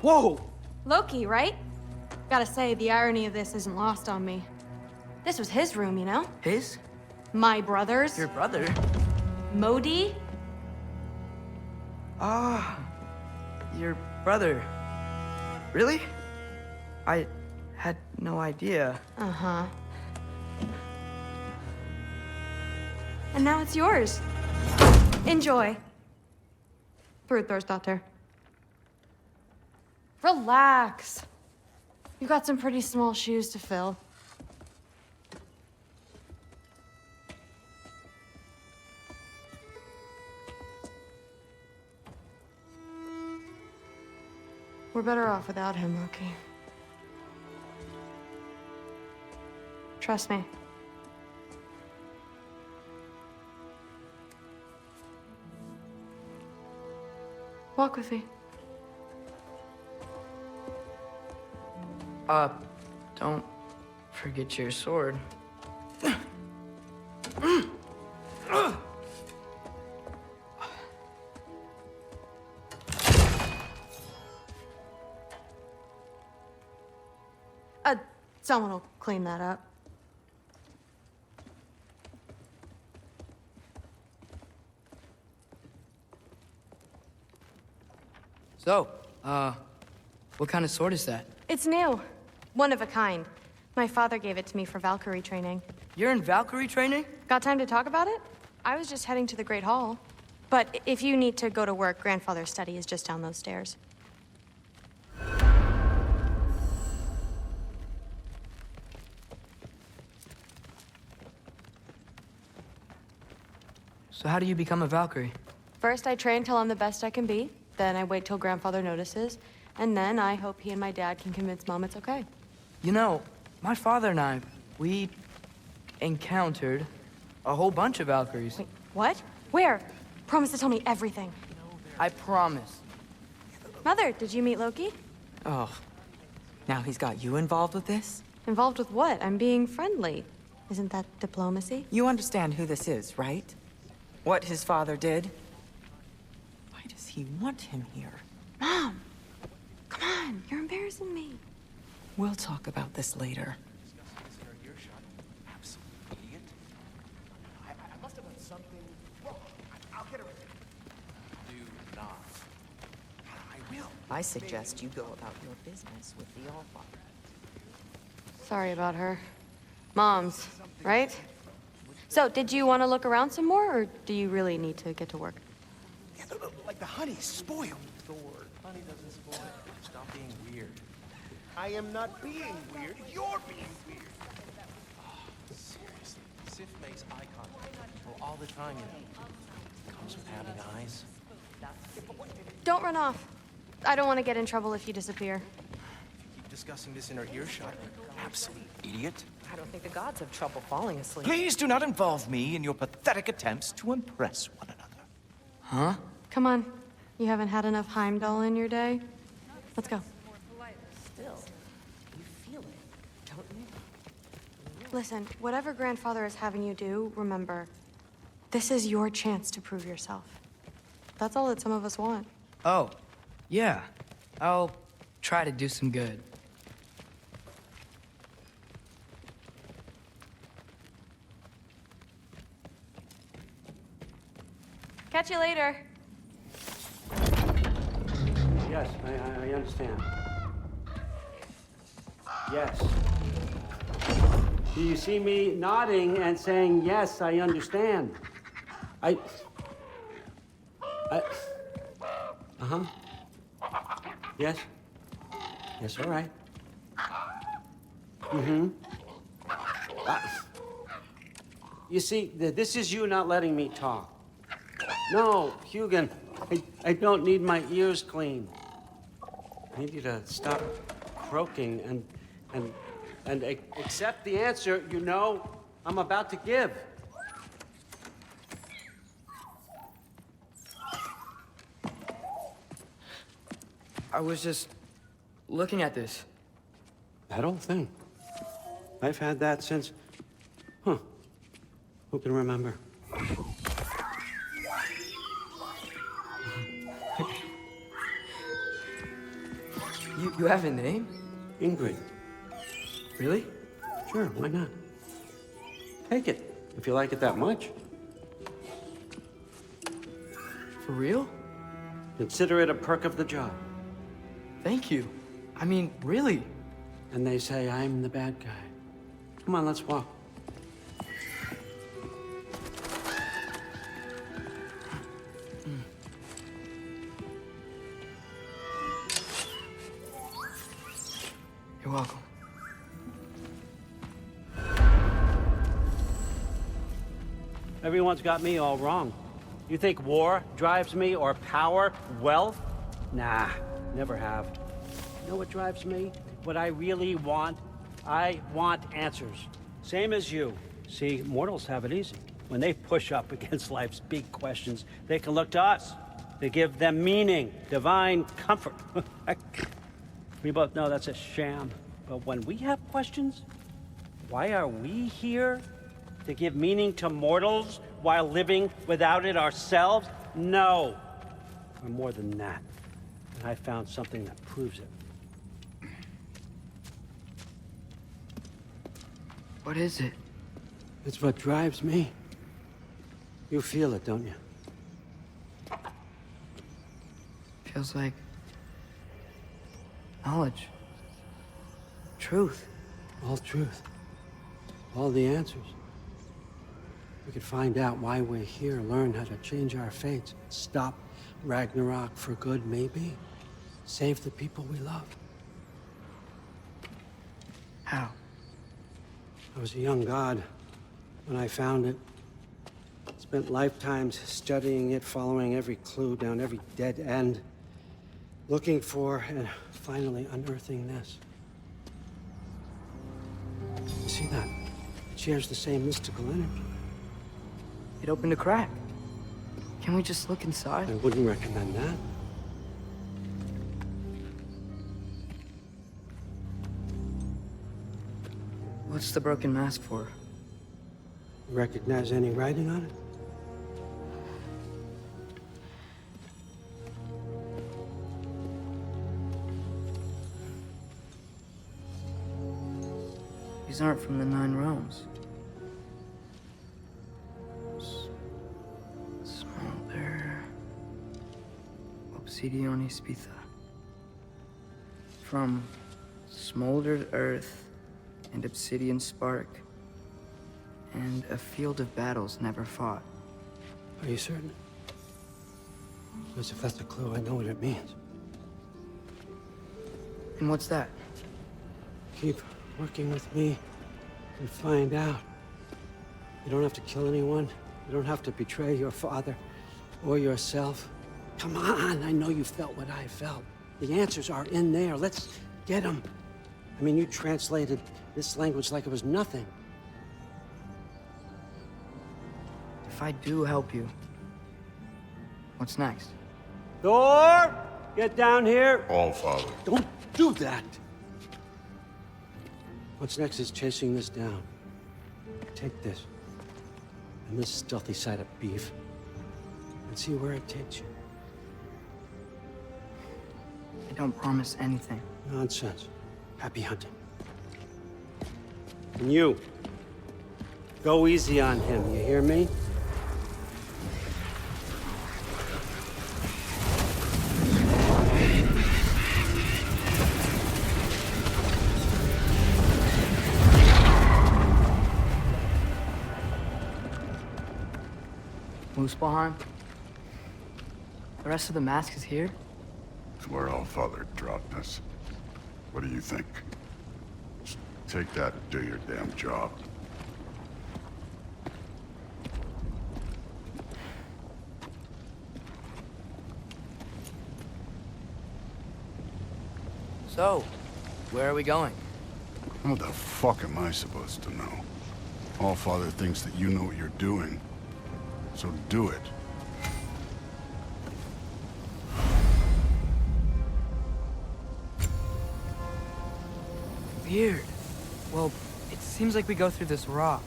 Whoa! Loki, right? Gotta say, the irony of this isn't lost on me. This was his room, you know? His? My brother's. Your brother? Modi? Ah, your brother. Really? I had no idea. Uh-huh. And now it's yours. Enjoy. Daughter. Relax. You've got some pretty small shoes to fill. We're better off without him, Loki. Trust me. Walk with me. Don't forget your sword. Someone will clean that up. So, what kind of sword is that? It's new. One of a kind. My father gave it to me for Valkyrie training. You're in Valkyrie training? Got time to talk about it? I was just heading to the Great Hall. But if you need to go to work, Grandfather's study is just down those stairs. So how do you become a Valkyrie? First, I train till I'm the best I can be. Then I wait till Grandfather notices. And then I hope he and my dad can convince Mom it's okay. You know, my father and I, we encountered a whole bunch of Valkyries. Wait, what? Where? Promise to tell me everything. I promise. Mother, did you meet Loki? Oh, now he's got you involved with this? Involved with what? I'm being friendly. Isn't that diplomacy? You understand who this is, right? What his father did? Why does he want him here? Mom! Come on, you're embarrassing me. We'll talk about this later. I must have done something wrong. I'll get her. Do not. I will. I suggest you go about your business with the Allfather. Sorry about her. Mom's, right? So, did you want to look around some more, or do you really need to get to work? Yeah, like the honey's spoiled. Thor, honey doesn't spoil. Stop being weird. I am not being weird. You're being weird. Oh, seriously. Sif makes eye contact with people all the time, you know. Comes with having eyes. Don't run off. I don't want to get in trouble if you disappear. If you keep discussing this in her earshot, absolute idiot. I don't think the gods have trouble falling asleep. Please do not involve me in your pathetic attempts to impress one another. Huh? Come on. You haven't had enough Heimdall in your day? Let's go. Still, you feel it, don't you? Listen, whatever Grandfather is having you do, remember, this is your chance to prove yourself. That's all that some of us want. Oh, yeah. I'll try to do some good. Catch you later. Yes, I understand. Yes. Do you see me nodding and saying, yes, I understand? Uh-huh. Yes? Yes, all right. Mm-hmm. You see, this is you not letting me talk. No, Hugin, I don't need my ears cleaned. I need you to stop croaking and accept the answer you know I'm about to give. I was just looking at this. That old thing. I've had that since... Huh. Who can remember? You have a name? Ingrid. Really? Sure, why not? Take it, if you like it that much. For real? Consider it a perk of the job. Thank you. I mean, really. And they say I'm the bad guy. Come on, let's walk. You're welcome. Everyone's got me all wrong. You think war drives me, or power, wealth? Nah, never have. You know what drives me? What I really want? I want answers. Same as you. See, mortals have it easy. When they push up against life's big questions, they can look to us. They give them meaning, divine comfort. We both know that's a sham. But when we have questions, why are we here? To give meaning to mortals while living without it ourselves? No. We're more than that. And I found something that proves it. What is it? It's what drives me. You feel it, don't you? Feels like knowledge. Truth. All truth. All the answers. We could find out why we're here, learn how to change our fates, stop Ragnarok for good, maybe. Save the people we love. How? I was a young god when I found it. Spent lifetimes studying it, following every clue down every dead end, looking for and finally unearthing this. You see that? It shares the same mystical energy. It opened a crack. Can we just look inside? I wouldn't recommend that. What's the broken mask for? You recognize any writing on it? These aren't from the Nine Realms. Smolder. Obsidione Spitha. From smoldered earth and obsidian spark. And a field of battles never fought. Are you certain? Because if that's a clue, I know what it means. And what's that? Keep working with me and find out. You don't have to kill anyone. You don't have to betray your father or yourself. Come on, I know you felt what I felt. The answers are in there. Let's get them. I mean, you translated this language like it was nothing. If I do help you, what's next? Thor, get down here. All father. Don't do that. What's next is chasing this down. Take this and this stealthy side of beef and see where it takes you. I don't promise anything. Nonsense. Happy hunting. And you, go easy on him, you hear me? Muspelheim? The rest of the mask is here? It's where all father dropped us. What do you think? Just take that and do your damn job. So, where are we going? What the fuck am I supposed to know? All father thinks that you know what you're doing. So do it. Weird. Well, it seems like we go through this rock.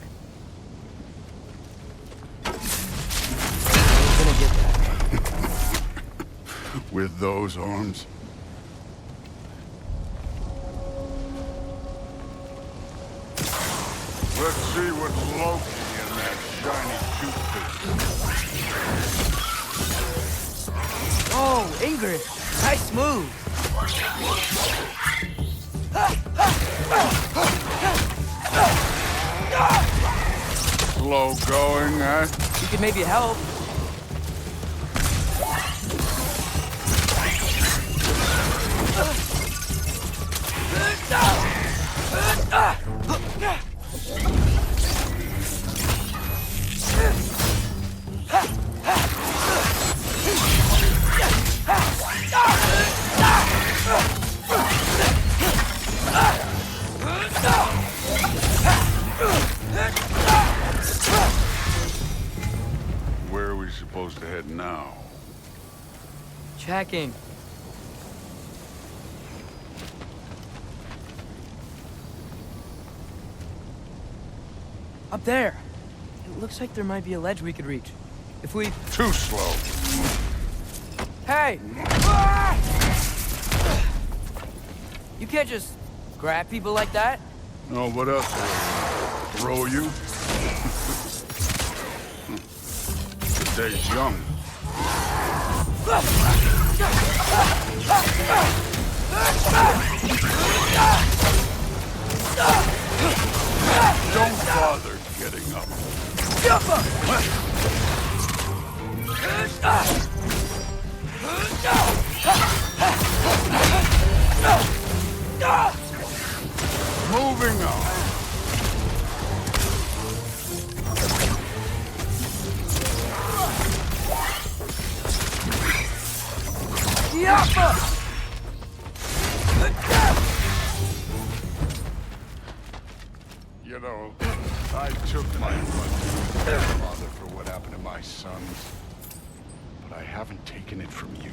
We're gonna get that. With those arms? Let's see what Loki and that shiny toothpick. Oh, Ingrid! Nice move! Slow going, eh? You could maybe help. Where are we supposed to head now? Checking. Up there. It looks like there might be a ledge we could reach. If we... Too slow. Hey! You can't just grab people like that. Oh, what else? Throw you? The day's young. Don't bother getting up. Moving on. You know, I took my father for what happened to my sons, but I haven't taken it from you.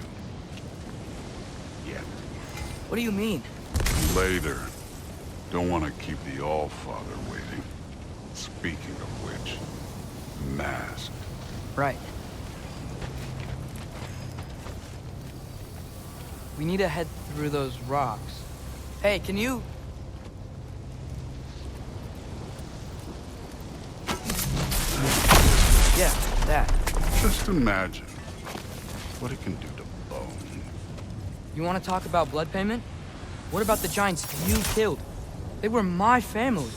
Yet. What do you mean? Later. Don't want to keep the All-Father waiting. Speaking of which, masked. Right. We need to head through those rocks. Hey, can you... Yeah, that. Just imagine what it can do to bone. You want to talk about blood payment? What about the giants you killed? They were my family.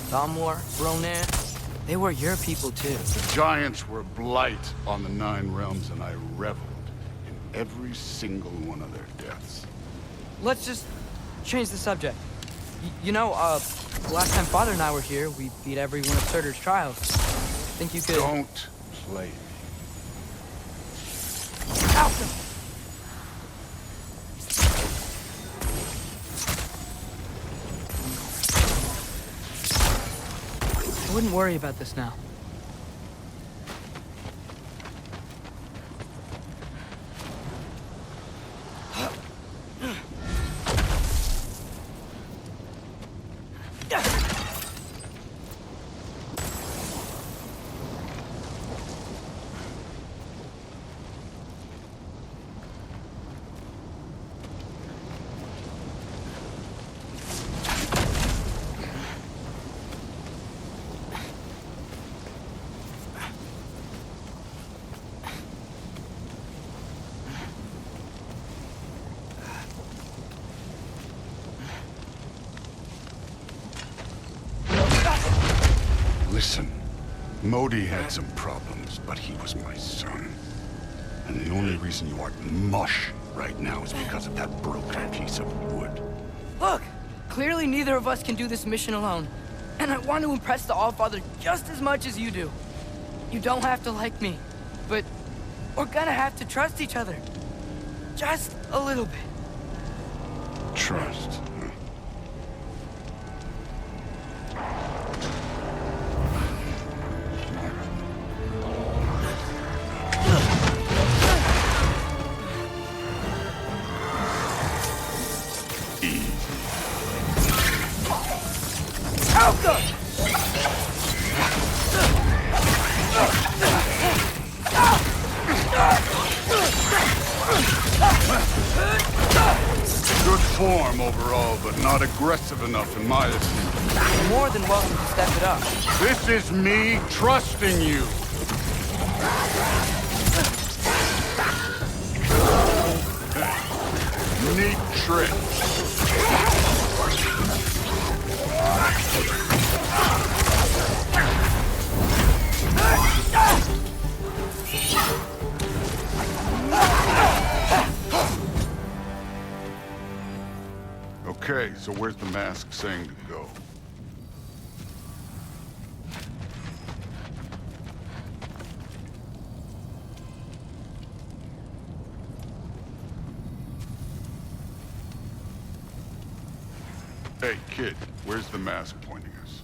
Thamor, Ronan, they were your people too. The giants were blight on the 9 realms, and I reveled in every single one of their deaths. Let's just change the subject. You know, the last time Father and I were here, we beat every one of Surtur's trials. Think you could... Don't play me. Alpha! I wouldn't worry about this now. Listen, Modi had some problems, but he was my son. And the only reason you aren't mush right now is because of that broken piece of wood. Look! Clearly neither of us can do this mission alone. And I want to impress the Allfather just as much as you do. You don't have to like me, but we're gonna have to trust each other. Just a little bit. Trust. Huh? Good form overall, but not aggressive enough in my opinion. You're more than welcome to step it up. This is me trusting you. Neat trick. Okay, so where's the mask saying to go? Hey, kid, where's the mask pointing us?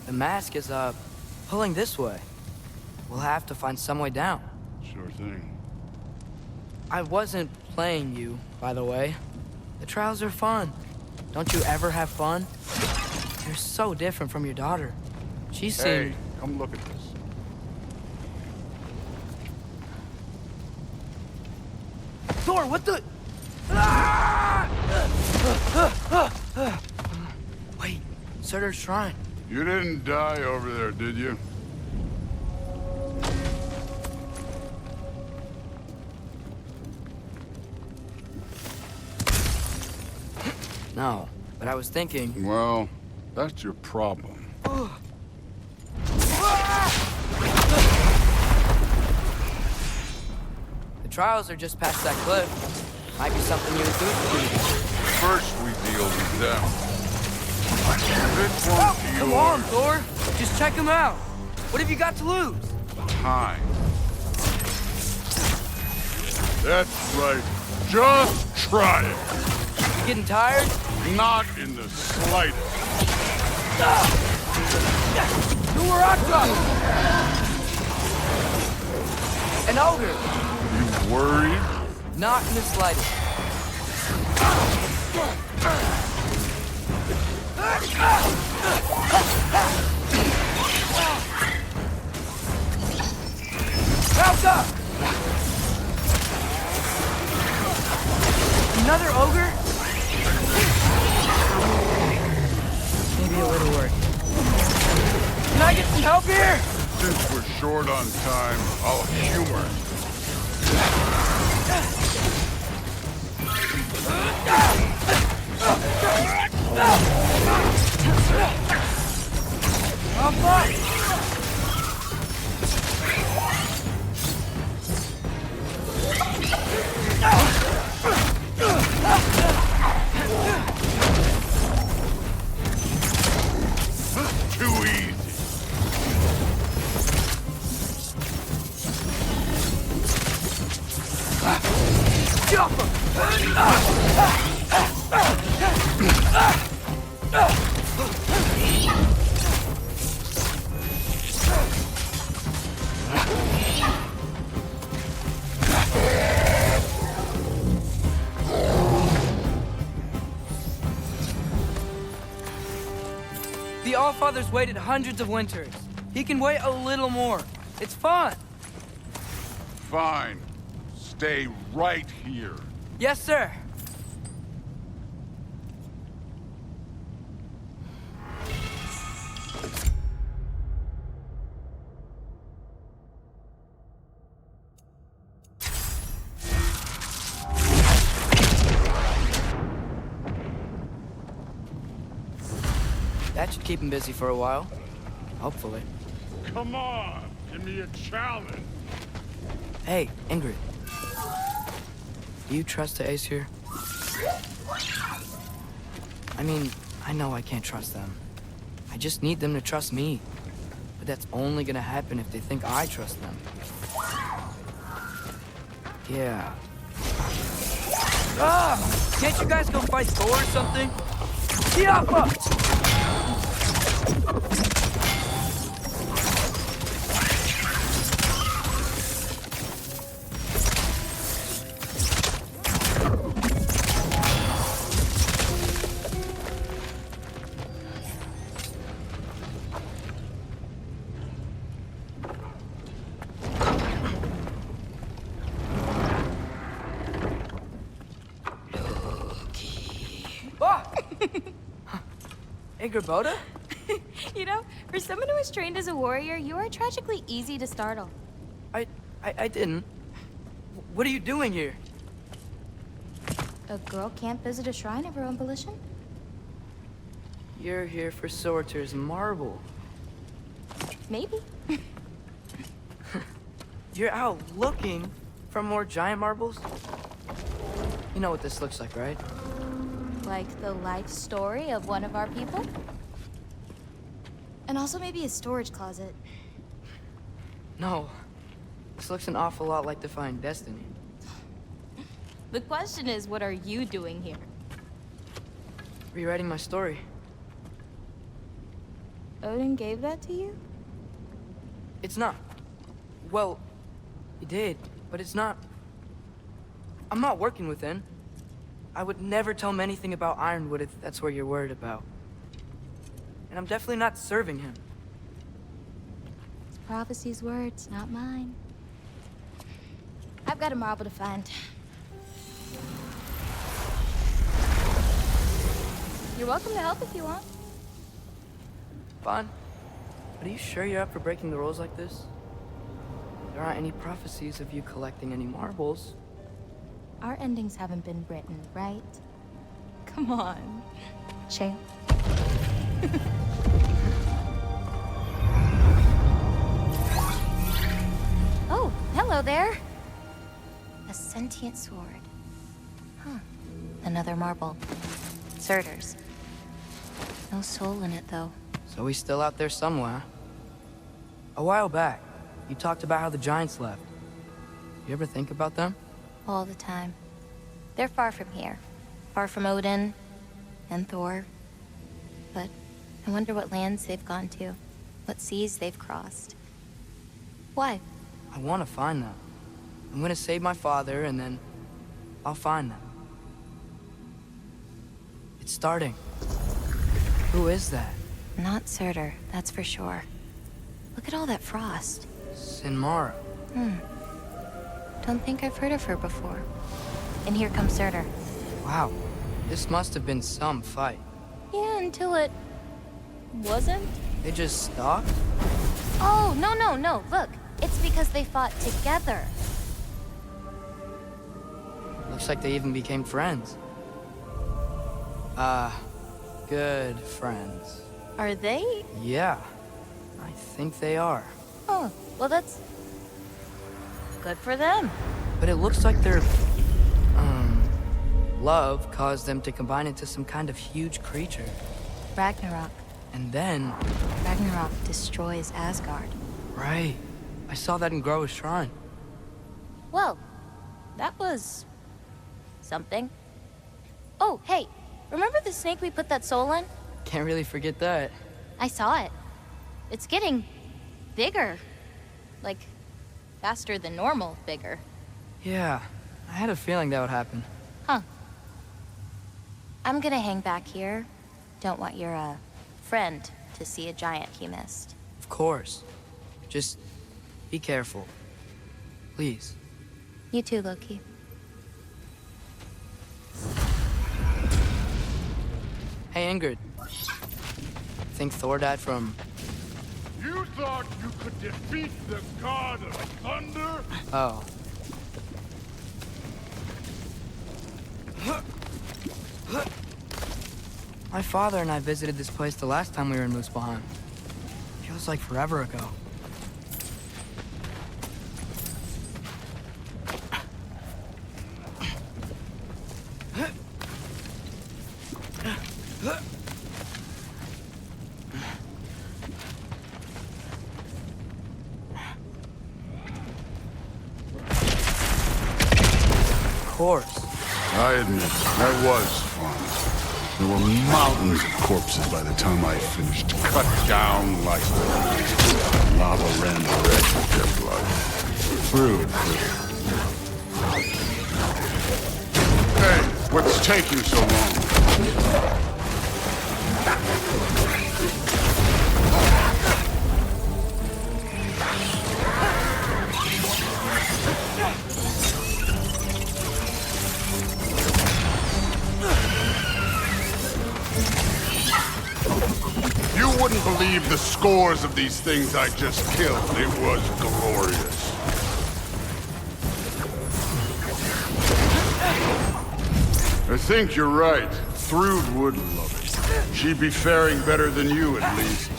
The mask is, pulling this way. We'll have to find some way down. Sure thing. I wasn't playing you, by the way. The trials are fun. Don't you ever have fun? You're so different from your daughter. She seemed... Hey, come look at this. Thor, what the... Ah! Wait, Surtur's shrine. You didn't die over there, did you? No, but I was thinking... Well, that's your problem. The trials are just past that cliff. Might be something you would do for me. First we deal with them. This one's Come yours. on, Thor. Just check him out. What have you got to lose? Time. That's right. Just try it. You getting tired? Not in the slightest. Do where I drop. An ogre. You worried? Not in the slightest. Mount up! Another ogre? Maybe a little work. Can I get some help here? Since we're short on time, I'll humor it. I'm fine. Too easy. The Allfather's waited hundreds of winters. He can wait a little more. It's fun. Fine. Stay right here. Yes, sir. That should keep him busy for a while. Hopefully. Come on. Give me a challenge. Hey, Ingrid. Do you trust the Aesir? I mean, I know I can't trust them. I just need them to trust me. But that's only gonna happen if they think I trust them. Yeah. Ah! Can't you guys go fight Thor or something? Tiafa! Angerboda? You know, for someone who was trained as a warrior, you are tragically easy to startle. I didn't. What are you doing here? A girl can't visit a shrine of her own volition? You're here for Sorter's marble. Maybe. You're out looking for more giant marbles? You know what this looks like, right? Like the life story of one of our people? And also maybe a storage closet. No. This looks an awful lot like Defying Destiny. The question is, what are you doing here? Rewriting my story. Odin gave that to you? It's not. Well, he did, but it's not. I'm not working with him. I would never tell him anything about Ironwood if that's what you're worried about. And I'm definitely not serving him. It's prophecy's words, not mine. I've got a marble to find. You're welcome to help if you want. Fine. But are you sure you're up for breaking the rules like this? There aren't any prophecies of you collecting any marbles. Our endings haven't been written, right? Come on, champ. Oh, hello there. A sentient sword. Huh. Another marble. Surtur's. No soul in it, though. So he's still out there somewhere. A while back, you talked about how the giants left. You ever think about them? All the time. They're far from here. Far from Odin and Thor. But I wonder what lands they've gone to. What seas they've crossed. Why? I want to find them. I'm gonna save my father, and then I'll find them. It's starting. Who is that? Not Surtur, that's for sure. Look at all that frost. Sinmara. Don't think I've heard of her before. And here comes Surtur. Wow. This must have been some fight. Yeah, until it... wasn't? They just stopped? Oh, no. Look, it's because they fought together. Looks like they even became friends. Good friends. Are they? Yeah, I think they are. Oh, well that's... good for them. But it looks like their, love caused them to combine into some kind of huge creature. Ragnarok. And then... Ragnarok destroys Asgard. Right. I saw that in Groa's shrine. Well, that was... something. Oh, hey, remember the snake we put that soul in? Can't really forget that. I saw it. It's getting... bigger. Like, faster than normal bigger. Yeah, I had a feeling that would happen. Huh. I'm gonna hang back here. Don't want your, friend to see a giant he missed. Of course. Just be careful. Please. You too, Loki. Hey, Ingrid. Think Thor died from... You thought you could defeat the god of thunder? Oh. My father and I visited this place the last time we were in Muspelheim. Feels like forever ago. Of course. I admit, that was fun. There were mountains of corpses by the time I finished, cut down like lava ran the red with their blood. Rude. Hey, what's taking so long? wouldn't believe the scores of these things I just killed. It was glorious. I think you're right. Thrud would love it. She'd be faring better than you, at least.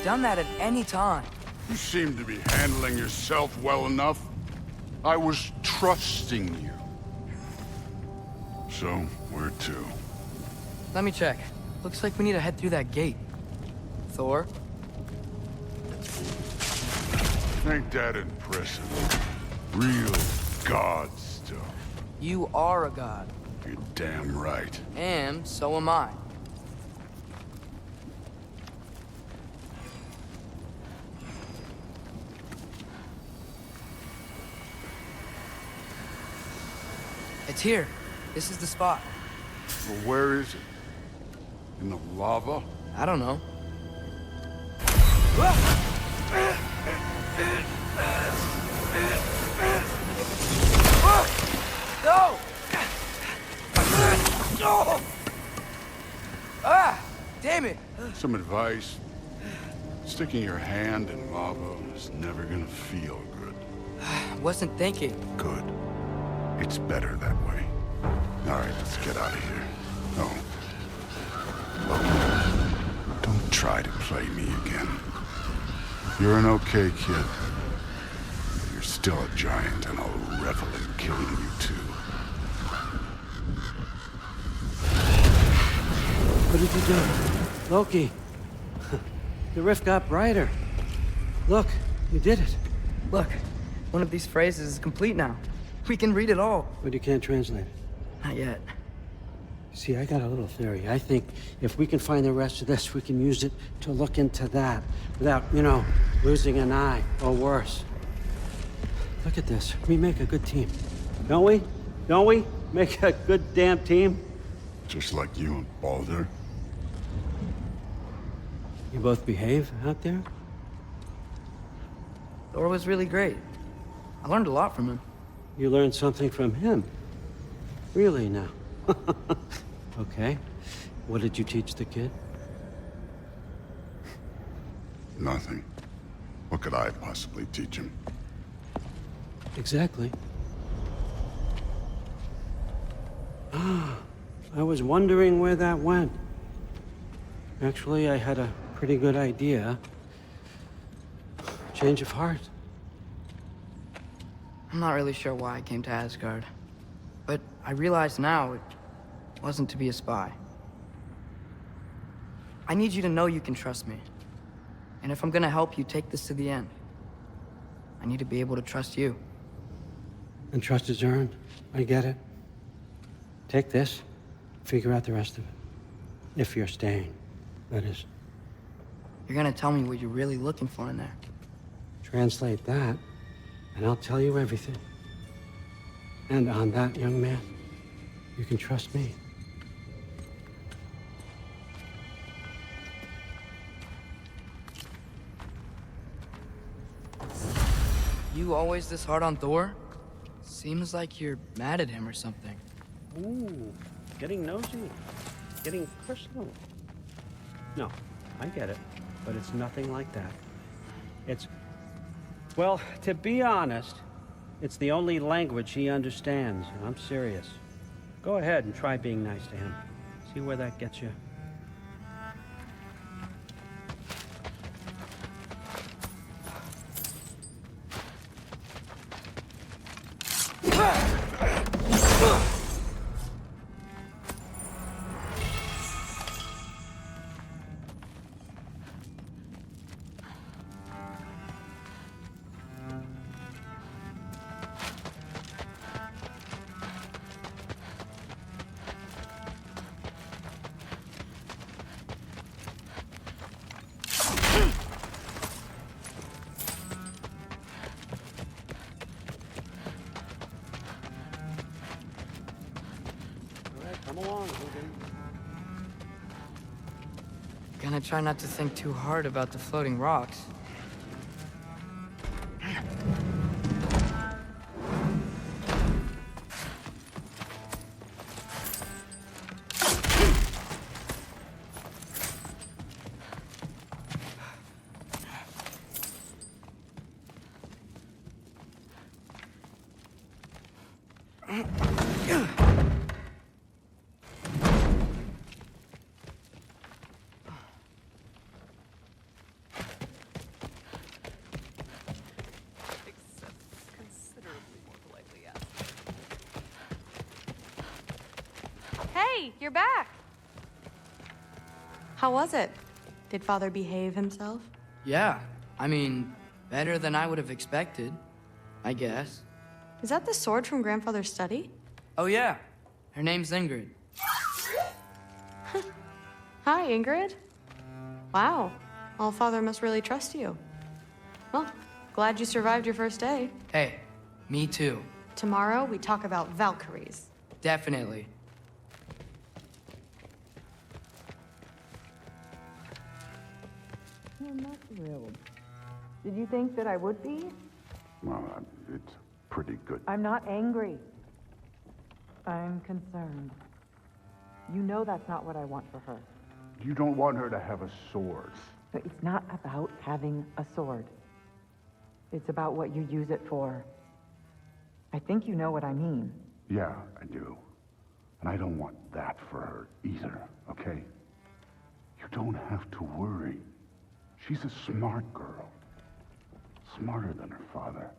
Done that at any time. You seem to be handling yourself well enough. I was trusting you. So, where to? Let me check. Looks like we need to head through that gate. Thor? Ain't that impressive? Real god stuff. You are a god. You're damn right. And so am I. It's here. This is the spot. Well, where is it? In the lava? I don't know. No! Ah! Damn it! Some advice. Sticking your hand in lava is never gonna feel good. Wasn't thinking. Good. It's better that way. All right, let's get out of here. No. Look, don't try to play me again. You're an okay kid. But you're still a giant, and I'll revel in killing you too. What did you do? Loki. The rift got brighter. Look, you did it. Look, one of these phrases is complete now. We can read it all. But you can't translate it. Not yet. See, I got a little theory. I think if we can find the rest of this, we can use it to look into that without, losing an eye or worse. Look at this. We make a good team. Don't we? Don't we? Make a good damn team? Just like you and Baldur. You both behave out there? Thor was really great. I learned a lot from him. You learned something from him? Really now? Okay. What did you teach the kid? Nothing. What could I possibly teach him? Exactly. I was wondering where that went. Actually, I had a pretty good idea. Change of heart. I'm not really sure why I came to Asgard. But I realize now it wasn't to be a spy. I need you to know you can trust me. And if I'm gonna help you take this to the end, I need to be able to trust you. And trust is earned. I get it. Take this, figure out the rest of it. If you're staying, that is. You're gonna tell me what you're really looking for in there. Translate that, and I'll tell you everything. And on that, young man, you can trust me. You always this hard on Thor? Seems like you're mad at him or something. Ooh, getting nosy, getting personal. No, I get it, but it's nothing like that. Well, to be honest, it's the only language he understands, and I'm serious. Go ahead and try being nice to him. See where that gets you. Come along, Hugin. Gonna try not to think too hard about the floating rocks. Hey, you're back! How was it? Did Father behave himself? Yeah, I mean, better than I would have expected, I guess. Is that the sword from Grandfather's study? Oh yeah, her name's Ingrid. Hi, Ingrid. Wow, Allfather must really trust you. Well, glad you survived your first day. Hey, me too. Tomorrow, we talk about Valkyries. Definitely. I'm not thrilled. Did you think that I would be? Well, it's pretty good. I'm not angry. I'm concerned. You know that's not what I want for her. You don't want her to have a sword. But it's not about having a sword. It's about what you use it for. I think you know what I mean. Yeah, I do. And I don't want that for her either, okay? You don't have to worry. She's a smart girl. Smarter than her father.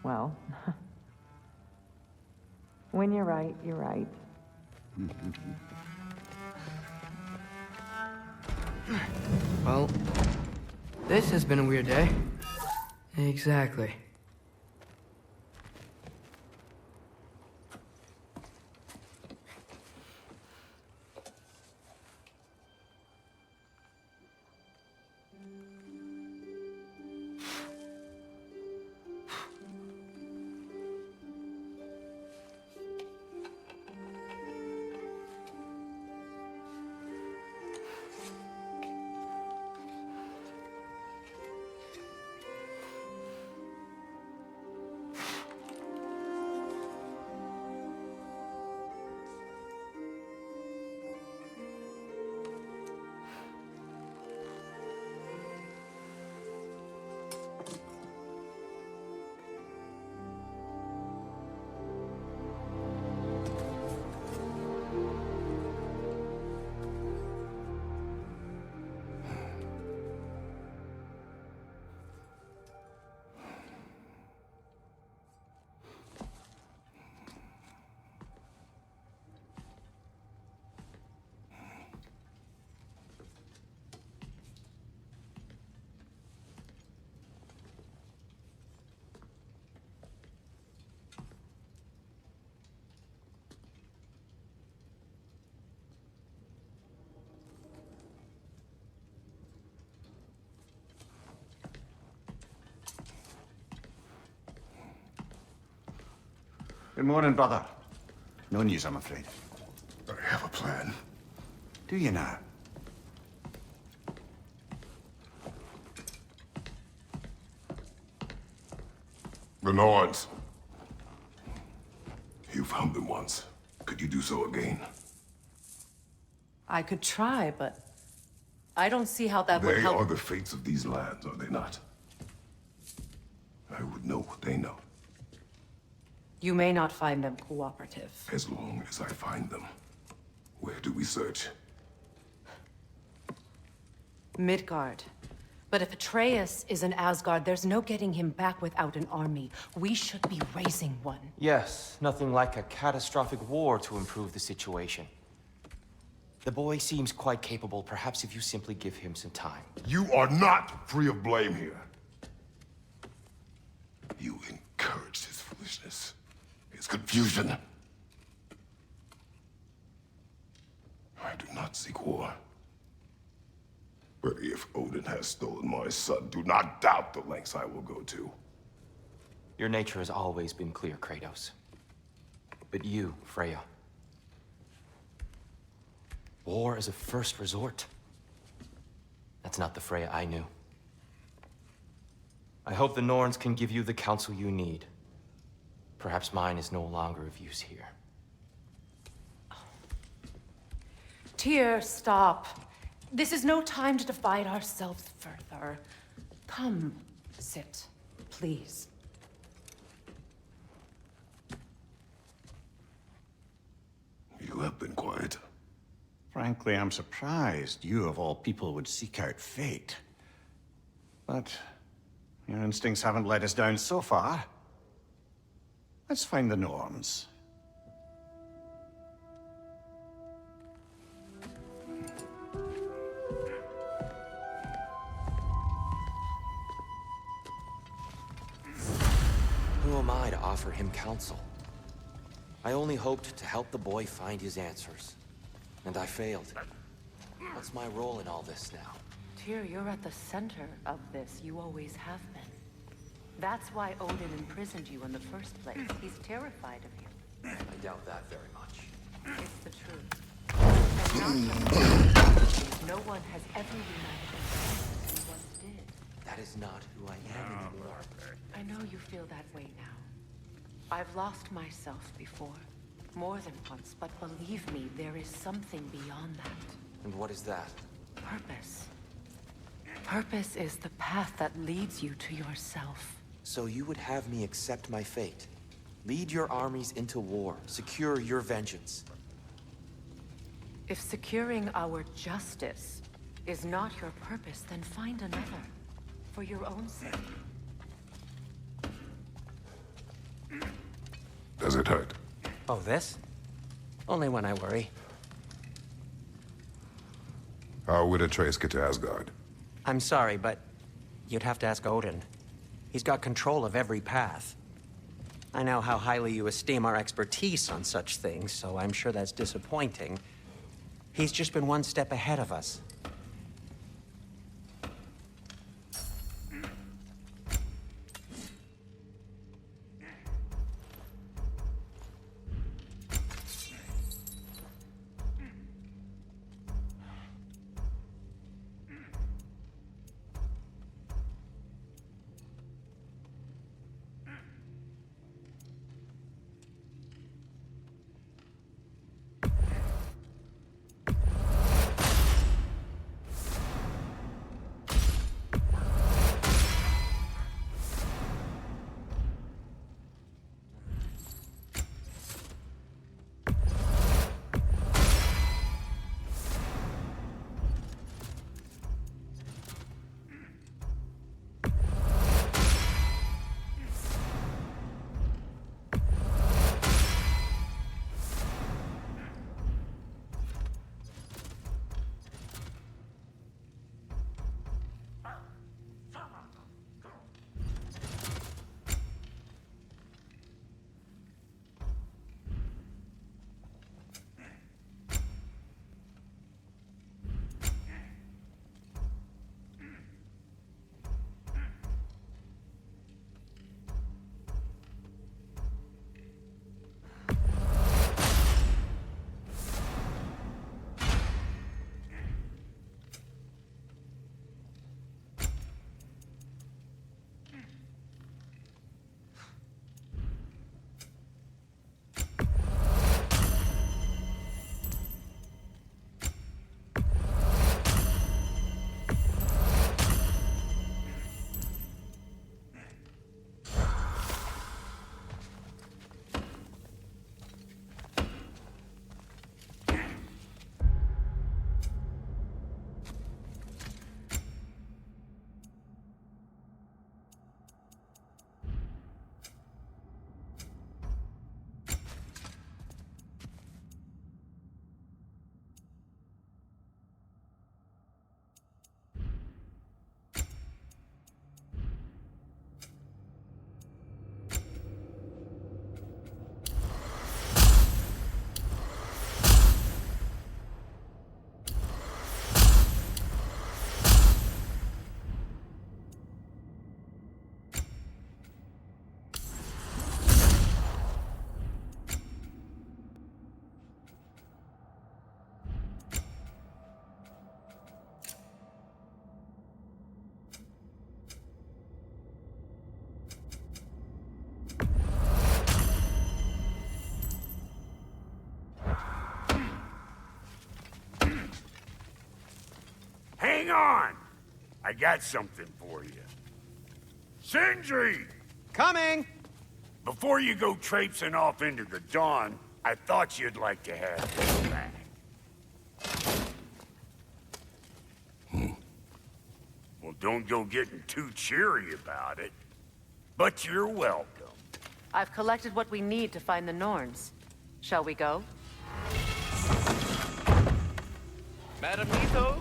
Well, when you're right, you're right. Well, this has been a weird day. Exactly. Good morning, brother. No news, I'm afraid. I have a plan. Do you now? The Norns. You found them once. Could you do so again? I could try, but I don't see how that would They help. are the fates of these lands, are they not? I would know what they know, You may not find them cooperative. as long as I find them. Where do we search? Midgard. But if Atreus is in Asgard, there's no getting him back without an army. We should be raising one. Yes, nothing like a catastrophic war to improve the situation. The boy seems quite capable. Perhaps if you simply give him some time. You are not free of blame here. You encouraged his foolishness, his confusion. I do not seek war. But if Odin has stolen my son, do not doubt the lengths I will go to. Your nature has always been clear, Kratos. But you, Freya, War as a first resort. That's not the Freya I knew. I hope the Norns can give you the counsel you need. Perhaps mine is no longer of use here. Tyr, stop. This is no time to divide ourselves further. Come, sit, please. You have been quiet. Frankly, I'm surprised you, of all people, would seek out fate. But your instincts haven't let us down so far. Let's find the Norns. Who am I to offer him counsel? I only hoped to help the boy find his answers. And I failed. What's my role in all this now? Tyr, you're at the center of this. You always have been. That's why Odin imprisoned you in the first place. He's terrified of you. I doubt that very much. It's the truth. And not just no one has ever united us as you once did. That is not who I am anymore. I know you feel that way now. I've lost myself before. More than once, but believe me, there is something beyond that. And what is that? Purpose. Purpose is the path that leads you to yourself. So you would have me accept my fate? Lead your armies into war, secure your vengeance. If securing our justice is not your purpose, then find another. For your own sake. Does it hurt? Oh, this? Only when I worry. How would Atreus get to Asgard? I'm sorry, but you'd have to ask Odin. He's got control of every path. I know how highly you esteem our expertise on such things, so I'm sure that's disappointing. He's just been one step ahead of us. hang on! I got something for you. Sindri! Coming! Before you go traipsing off into the dawn, I thought you'd like to have this back. Well, don't go getting too cheery about it. But you're welcome. I've collected what we need to find the Norns. Shall we go? Madam Neathog?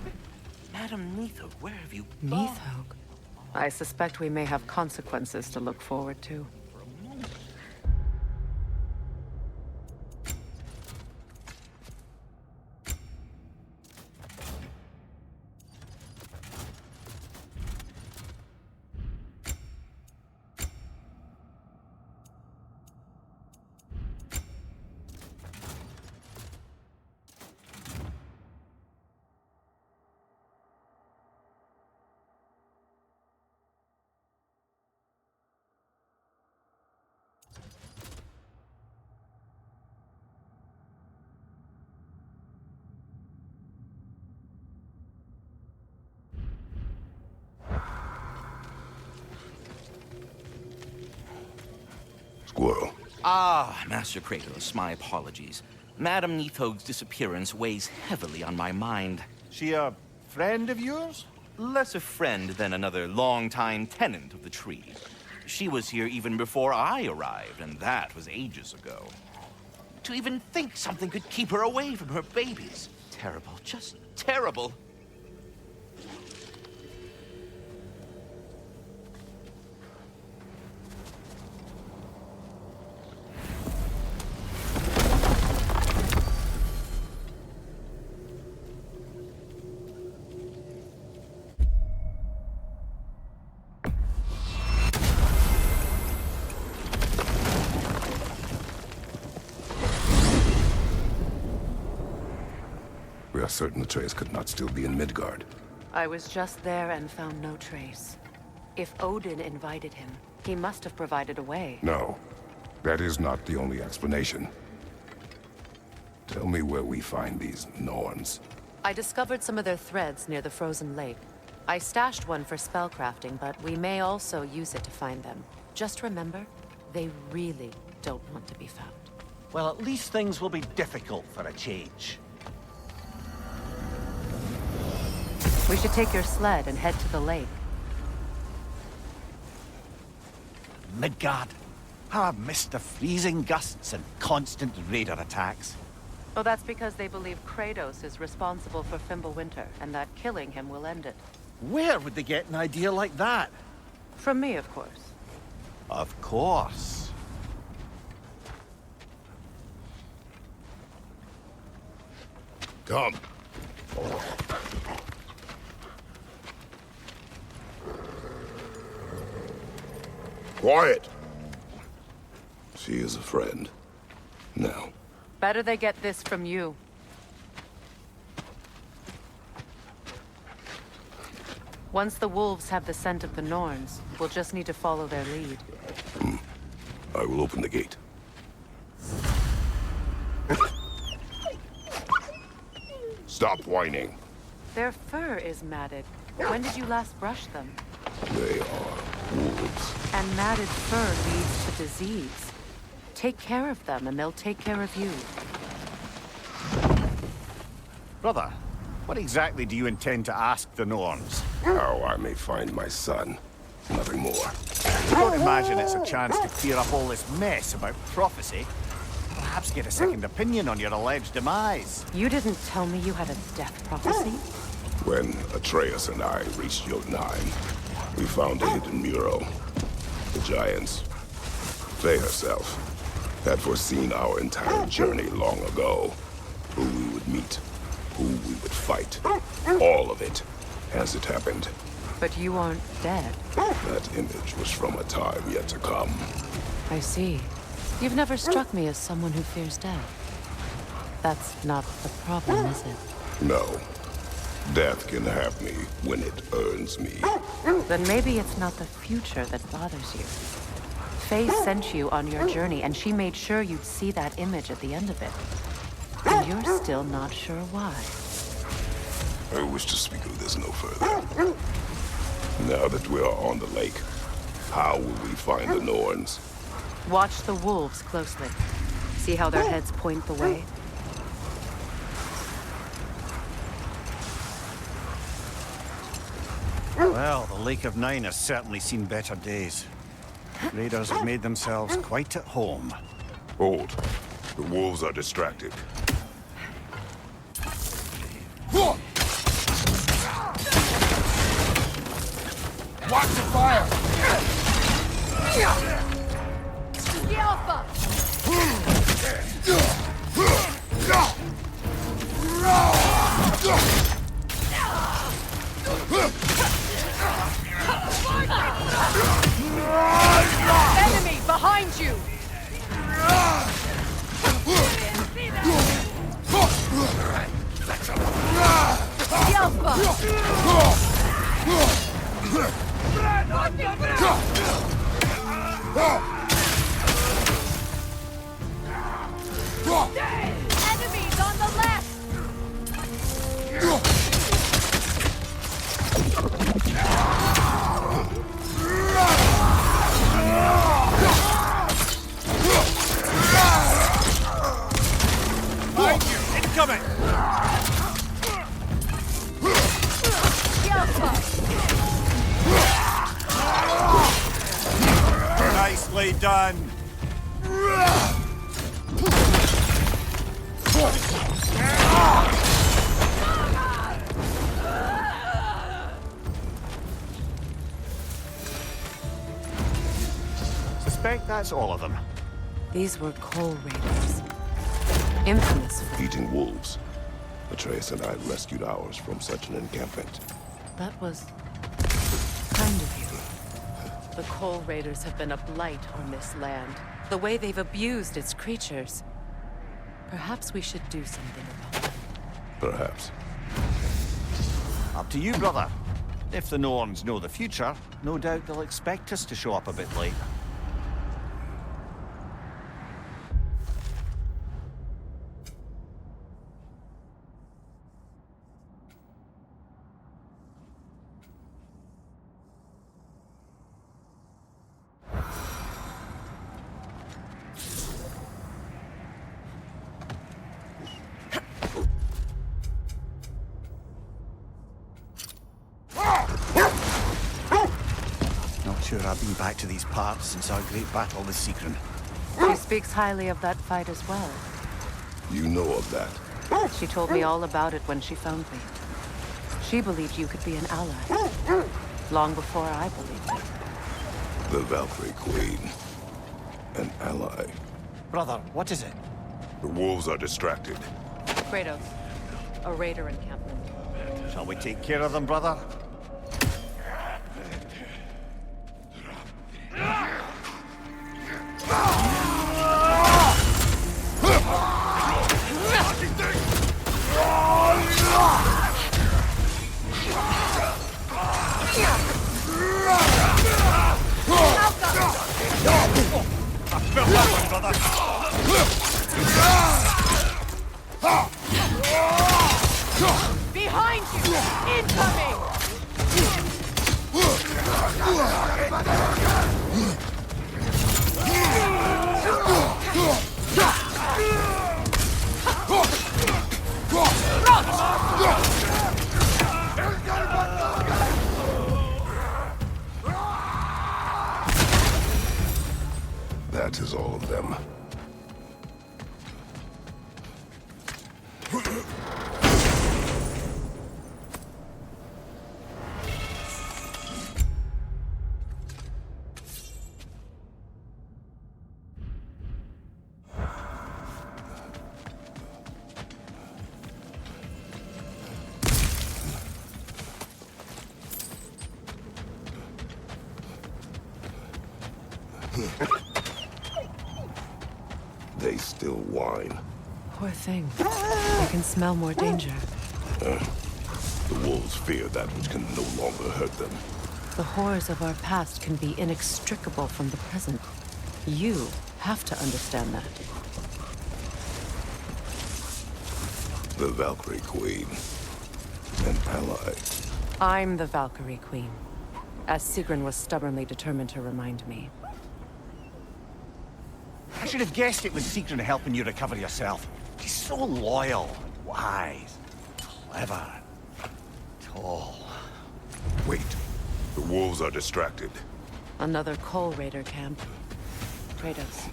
Madam Neathog, where have you gone? Neathog? I suspect we may have consequences to look forward to. Squirrel. Ah, Master Kratos, my apologies. Madam Neathog's disappearance weighs heavily on my mind. She a friend of yours? Less a friend than another longtime tenant of the tree. She was here even before I arrived, and that was ages ago. To even think something could keep her away from her babies. Terrible, just terrible. We are certain Atreus could not still be in Midgard. I was just there and found no trace. If Odin invited him, he must have provided a way. No, that is not the only explanation. Tell me where we find these Norns. I discovered some of their threads near the frozen lake. I stashed one for spellcrafting, but we may also use it to find them. Just remember, they really don't want to be found. Well, at least things will be difficult for a change. We should take your sled and head to the lake. Midgard. How I've missed the freezing gusts and constant raider attacks. Oh, that's because they believe Kratos is responsible for Fimbulwinter, and that killing him will end it. Where would they get an idea like that? From me, of course. Of course. Come. Quiet! She is a friend. Now. Better they get this from you. Once the wolves have the scent of the Norns, we'll just need to follow their lead. I will open the gate. Stop whining. Their fur is matted. When did you last brush them? They are wolves. And matted fur leads to disease. Take care of them, and they'll take care of you. Brother, what exactly do you intend to ask the Norns? How I may find my son. Nothing more. I don't imagine it's a chance to clear up all this mess about prophecy. Perhaps get a second opinion on your alleged demise. You didn't tell me you had a death prophecy? When Atreus and I reached Jotunheim, we found a hidden mural. The giants, Faye herself, had foreseen our entire journey long ago. Who we would meet, who we would fight. All of it, as it happened. But you aren't dead. That image was from a time yet to come. I see. You've never struck me as someone who fears death. That's not the problem, is it? No. Death can have me when it earns me. Then maybe it's not the future that bothers you. Faye sent you on your journey, and she made sure you'd see that image at the end of it. And you're still not sure why. I wish to speak of this no further. Now that we are on the lake, how will we find the Norns? Watch the wolves closely. See how their heads point the way? Well, the Lake of Nine has certainly seen better days. Raiders have made themselves quite at home. Hold. The wolves are distracted. Watch the fire! Enemy behind you! Enemies on the left! Incoming! Nicely done. Suspect that's all of them. These were coal raiders. Infamous for... Eating wolves. Atreus and I rescued ours from such an encampment. That was... kind of you. The coal raiders have been a blight on this land. The way they've abused its creatures. Perhaps we should do something about it. Perhaps. Up to you, brother. If the Norns know the future, no doubt they'll expect us to show up a bit late. Sure, I've been back to these parts since our great battle with Seekrin. She speaks highly of that fight as well. You know of that? She told me all about it when she found me. She believed you could be an ally. Long before I believed it. The Valkyrie Queen. An ally. Brother, what is it? The wolves are distracted. Kratos. A raider encampment. Shall we take care of them, brother? Behind you! Incoming! That is all of them. They still whine. Poor thing. They can smell more danger. The wolves fear that which can no longer hurt them. The horrors of our past can be inextricable from the present. You have to understand that. The Valkyrie Queen. An ally. I'm the Valkyrie Queen, as Sigrun was stubbornly determined to remind me. I should have guessed it was Sigrun helping you recover yourself. She's so loyal, and wise, clever, tall. Wait. The wolves are distracted. Another Coal Raider camp. Kratos,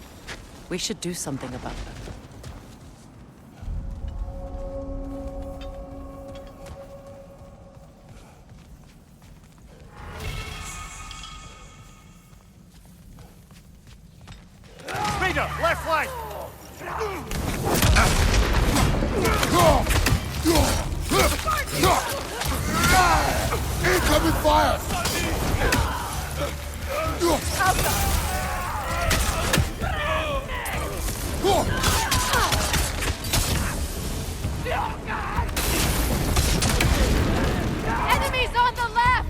we should do something about them. Raider, left flank! Incoming fire! Enemies on the left!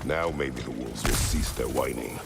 Now maybe the wolves will cease their whining.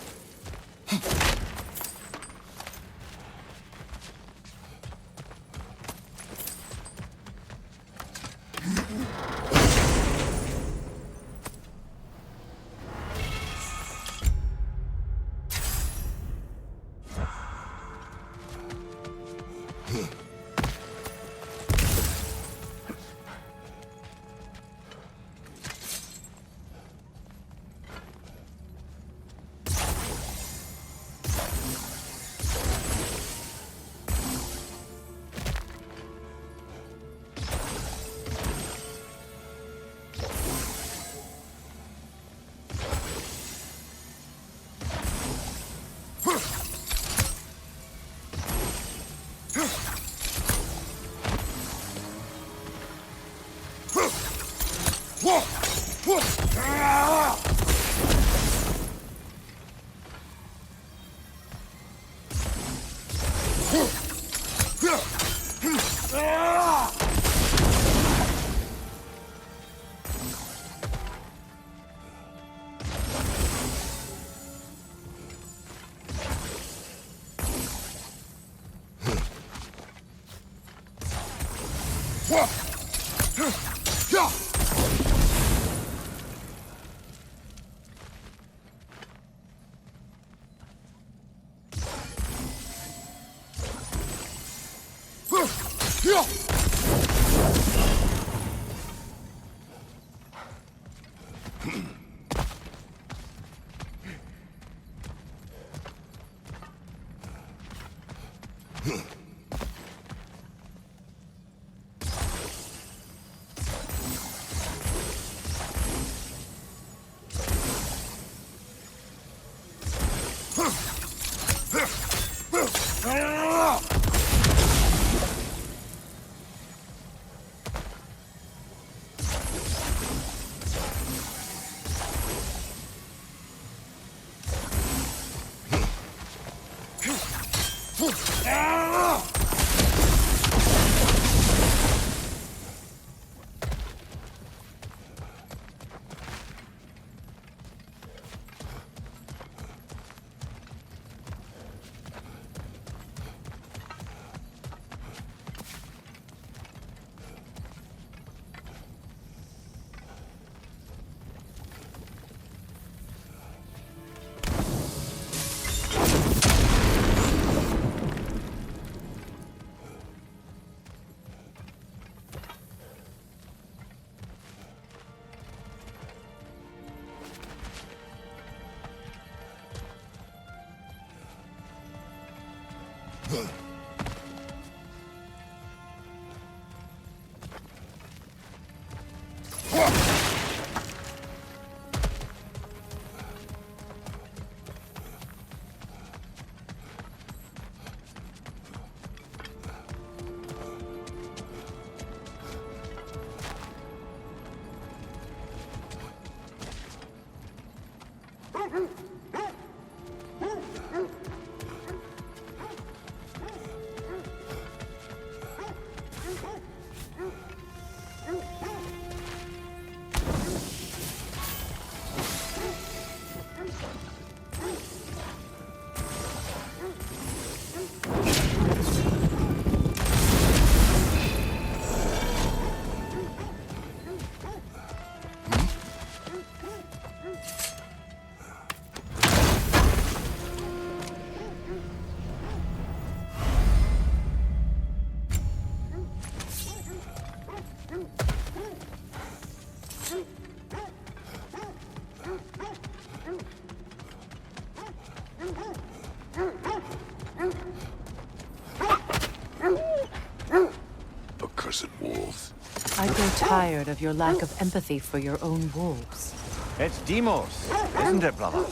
I grow tired of your lack of empathy for your own wolves. It's Demos, isn't it, brother?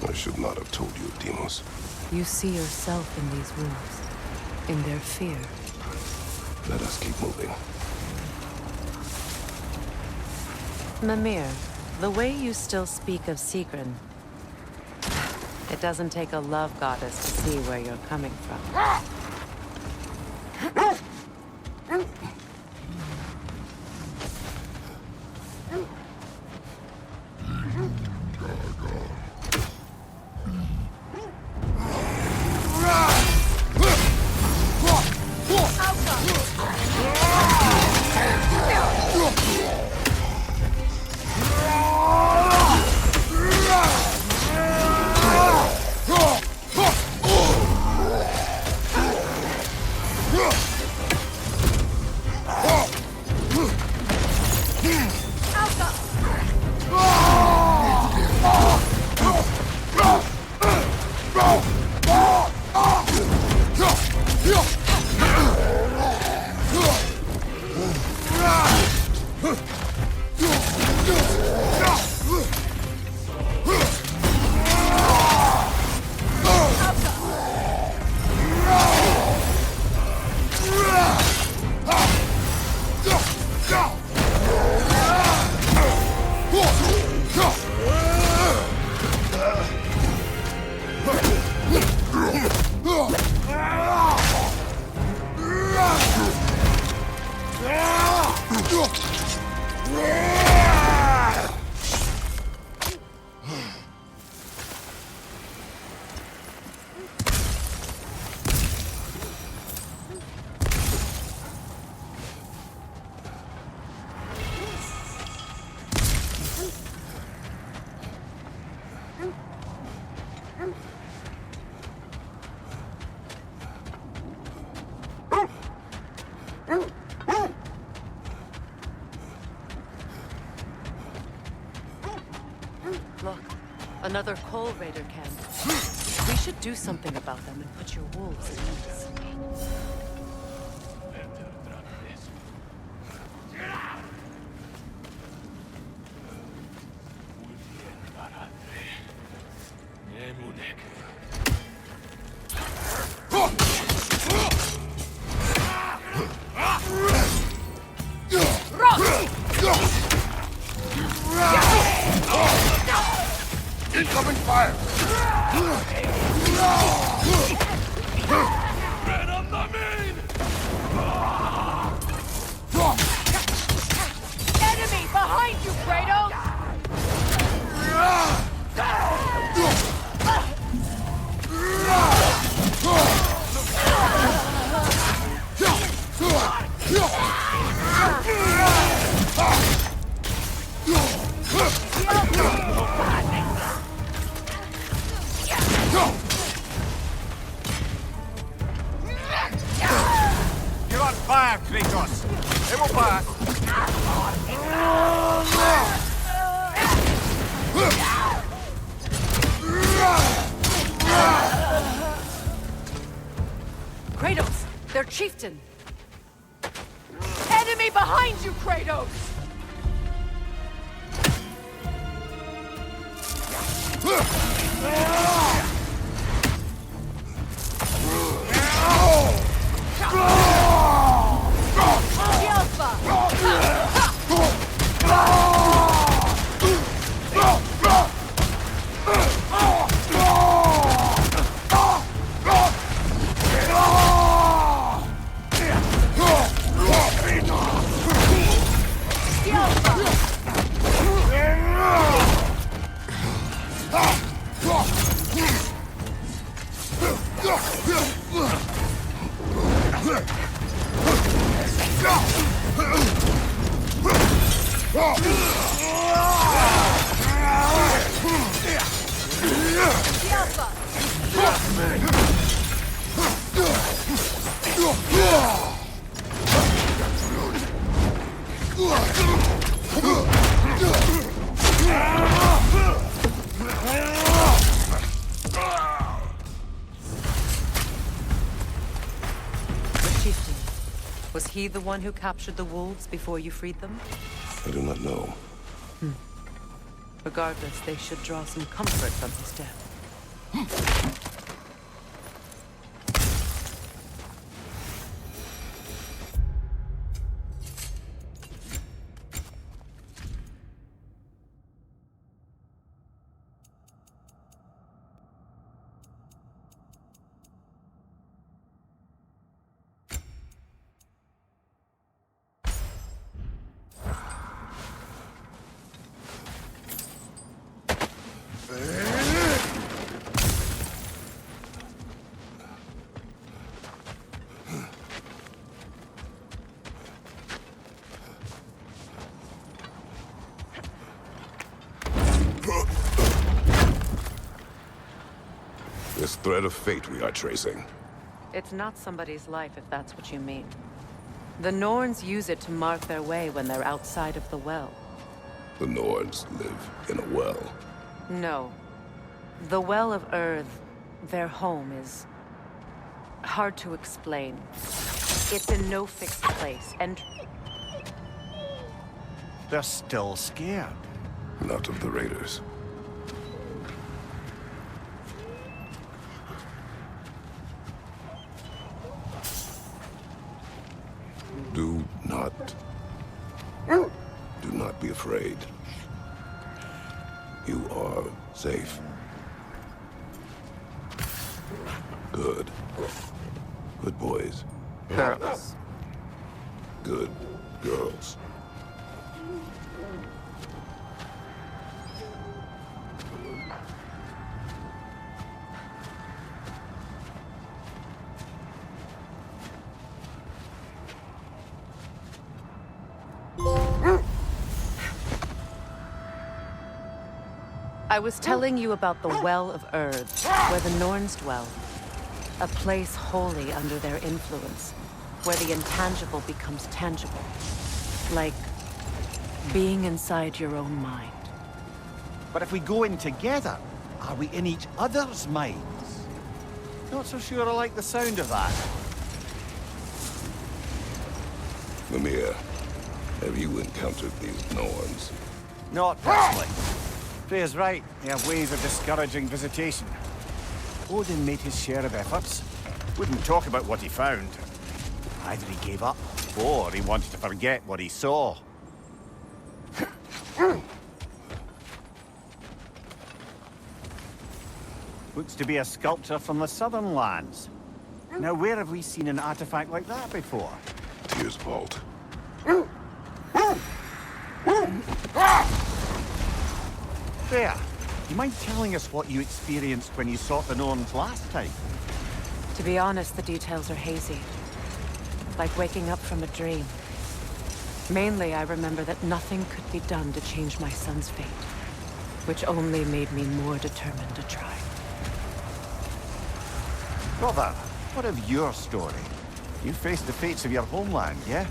I should not have told you of Demos. You see yourself in these wolves, in their fear. Let us keep moving. Mimir, the way you still speak of Sigrun, it doesn't take a love goddess to see where you're coming from. Look, another Coal Raider camp. We should do something about them and put your wolves at ease. Incoming fire! Enemy behind you, Kratos! Chieftain! Enemy behind you, Kratos! Was he the one who captured the wolves before you freed them? I do not know. Regardless, they should draw some comfort from his death. This thread of fate we are tracing. It's not somebody's life, if that's what you mean. The Norns use it to mark their way when they're outside of the well. The Norns live in a well. No. The Well of Earth, their home, is hard to explain. It's in no fixed place, and they're still scared. Not of the raiders. Do not be afraid. You are safe. Good. Good boys. Girls. Good girls. I was telling you about the Well of Earth, where the Norns dwell. A place wholly under their influence, where the intangible becomes tangible. Like being inside your own mind. But if we go in together, are we in each other's minds? Not so sure I like the sound of that. Mimir, have you encountered these Norns? Not personally. Freya's right. They have ways of discouraging visitation. Odin made his share of efforts. Wouldn't talk about what he found. Either he gave up, or he wanted to forget what he saw. Looks to be a sculpture from the southern lands. Now, where have we seen an artifact like that before? Tyr's vault. Freya, you mind telling us what you experienced when you sought the Norns last time? To be honest, the details are hazy. Like waking up from a dream. Mainly, I remember that nothing could be done to change my son's fate, which only made me more determined to try. Brother, what of your story? You faced the fates of your homeland, yeah?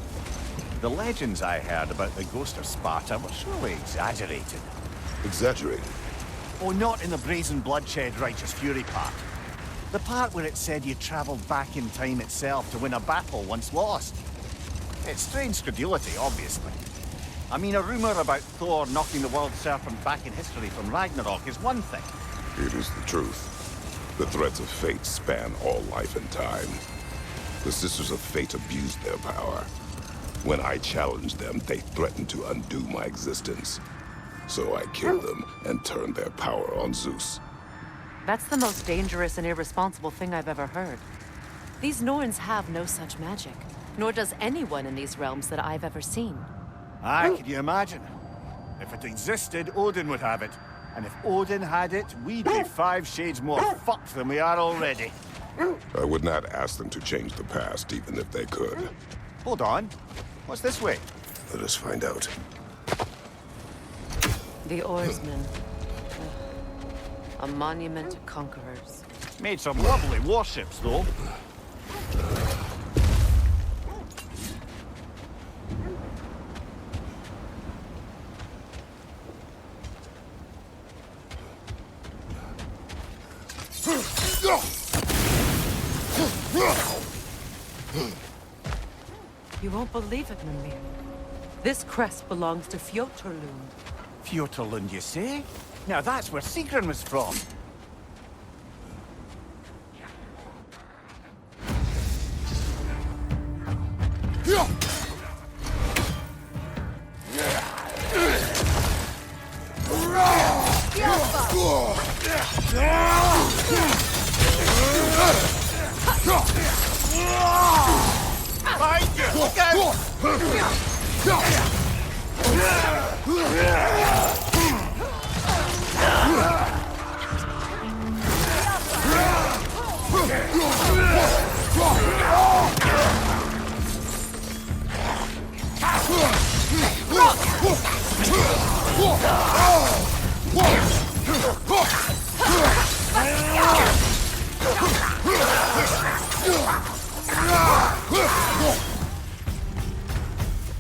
The legends I heard about the ghost of Sparta were surely exaggerated. Exaggerated? Oh, not in the brazen bloodshed righteous fury part. The part where it said you travelled back in time itself to win a battle once lost. It's strange credulity, obviously. I mean, a rumour about Thor knocking the world serpent back in history from Ragnarok is one thing. It is the truth. The threads of fate span all life and time. The Sisters of Fate abused their power. When I challenged them, they threatened to undo my existence. So I killed them and turned their power on Zeus. That's the most dangerous and irresponsible thing I've ever heard. These Norns have no such magic, nor does anyone in these realms that I've ever seen. Aye, can you imagine? If it existed, Odin would have it. And if Odin had it, we'd be 5 shades more fucked than we are already. I would not ask them to change the past, even if they could. Hold on. What's this way? Let us find out. The Oarsmen. A monument to conquerors. Made some lovely warships, though. You won't believe it, Mimir. This crest belongs to Fjotorlund. Fjotorlund, you say? Now that's where Sigrun was from.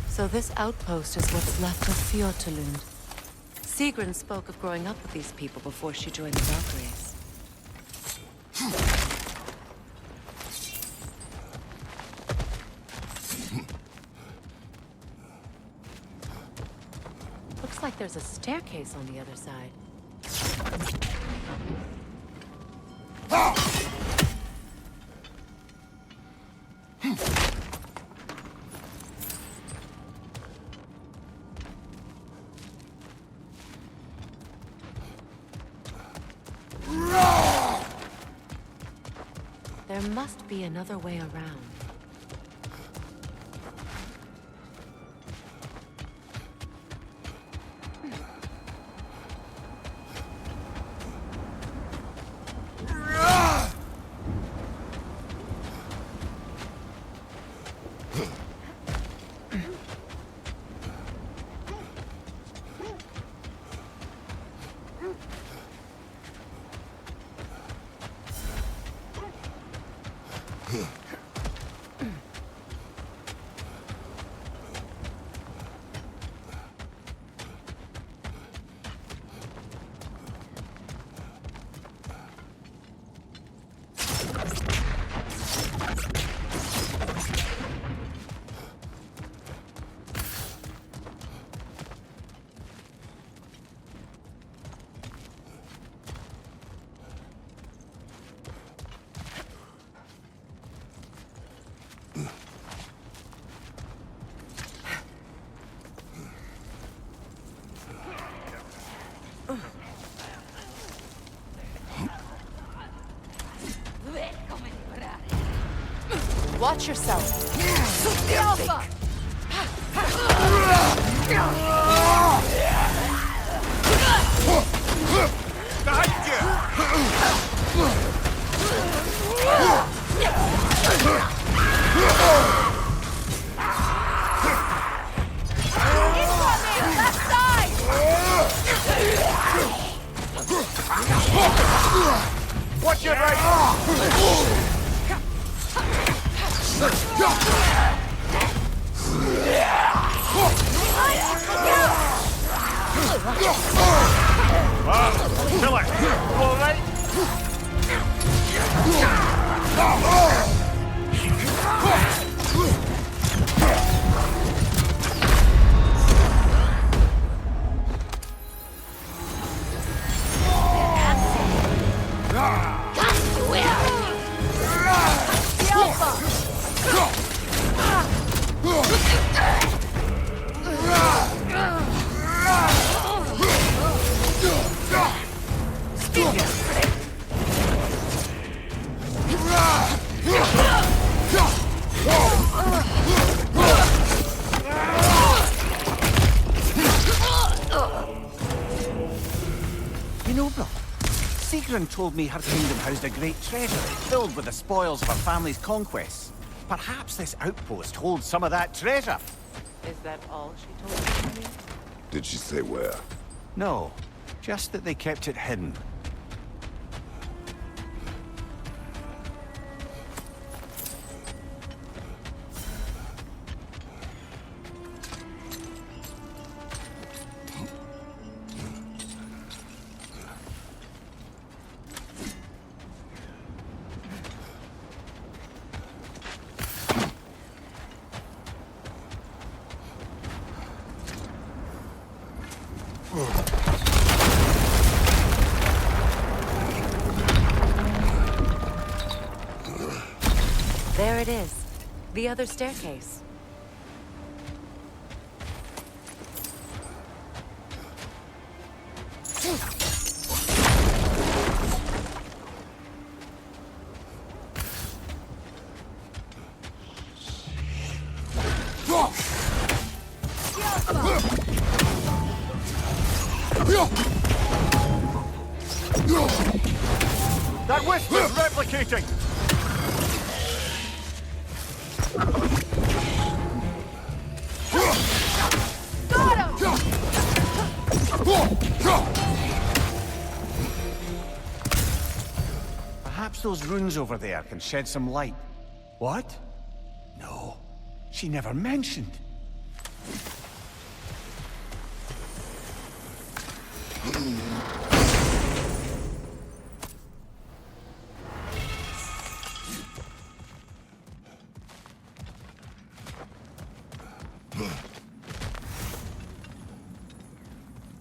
So this outpost is what's left of Fjotorlund. Sigrun spoke of growing up with these people before she joined the Valkyries. Looks like there's a staircase on the other side. There must be another way around. Watch yourself. Watch your right! Kill it! You all right? Sigrun told me her kingdom housed a great treasury filled with the spoils of her family's conquests. Perhaps this outpost holds some of that treasure. Is that all she told you? Did she say where? No, just that they kept it hidden. There it is. The other staircase. That wisp is replicating! Perhaps those runes over there can shed some light. What? No, she never mentioned.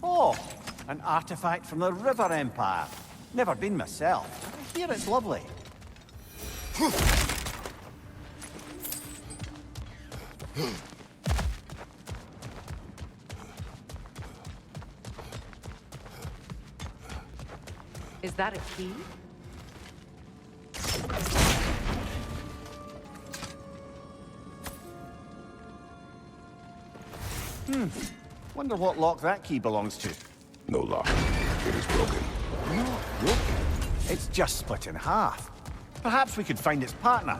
Oh, an artifact from the River Empire. Never been myself. I hear it's lovely. Is that a key? Wonder what lock that key belongs to. No lock. It is broken. Not broken. It's just split in half. Perhaps we could find its partner.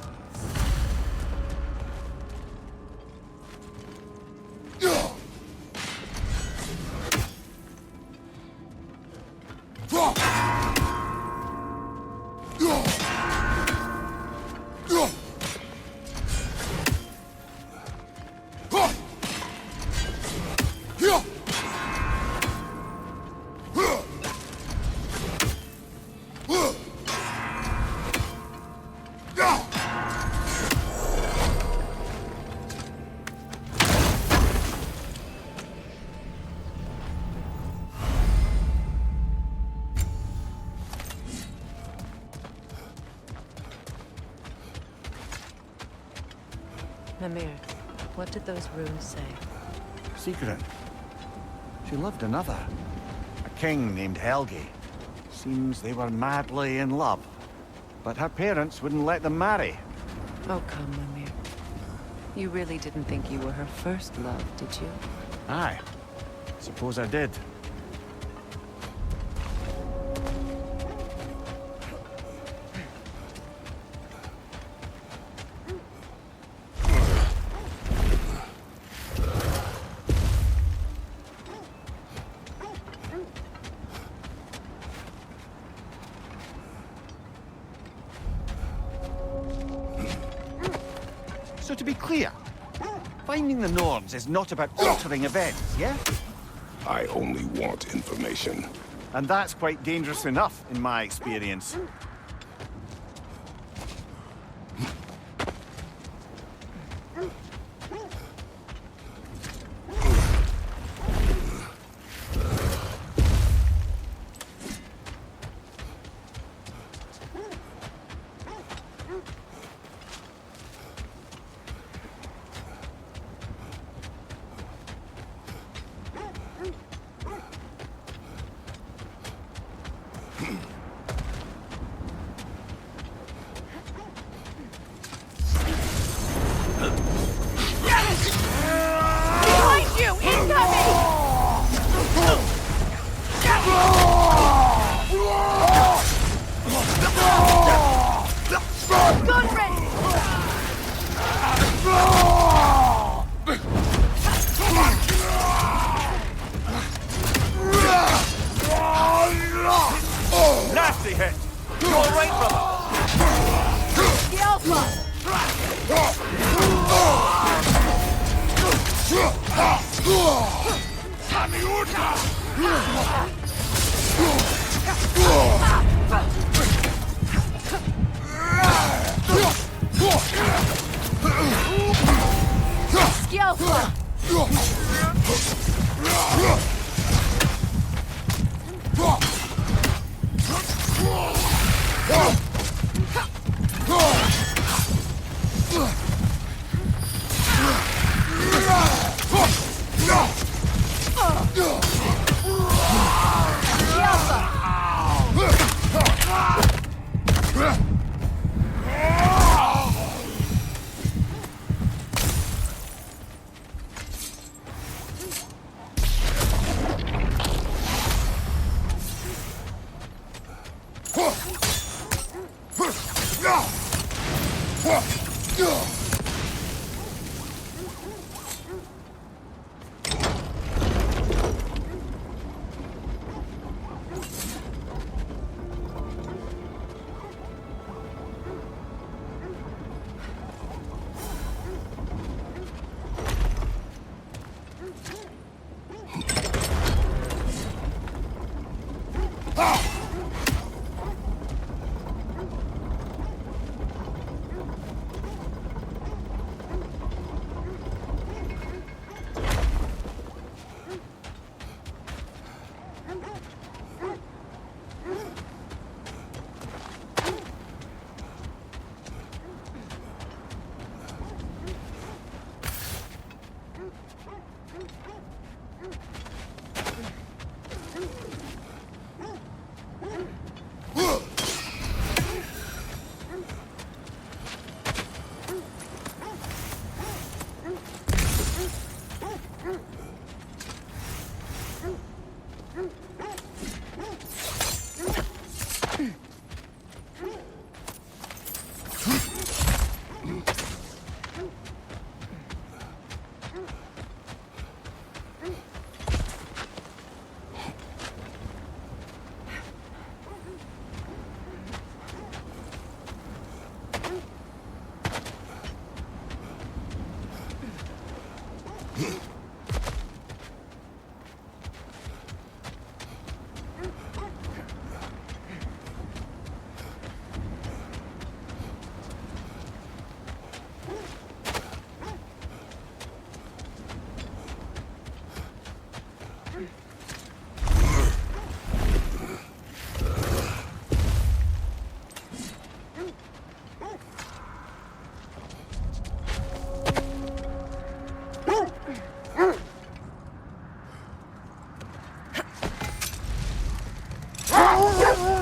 Mimir, what did those runes say? Sigrun. She loved another. A king named Helgi. Seems they were madly in love. But her parents wouldn't let them marry. Oh, come, Mimir. You really didn't think you were her first love, did you? Aye. Suppose I did. So to be clear, finding the Norns is not about altering events, yeah? I only want information. And that's quite dangerous enough, in my experience. he hit? You all right, brother? The Alpha! Skillful!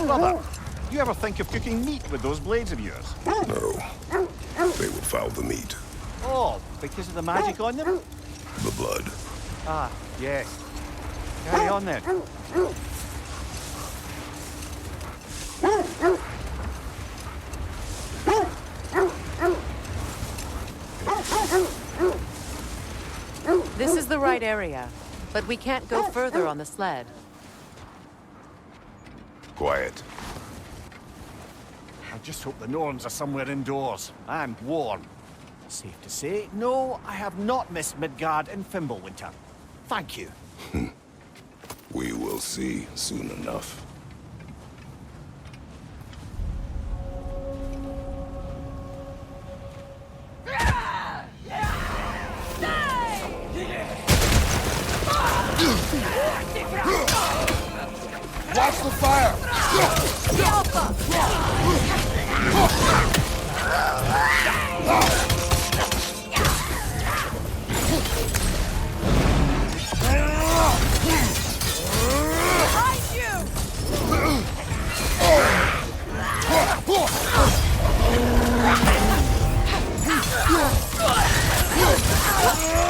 Brother, you ever think of cooking meat with those blades of yours? No. They would foul the meat. Oh, because of the magic on them? The blood. Ah, yes. Carry on then. This is the right area, but we can't go further on the sled. Quiet. I just hope the Norns are somewhere indoors and warm. Safe to say, no, I have not missed Midgard in Fimbulwinter. Thank you. We will see soon enough. Watch the fire! Behind you!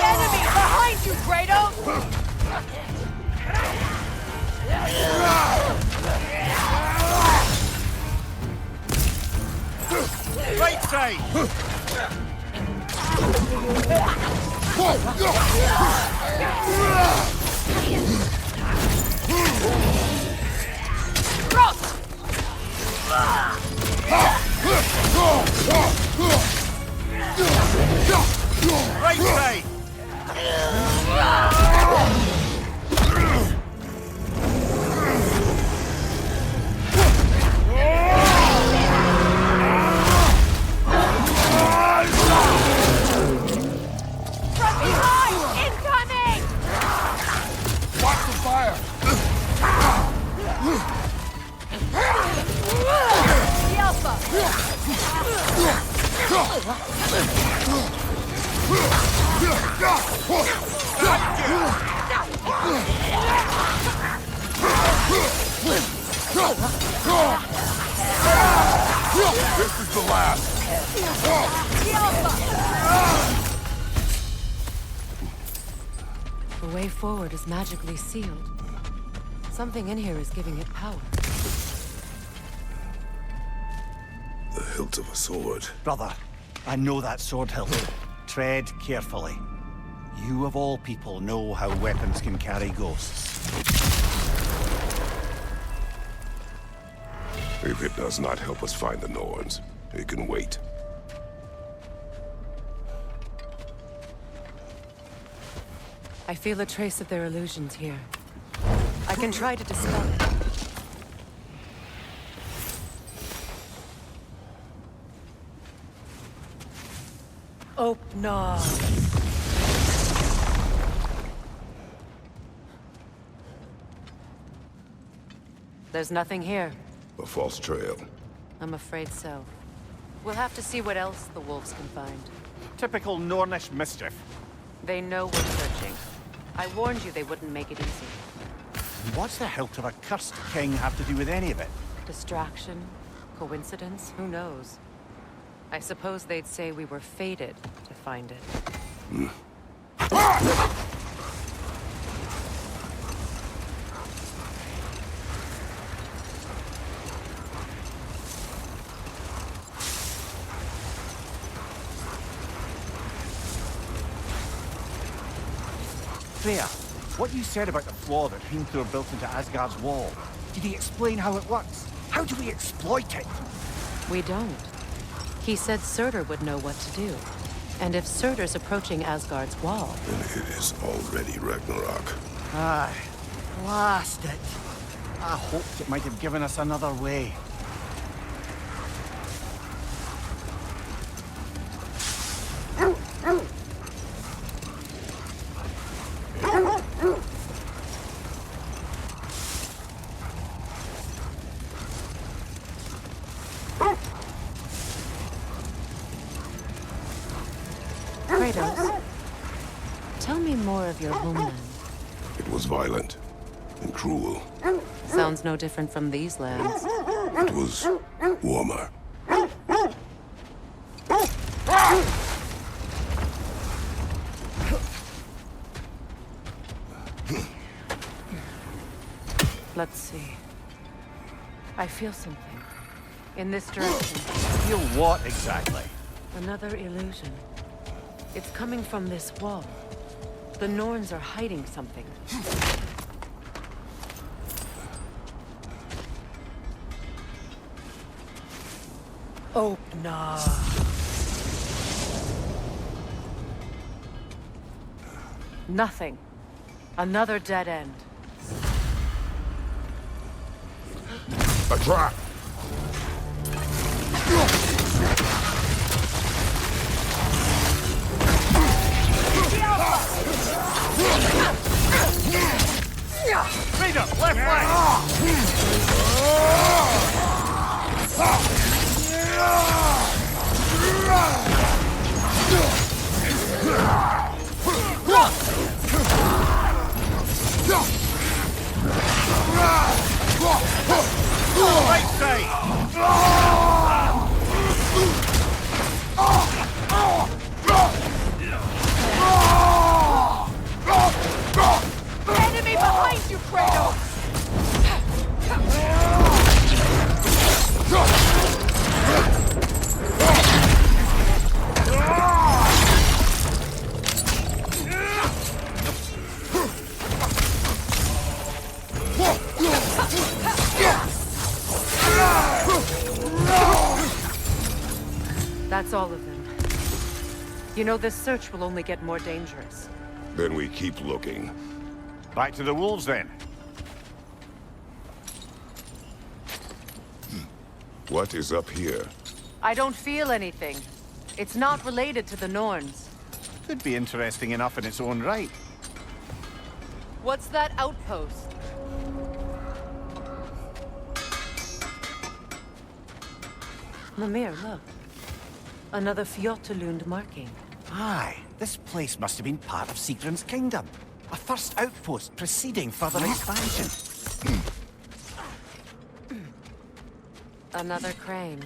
Enemy behind you, Kratos! Right side! Right side! From behind! Incoming! Watch the fire! The Alpha! This is the last. The Alpha! The way forward is magically sealed. Something in here is giving it power. The hilt of a sword. Brother, I know that sword hilt. Tread carefully. You of all people know how weapons can carry ghosts. If it does not help us find the Norns, it can wait. I feel a trace of their illusions here. I can try to dispel it. Oh, no. There's nothing here. A false trail. I'm afraid so. We'll have to see what else the wolves can find. Typical Nornish mischief. They know we're searching. I warned you they wouldn't make it easy. What's the hilt of a cursed king have to do with any of it? Distraction? Coincidence? Who knows? I suppose they'd say we were fated to find it. Freya, what you said about the flaw that Hrimthur built into Asgard's wall, did he explain how it works? How do we exploit it? We don't. He said Surtur would know what to do. And if Surtur's approaching Asgard's wall... Then it is already Ragnarok. Aye. Blast it. I hoped it might have given us another way. Kratos, tell me more of your homeland. It was violent and cruel. Sounds no different from these lands. It was warmer. Let's see. I feel something. In this direction. Feel what exactly? Another illusion. It's coming from this wall. The Norns are hiding something. Oh, no. Nothing. Another dead end. A trap! Freedom! Left flank! Right side! Enemy behind you, Kratos! That's all of them. You know, this search will only get more dangerous. Then we keep looking. Back to the wolves, then. What is up here? I don't feel anything. It's not related to the Norns. Could be interesting enough in its own right. What's that outpost? Mimir, look. Another Fjotalund marking. Aye, this place must have been part of Sigrun's kingdom. A first outpost preceding further expansion. Another crane.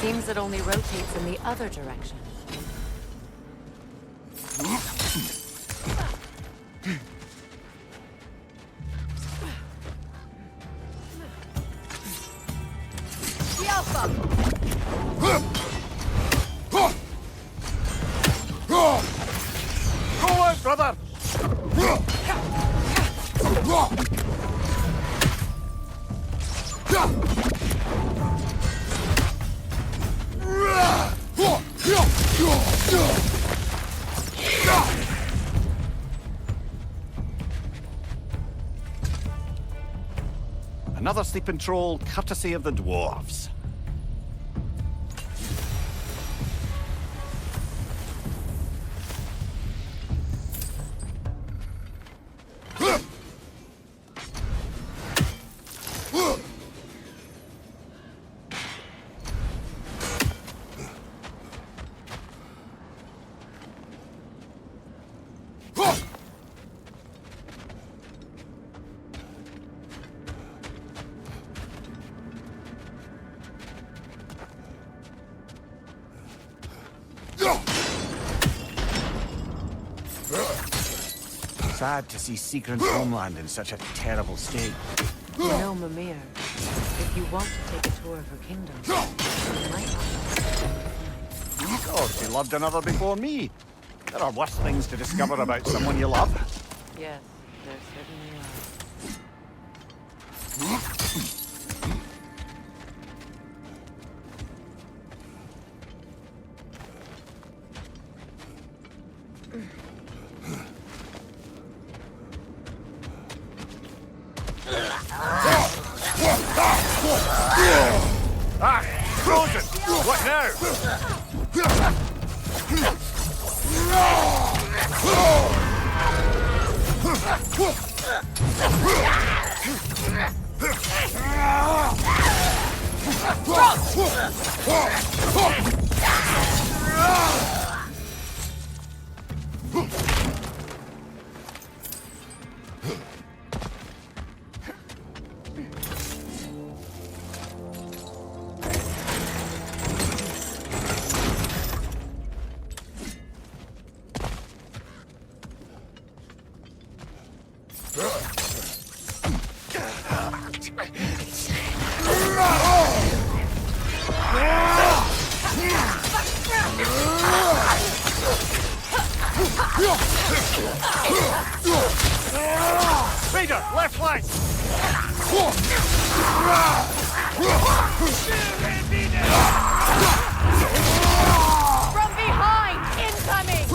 Seems it only rotates in the other direction. Go out, brother! Another sleeping troll, courtesy of the dwarves. Sad to see Sigrun's homeland in such a terrible state. You know, Mimir, if you want to take a tour of her kingdom, you might Oh, she loved another before me. There are worse things to discover about someone you love. Yes, there certainly Ah! Frozen! What now? Raider, left flank! From behind! Incoming!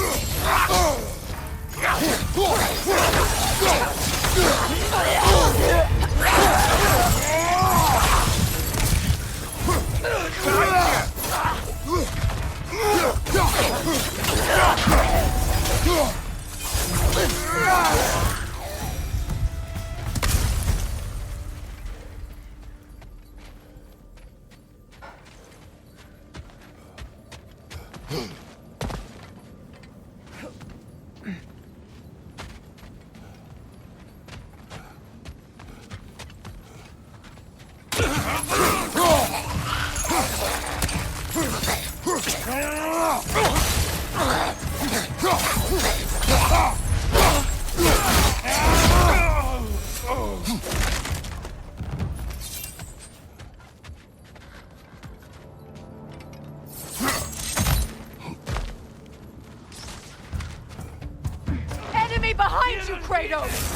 Enemy behind you, Kratos!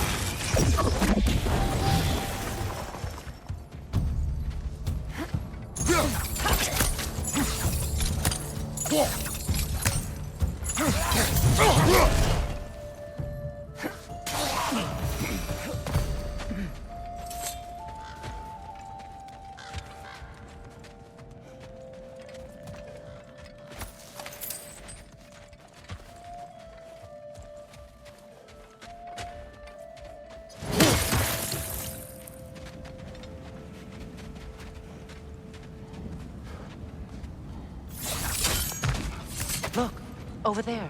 Look, over there.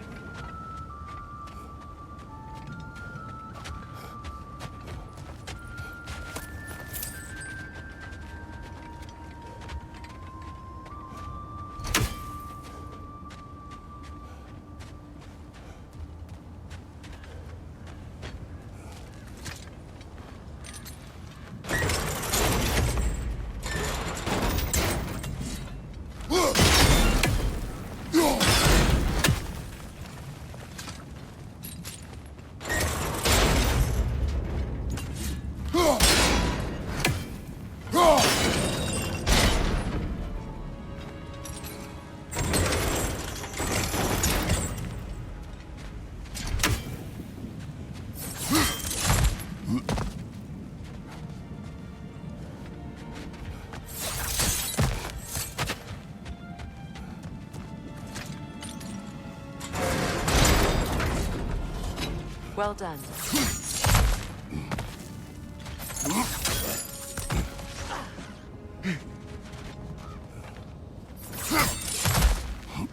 Well done.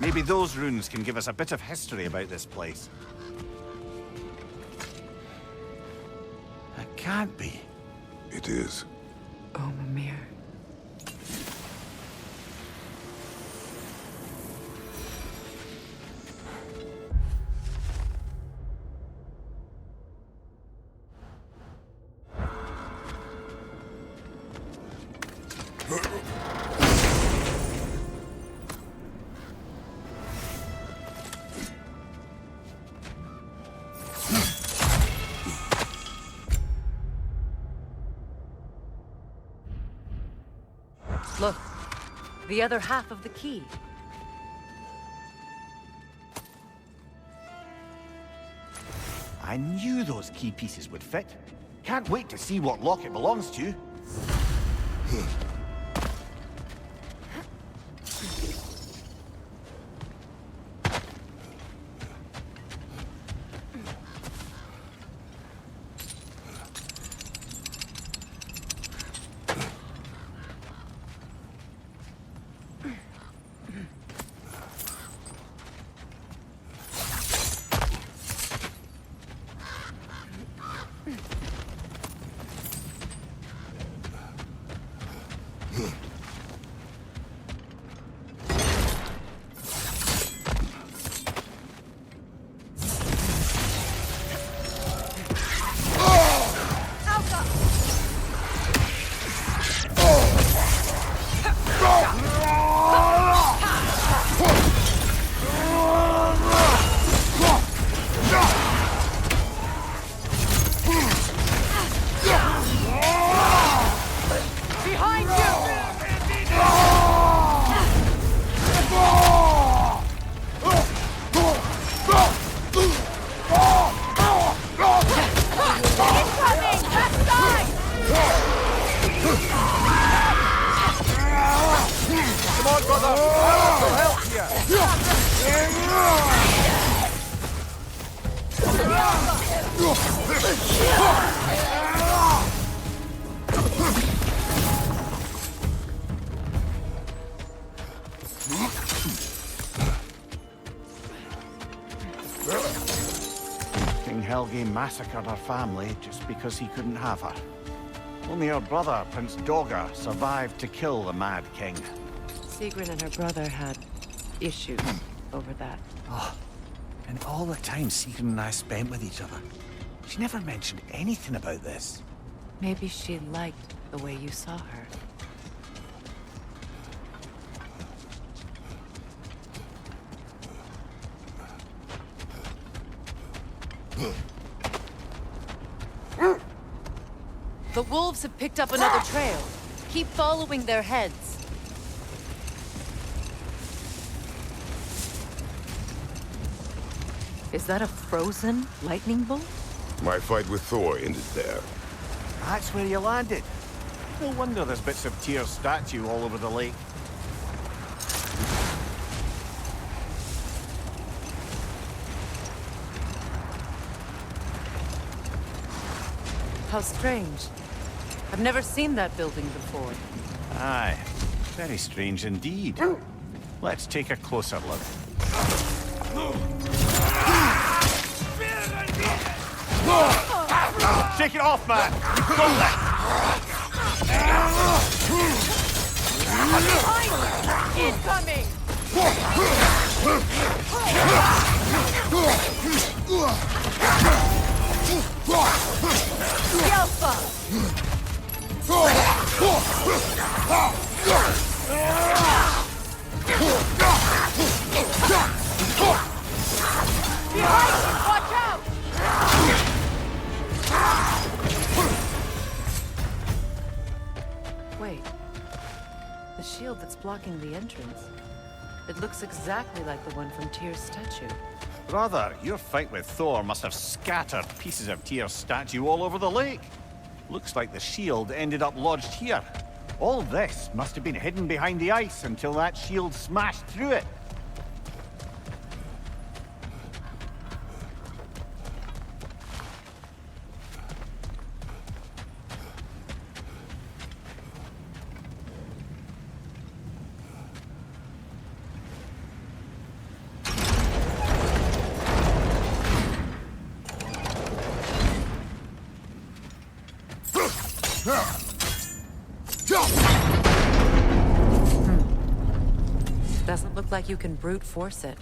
Maybe those runes can give us a bit of history about this place. It can't be. It is. Oh, Mimir. Look, the other half of the key. I knew those key pieces would fit. Can't wait to see what lock it belongs to. King Helge massacred her family just because he couldn't have her. Only her brother, Prince Dogr, survived to kill the Mad King. Sigrun and her brother had issues over that. Oh, and all the time Sigrun and I spent with each other. She never mentioned anything about this. Maybe she liked the way you saw her. The wolves have picked up another trail. Keep following their heads. Is that a frozen lightning bolt? My fight with Thor ended there. That's where you landed. No wonder there's bits of Tyr's statue all over the lake. How strange. I've never seen that building before. Aye, very strange indeed. Let's take a closer look. Shake it off, man! You've got this! Incoming! Alpha! Behind you! Watch out! Wait. The shield that's blocking the entrance. It looks exactly like the one from Tyr's statue. Brother, your fight with Thor must have scattered pieces of Tyr's statue all over the lake. Looks like the shield ended up lodged here. All this must have been hidden behind the ice until that shield smashed through it. Doesn't look like you can brute force it.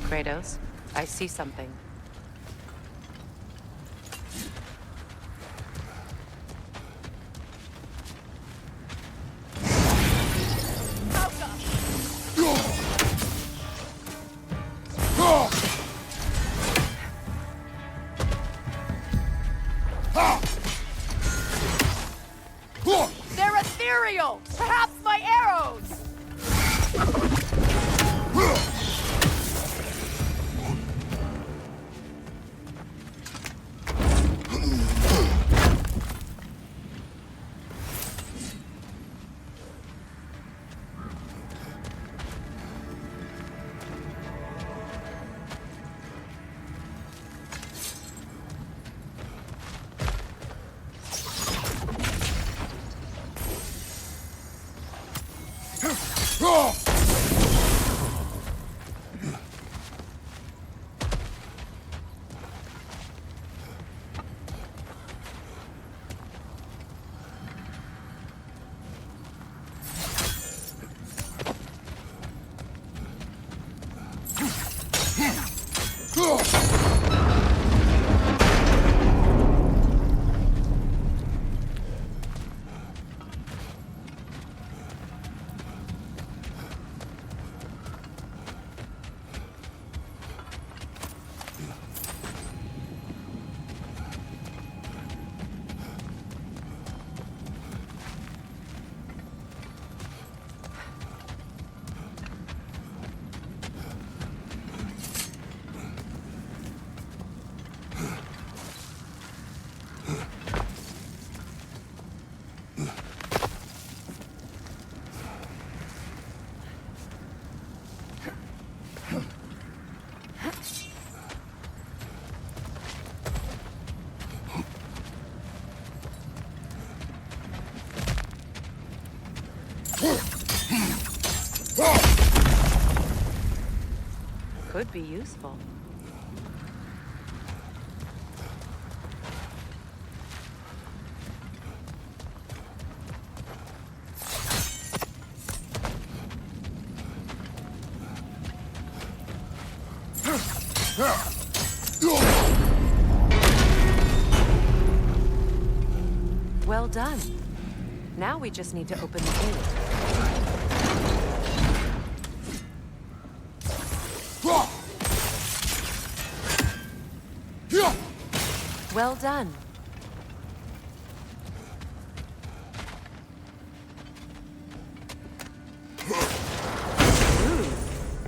Kratos, I see something. They're ethereal! Perhaps my arrows! Could be useful. Well done. Now we just need to open the gate. Well done.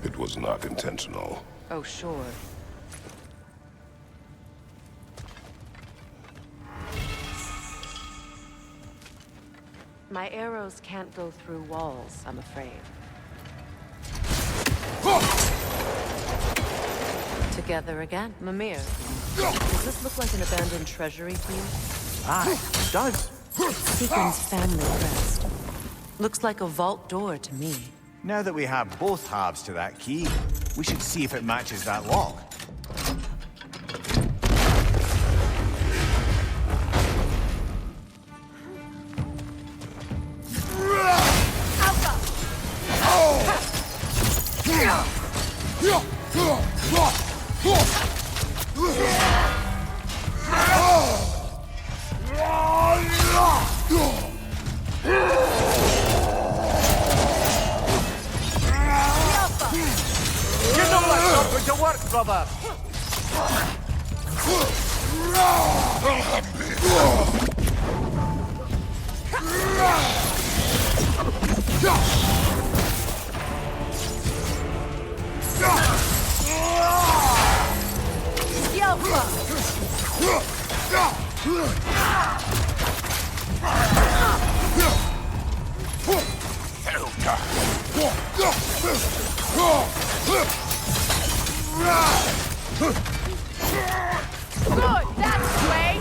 It was not intentional. Oh, sure. My arrows can't go through walls, I'm afraid. Together again. Mimir, does this look like an abandoned treasury to you? Aye, it does. Sequin's family crest. Looks like a vault door to me. Now that we have both halves to that key, we should see if it matches that lock. Good, that's the way!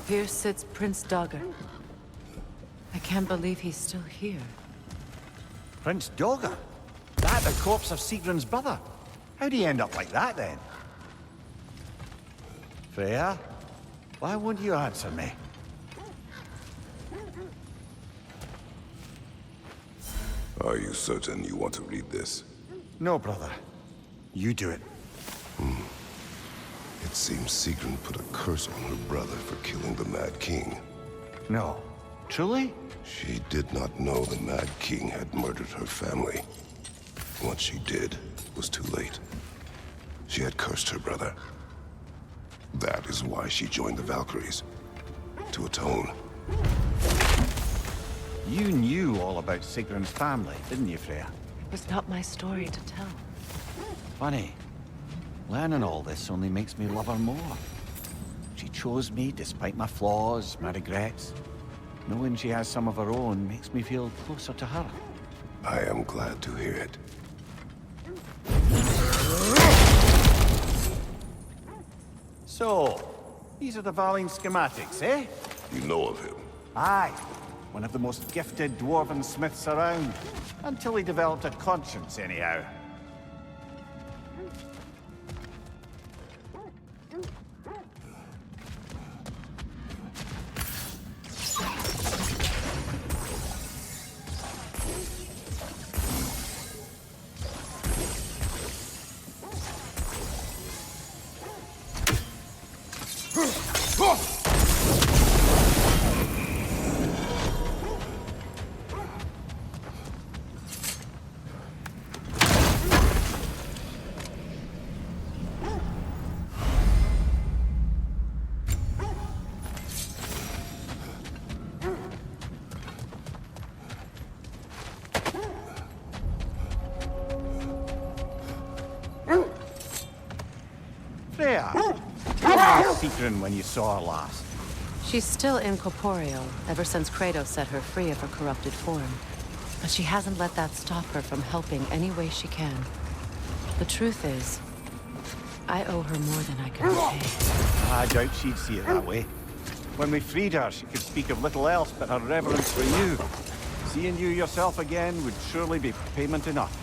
Here sits Prince Dagr. I can't believe he's still here. Prince Dagr? That the corpse of Sigrun's brother? How'd he end up like that, then? Freya? Why won't you answer me? Are you certain you want to read this? No, brother. You do it. It seems Sigrun put a curse on her brother for killing the Mad King. No. Truly? She did not know the Mad King had murdered her family. Once she did, it was too late. She had cursed her brother. That is why she joined the Valkyries. To atone. You knew all about Sigrun's family, didn't you, Freya? It was not my story to tell. Funny. Learning all this only makes me love her more. She chose me despite my flaws, my regrets. Knowing she has some of her own makes me feel closer to her. I am glad to hear it. So, these are the Valine schematics, eh? You know of him? Aye. One of the most gifted dwarven smiths around. Until he developed a conscience, anyhow. Freya, what was secret when you saw her last? She's still incorporeal, ever since Kratos set her free of her corrupted form. But she hasn't let that stop her from helping any way she can. The truth is, I owe her more than I can repay. I doubt she'd see it that way. When we freed her, she could speak of little else but her reverence for you. Seeing you yourself again would surely be payment enough.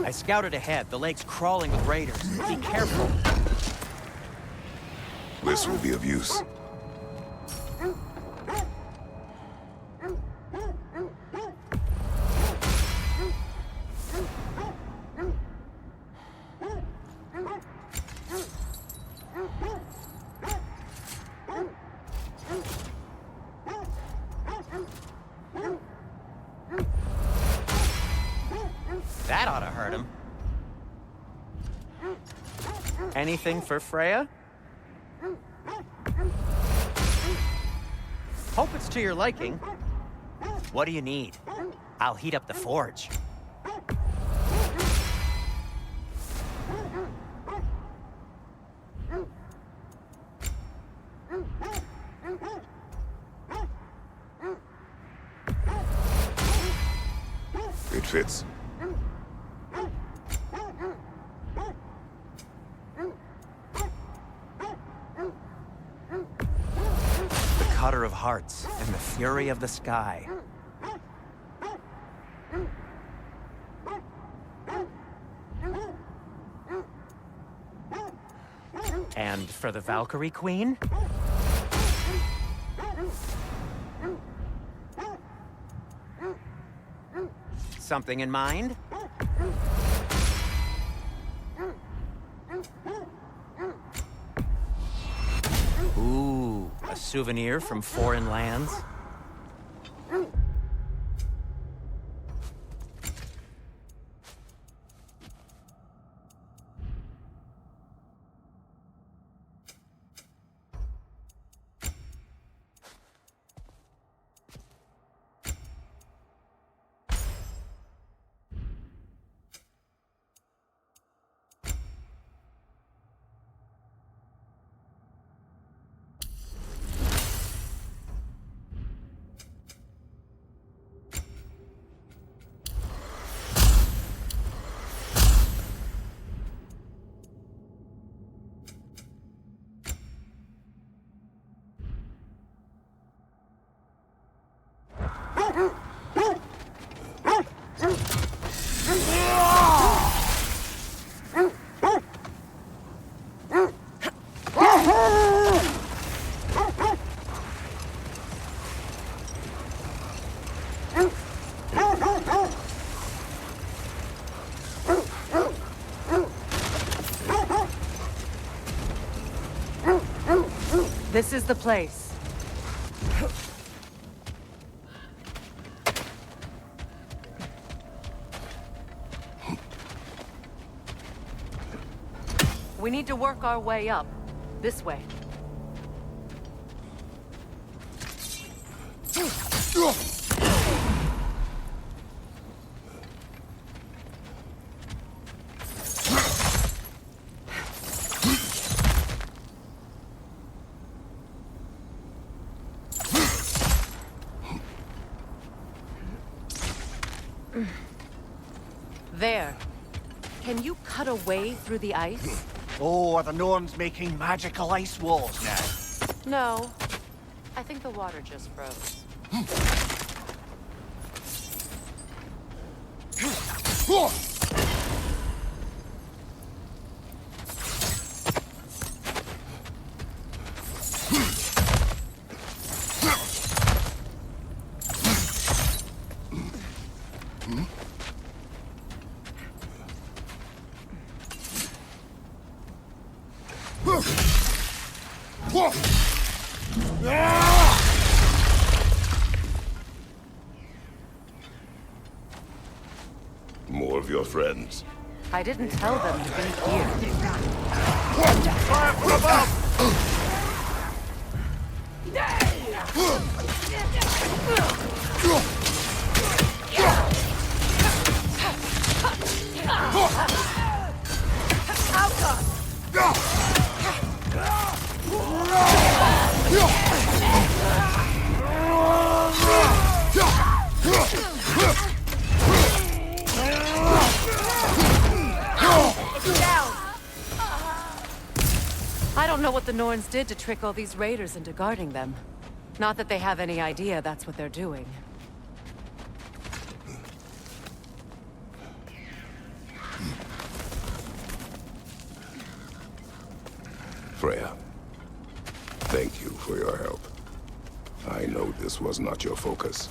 I scouted ahead. The lake's crawling with raiders. Be careful. This will be of use. That ought to hurt him. Anything for Freya? Hope it's to your liking. What do you need? I'll heat up the forge. It fits. The cutter of hearts and the fury of the sky. And for the Valkyrie Queen? Something in mind? Ooh, a souvenir from foreign lands? This is the place. We need to work our way up. This way. There. Can you cut a way through the ice? Oh, are the Norns making magical ice walls now? No. I think the water just froze. More of your friends. I didn't tell them to be here. Fire from above! I don't know what the Norns did to trick all these raiders into guarding them. Not that they have any idea that's what they're doing. Freya, thank you for your help. I know this was not your focus.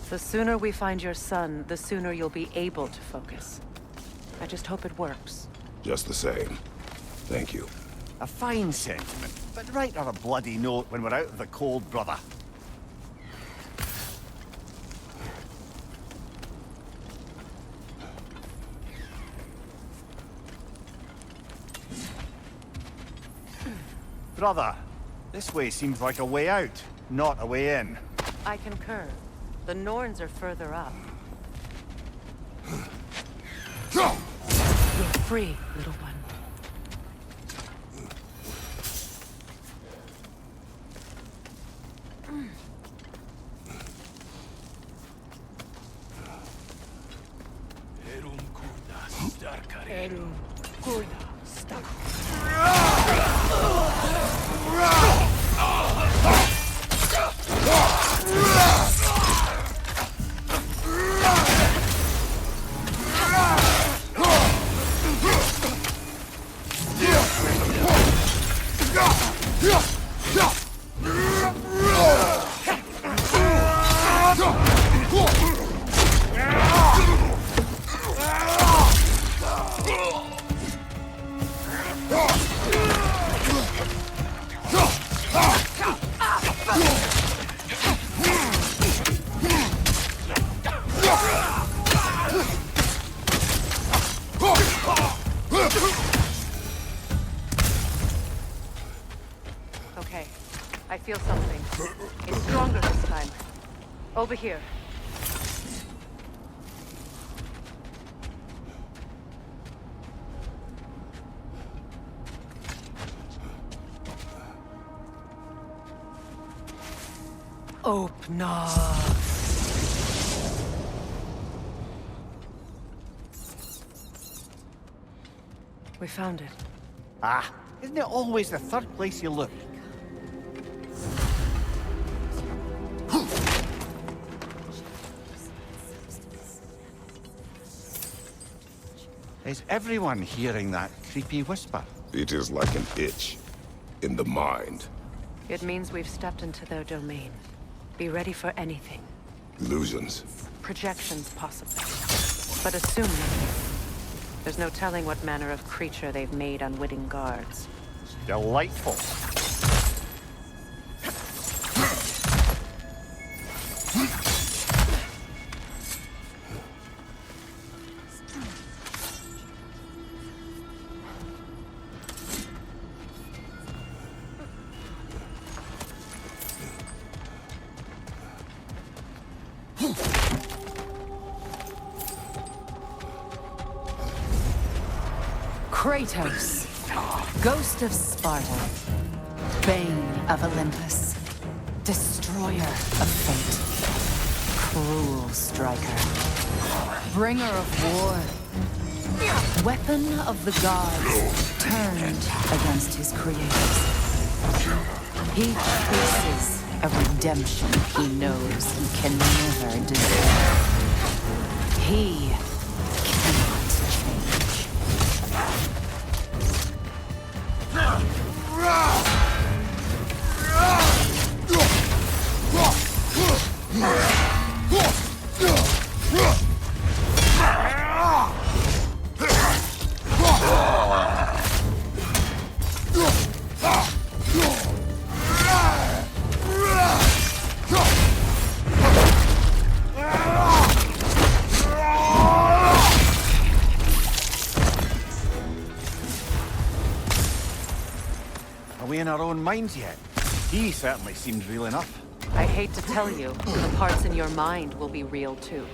The sooner we find your son, the sooner you'll be able to focus. I just hope it works. Just the same. Thank you. A fine sentiment, but write her a bloody note when we're out of the cold, brother. Brother, this way seems like a way out, not a way in. I concur. The Norns are further up. You're free, little one. Okay, I feel something. It's stronger this time. Over here. Open up. We found it. Ah, isn't it always the third place you look? Is everyone hearing that creepy whisper? It is like an itch in the mind. It means we've stepped into their domain. Be ready for anything. Illusions. Projections, possibly. But assume nothing. There's no telling what manner of creature they've made unwitting guards. Delightful. Kratos, Ghost of Sparta, Bane of Olympus, Destroyer of Fate. Cruel striker. Bringer of war. Weapon of the gods, turned against his creators. He chases a redemption he knows he can never deserve. He cannot change. Are we in our own minds yet? He certainly seems real enough. I hate to tell you, the parts in your mind will be real too.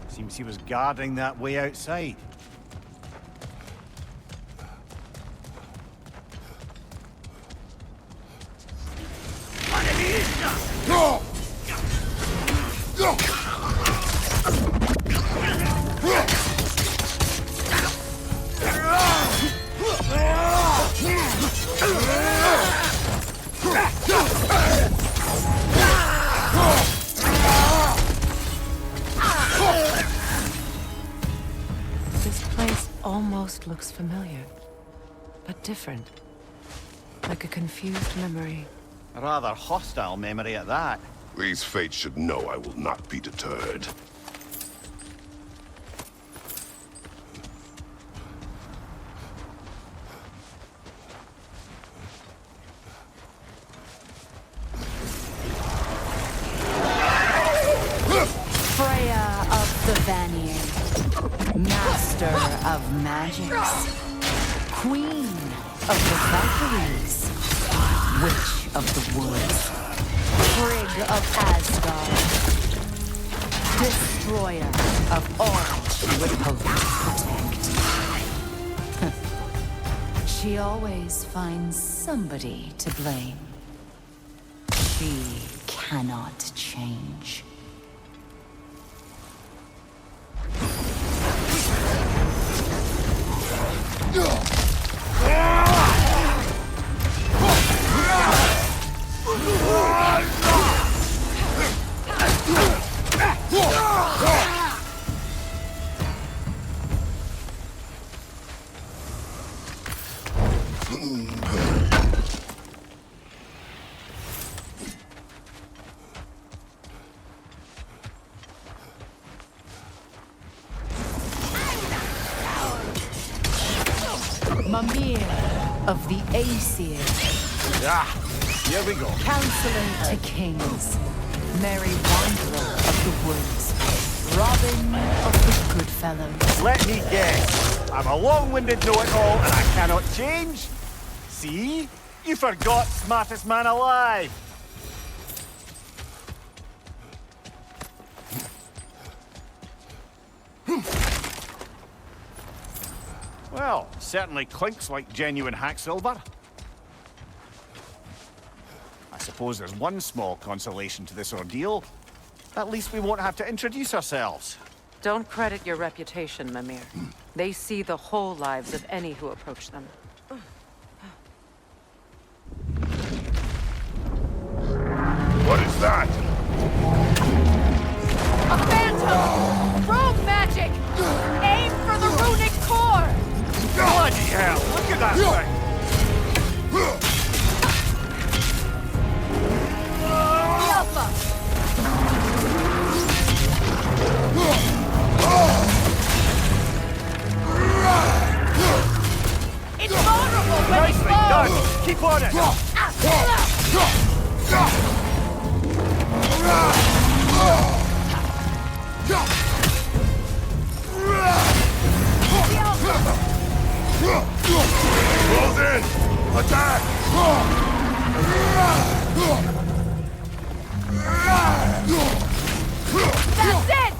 Seems he was guarding that way outside. This place almost looks familiar, but different. Like a confused memory. A rather hostile memory at that. These fates should know I will not be deterred. Freya of the Vanir, master of magics, queen of the Valkyries, witch of the woods, Frigg of Asgard, destroyer of all she would hope to protect. She always finds somebody to blame. She cannot change. Mimir of the Aesir. Ah, here we go. Counselor to kings. Merry wanderer of the woods. Robin of the Goodfellows. Let me guess. I'm a long-winded know-it-all and I cannot change? See? You forgot smartest man alive. Well, certainly clinks like genuine hack silver. I suppose there's one small consolation to this ordeal. At least we won't have to introduce ourselves. Don't credit your reputation, Mimir. They see the whole lives of any who approach them. What is that? A phantom! Rogue magic! Aim for the runic core! Bloody hell! Look at that thing! The Alpha! It's vulnerable when it Nicely falls! done! Keep on it! Close in! Attack! That's it!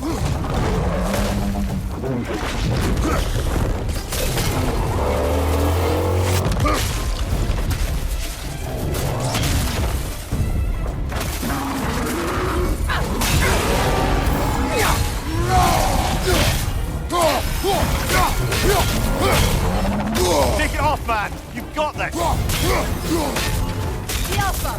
got this! The Alpha!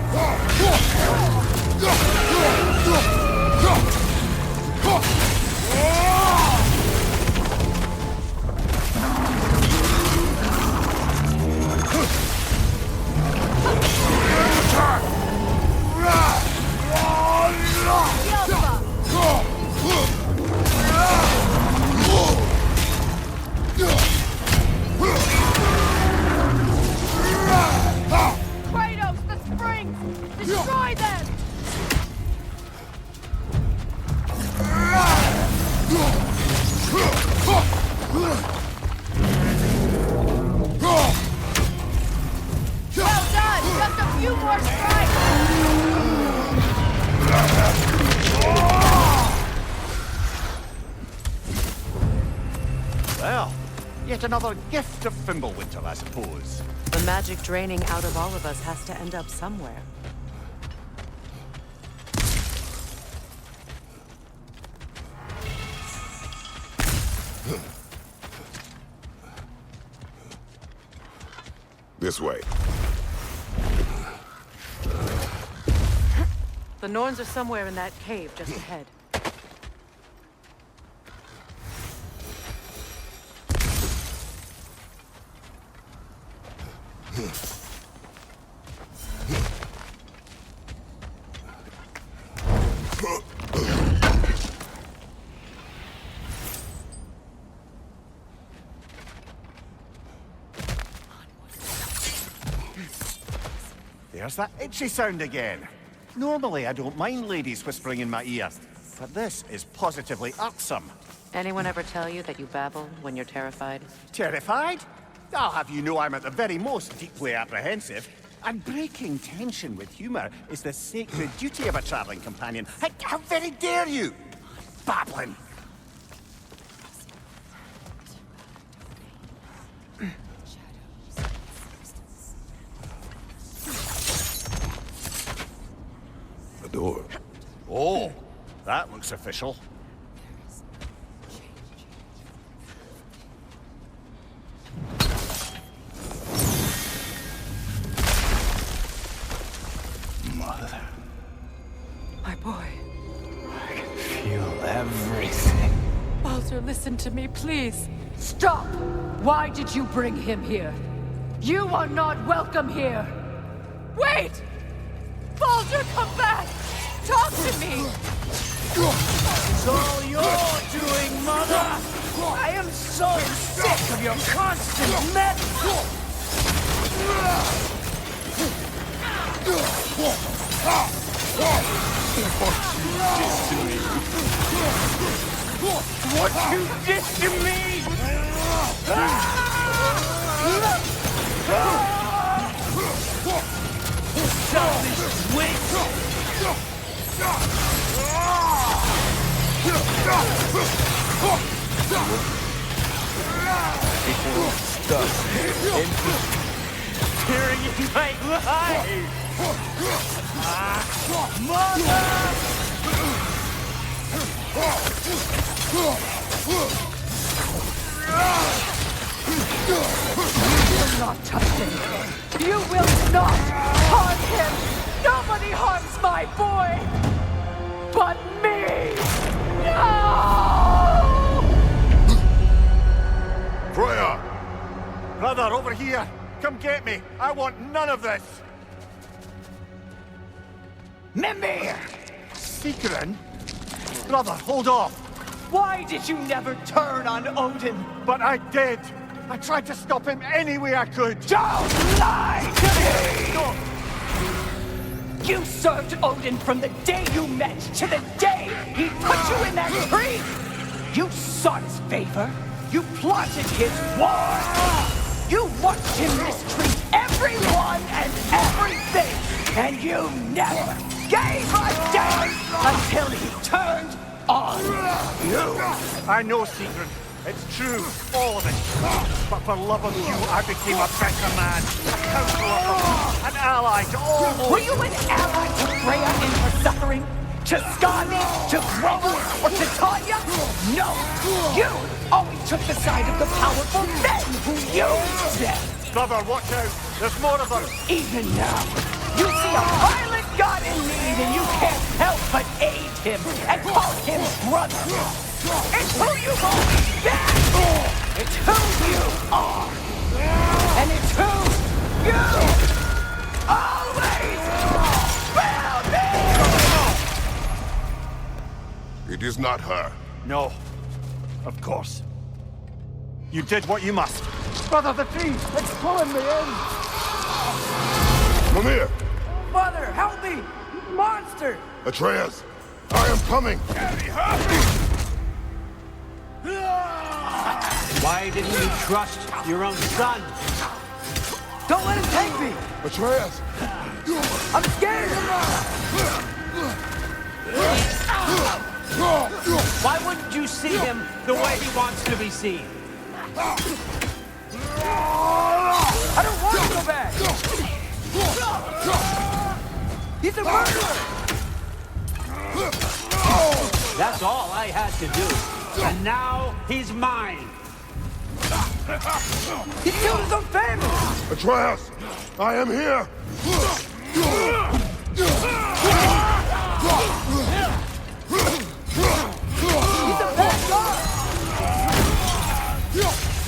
Kratos, the springs! Destroy them! Well done! Just a few more strikes! Well, yet another gift of Fimbulwinter, I suppose. The magic draining out of all of us has to end up somewhere. This way. The Norns are somewhere in that cave just ahead. There's that itchy sound again. Normally, I don't mind ladies whispering in my ear, but this is positively irksome. Anyone ever tell you that you babble when you're terrified? Terrified? I'll have you know I'm at the very most deeply apprehensive. And breaking tension with humor is the sacred duty of a traveling companion. How very dare you? Babbling. The door. Oh, that looks official. Mother. My boy. I can feel everything. Baldur, listen to me, please. Stop! Why did you bring him here? You are not welcome here! Wait! Baldur, come back! Talk to me! It's all your doing, Mother! I am so sick of your constant meddling! What you did to me! Selfish witch! Stuff into tearing in my life! Mother! You will not touch him! You will not harm him! Nobody harms my boy! But me! No! Freya! Brother, over here! Come get me! I want none of this! Mimir! Sigrun? Brother, hold off! Why did you never turn on Odin? But I did! I tried to stop him any way I could! Don't lie to me! No. You served Odin from the day you met to the day he put you in that tree! You sought his favor. You plotted his war. You watched him mistreat everyone and everything. And you never gave a damn until he turned on you. I know, Sigrun. It's true, all of it. But for love of you, I became a better man, a counselor, an ally to all those... Were you an ally to Freya in her suffering? To Skadi? To Grover? Or to Tanya? No! You always took the side of the powerful men who used them! Brother, watch out! There's more of them! Even now, you see a violent god in need and you can't help but aid him and call him brother. It's who you've always been! It's who you are! And it's who you always will be! It is not her. No. Of course. You did what you must. Brother, the tree! It's pulling me in! Mimir! Mother, help me! Monster! Atreus! I am coming! Why didn't you trust your own son? Don't let him take me! Atreus! I'm scared! Why wouldn't you see him the way he wants to be seen? I don't want to go back! He's a murderer! That's all I had to do. And now he's mine. He killed his own family! Atreus! I am here! He's a bad guy!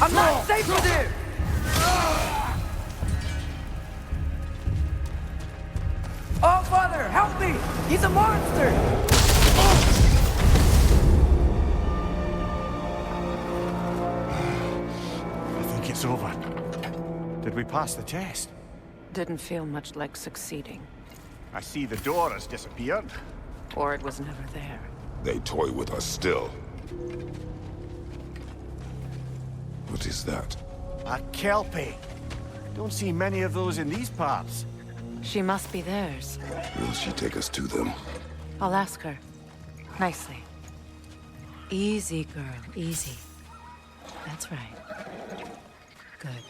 I'm not safe with him! Oh, Father, help me! He's a monster! I think it's over. Did we pass the test? Didn't feel much like succeeding. I see the door has disappeared. Or it was never there. They toy with us still. What is that? A Kelpie. Don't see many of those in these parts. She must be theirs. Will she take us to them? I'll ask her. Nicely. Easy, girl. Easy. That's right. Good.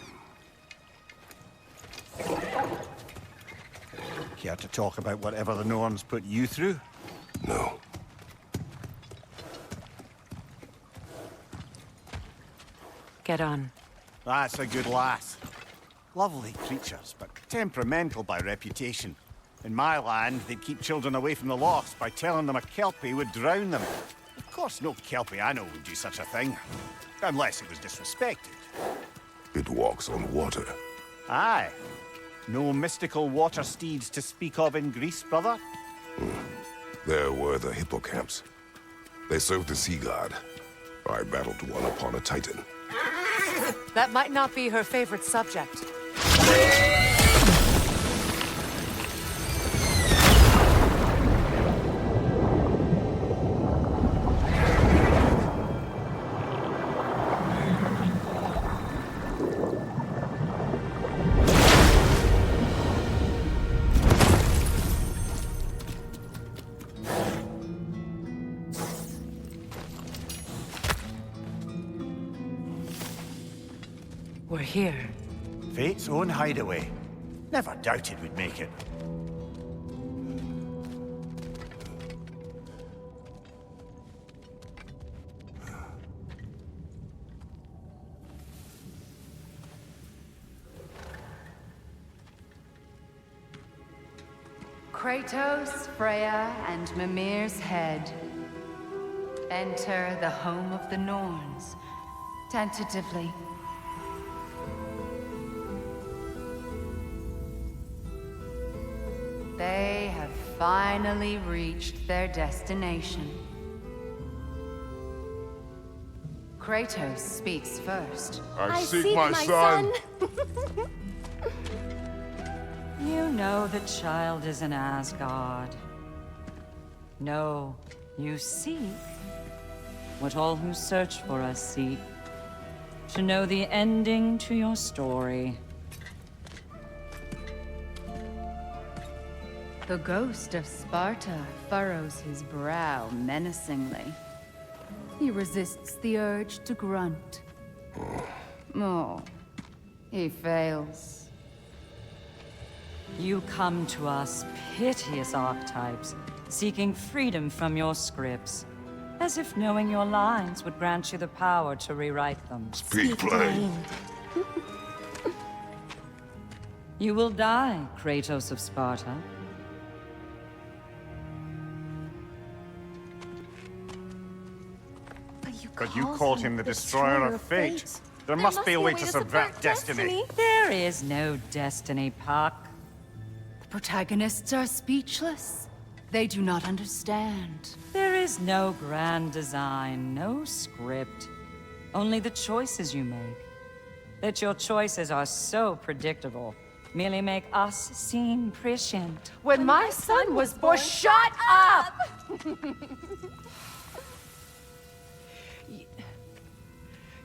Care to talk about whatever the Norns put you through? No. Get on. That's a good lass. Lovely creatures, but temperamental by reputation. In my land, they'd keep children away from the lochs by telling them a Kelpie would drown them. Of course, no Kelpie I know would do such a thing. Unless it was disrespected. It walks on water. Aye. No mystical water steeds to speak of in Greece, brother? There were the hippocamps. They served the sea god. I battled one upon a titan. That might not be her favorite subject. We're here. Fate's own hideaway. Never doubted we'd make it. Kratos, Freya, and Mimir's head. Enter the home of the Norns. Tentatively. They have finally reached their destination. Kratos speaks first. I seek my son. You know the child is in Asgard. No, you seek what all who search for us seek. To know the ending to your story. The ghost of Sparta furrows his brow menacingly. He resists the urge to grunt. Oh, he fails. You come to us, piteous archetypes, seeking freedom from your scripts. As if knowing your lines would grant you the power to rewrite them. Speak plain. You will die, Kratos of Sparta. But you called him the Destroyer of Fate. There must be a way to subvert destiny. There is no destiny, Puck. The protagonists are speechless. They do not understand. There is no grand design, no script. Only the choices you make. That your choices are so predictable merely make us seem prescient. When my son was born, shut up!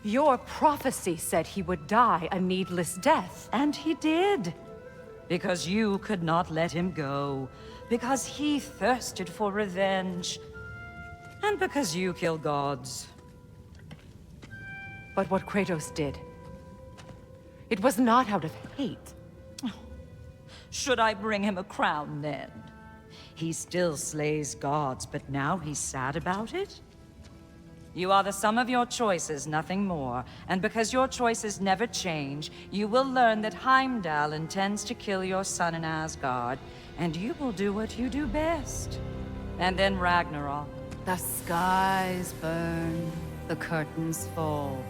Your prophecy said he would die a needless death. And he did. Because you could not let him go. Because he thirsted for revenge. And because you kill gods. But what Kratos did, it was not out of hate. Should I bring him a crown then? He still slays gods, but now he's sad about it? You are the sum of your choices, nothing more. And because your choices never change, you will learn that Heimdall intends to kill your son in Asgard, and you will do what you do best. And then Ragnarok. The skies burn, the curtains fall.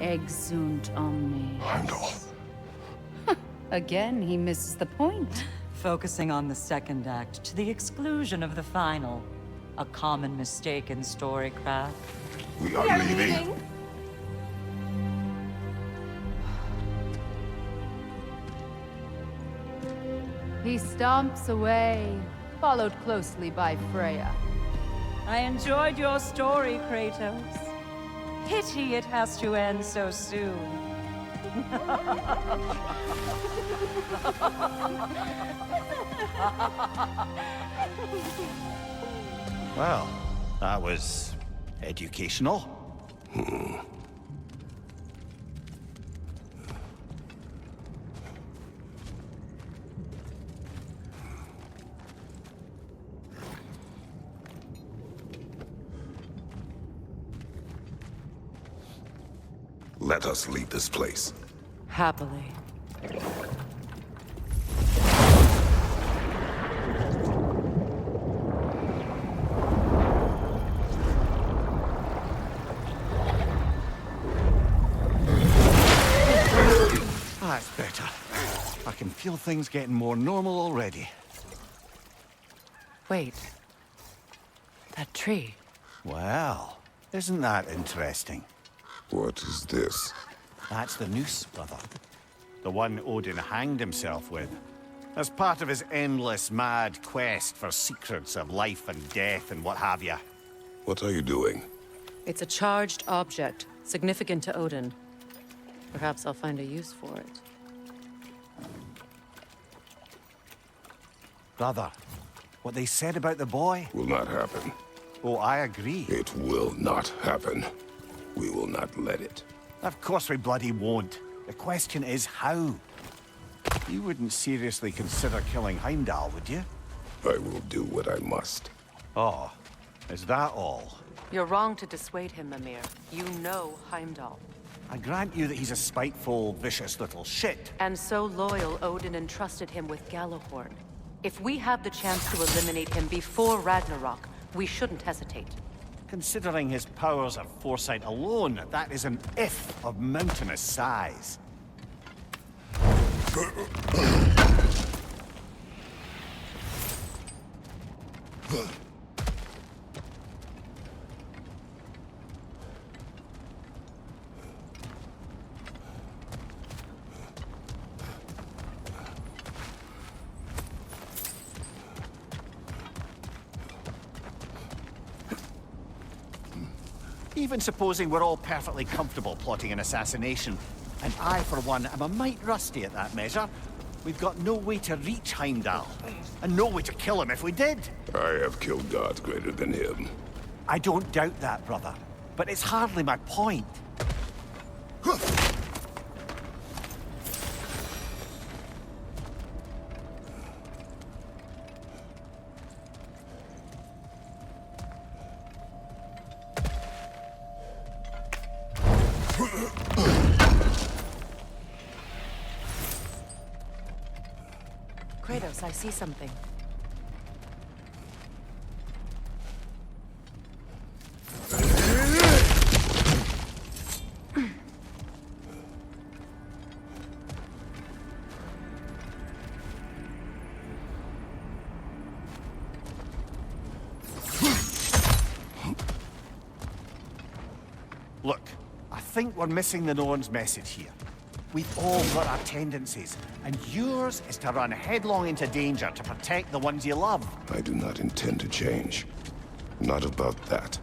Exunt omnes. Heimdall. Again, he misses the point. Focusing on the second act to the exclusion of the final. A common mistake in storycraft. We are leaving. He stomps away, followed closely by Freya. I enjoyed your story, Kratos. Pity it has to end so soon. Well, that was educational. Let us leave this place. Happily. That's better. I can feel things getting more normal already. Wait. That tree. Well, isn't that interesting? What is this? That's the noose, brother. The one Odin hanged himself with. As part of his endless, mad quest for secrets of life and death and what have you. What are you doing? It's a charged object, significant to Odin. Perhaps I'll find a use for it. Brother, what they said about the boy? Will not happen. Oh, I agree. It will not happen. We will not let it. Of course we bloody won't. The question is how. You wouldn't seriously consider killing Heimdall, would you? I will do what I must. Oh, is that all? You're wrong to dissuade him, Mimir. You know Heimdall. I grant you that he's a spiteful, vicious little shit. And so loyal, Odin entrusted him with Gjallarhorn. If we have the chance to eliminate him before Ragnarok, we shouldn't hesitate. Considering his powers of foresight alone, that is an if of mountainous size. Even supposing we're all perfectly comfortable plotting an assassination, and I, for one, am a mite rusty at that measure, we've got no way to reach Heimdall, and no way to kill him if we did. I have killed gods greater than him. I don't doubt that, brother, but it's hardly my point. Kratos, I see something. Look, I think we're missing the Norn's message here. We've all got our tendencies, and yours is to run headlong into danger to protect the ones you love. I do not intend to change. Not about that.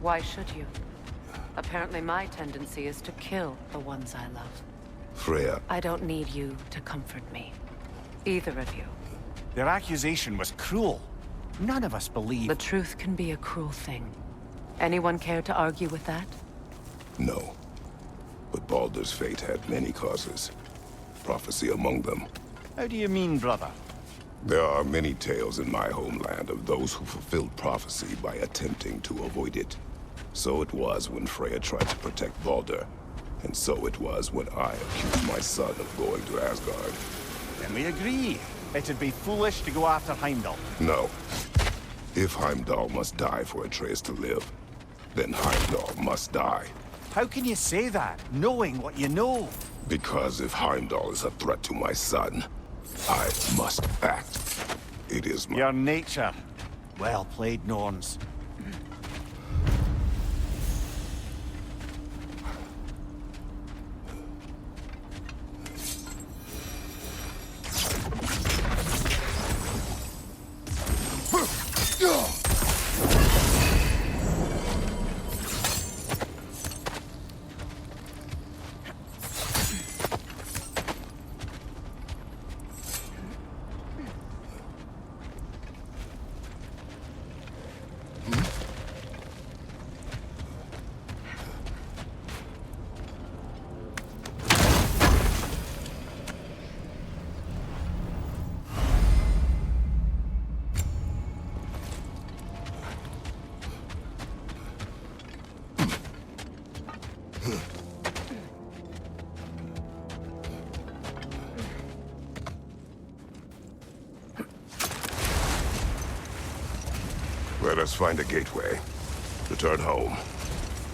Why should you? Apparently my tendency is to kill the ones I love. Freya. I don't need you to comfort me. Either of you. Their accusation was cruel. None of us believe... The truth can be a cruel thing. Anyone care to argue with that? No. But Baldur's fate had many causes. Prophecy among them. How do you mean, brother? There are many tales in my homeland of those who fulfilled prophecy by attempting to avoid it. So it was when Freya tried to protect Baldur. And so it was when I accused my son of going to Asgard. Then we agree. It'd be foolish to go after Heimdall. No. If Heimdall must die for Atreus to live, then Heimdall must die. How can you say that, knowing what you know? Because if Heimdall is a threat to my son, I must act. It is my... Your nature. Well played, Norns. Let us find a gateway. Return home.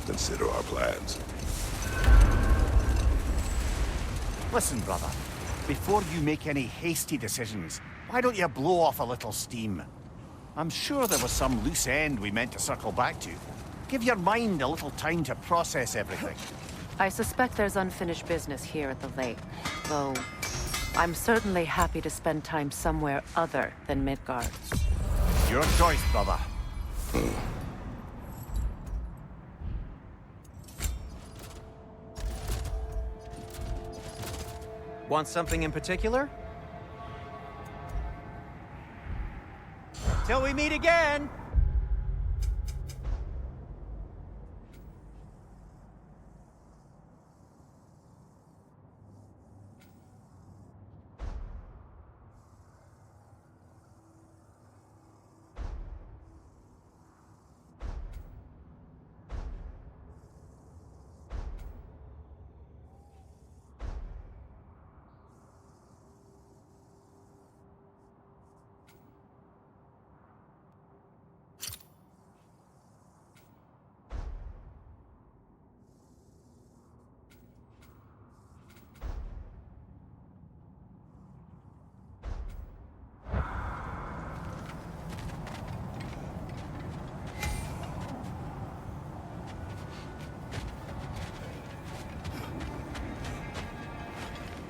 Consider our plans. Listen, brother. Before you make any hasty decisions, why don't you blow off a little steam? I'm sure there was some loose end we meant to circle back to. Give your mind a little time to process everything. I suspect there's unfinished business here at the lake, though I'm certainly happy to spend time somewhere other than Midgard. Your choice, brother. Want something in particular? Till we meet again!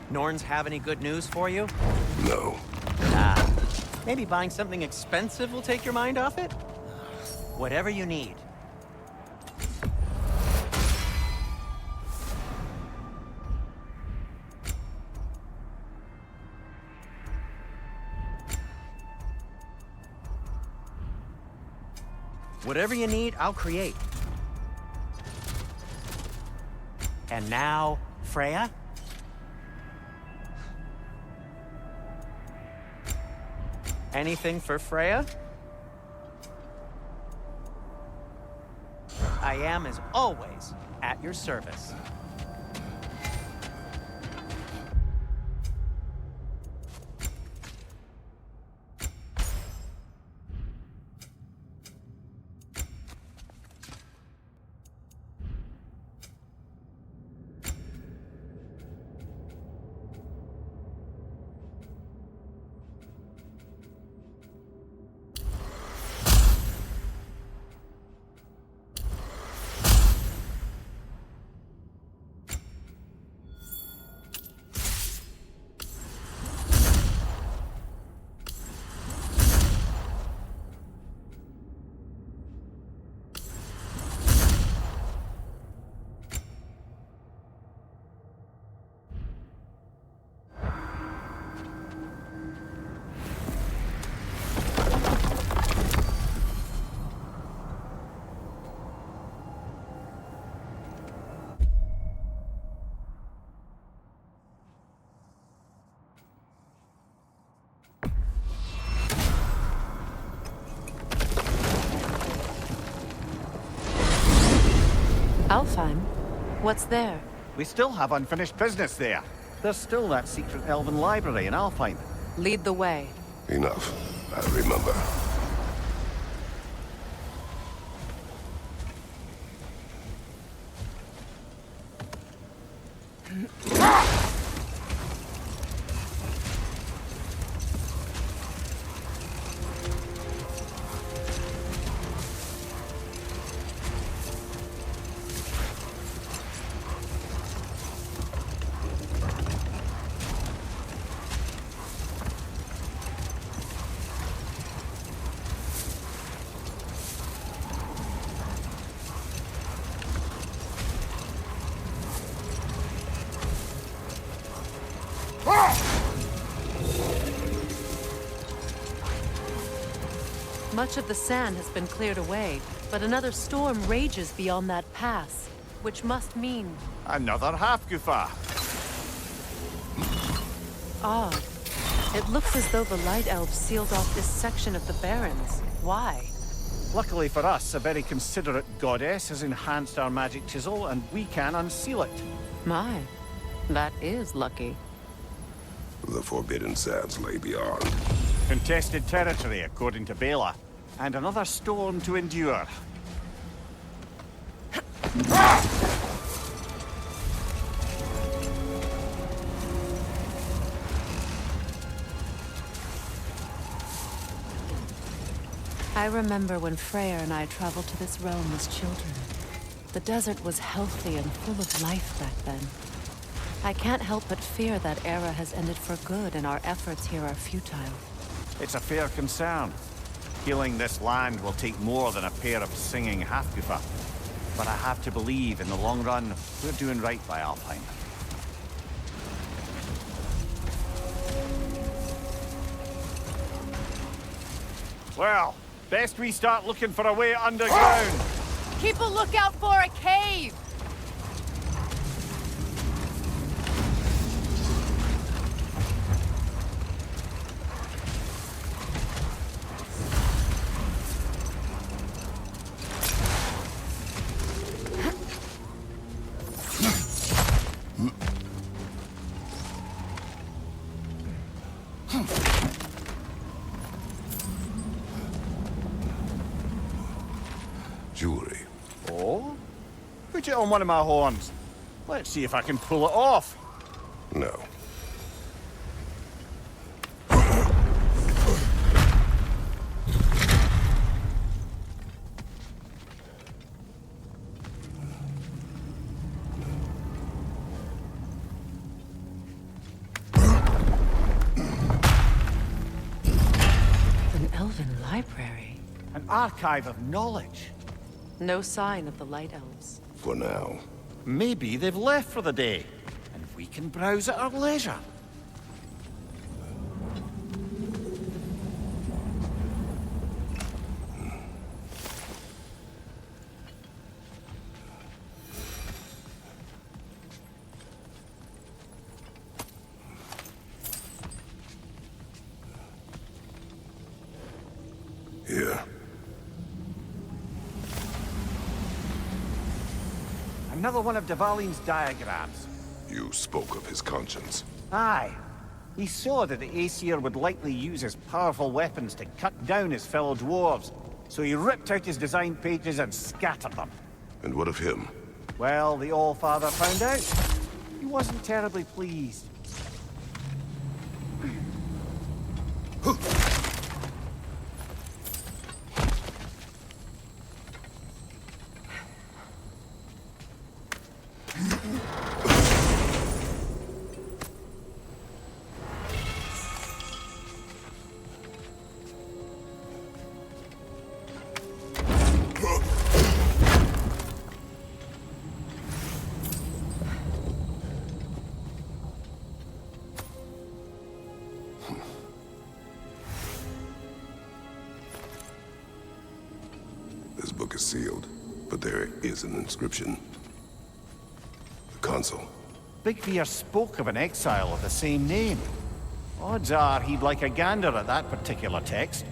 Norns have any good news for you? No. Maybe buying something expensive will take your mind off it? Whatever you need. Whatever you need, I'll create. And now, Freya? Anything for Freya? I am, as always, at your service. Svartalfheim? What's there? We still have unfinished business there. There's still that secret elven library in Alfheim. Lead the way. Enough. I remember. Much of the sand has been cleared away, but another storm rages beyond that pass, which must mean... Another Hafgufa. Ah. It looks as though the Light Elves sealed off this section of the Barrens. Why? Luckily for us, a very considerate goddess has enhanced our magic chisel, and we can unseal it. My, that is lucky. The Forbidden Sands lay beyond. Contested territory, according to Bela. And another storm to endure. I remember when Freyr and I traveled to this realm as children. The desert was healthy and full of life back then. I can't help but fear that era has ended for good and our efforts here are futile. It's a fair concern. Healing this land will take more than a pair of singing Hafgufa. But I have to believe, in the long run, we're doing right by Alfheim. Well, best we start looking for a way underground. Keep a lookout for a cave! Jewelry. Oh? Put it on one of my horns. Let's see if I can pull it off. No. An elven library. An archive of knowledge. No sign of the Light Elves. For now. Maybe they've left for the day, and we can browse at our leisure. Here. Another one of Dvalin's diagrams. You spoke of his conscience. Aye. He saw that the Aesir would likely use his powerful weapons to cut down his fellow dwarves, so he ripped out his design pages and scattered them. And what of him? Well, the All-Father found out. He wasn't terribly pleased. This book is sealed, but there is an inscription. The console. Big Bear spoke of an exile of the same name. Odds are he'd like a gander at that particular text.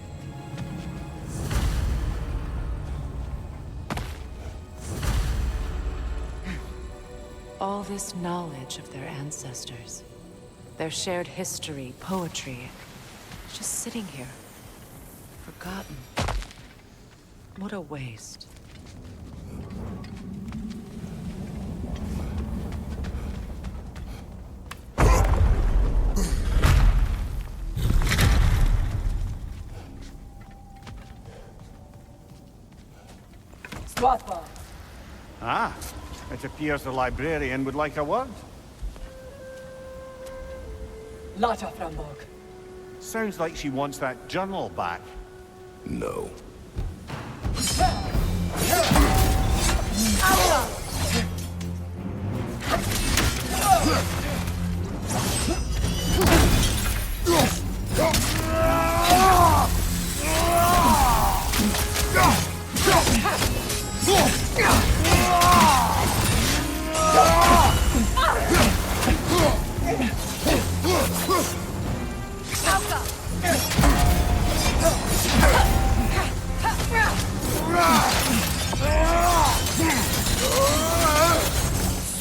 All this knowledge of their ancestors, their shared history, poetry, just sitting here, forgotten. What a waste. Svartalfheim. Ah, it appears the librarian would like a word. Lata Frambog. Sounds like she wants that journal back. No.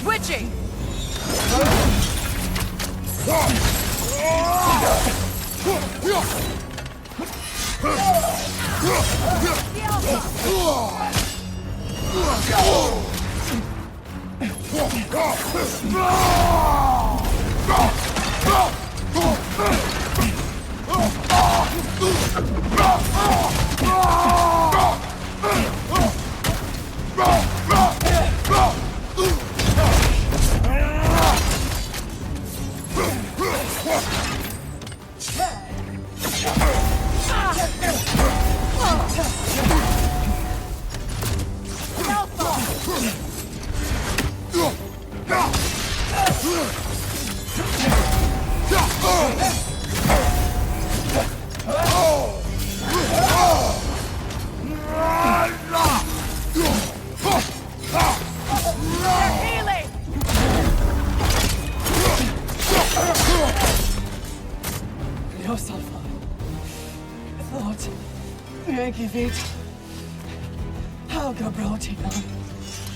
Switching!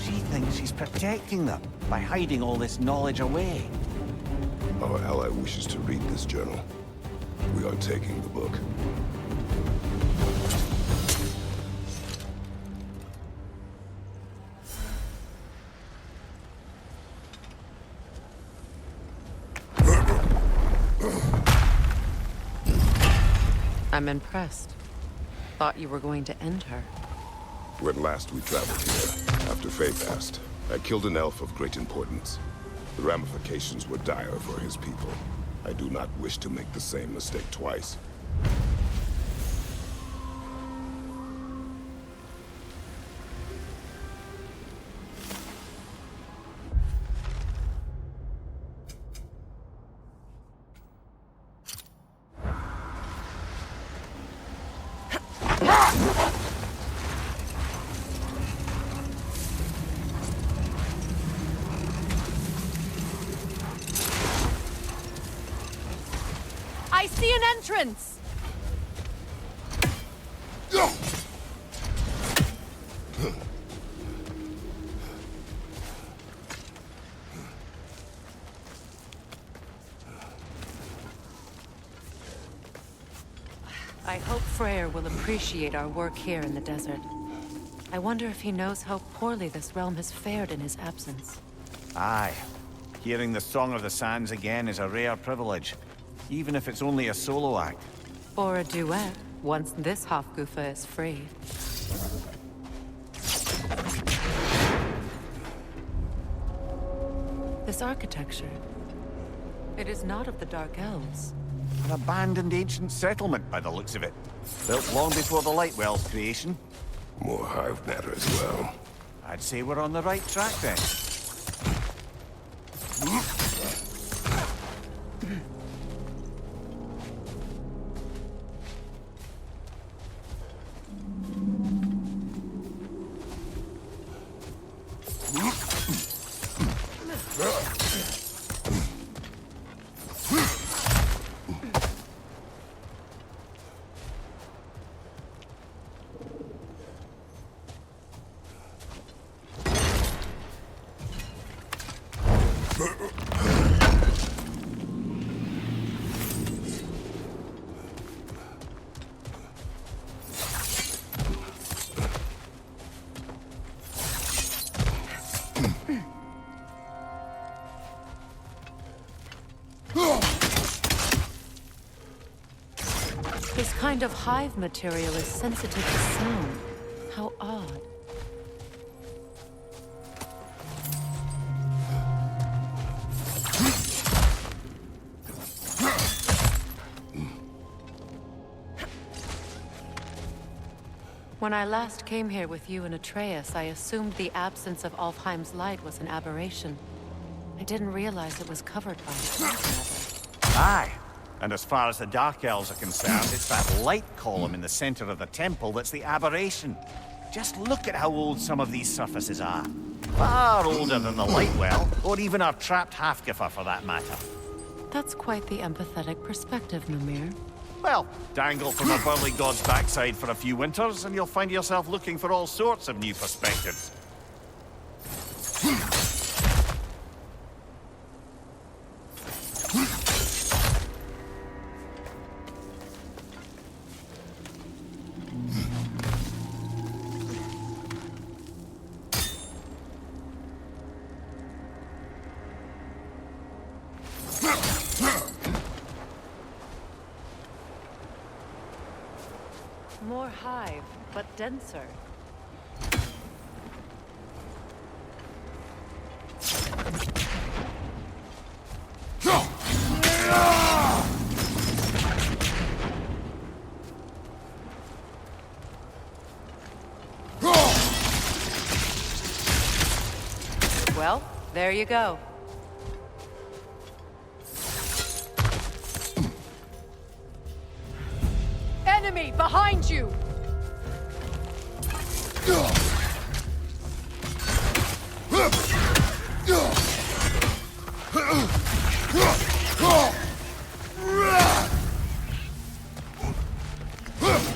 She thinks she's protecting them by hiding all this knowledge away. Our ally wishes to read this journal. We are taking the book. I'm impressed. Thought you were going to end her. When last we traveled here, after Faye passed, I killed an elf of great importance. The ramifications were dire for his people. I do not wish to make the same mistake twice. I see an entrance! I hope Freyr will appreciate our work here in the desert. I wonder if he knows how poorly this realm has fared in his absence. Aye. Hearing the Song of the Sands again is a rare privilege, even if it's only a solo act. Or a duet, once this Hofgufa is free. This architecture, it is not of the Dark Elves. An abandoned ancient settlement, by the looks of it. Built long before the Lightwell's creation. More hive matter as well. I'd say we're on the right track then. This kind of hive material is sensitive to sound. How odd. When I last came here with you and Atreus, I assumed the absence of Alfheim's light was an aberration. I didn't realize it was covered by smoke. Aye. And as far as the Dark Elves are concerned, it's that light column in the center of the temple that's the aberration. Just look at how old some of these surfaces are. Far older than the light well, or even our trapped Halfgiffer for that matter. That's quite the empathetic perspective, Mimir. Well, dangle from a burly god's backside for a few winters, and you'll find yourself looking for all sorts of new perspectives. More hive, but denser. Well, there you go. Enemy behind you!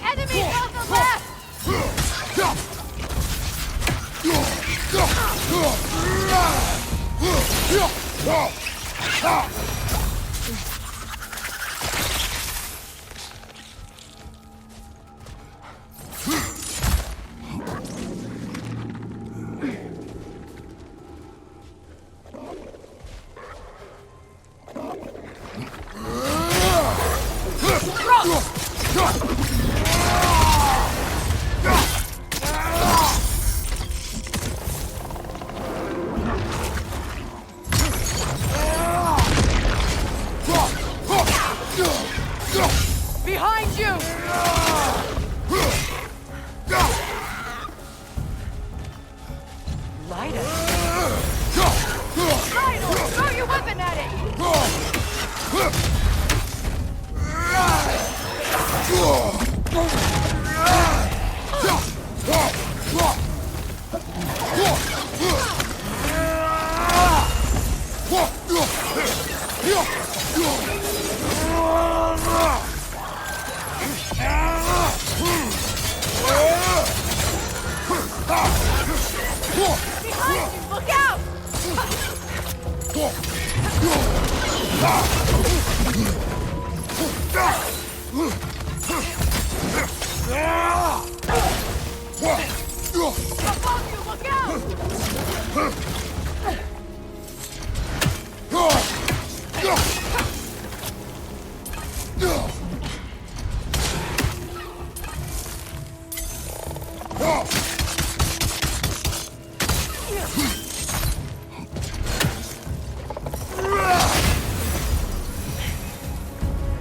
Enemy on the left! Behind you! Light it. Idle! Throw your weapon at it! Behind you! Look out! Above you! Look out!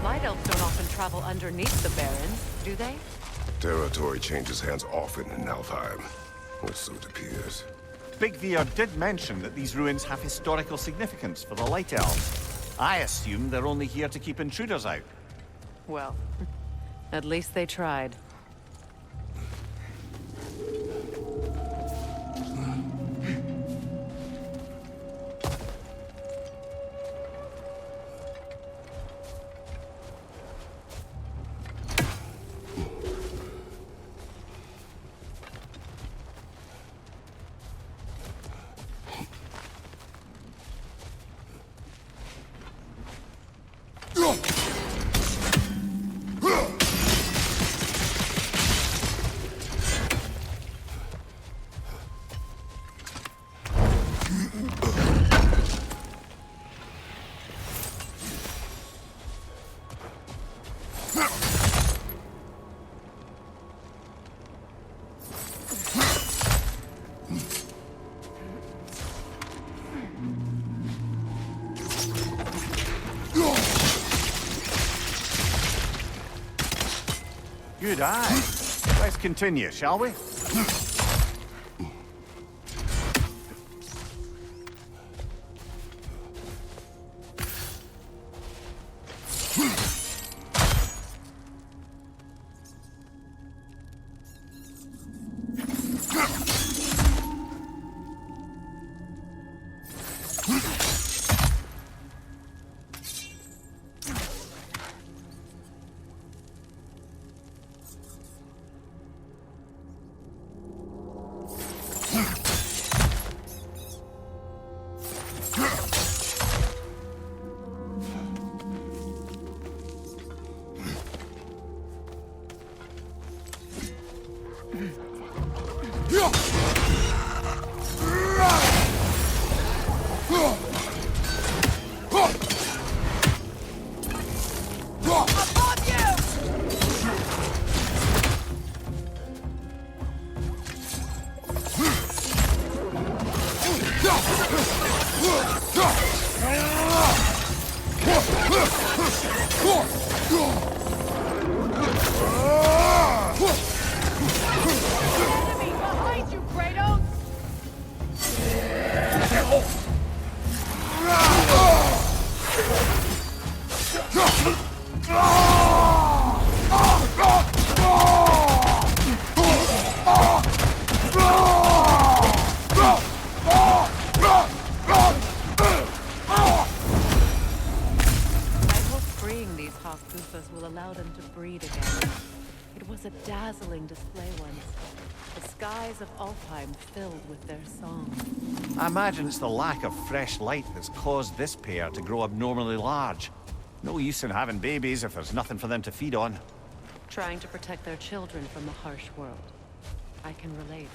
Light elves don't often travel underneath the Barrens, do they? Territory changes hands often in Alfheim, or so it appears. Big Veer did mention that these ruins have historical significance for the Light Elves. I assume they're only here to keep intruders out. Well, at least they tried. Good eye. Let's continue, shall we? Enemy behind you, Kratos! Will allow them to breed again. It was a dazzling display once. The skies of Alfheim filled with their song. I imagine it's the lack of fresh light that's caused this pair to grow abnormally large. No use in having babies if there's nothing for them to feed on. Trying to protect their children from the harsh world. I can relate.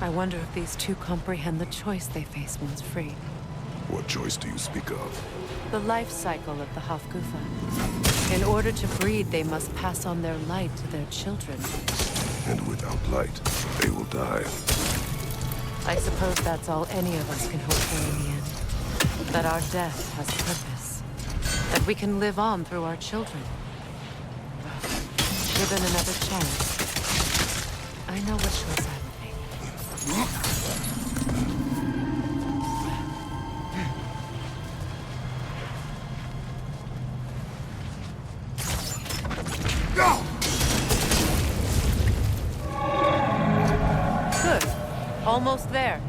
I wonder if these two comprehend the choice they face once freed. What choice do you speak of? The life cycle of the Hafgufa. In order to breed, they must pass on their light to their children. And without light, they will die. I suppose that's all any of us can hope for in the end. That our death has purpose. That we can live on through our children. Should given another chance, I know which choice I would make. Good. Almost there.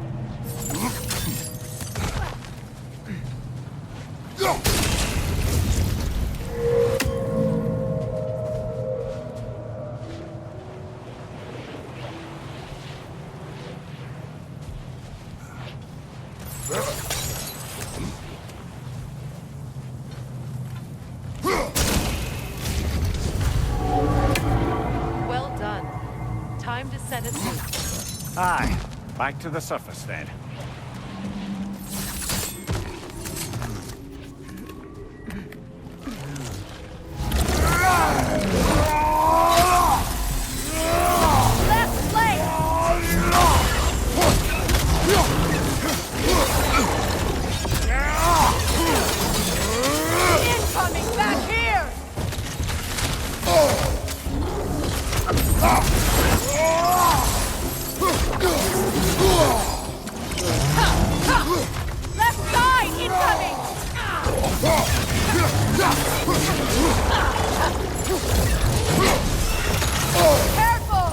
Well done. Time to set it loose. Aye. Back to the surface then. Left leg! Incoming back here! Left side incoming! Careful!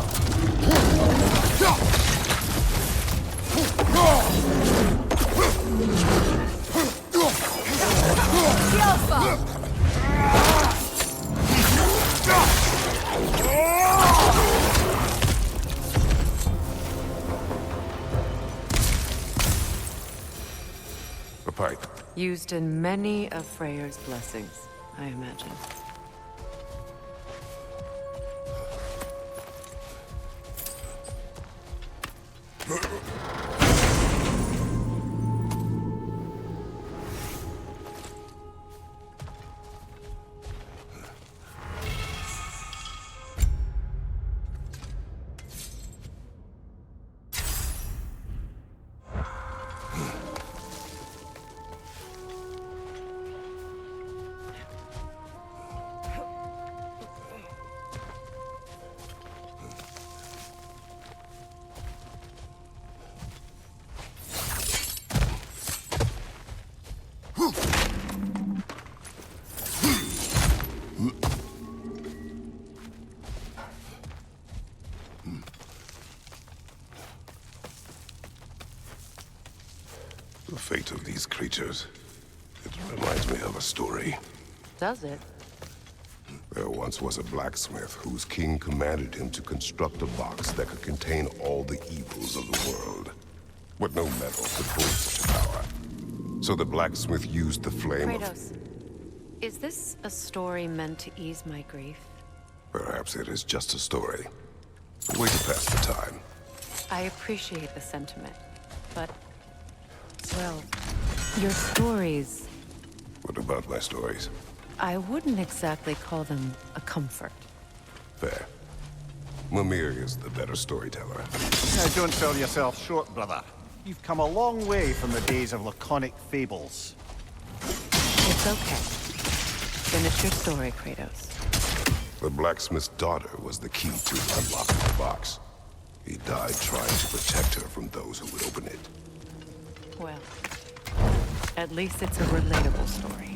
A pipe. Used in many of Freyr's blessings, I imagine. The fate of these creatures. It reminds me of a story. Does it? There once was a blacksmith whose king commanded him to construct a box that could contain all the evils of the world. But no metal could hold such power. So the blacksmith used the flame Kratos, is this a story meant to ease my grief? Perhaps it is just a story. A way to pass the time. I appreciate the sentiment, but, well, your stories, What about my stories? I wouldn't exactly call them a comfort. Fair. Mimir is the better storyteller. Now, don't sell yourself short, brother. You've come a long way from the days of laconic fables. It's okay. Finish your story, Kratos. The blacksmith's daughter was the key to unlocking the box. He died trying to protect her from those who would open it. Well, at least it's a relatable story.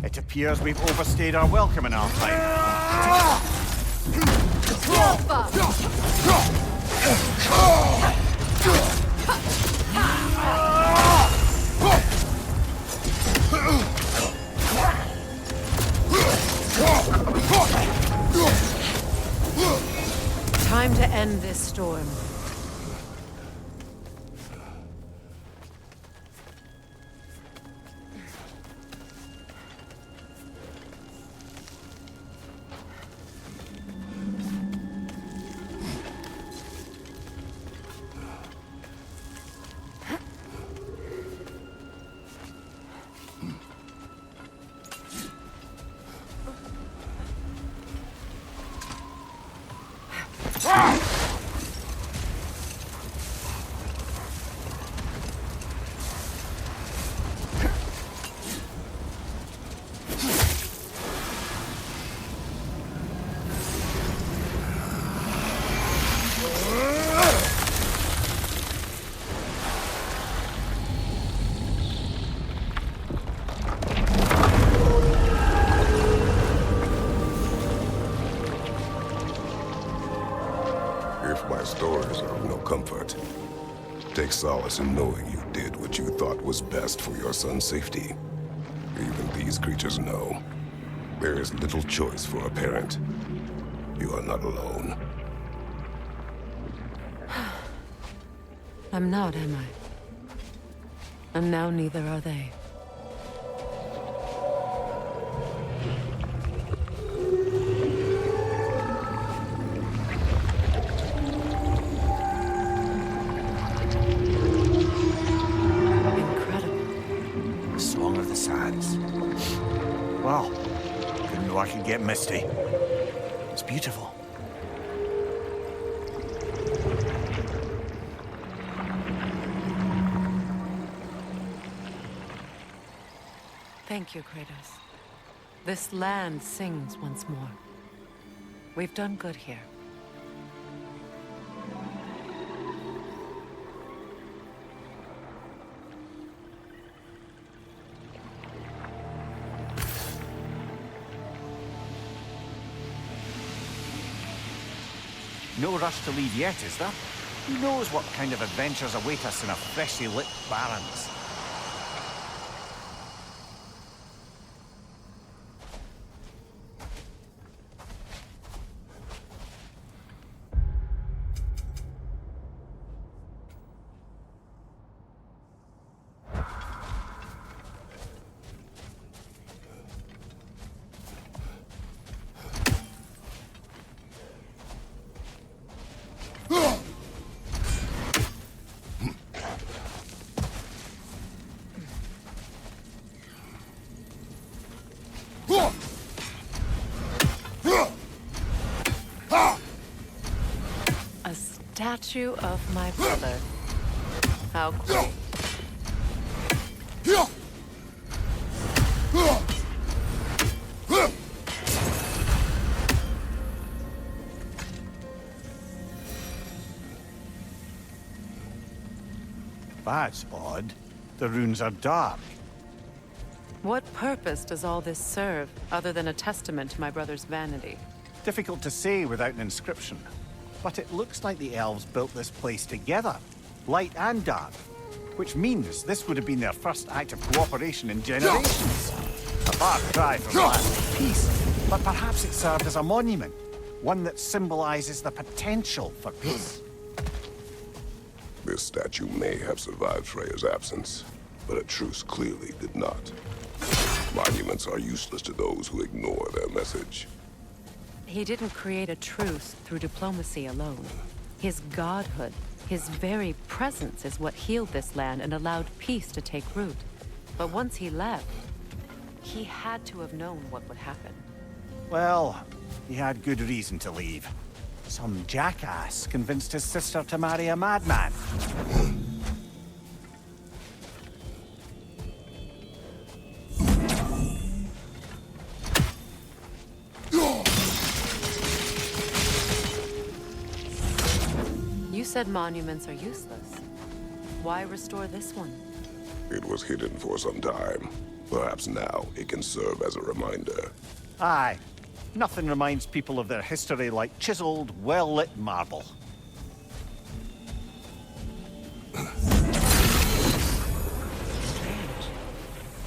It appears we've overstayed our welcome in Alfheim. Time to end this storm. no comfort. Take solace in knowing you did what you thought was best for your son's safety. Even these creatures know. There is little choice for a parent. You are not alone. I'm not, am I? And now neither are they. The Song of the Sands. Well, didn't know I could get misty. It's beautiful. Thank you, Kratos. This land sings once more. We've done good here. No rush to leave yet, is there? Who knows what kind of adventures await us in a freshly lit Barrens? A statue of my brother. How cool. That's odd. The runes are dark. What purpose does all this serve, other than a testament to my brother's vanity? Difficult to say without an inscription. But it looks like the elves built this place together, light and dark. Which means this would have been their first act of cooperation in generations. A far cry from lasting peace, but perhaps it served as a monument. One that symbolizes the potential for peace. This statue may have survived Freya's absence, but a truce clearly did not. Monuments are useless to those who ignore their message. He didn't create a truce through diplomacy alone. His godhood, his very presence is what healed this land and allowed peace to take root. But once he left, he had to have known what would happen. Well, he had good reason to leave. Some jackass convinced his sister to marry a madman. You said monuments are useless. Why restore this one? It was hidden for some time. Perhaps now it can serve as a reminder. Aye. Nothing reminds people of their history like chiseled, well-lit marble. Strange.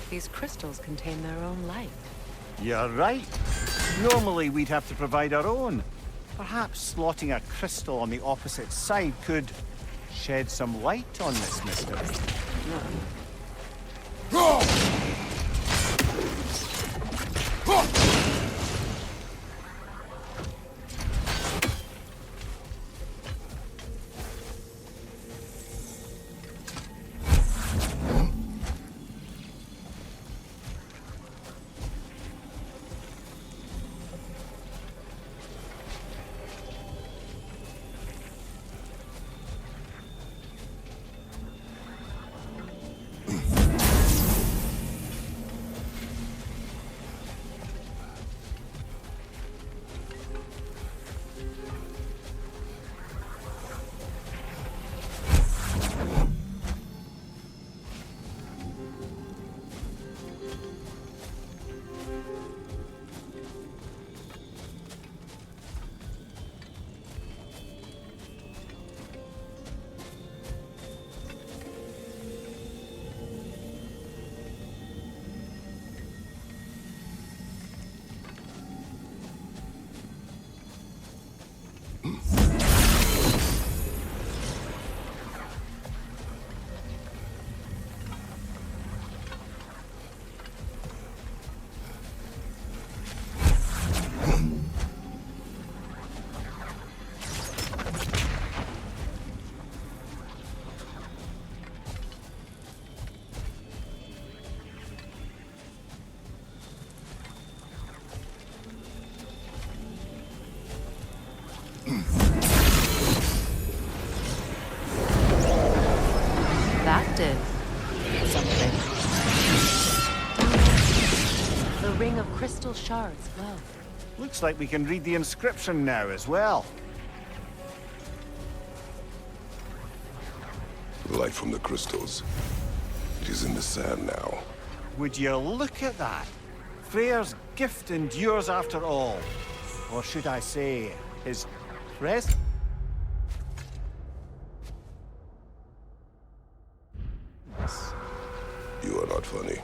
These crystals contain their own light. You're right. Normally we'd have to provide our own. Perhaps slotting a crystal on the opposite side could shed some light on this mystery. crafted something. The ring of crystal shards glow. Looks like we can read the inscription now as well. Light from the crystals. It is in the sand now. Would you look at that? Freyr's gift endures after all. Or should I say, his presence? You are not funny.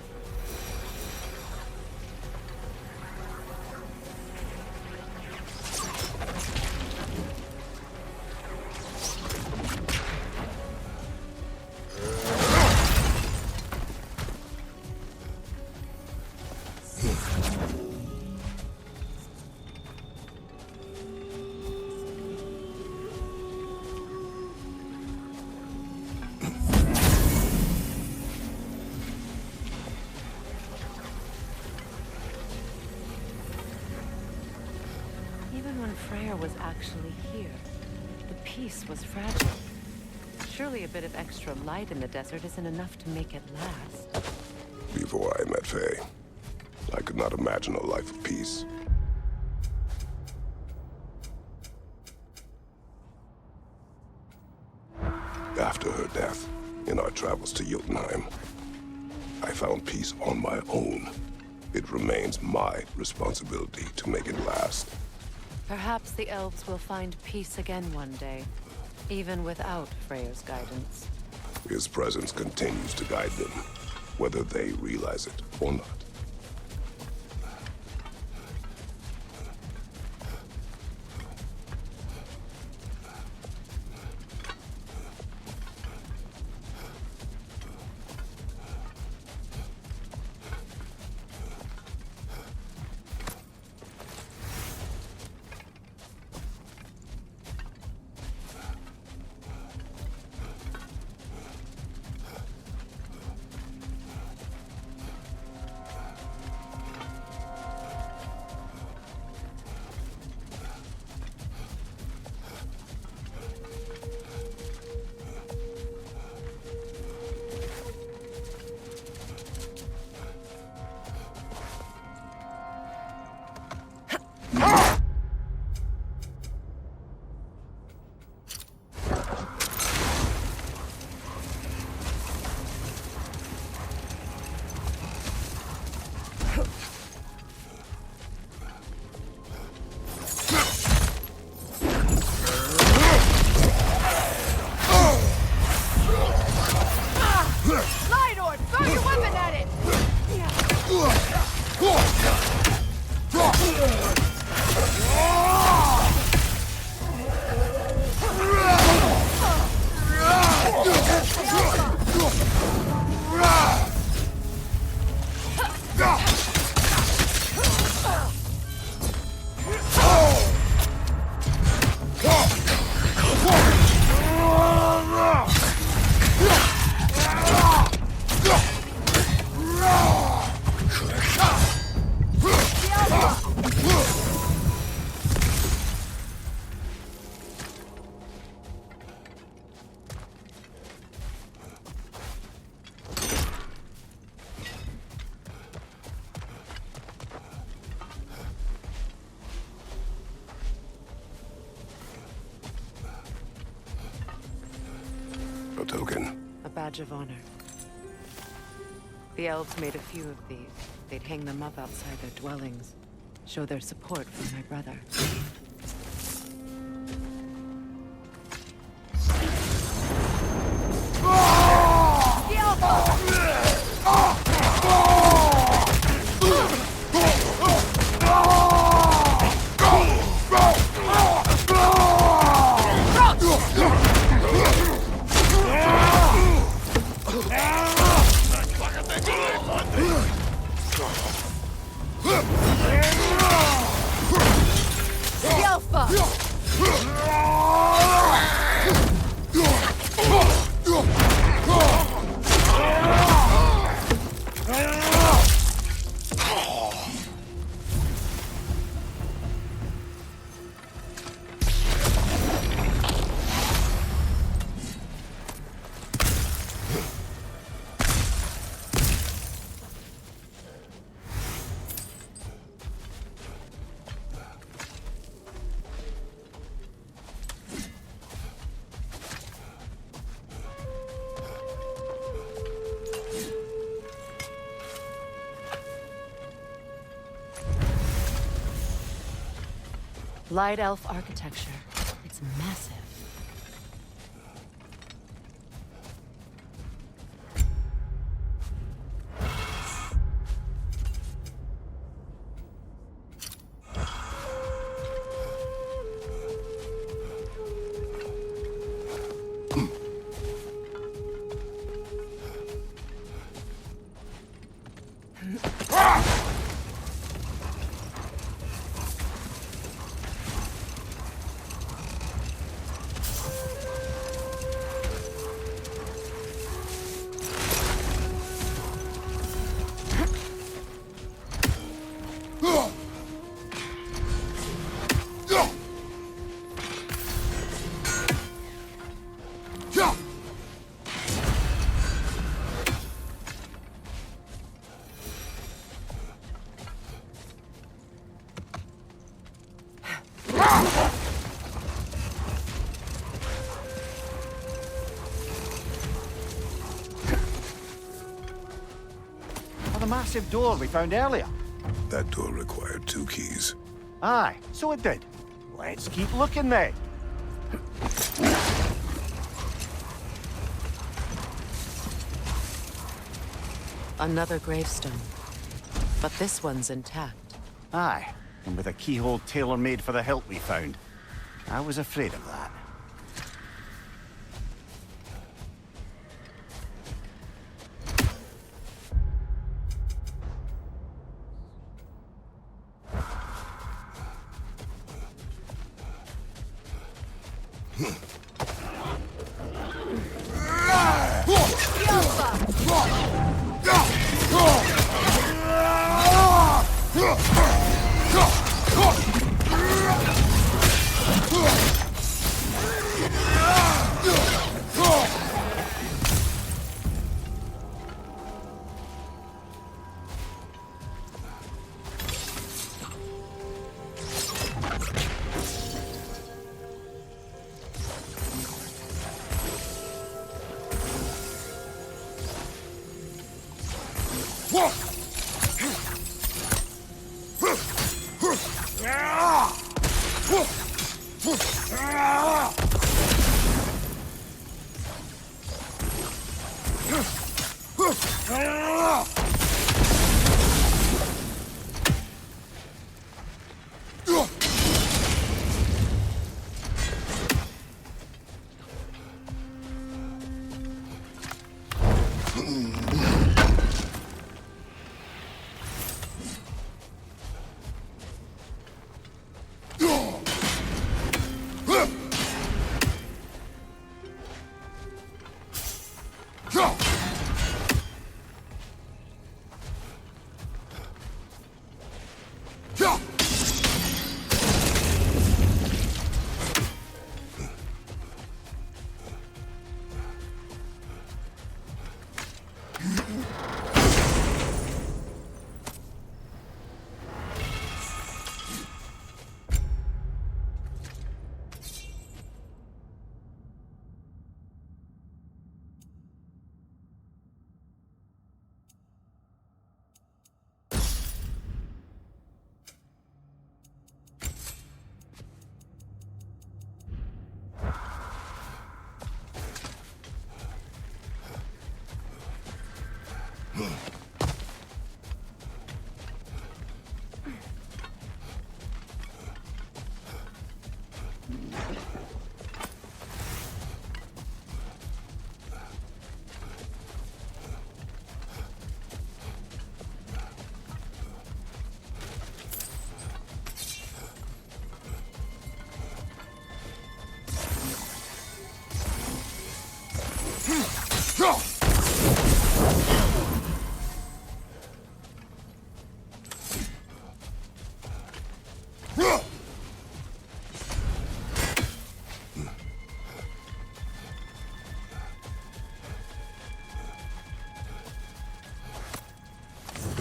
Freyr was actually here. The peace was fragile. Surely a bit of extra light in the desert isn't enough to make it last. Before I met Faye, I could not imagine a life of peace. After her death, in our travels to Jotunheim, I found peace on my own. It remains my responsibility to make it last. Perhaps the elves will find peace again one day, even without Freyr's guidance. His presence continues to guide them, whether they realize it or not. A badge of honor. The elves made a few of these. They'd hang them up outside their dwellings. Show their support for my brother. Yeah! Light elf architecture. It's massive. The massive door we found earlier. That door required 2 keys. Aye, so it did. Let's keep looking then. Another gravestone. But this one's intact. Aye, and with a keyhole tailor-made for the hilt we found. I was afraid of that.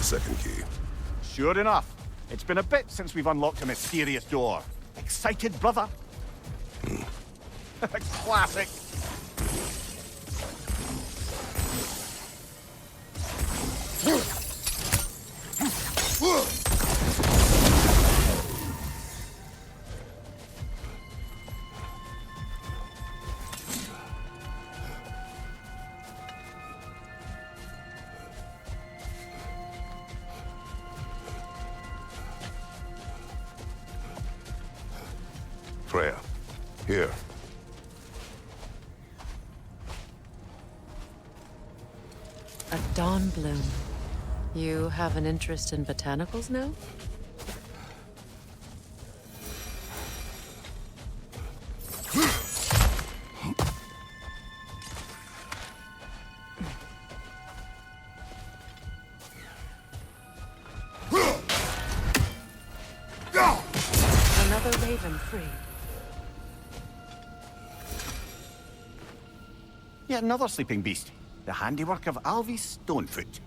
Second key. Sure enough. It's been a bit since we've unlocked a mysterious door. Excited, brother? Classic. Freya, here. A dawn bloom. You have an interest in botanicals now? Another raven free. Yet another sleeping beast. The handiwork of Alvi Stonefoot.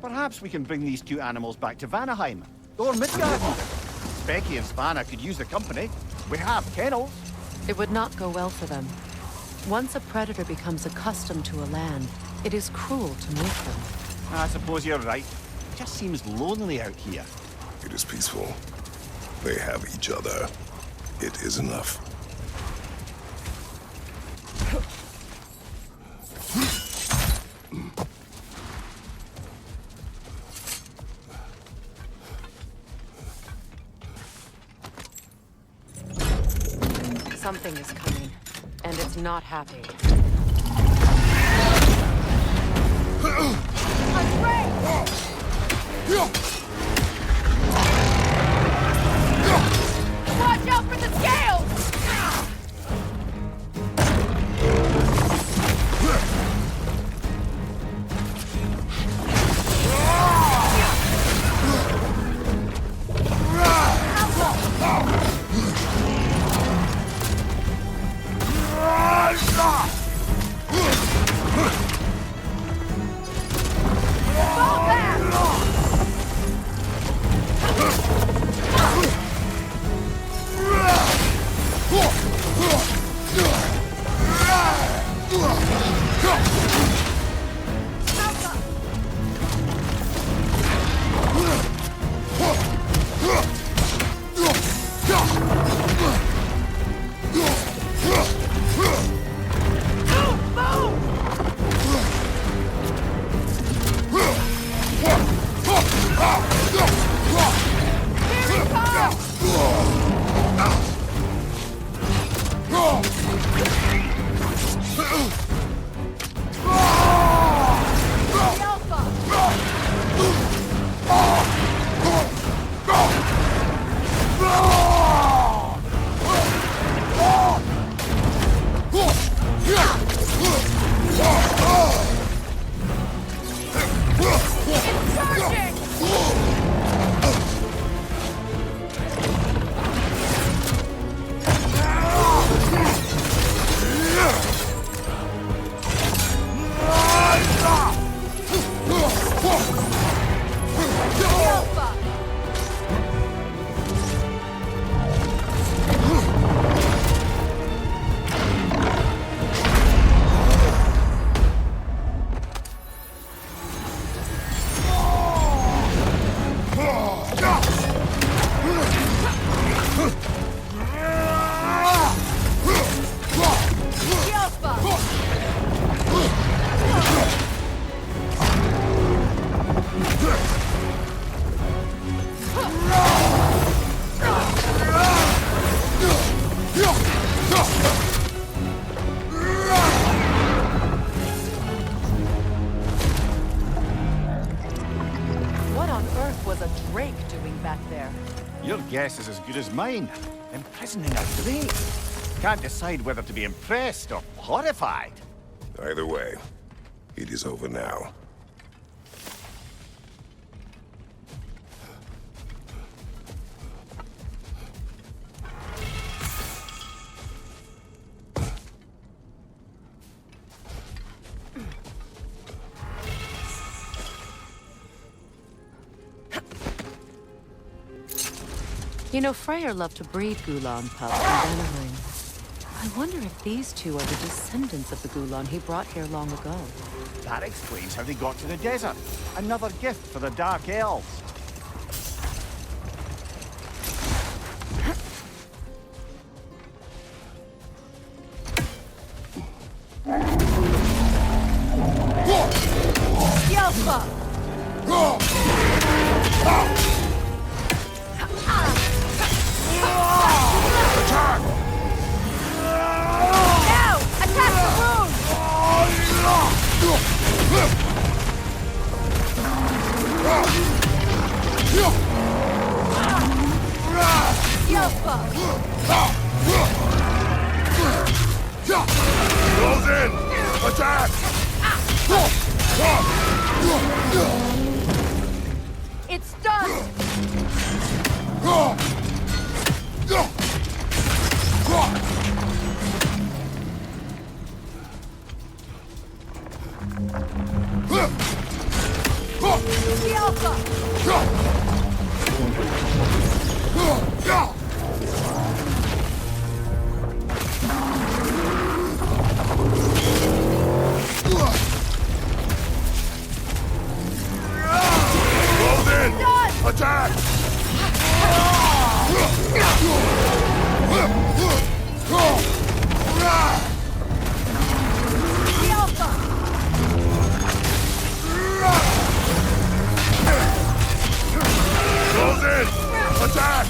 Perhaps we can bring these two animals back to Vanaheim, or Midgard. Becky and Spanna could use the company. We have kennels. It would not go well for them. Once a predator becomes accustomed to a land, it is cruel to make them. I suppose you're right. It just seems lonely out here. It is peaceful. They have each other. It is enough. Something is coming, and it's not happy. Watch out for the scales! Fall back! on earth was a drake doing back there? Your guess is as good as mine. Imprisoning a drake. Can't decide whether to be impressed or horrified. Either way, it is over now. You know, Freyr loved to breed Gulan pups in Runaway. I wonder if these two are the descendants of the Gulan he brought here long ago. That explains how they got to the desert. Another gift for the Dark Elves. Close in! Attack! It's done! The Alpha! Attack! Close in! Attack!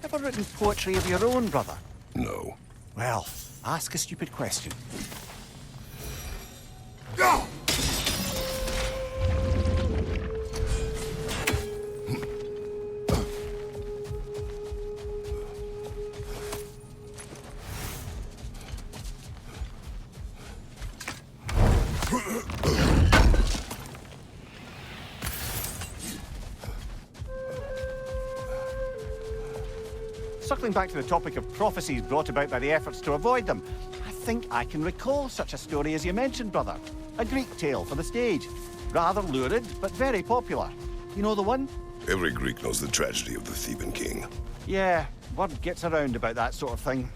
Ever written poetry of your own, brother? No. Well, ask a stupid question. Circling back to the topic of prophecies brought about by the efforts to avoid them, I think I can recall such a story as you mentioned, brother. A Greek tale for the stage. Rather lurid, but very popular. You know the one? Every Greek knows the tragedy of the Theban king. Yeah, word gets around about that sort of thing.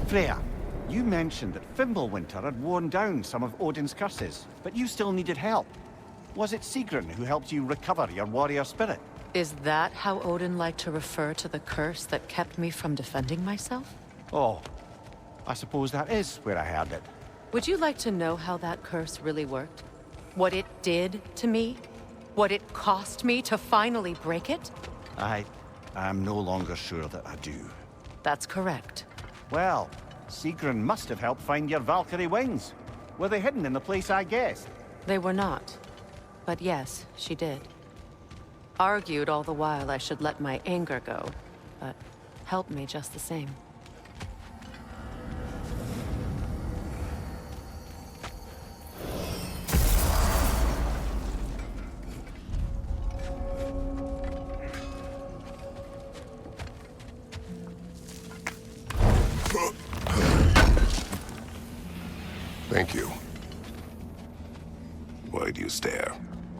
Freya, you mentioned that Fimbulwinter had worn down some of Odin's curses, but you still needed help. Was it Sigrun who helped you recover your warrior spirit? Is that how Odin liked to refer to the curse that kept me from defending myself? Oh, I suppose that is where I heard it. Would you like to know how that curse really worked? What it did to me? What it cost me to finally break it? I'm no longer sure that I do. That's correct. Well, Sigrun must have helped find your Valkyrie wings. Were they hidden in the place I guessed? They were not. But yes, she did. Argued all the while I should let my anger go, but helped me just the same. Thank you. Why do you stare?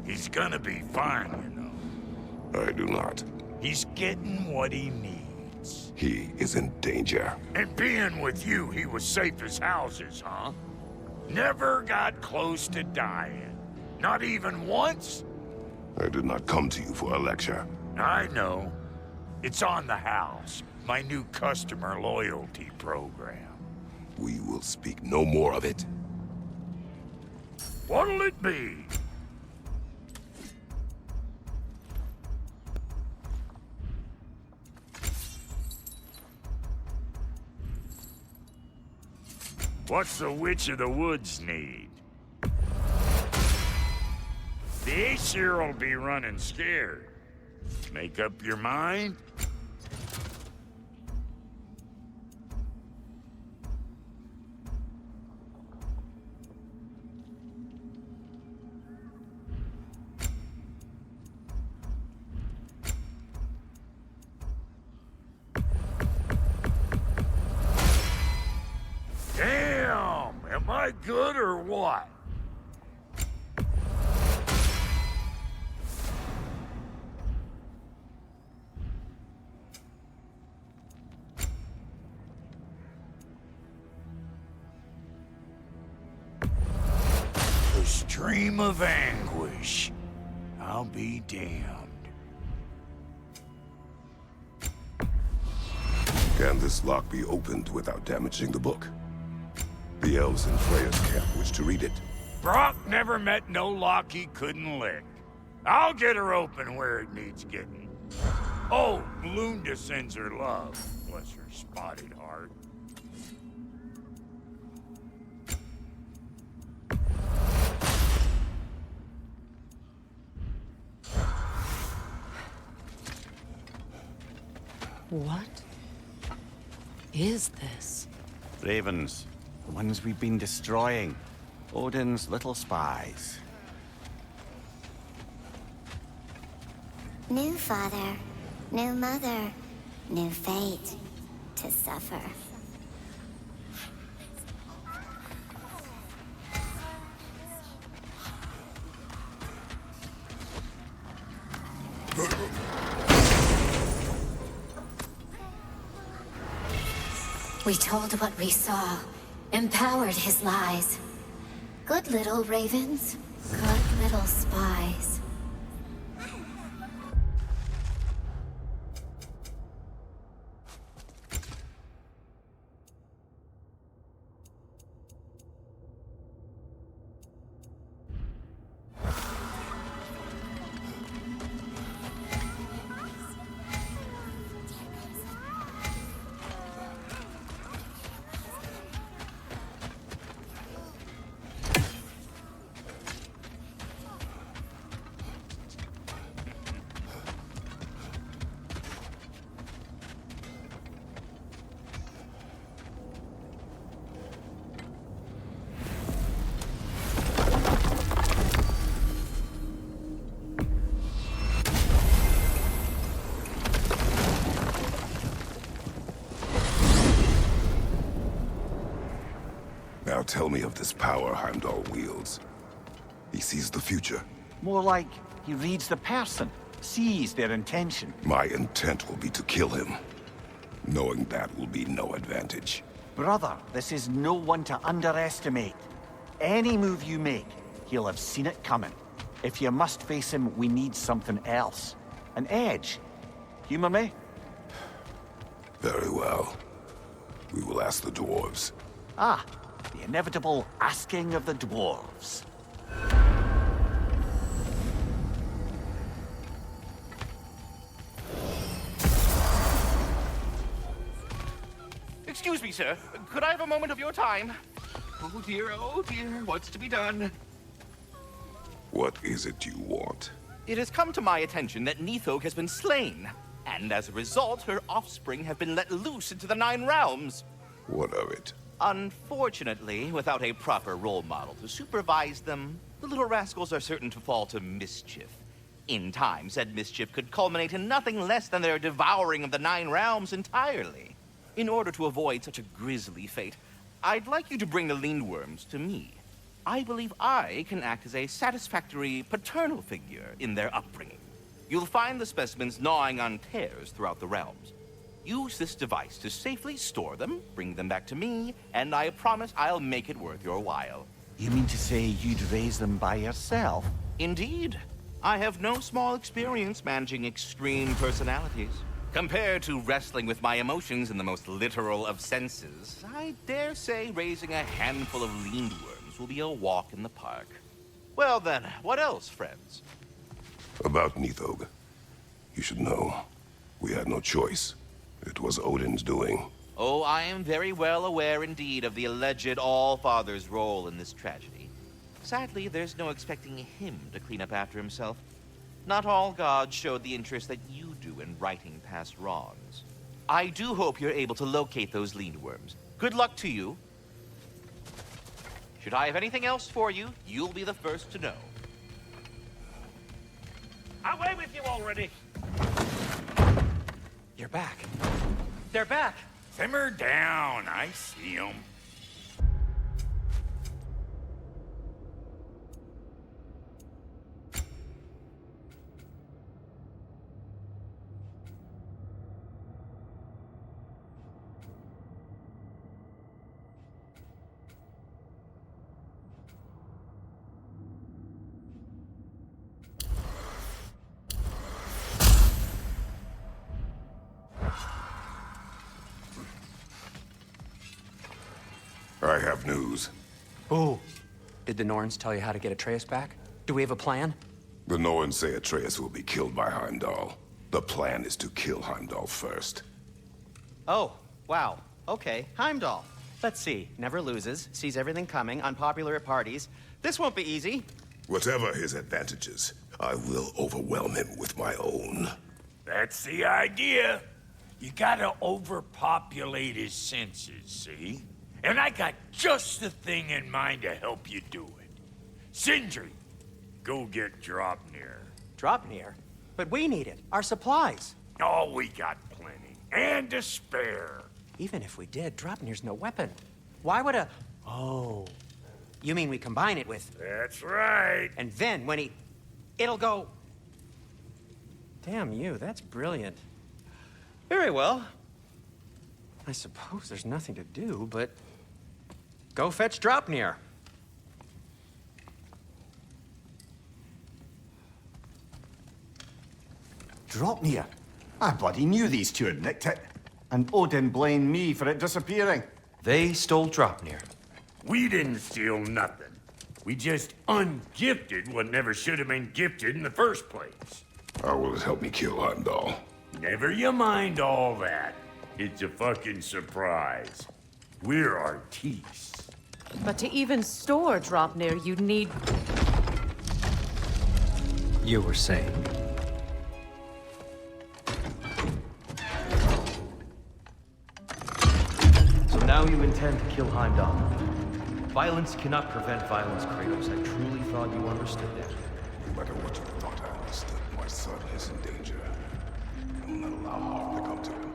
He's gonna be fine, you know. I do not. He's getting what he needs. He is in danger. And being with you, he was safe as houses, huh? Never got close to dying. Not even once? I did not come to you for a lecture. I know. It's on the house. My new customer loyalty program. We will speak no more of it. What'll it be? What's the Witch of the Woods need? The Aesir'll be running scared. Make up your mind? Damn! Am I good or what? The stream of anguish. I'll be damned. Can this lock be opened without damaging the book? The elves in Freya's camp wish to read it. Brock never met no lock he couldn't lick. I'll get her open where it needs getting. Oh, Lunda sends her love. Bless her spotted heart. What is this? Ravens. The ones we've been destroying. Odin's little spies. New father, new mother, new fate to suffer. We told what we saw, empowered his lies. Good little ravens, good little spies. Now tell me of this power Heimdall wields. He sees the future. More like he reads the person, sees their intention. My intent will be to kill him. Knowing that will be no advantage. brother, this is no one to underestimate. Any move you make, he'll have seen it coming. If you must face him, we need something else. An edge. Humor me? Very well. We will ask the dwarves. Ah, the inevitable asking of the dwarves. Excuse me, sir. Could I have a moment of your time? Oh dear, what's to be done? What is it you want? It has come to my attention that Nithog has been slain, and as a result, her offspring have been let loose into the Nine Realms. What of it? Unfortunately, without a proper role model to supervise them, the little rascals are certain to fall to mischief. In time, said mischief could culminate in nothing less than their devouring of the Nine Realms entirely. In order to avoid such a grisly fate, I'd like you to bring the Lindworms to me. I believe I can act as a satisfactory paternal figure in their upbringing. You'll find the specimens gnawing on tears throughout the realms. Use this device to safely store them, bring them back to me, and I promise I'll make it worth your while. You mean to say you'd raise them by yourself? Indeed. I have no small experience managing extreme personalities. Compared to wrestling with my emotions in the most literal of senses, I dare say raising a handful of Lindworms will be a walk in the park. Well then, what else, friends? About Nithog. You should know. We had no choice. It was Odin's doing. Oh, I am very well aware indeed of the alleged All-Father's role in this tragedy. Sadly, there's no expecting him to clean up after himself. Not all gods showed the interest that you do in righting past wrongs. I do hope you're able to locate those Lindworms. Good luck to you. Should I have anything else for you, you'll be the first to know. Away with you already! You're back. They're back! Simmer down, I see 'em. I have news. Oh. Did the Norns tell you how to get Atreus back? Do we have a plan? The Norns say Atreus will be killed by Heimdall. The plan is to kill Heimdall first. Oh, wow. Okay, Heimdall. Let's see. Never loses, sees everything coming, unpopular at parties. This won't be easy. Whatever his advantages, I will overwhelm him with my own. That's the idea. You gotta overpopulate his senses, see? And I got just the thing in mind to help you do it. Sindri, go get Draupnir. Draupnir? But we need it. Our supplies. Oh, we got plenty. And to spare. Even if we did, Draupnir's no weapon. Why would a... Oh. You mean we combine it with... That's right. And then when he... It'll go... Damn you, that's brilliant. Very well. I suppose there's nothing to do, but... Go fetch Draupnir. Draupnir? I bloody knew these two had nicked it. And Odin blamed me for it disappearing. They stole Draupnir. We didn't steal nothing. We just ungifted what never should have been gifted in the first place. How will it help me kill Heimdall? Never you mind all that. It's a fucking surprise. We're artistes. But to even store Draupnir, you'd need... You were saying? So now you intend to kill Heimdall. Violence cannot prevent violence, Kratos. I truly thought you understood that. No matter what you thought I understood, my son is in danger. I will not allow harm to come to him.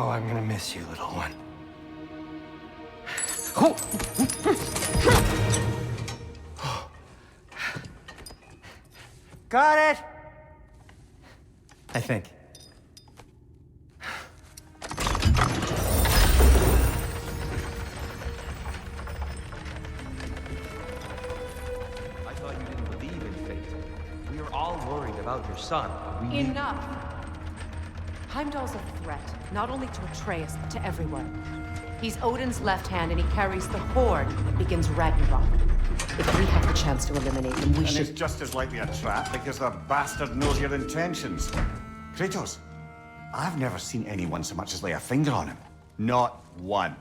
Oh, I'm gonna miss you, little one. Got it! I think. I thought you didn't believe in fate. We were all worried about your son. Enough! Heimdall's a threat, not only to Atreus, but to everyone. He's Odin's left hand, and he carries the horde that begins Ragnarok. If we have the chance to eliminate him, we should... it's just as likely a trap because the bastard knows your intentions. Kratos, I've never seen anyone so much as lay a finger on him. Not one.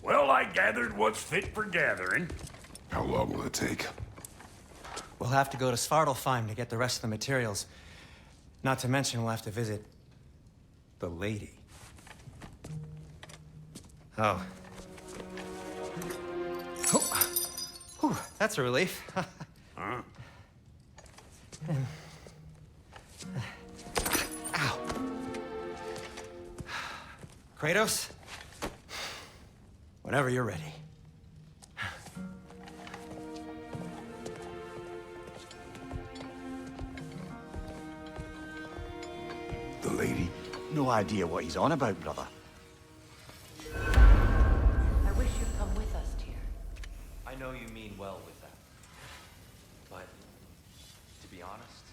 Well, I gathered what's fit for gathering. How long will it take? We'll have to go to Svartalfheim to get the rest of the materials. Not to mention we'll have to visit... the lady. Oh. Whew, that's a relief. Huh? Ow. Kratos? Whenever you're ready. The lady? No idea what he's on about, brother. I wish you'd come with us, dear. I know you mean well with that. But, to be honest,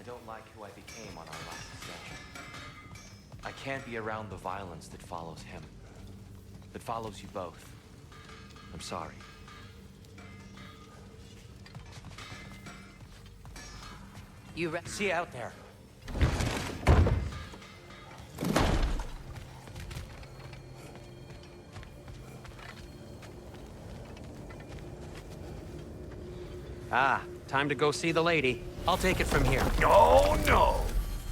I don't like who I became on our last adventure. I can't be around the violence that follows him. That follows you both. I'm sorry. See you out there. Ah, time to go see the lady. I'll take it from here. Oh, no.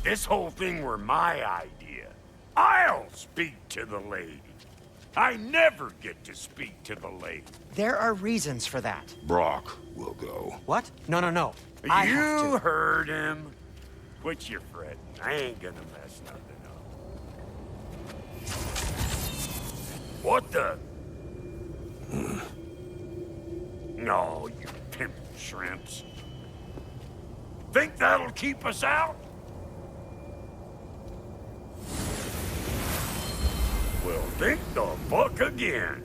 This whole thing were my idea. I'll speak to the lady. I never get to speak to the lady. There are reasons for that. Brock will go. What? No, no, no. I have You to. heard him. Quit your fretting. I ain't gonna mess nothing up. What the? No, you pimp shrimps. Think that'll keep us out? Well, think the fuck again.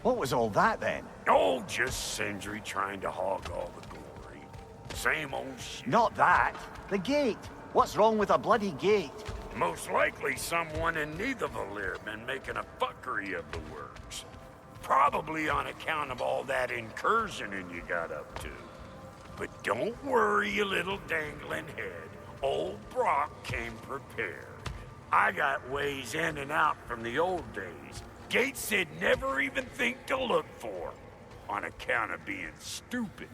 What was all that then? Oh, just Sindri trying to hog all the glory. Same old shit. Not that. The gate. What's wrong with a bloody gate? Most likely someone in Nidavellir been making a fuckery of the works. Probably on account of all that incursioning you got up to. But don't worry, you little dangling head. Old Brock came prepared. I got ways in and out from the old days. Gates they'd never even think to look for, on account of being stupid.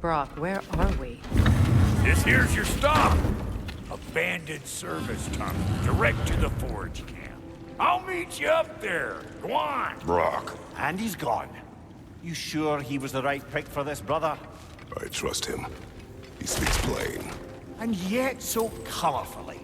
Brock, where are we? This here's your stop. Abandoned service tunnel, direct to the forge camp. I'll meet you up there. Go on. Brock. And he's gone. You sure he was the right pick for this, brother? I trust him. He speaks plain. And yet so colorfully.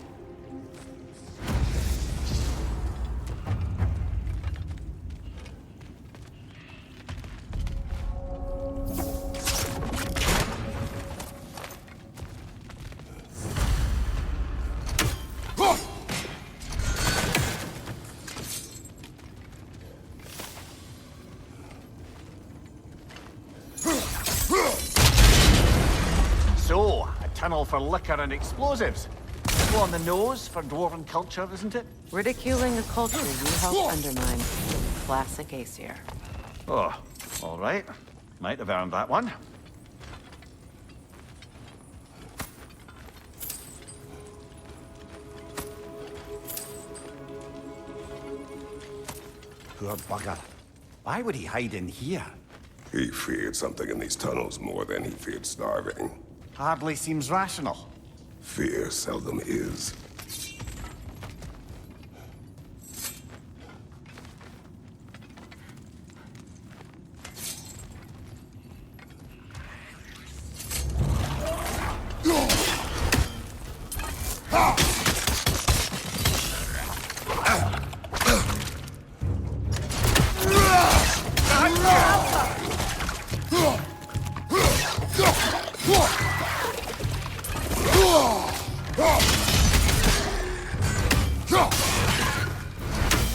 So, a tunnel for liquor and explosives. Go on the nose for dwarven culture, isn't it? Ridiculing a culture you helped undermine. Classic Aesir. Oh, all right. Might have earned that one. Poor bugger. Why would he hide in here? He feared something in these tunnels more than he feared starving. Hardly seems rational. Fear seldom is.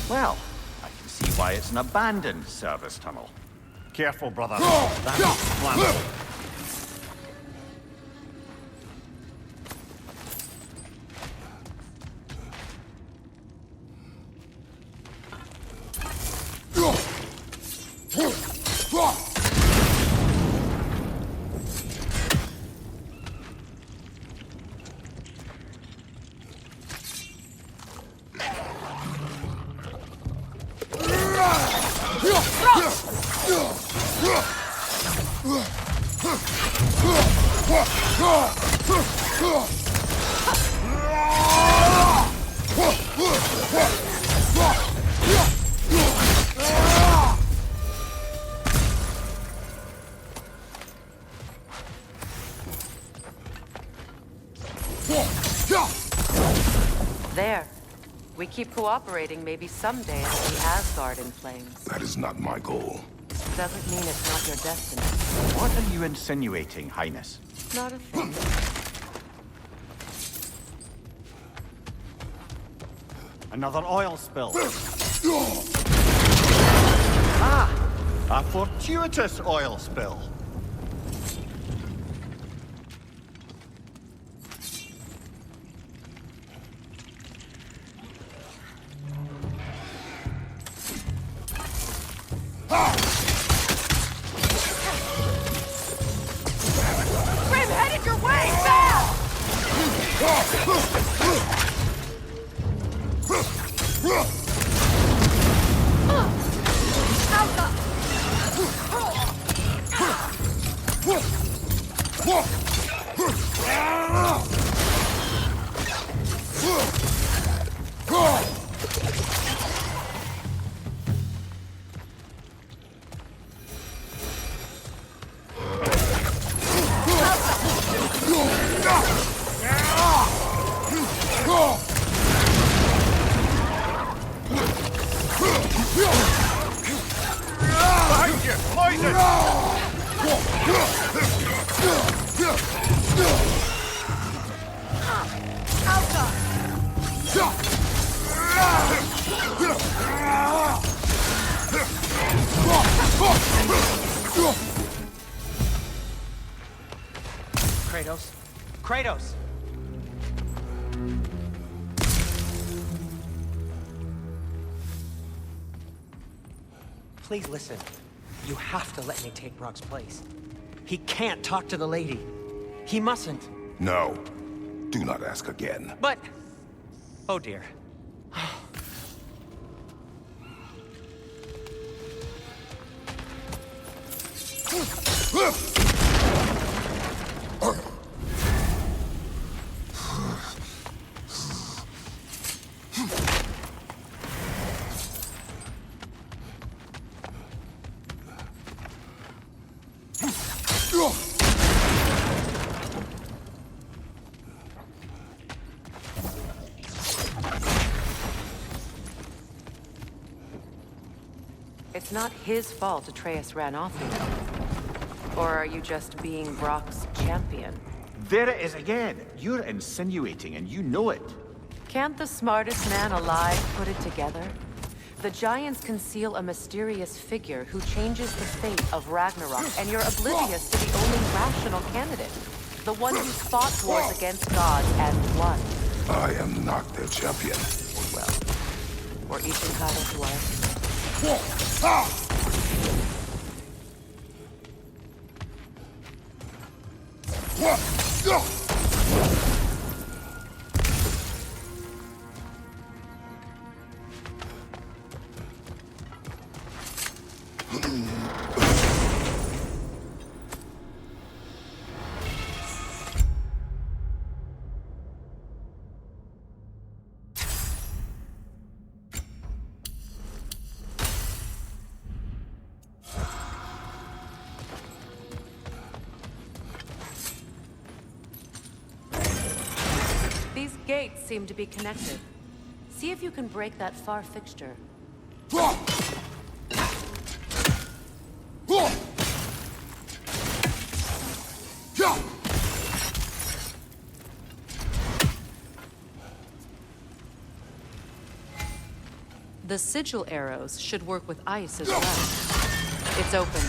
Well, I can see why it's an abandoned service tunnel. Careful, brother. That's flammable. There. We keep cooperating, maybe someday it'll be Asgard in flames. That is not my goal. Doesn't mean it's not your destiny. What are you insinuating, Highness? Not a thing. Another oil spill. Ah! A fortuitous oil spill. Grim, headed your way! Fast! Kratos? Kratos! Please listen. You have to let me take Brock's place. He can't talk to the lady. He mustn't. No. Do not ask again. But... Oh dear. It's not his fault Atreus ran off here. Or are you just being Brock's champion? There it is again. You're insinuating, and you know it. Can't the smartest man alive put it together? The Giants conceal a mysterious figure who changes the fate of Ragnarok, and you're oblivious to the only rational candidate. The one who's fought wars against gods and won. I am not their champion. Well, we're each entitled to ours. These gates seem to be connected. See if you can break that far fixture. The sigil arrows should work with ice as well. It's open.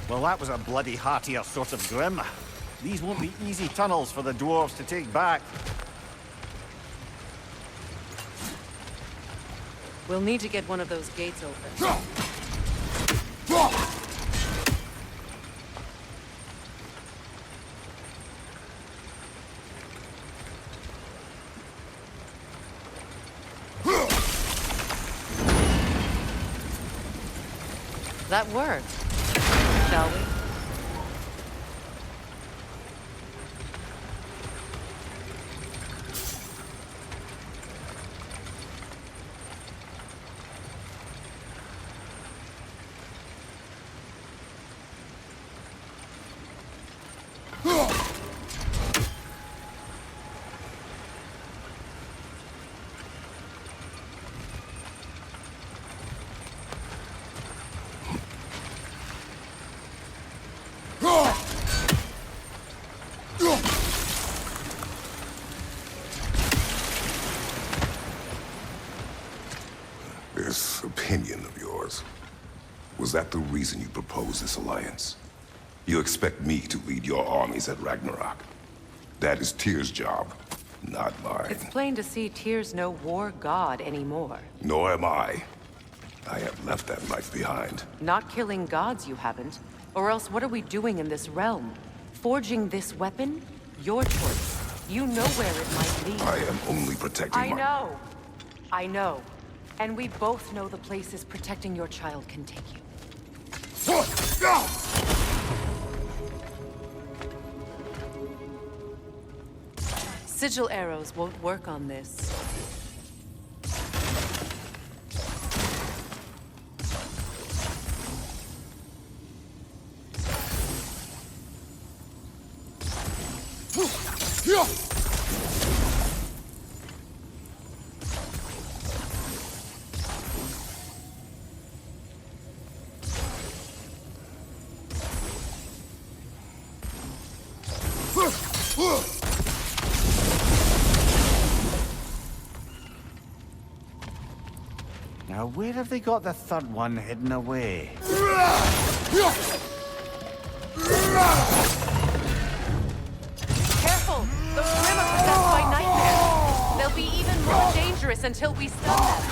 Well, that was a bloody heartier sort of grim. These won't be easy tunnels for the dwarves to take back. We'll need to get one of those gates open. That worked. Shall we? This opinion of yours, was that the reason you proposed this alliance? You expect me to lead your armies at Ragnarök? That is Tyr's job, not mine. It's plain to see Tyr's no war god anymore. Nor am I. I have left that life behind. Not killing gods, you haven't. Or else what are we doing in this realm? Forging this weapon? Your choice. You know where it might lead. I am only protecting I know. I know. And we both know the places protecting your child can take you. Sigil arrows won't work on this. Now, where have they got the third one hidden away? Careful! Those Grim are possessed by nightmares. They'll be even more dangerous until we stun them.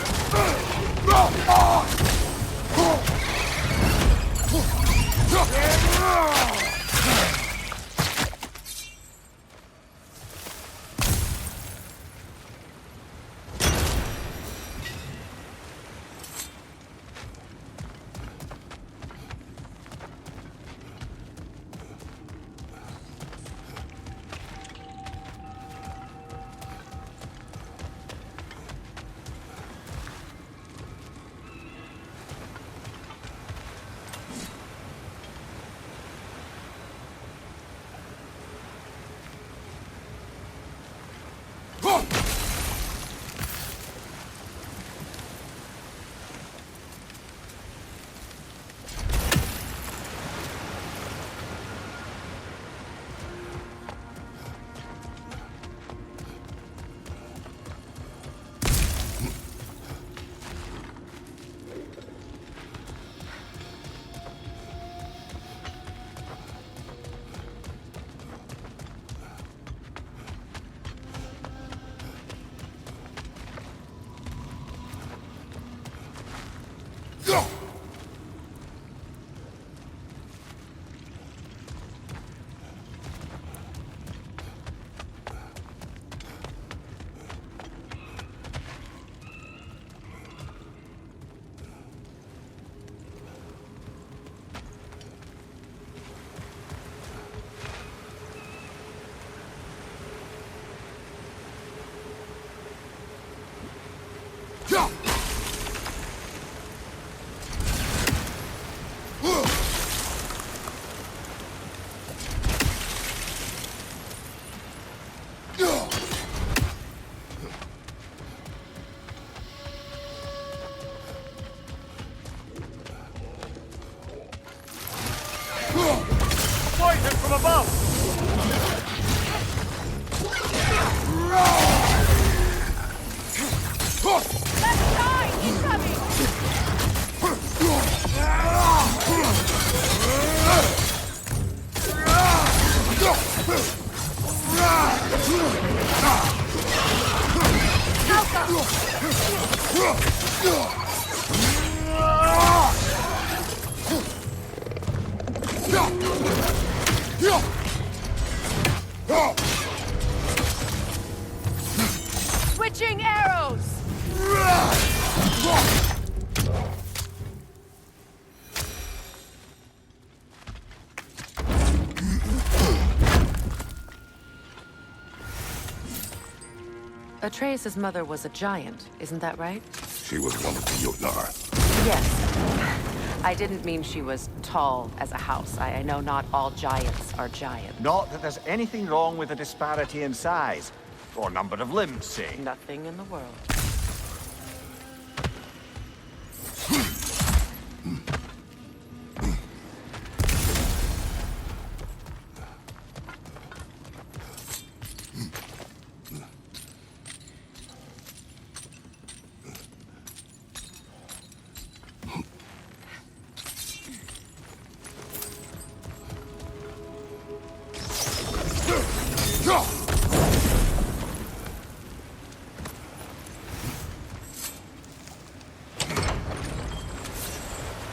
Hit from above! Left side! Incoming! Switching arrows! Atreus' mother was a giant, isn't that right? She was one of the Jotnar. Yes. I didn't mean she was tall as a house. I know not all giants are giant. Not that there's anything wrong with the disparity in size, or number of limbs, say. Nothing in the world.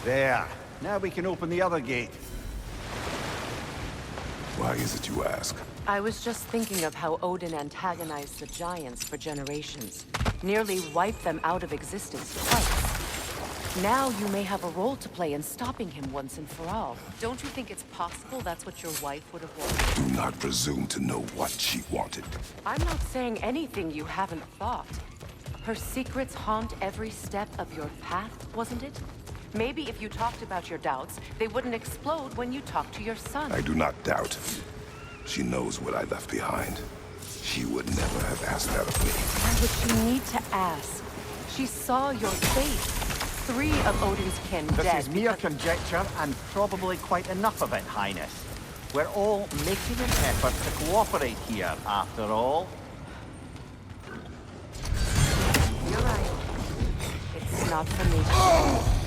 There. Now we can open the other gate. Why is it you ask? I was just thinking of how Odin antagonized the giants for generations. Nearly wiped them out of existence twice. Now you may have a role to play in stopping him once and for all. Don't you think it's possible that's what your wife would have wanted? Do not presume to know what she wanted. I'm not saying anything you haven't thought. Her secrets haunt every step of your path, wasn't it? Maybe if you talked about your doubts, they wouldn't explode when you talked to your son. I do not doubt. She knows what I left behind. She would never have asked that of me. Why would she need to ask? She saw your fate. 3 of Odin's kin This dead. is mere conjecture, and probably quite enough of it, Highness. We're all making an effort to cooperate here, after all. You're right. It's not for me to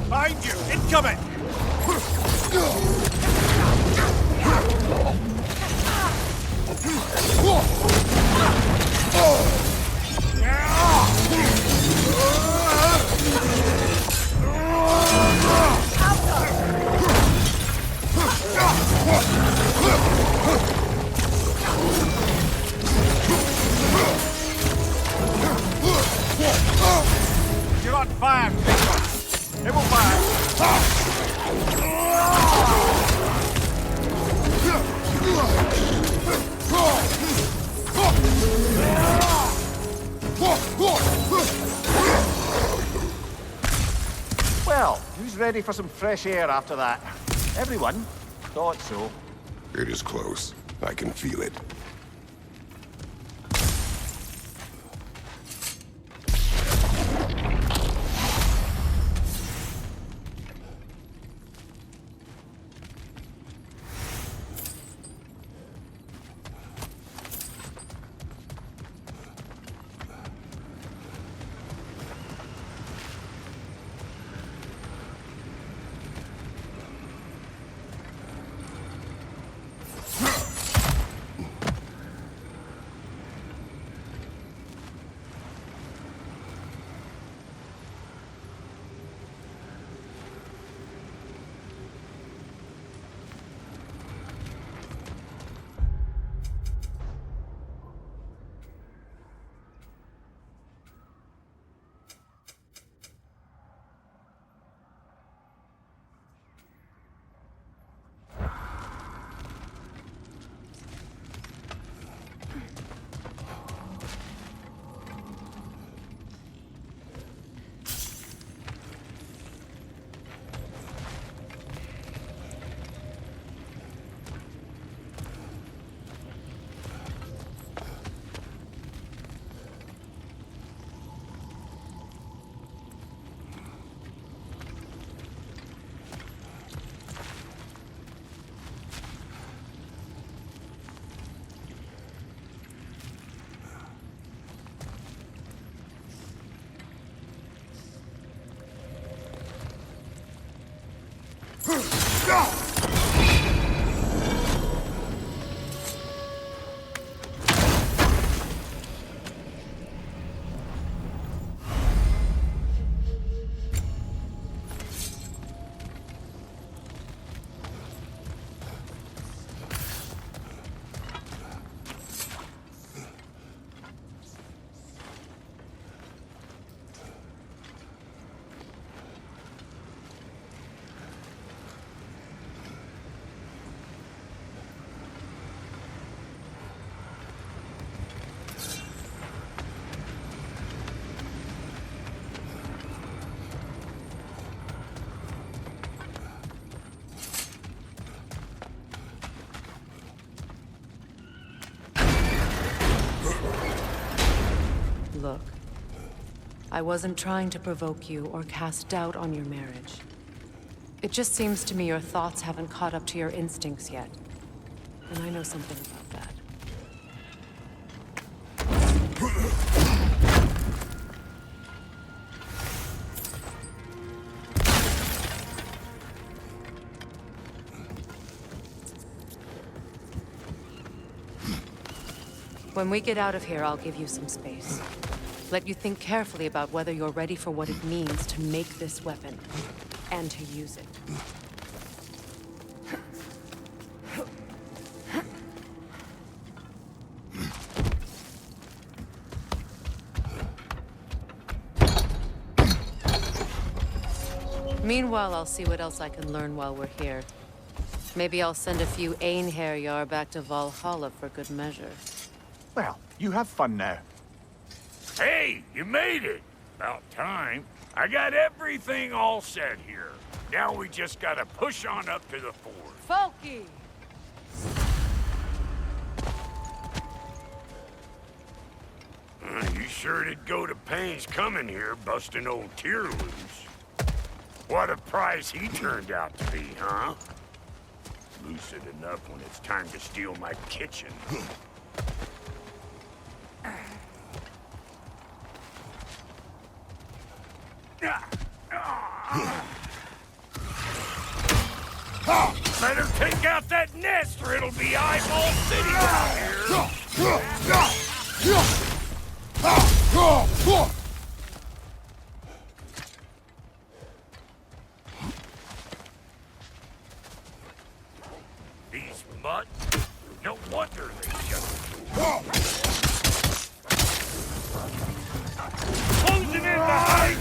Behind you! Incoming! You're on fire, Midgard. It will fire. Well, who's ready for some fresh air after that? Everyone? Thought so. It is close. I can feel it. Look, I wasn't trying to provoke you or cast doubt on your marriage. It just seems to me your thoughts haven't caught up to your instincts yet. And I know something about that. When we get out of here, I'll give you some space. Let you think carefully about whether you're ready for what it means to make this weapon, and to use it. Meanwhile, I'll see what else I can learn while we're here. Maybe I'll send a few Einherjar back to Valhalla for good measure. Well, you have fun now. Hey, you made it! About time. I got everything all set here. Now we just gotta push on up to the fort. Folky! You sure did go to pains coming here, busting old Tyr loose. What a prize he turned out to be, huh? Lucid enough when it's time to steal my kitchen. Better take out that nest or it'll be eyeball city out here. These mutt, no wonder they just closing in behind.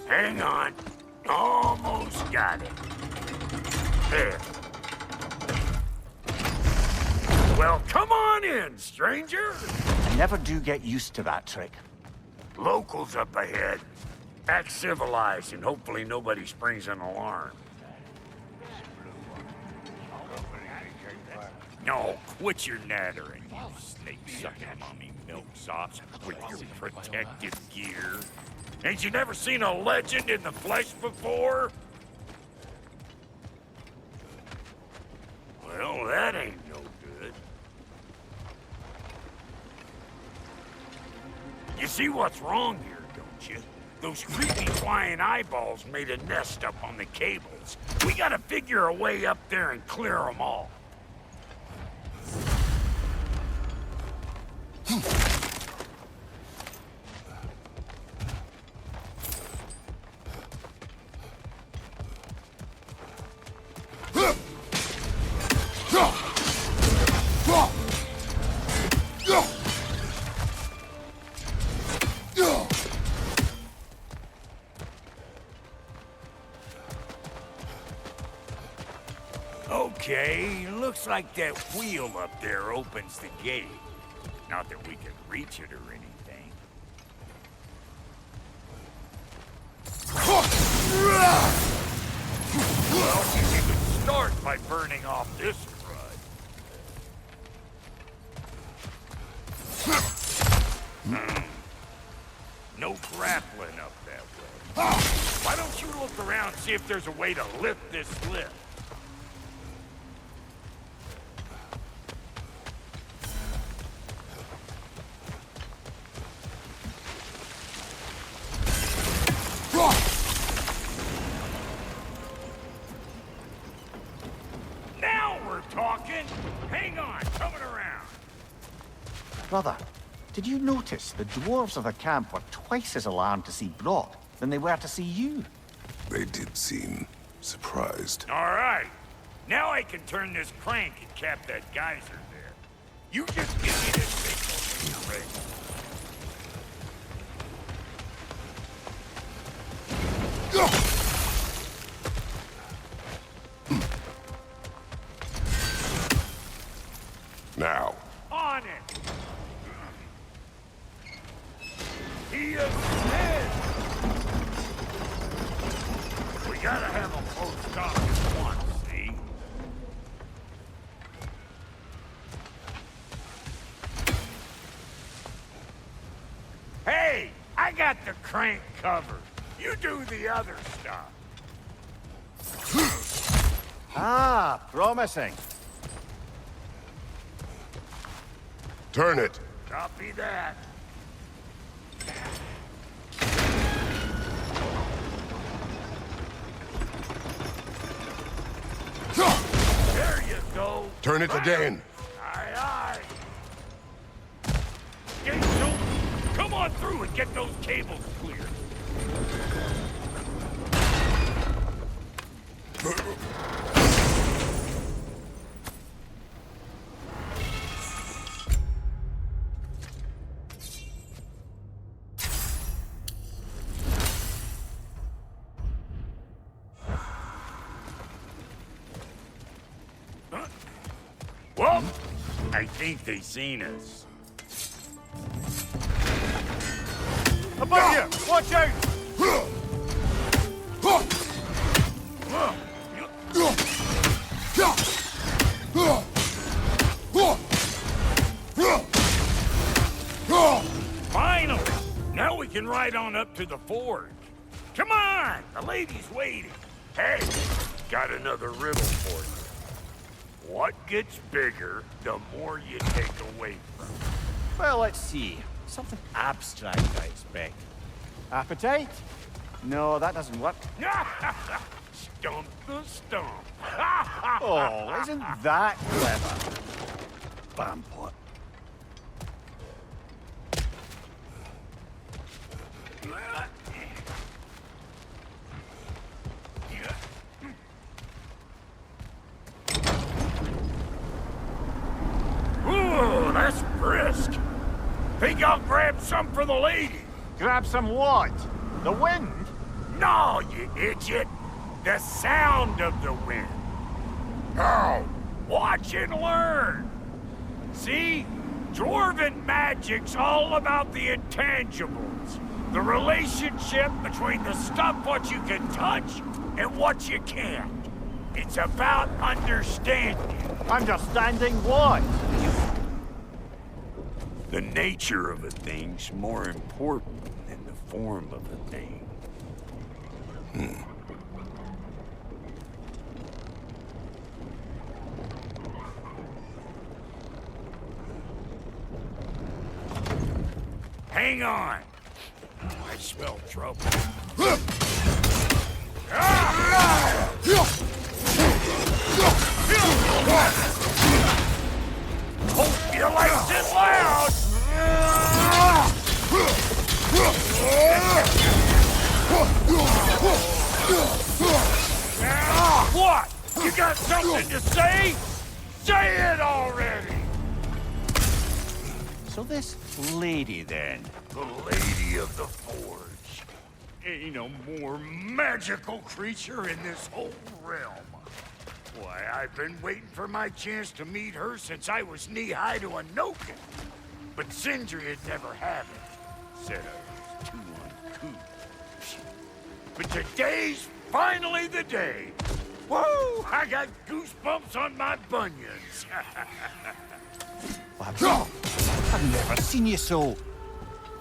Hang on. Almost got it. There. Well, come on in, stranger. I never do get used to that trick. Locals up ahead. Act civilized and hopefully nobody springs an alarm. No, quit your nattering, you snake-sucking mommy milksops with your protective gear. Ain't you never seen a legend in the flesh before? Well, that ain't no good. You see what's wrong here, don't you? Those creepy flying eyeballs made a nest up on the cables. We gotta figure a way up there and clear them all. Okay, looks like that wheel up there opens the gate. Not that we can reach it or anything. Well, you could start by burning off this crud. No grappling up that way. Why don't you look around and see if there's a way to lift this lift? Brother, did you notice the dwarves of the camp were twice as alarmed to see Brock than they were to see you? They did seem surprised. All right. Now I can turn this crank and cap that geyser there. You just give me this signal when you're ready. Now. On it! He is dead! We gotta have a close talk at once, see? Hey! I got the crank covered. You do the other stuff. Ah, promising. Turn it. Copy that. There you go. Turn it again. Aye, aye. Gates open. Come on through and get those cables clear. Well, I think they seen us. Above you! Watch out! Finally! Now we can ride on up to the forge. Come on! The lady's waiting. Hey, got another riddle for you. What gets bigger, the more you take away from it? Well, let's see. Something abstract, I expect. Appetite? No, that doesn't work. Stump the stump. Oh, isn't that clever? Bampot. Ooh, that's brisk. Think I'll grab some for the lady. Grab some what? The wind? No, you idiot. The sound of the wind. How? Watch and learn. See? Dwarven magic's all about the intangibles. The relationship between the stuff what you can touch and what you can't. It's about understanding. Understanding what? The nature of a thing's more important than the form of a thing. Hang on. I smell trouble. Hope you liked it loud! What? You got something to say? Say it already! So this lady, then? The Lady of the Forge. Ain't no more magical creature in this whole realm. Why, I've been waiting for my chance to meet her since I was knee-high to a Noken. But Sindri had never had it. Said I was too uncouth. But today's finally the day. Woo! I got goosebumps on my bunions. I've never seen you so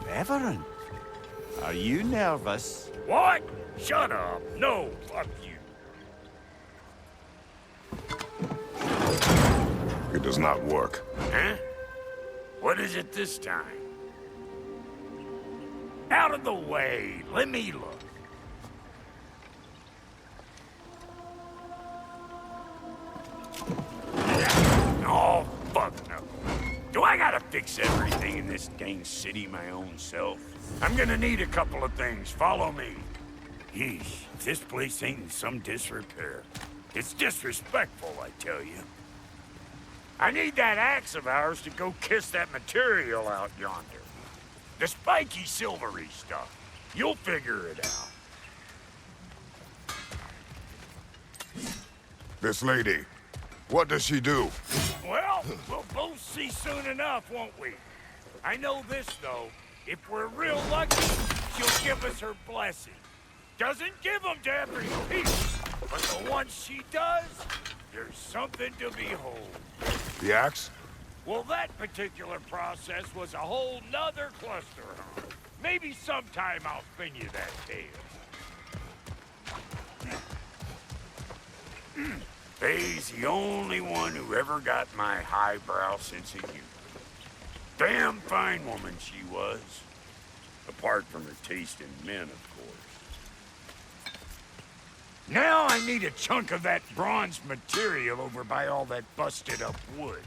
reverent. Are you nervous? What? Shut up. No, fuck you. It does not work. Huh? What is it this time? Out of the way. Let me look. Oh, fuck no. Do I gotta fix everything? this dang city my own self. I'm gonna need a couple of things. Follow me. Yeesh, this place ain't in some disrepair. It's disrespectful, I tell you. I need that axe of ours to go kiss that material out yonder. The spiky, silvery stuff. You'll figure it out. This lady, what does she do? Well, we'll both see soon enough, won't we? I know this, though. If we're real lucky, she'll give us her blessing. Doesn't give them to every piece, but the ones she does, there's something to behold. The axe? Well, that particular process was a whole nother cluster, huh? Maybe sometime I'll spin you that tale. Faye's the only one who ever got my highbrow sense of humor. Damn fine woman she was. Apart from her taste in men, of course. Now I need a chunk of that bronze material over by all that busted up wood.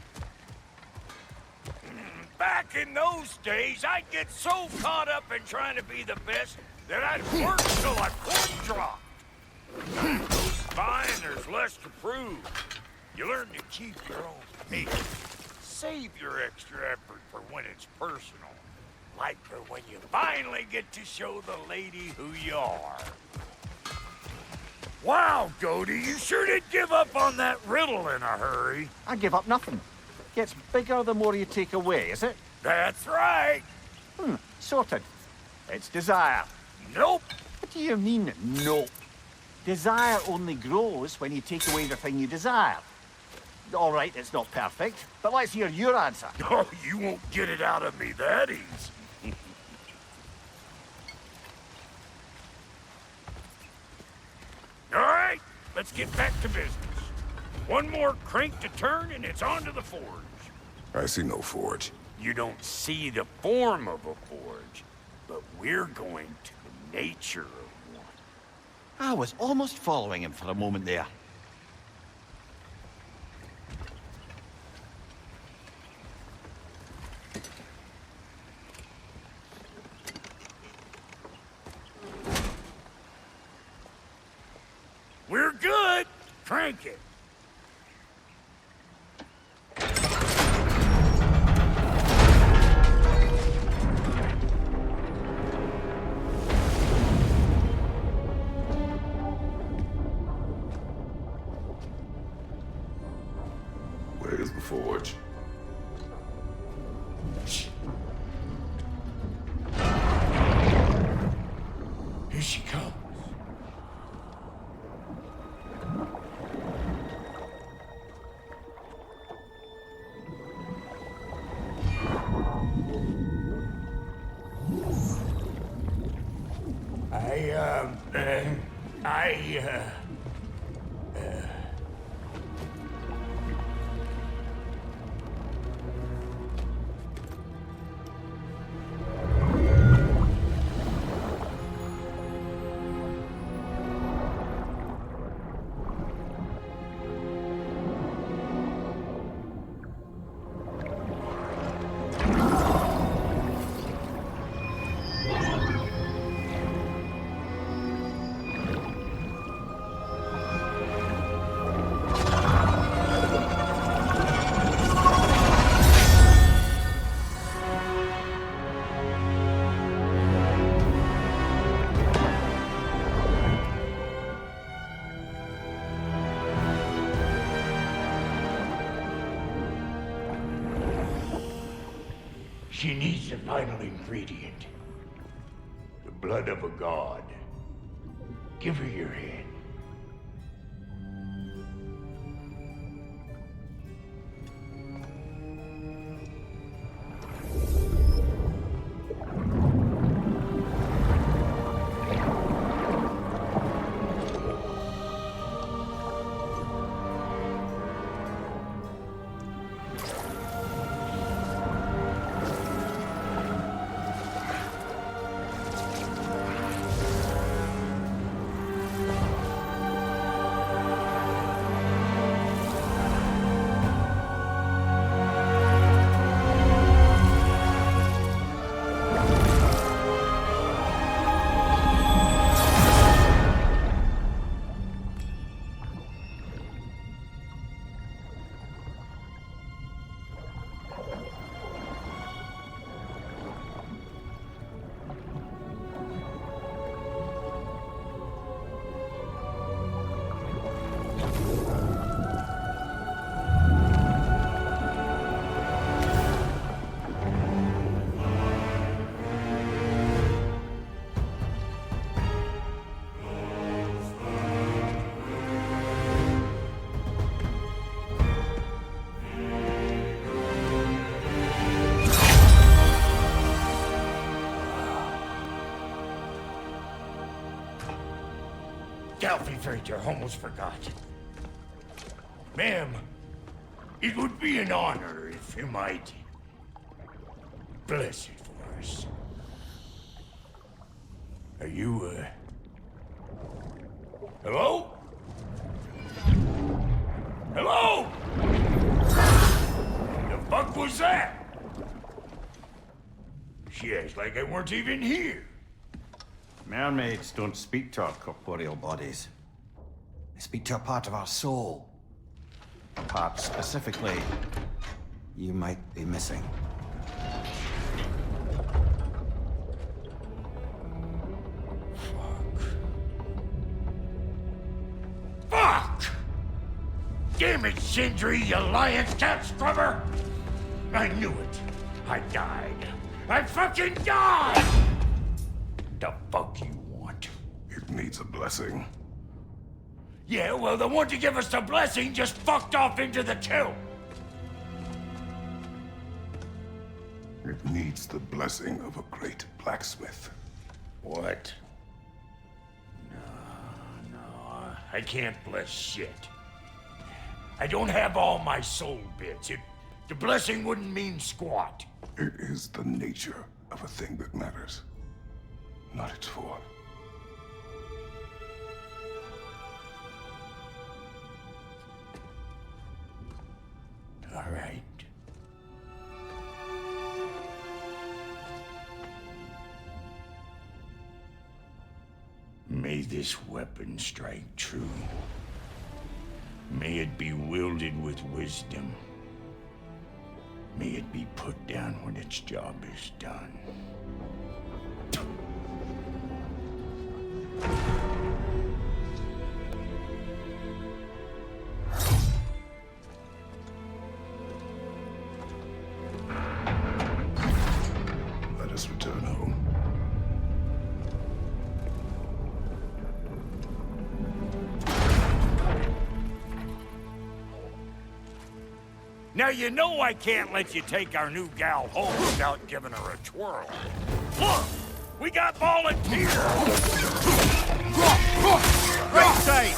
Back in those days, I'd get so caught up in trying to be the best that I'd work till I foot dropped. Time goes by and there's less to prove. You learn to keep your own pace. Save your extra effort for when it's personal. Like for when you finally get to show the lady who you are. Wow, Goody, you sure did give up on that riddle in a hurry. I give up nothing. Gets bigger the more you take away, is it? That's right. Sorted. It's desire. Nope. What do you mean, nope? Desire only grows when you take away the thing you desire. All right, it's not perfect, but let's hear your answer. Oh, you won't get it out of me that easy. All right, let's get back to business. One more crank to turn and it's on to the forge. I see no forge. You don't see the form of a forge, but we're going to the nature of one. I was almost following him for a moment there. We're good. Crank it. Where's the forge? Here she comes. She needs the final ingredient. The blood of a god. Give her your hand. Galfenfrater, almost forgot. Ma'am, it would be an honor if you might bless it for us. Are you, hello? Hello? The fuck was that? She acts like I weren't even here. Mermaids don't speak to our corporeal bodies. They speak to a part of our soul. A part specifically you might be missing. Fuck! Damn it, Sindri, you lion cat scrubber! I knew it. I died. I fucking died! The fuck you want? It needs a blessing. Yeah, well, the one to give us the blessing just fucked off into the tomb. It needs the blessing of a great blacksmith. What? No, I can't bless shit. I don't have all my soul bits. The blessing wouldn't mean squat. It is the nature of a thing that matters, not its form. All right. May this weapon strike true. May it be wielded with wisdom. May it be put down when its job is done. Let us return home. Now you know I can't let you take our new gal home without giving her a twirl. Look! We got volunteers! Right side!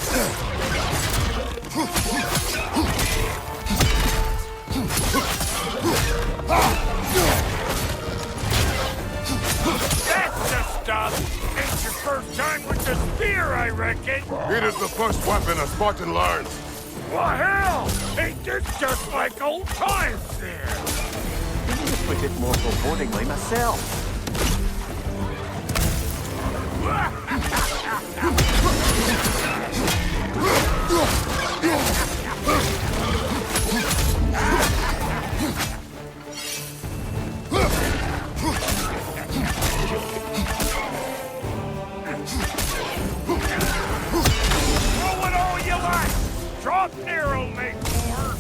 That's the stuff! It's your first time with the spear, I reckon! It is the first weapon a Spartan learns. Well, hell! Ain't this just like old times there? I just put it more forebodingly myself. Throw it all you like! Drop near will make more!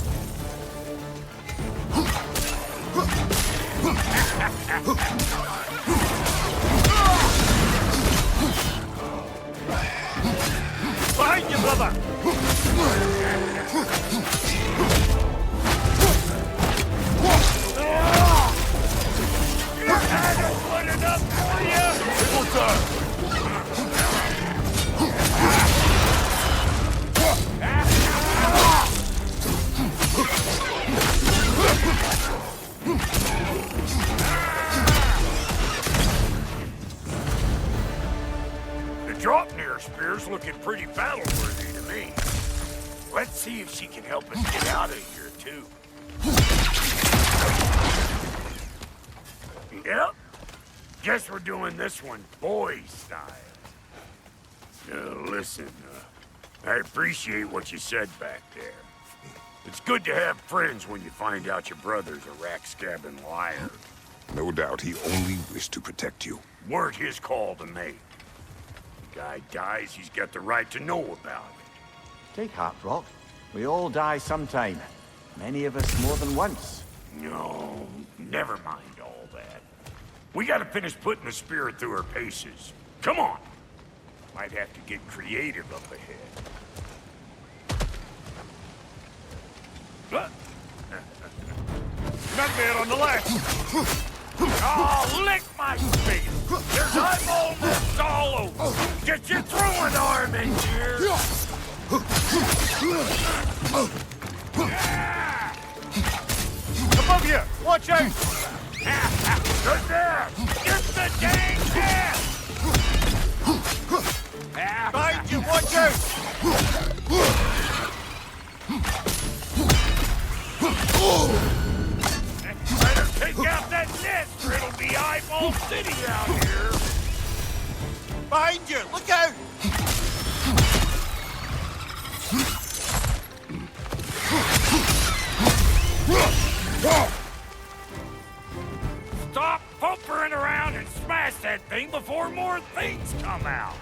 Behind you, brother! I don't put it up for you! Triple time! The Draupnir spear's looking pretty battle-worthy to me. Let's see if she can help us get out of here, too. Yep. Guess we're doing this one boy style. Listen, I appreciate what you said back there. It's good to have friends when you find out your brother's a rack-scabbing liar. No doubt he only wished to protect you. Weren't his call to make. The guy dies, he's got the right to know about it. Take heart, Rock. We all die sometime. Many of us more than once. No, never mind all that. We gotta finish putting the spirit through her paces. Come on! Might have to get creative up ahead. Nightmare on the left! Oh, lick my face! There's eyeballs all over! Get get your throwing arm in here! Above you! Watch out! Good there! Get the dang cat! Behind you! Watch out! Better take out that net, or it'll be Eyeball City out here! Behind you! Look out! Stop pumpering around and smash that thing before more things come out!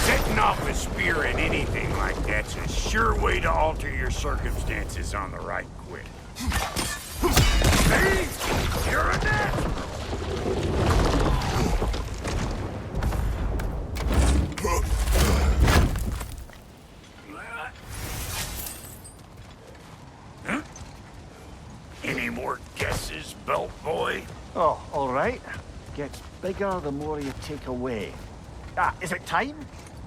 Setting off a spear at anything like that's a sure way to alter your circumstances on the right quick. See? You're a natural! Huh? Any more guesses, belt boy? Oh, all right. Gets bigger the more you take away. Is it time?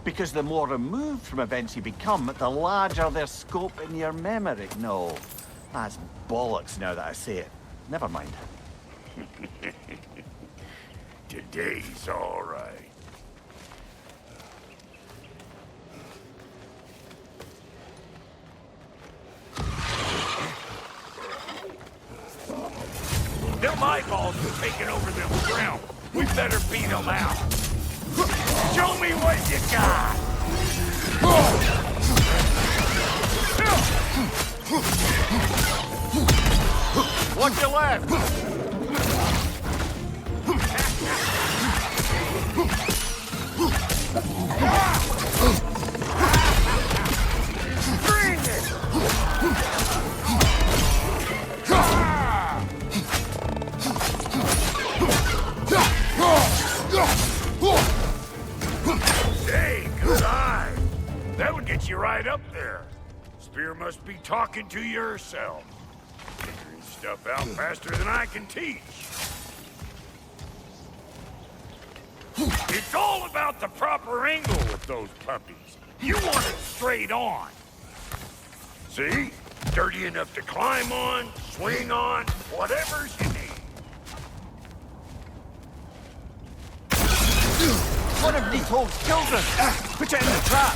Because the more removed from events you become, the larger their scope in your memory. No, that's bollocks now that I say it. Never mind. Today's all right. Them eyeballs are taking over them ground. We better beat them out. Show me what you got! Watch your left! Bring it! Hey, good eye. That would get you right up there. Spear must be talking to yourself. Figuring stuff out faster than I can teach. It's all about the proper angle with those puppies. You want it straight on. See? Dirty enough to climb on, swing on, whatever's you need. One of these holes kills us! Put it in the trap!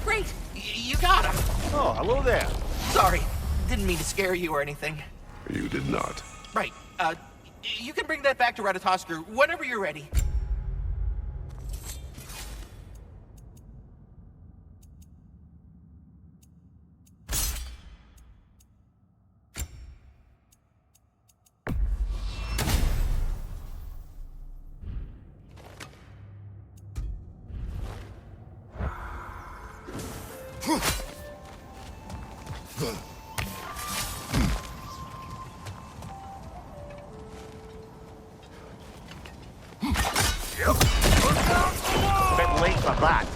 Great! You got him! Oh, hello there. Sorry, didn't mean to scare you or anything. You did not. Right, you can bring that back to Ratatoskr whenever you're ready. Bit late for that.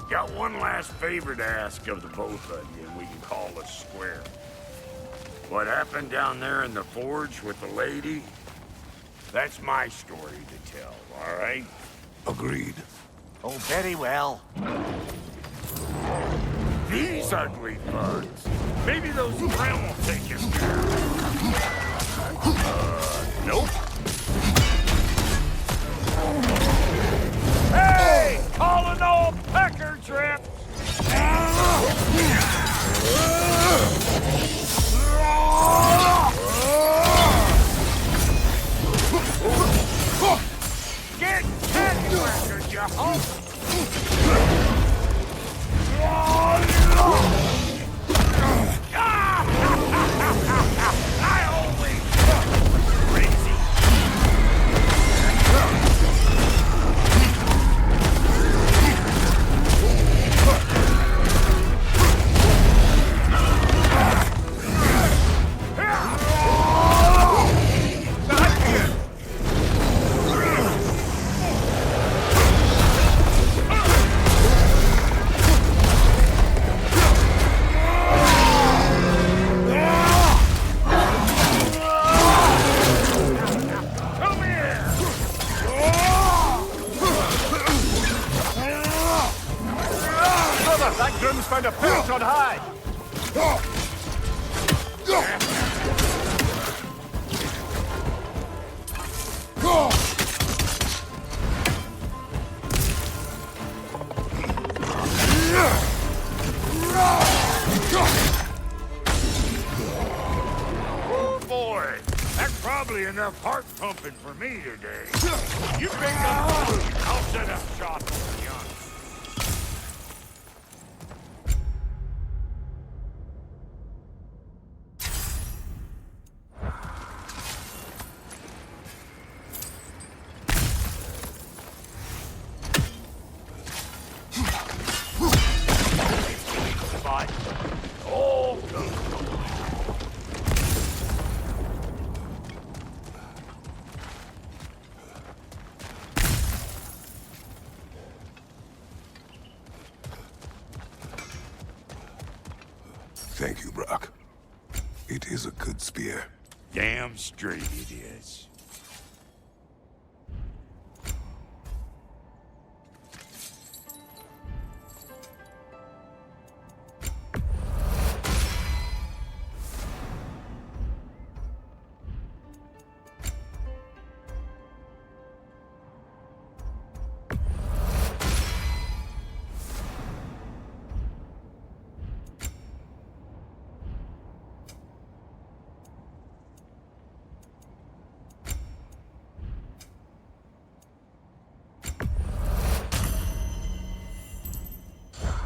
Got one last favor to ask of the both of you, and we can call it square. What happened down there in the forge with the lady? That's my story to tell, all right? Agreed. Oh, very well. These ugly bugs. Maybe those brown will take him down. Nope. Hey! Calling all pecker trips! Get catty-whackers, you hope! Ah! Oh boy, that's probably enough heart pumping for me today. You bring up food, I'll set up shop over yonder. Thank you, Brock. It is a good spear. Damn straight it is.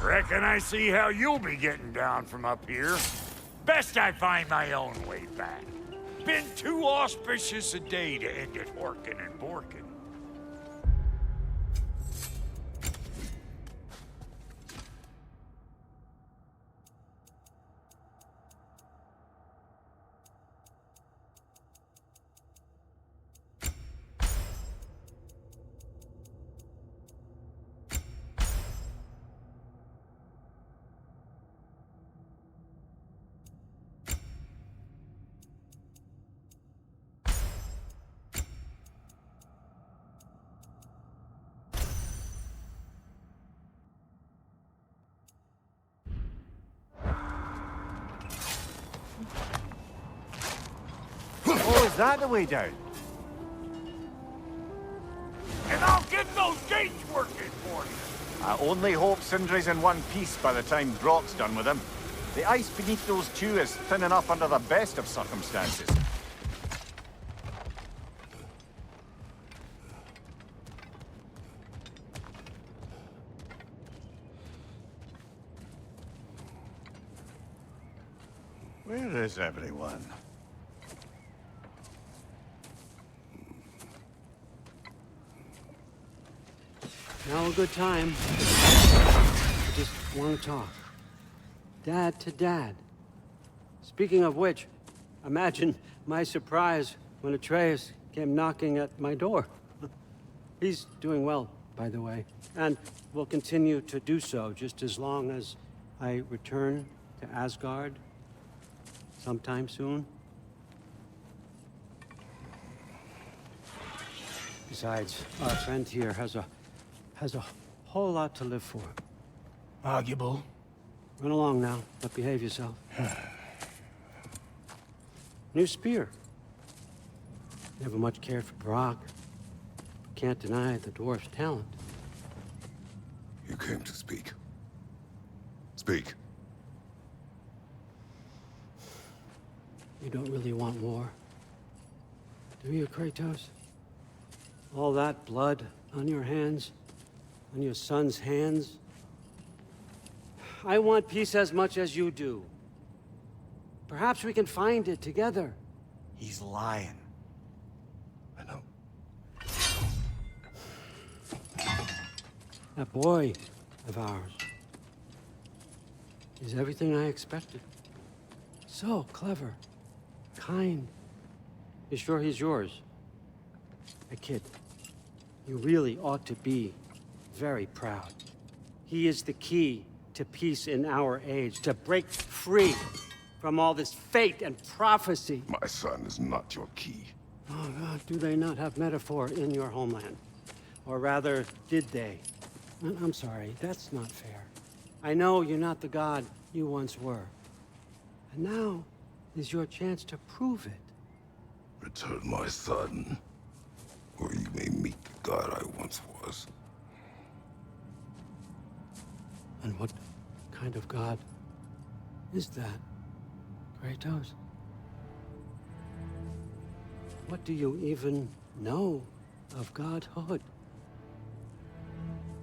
Reckon I see how you'll be getting down from up here. Best I find my own way back. Been too auspicious a day to end it horkin' and borkin'. Oh, is that the way down? And I'll get those gates working for you. I only hope Sindri's in one piece by the time Brock's done with him. The ice beneath those two is thin enough under the best of circumstances. Where is everyone? Now a good time. I just want to talk. Dad to Dad. Speaking of which, imagine my surprise when Atreus came knocking at my door. He's doing well, by the way, and will continue to do so just as long as I return to Asgard sometime soon. Besides, our friend here has a whole lot to live for. Arguable. Run along now, but behave yourself. New spear. Never much cared for Brock. Can't deny the dwarf's talent. You came to speak. Speak. You don't really want war, do you, Kratos? All that blood on your hands, on your son's hands? I want peace as much as you do. Perhaps we can find it together. He's lying. I know. That boy of ours is everything I expected. So clever, kind. You sure he's yours? A kid. You really ought to be very proud. He is the key to peace in our age, to break free from all this fate and prophecy. My son is not your key. Oh, God, do they not have metaphor in your homeland? Or rather, did they? I'm sorry, that's not fair. I know you're not the god you once were. And now, is your chance to prove it. Return my son, or you may meet the god I once was. And what kind of god is that, Kratos? What do you even know of godhood?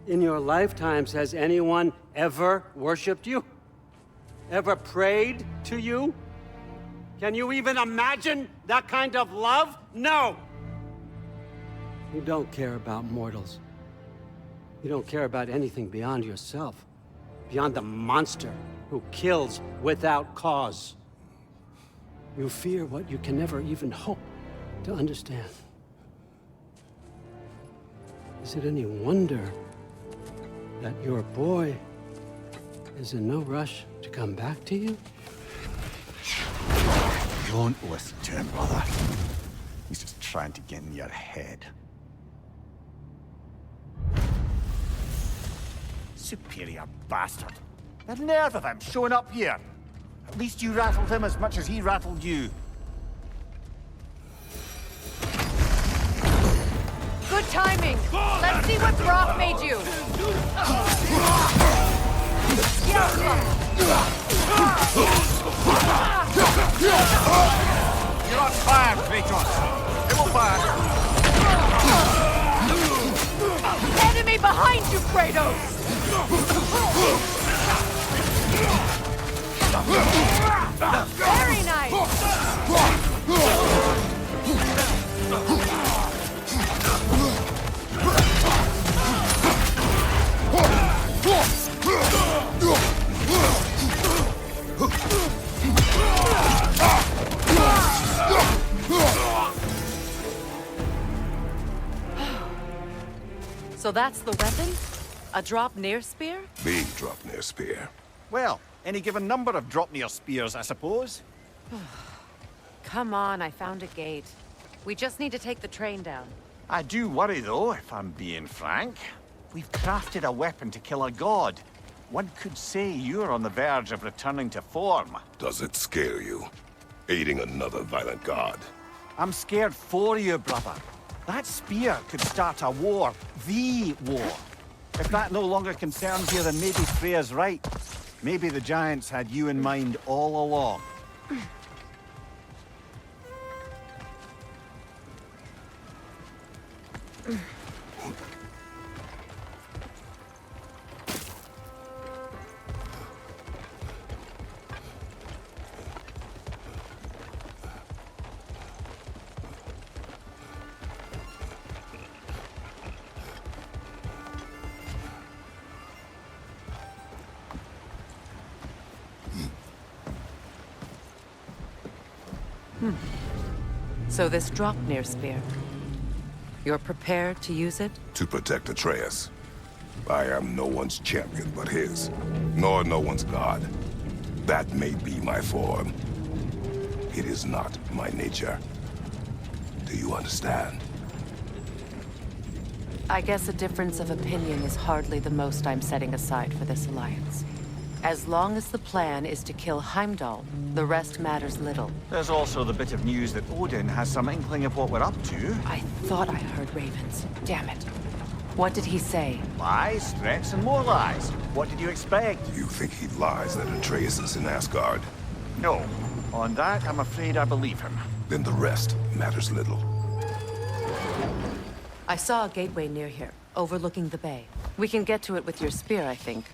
In your lifetimes, has anyone ever worshipped you? Ever prayed to you? Can you even imagine that kind of love? No! You don't care about mortals. You don't care about anything beyond yourself. Beyond the monster who kills without cause. You fear what you can never even hope to understand. Is it any wonder that your boy is in no rush to come back to you? Don't listen to him, brother. He's just trying to get in your head. Superior bastard. The nerve of him showing up here. At least you rattled him as much as he rattled you. Good timing! Let's see what Brock made you! You're on fire, Kratos! It will fire! Enemy behind you, Kratos! Very nice! So that's the weapon? A drop-near spear? Me drop near spear. Well, any given number of drop-near spears, I suppose. Come on, I found a gate. We just need to take the train down. I do worry, though, if I'm being frank. We've crafted a weapon to kill a god. One could say you're on the verge of returning to form. Does it scare you? Aiding another violent god? I'm scared for you, brother. That spear could start a war. The war. If that no longer concerns you, then maybe Freya's right. Maybe the Giants had you in mind all along. So this drop-near spear, you're prepared to use it? To protect Atreus. I am no one's champion but his, nor no one's god. That may be my form. It is not my nature. Do you understand? I guess a difference of opinion is hardly the most I'm setting aside for this alliance. As long as the plan is to kill Heimdall, the rest matters little. There's also the bit of news that Odin has some inkling of what we're up to. I thought I heard ravens. Damn it. What did he say? Lies, threats, and more lies. What did you expect? You think he lies that Atreus is in Asgard? No. On that, I'm afraid I believe him. Then the rest matters little. I saw a gateway near here, overlooking the bay. We can get to it with your spear, I think.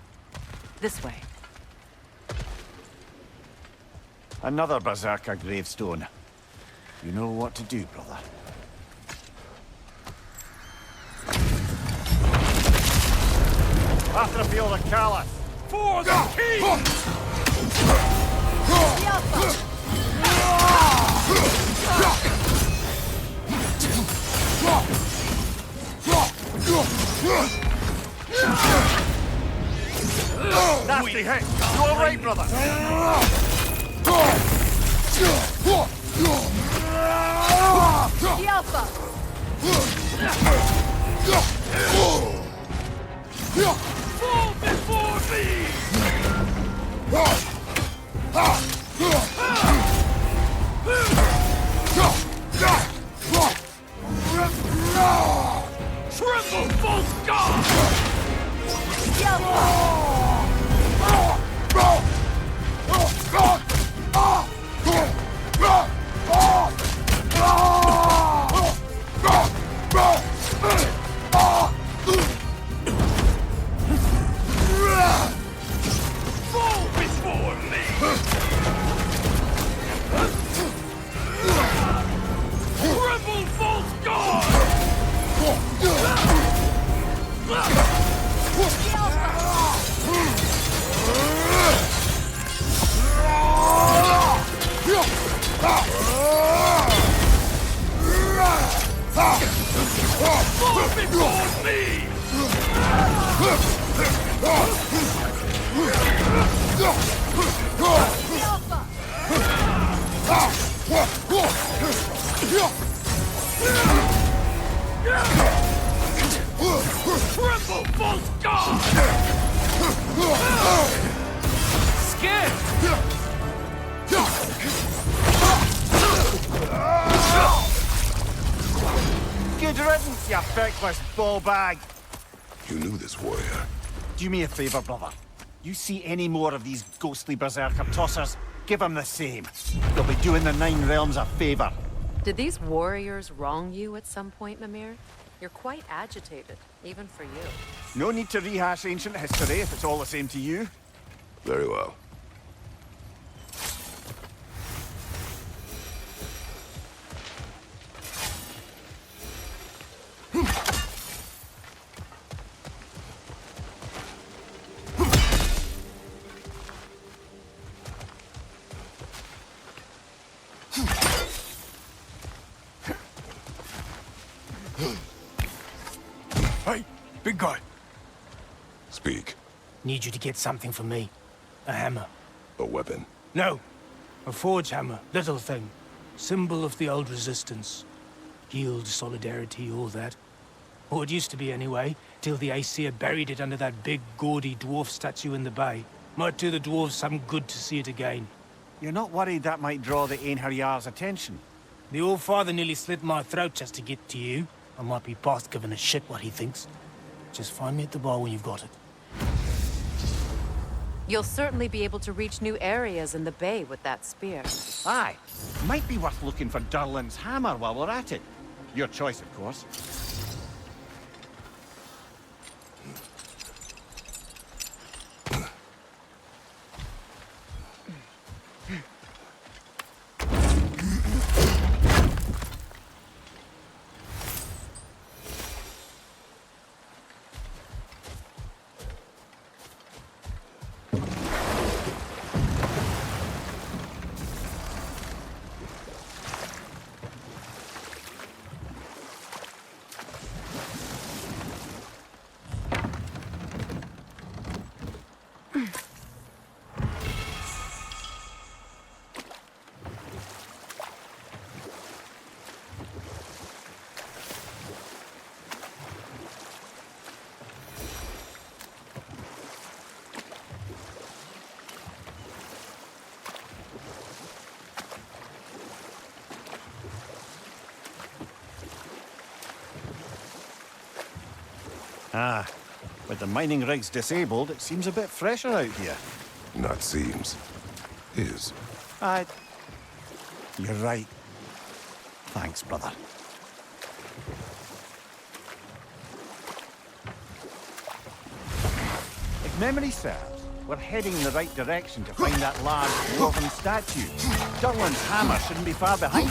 This way. Another Berserker gravestone. You know what to do, brother. Atreus and Kratos! For the king! Nasty hit! You all right, brother? The Alpha! Fall before me! before me! Tremble, false god! Scared! Good riddance, you feckless ball bag. You knew this warrior. Do me a favor, brother. You see any more of these ghostly berserker tossers, give them the same. They'll be doing the Nine Realms a favor. Did these warriors wrong you at some point, Mimir? You're quite agitated, even for you. No need to rehash ancient history if it's all the same to you. Very well. Hey, big guy. Speak. Need you to get something for me. A hammer. A weapon. No. A forge hammer. Little thing. Symbol of the old resistance. Guild, solidarity, all that. Or it used to be anyway, till the Aesir buried it under that big, gaudy dwarf statue in the bay. Might do the dwarves some good to see it again. You're not worried that might draw the Einherjar's attention? The All-Father nearly slit my throat just to get to you. I might be past giving a shit what he thinks. Just find me at the bar when you've got it. You'll certainly be able to reach new areas in the bay with that spear. Aye. Might be worth looking for Durlin's hammer while we're at it. Your choice, of course. Ah, with the mining rigs disabled, it seems a bit fresher out here. Not seems. Is. You're right. Thanks, brother. If memory serves, we're heading in the right direction to find that large dwarven statue. Durlin's hammer shouldn't be far behind.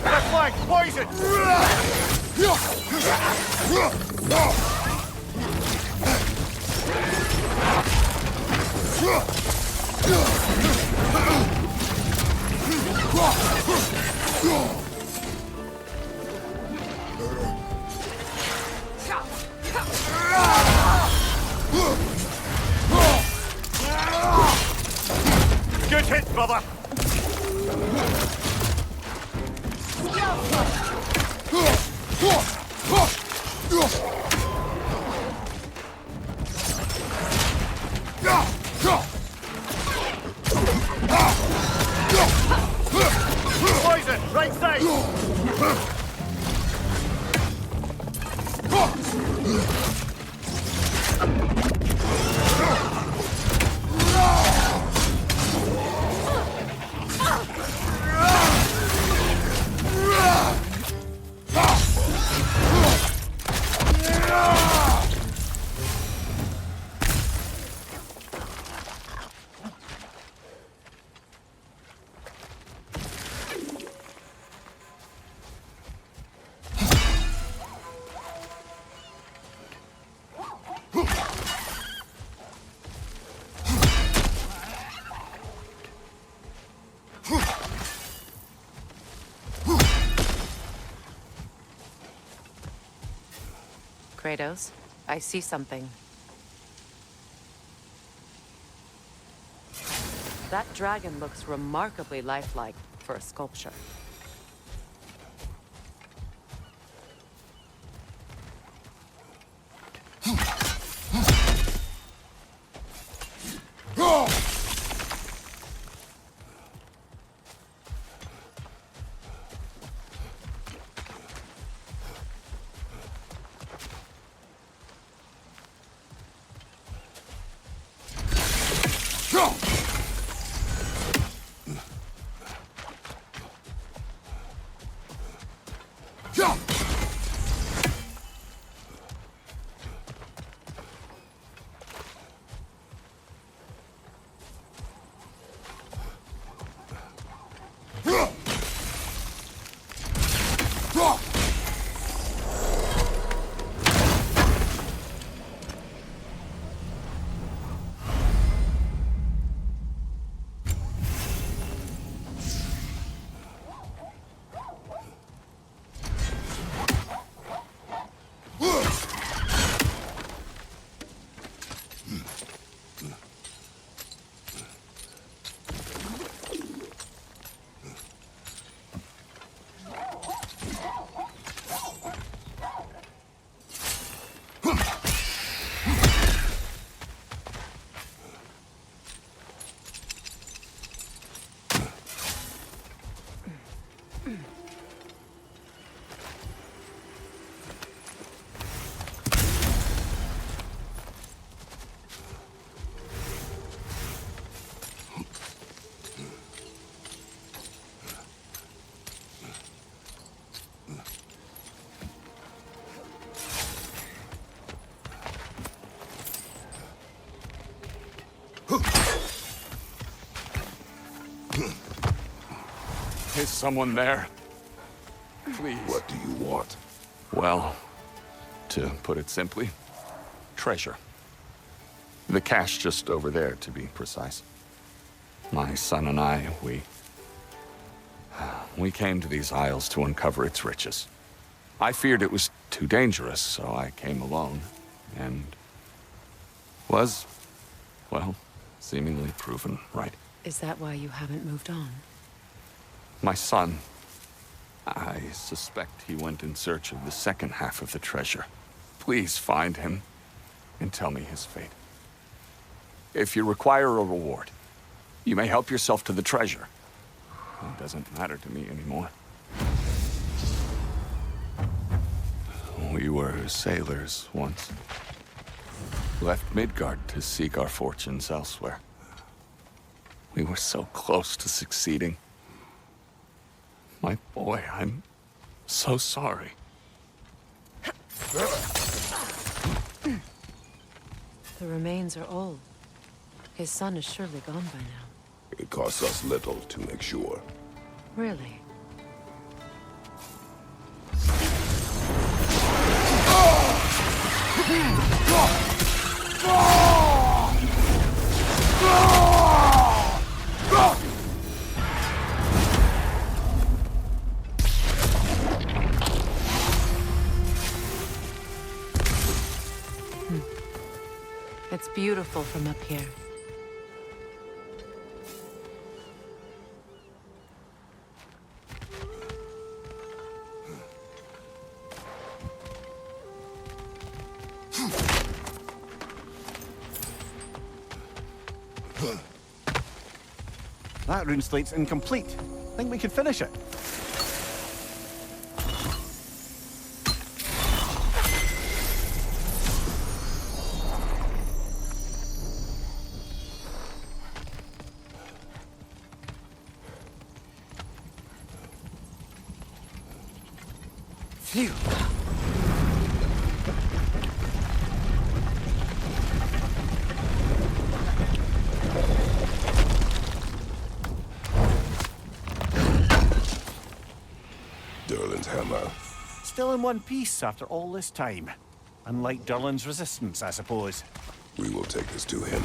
That's like poison! Good hit, brother! Poison, right side! Kratos, I see something. That dragon looks remarkably lifelike for a sculpture. Is someone there? Please. What do you want? Well, to put it simply, treasure. The cache just over there, to be precise. My son and I, we came to these isles to uncover its riches. I feared it was too dangerous, so I came alone, and was, well, seemingly proven right. Is that why you haven't moved on? My son, I suspect he went in search of the second half of the treasure. Please find him and tell me his fate. If you require a reward, you may help yourself to the treasure. It doesn't matter to me anymore. We were sailors once. Left Midgard to seek our fortunes elsewhere. We were so close to succeeding. My boy, I'm so sorry. The remains are old. His son is surely gone by now. It costs us little to make sure. Really? It's beautiful from up here. That rune slate's incomplete. Think we could finish it? Phew. Durlin's hammer. Still in one piece after all this time. Unlike Durlin's resistance, I suppose. We will take this to him.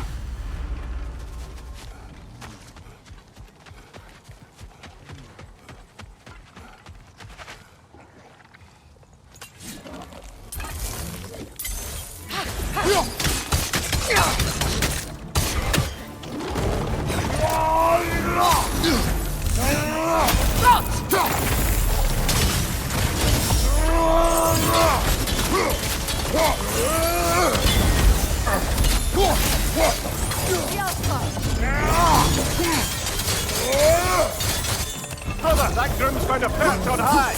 Brother, that groom's found a perch on high!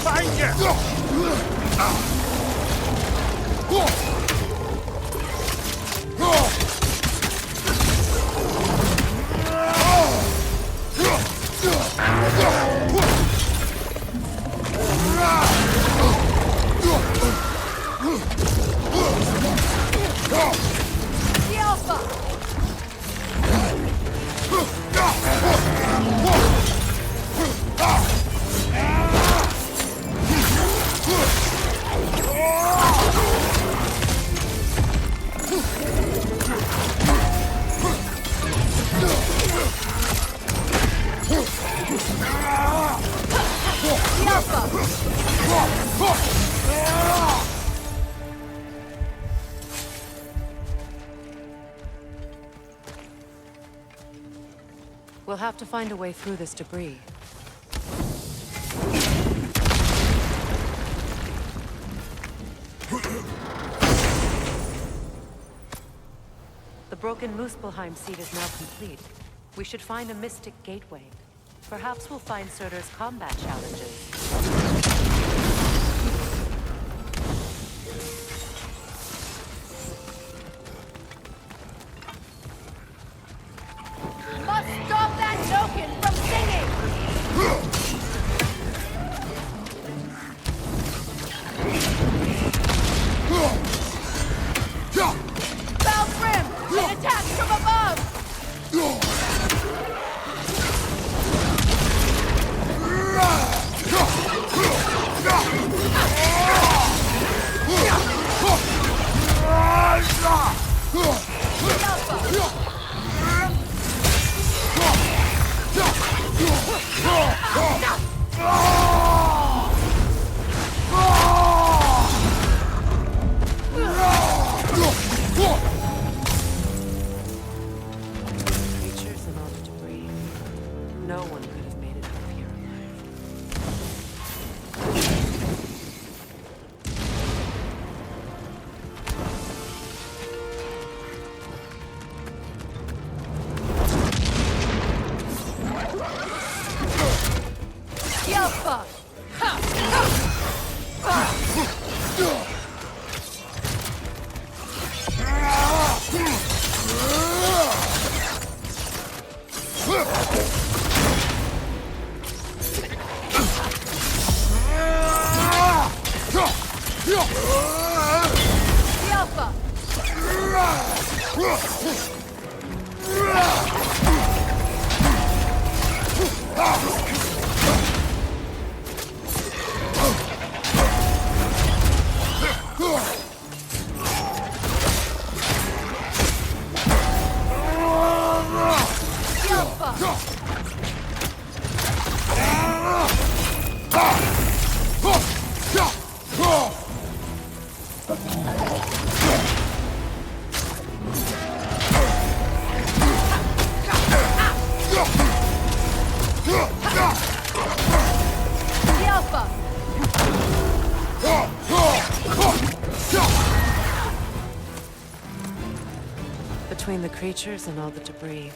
Find you! We'll have to find a way through this debris. The broken Muspelheim seed is now complete. We should find a mystic gateway. Perhaps we'll find Surtur's combat challenges. Must stop that token from singing! Foul Brim! An attack from above! Creatures and all the debris. No one could have made it out of here Yelpa! Yelpa! Between the creatures and all the debris,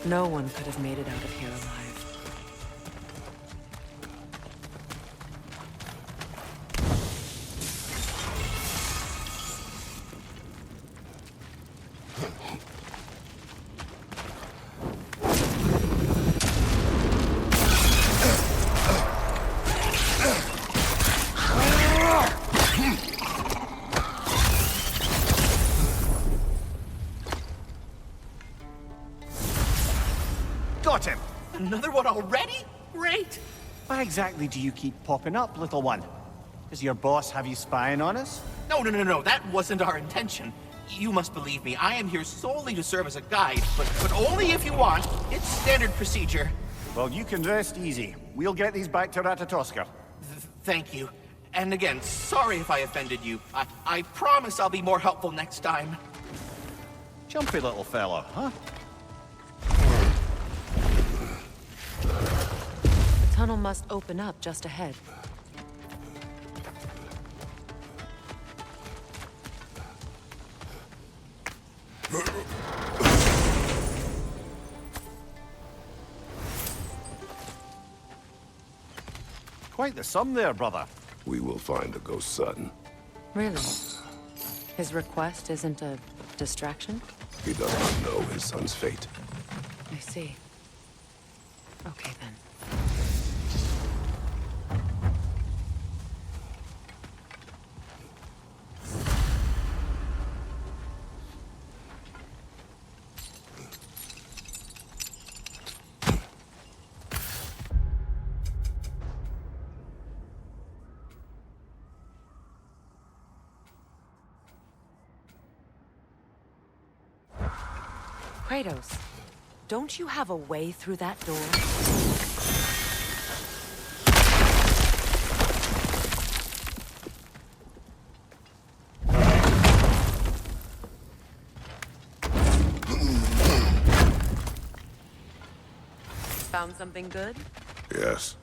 no one could have made it out of here alive. Got him! Another one already? Great! Why exactly do you keep popping up, little one? Does your boss have you spying on us? No. That wasn't our intention. You must believe me. I am here solely to serve as a guide, but only if you want. It's standard procedure. Well, you can rest easy. We'll get these back to Ratatoskr. Thank you. And again, sorry if I offended you. I promise I'll be more helpful next time. Jumpy little fella, huh? The tunnel must open up just ahead. Quite the sum there, brother. We will find the ghost son. Really? His request isn't a distraction? He does not know his son's fate. I see. Okay, then. Kratos, don't you have a way through that door? Found something good? Yes.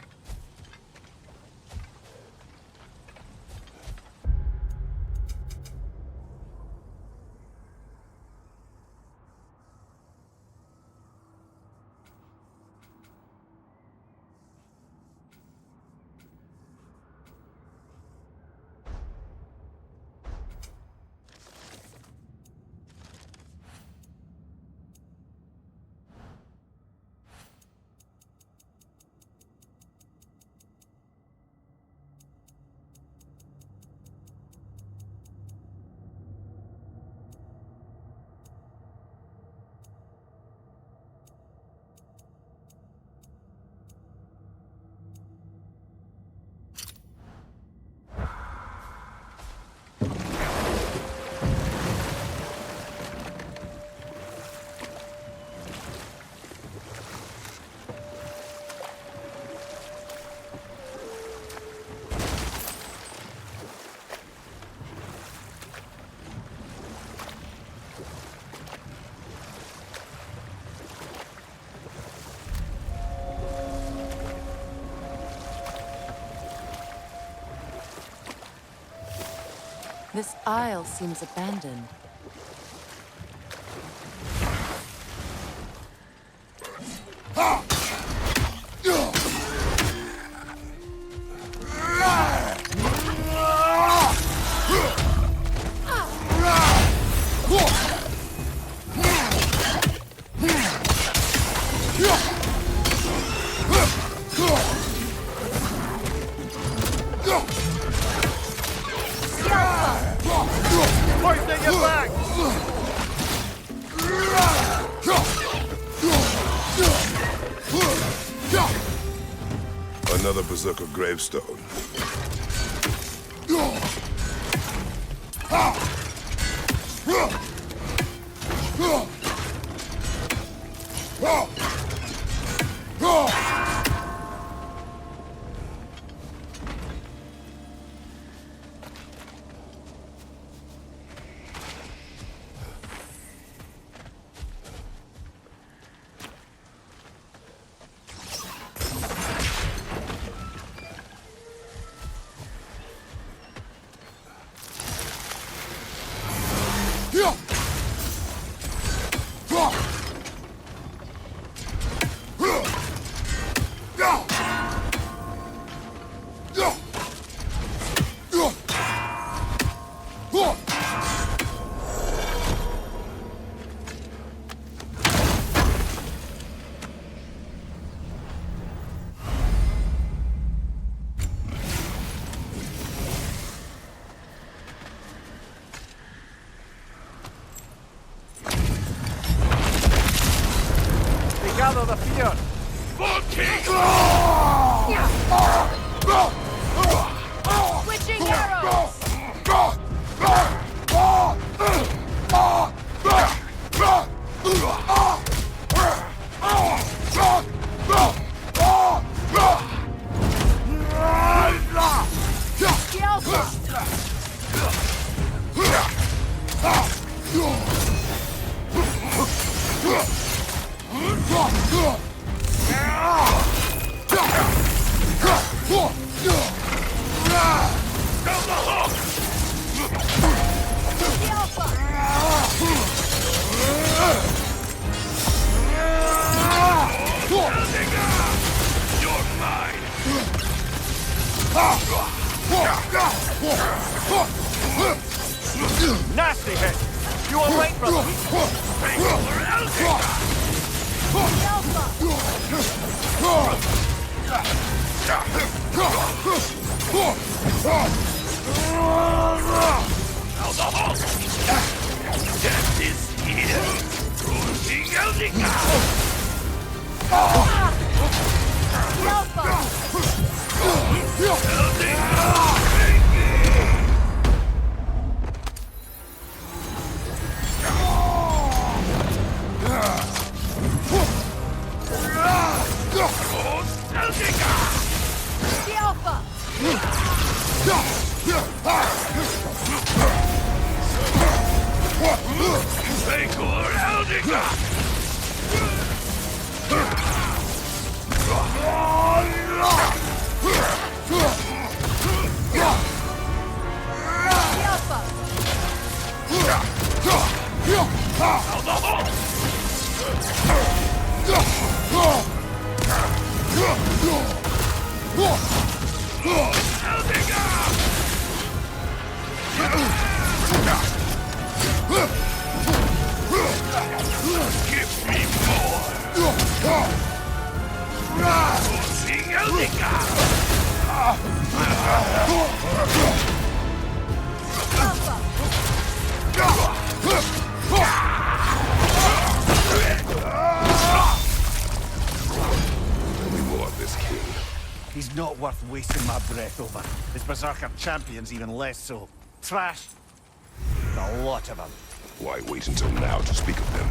This aisle seems abandoned. Another Berserker gravestone. Gather the fear! Switching nasty hit. You all right, brother? Now the Hulk! Death is here! Cruising Eldica! He's not worth wasting my breath over. His Berserker champion's even less so. Trash. A lot of them. Why wait until now to speak of them?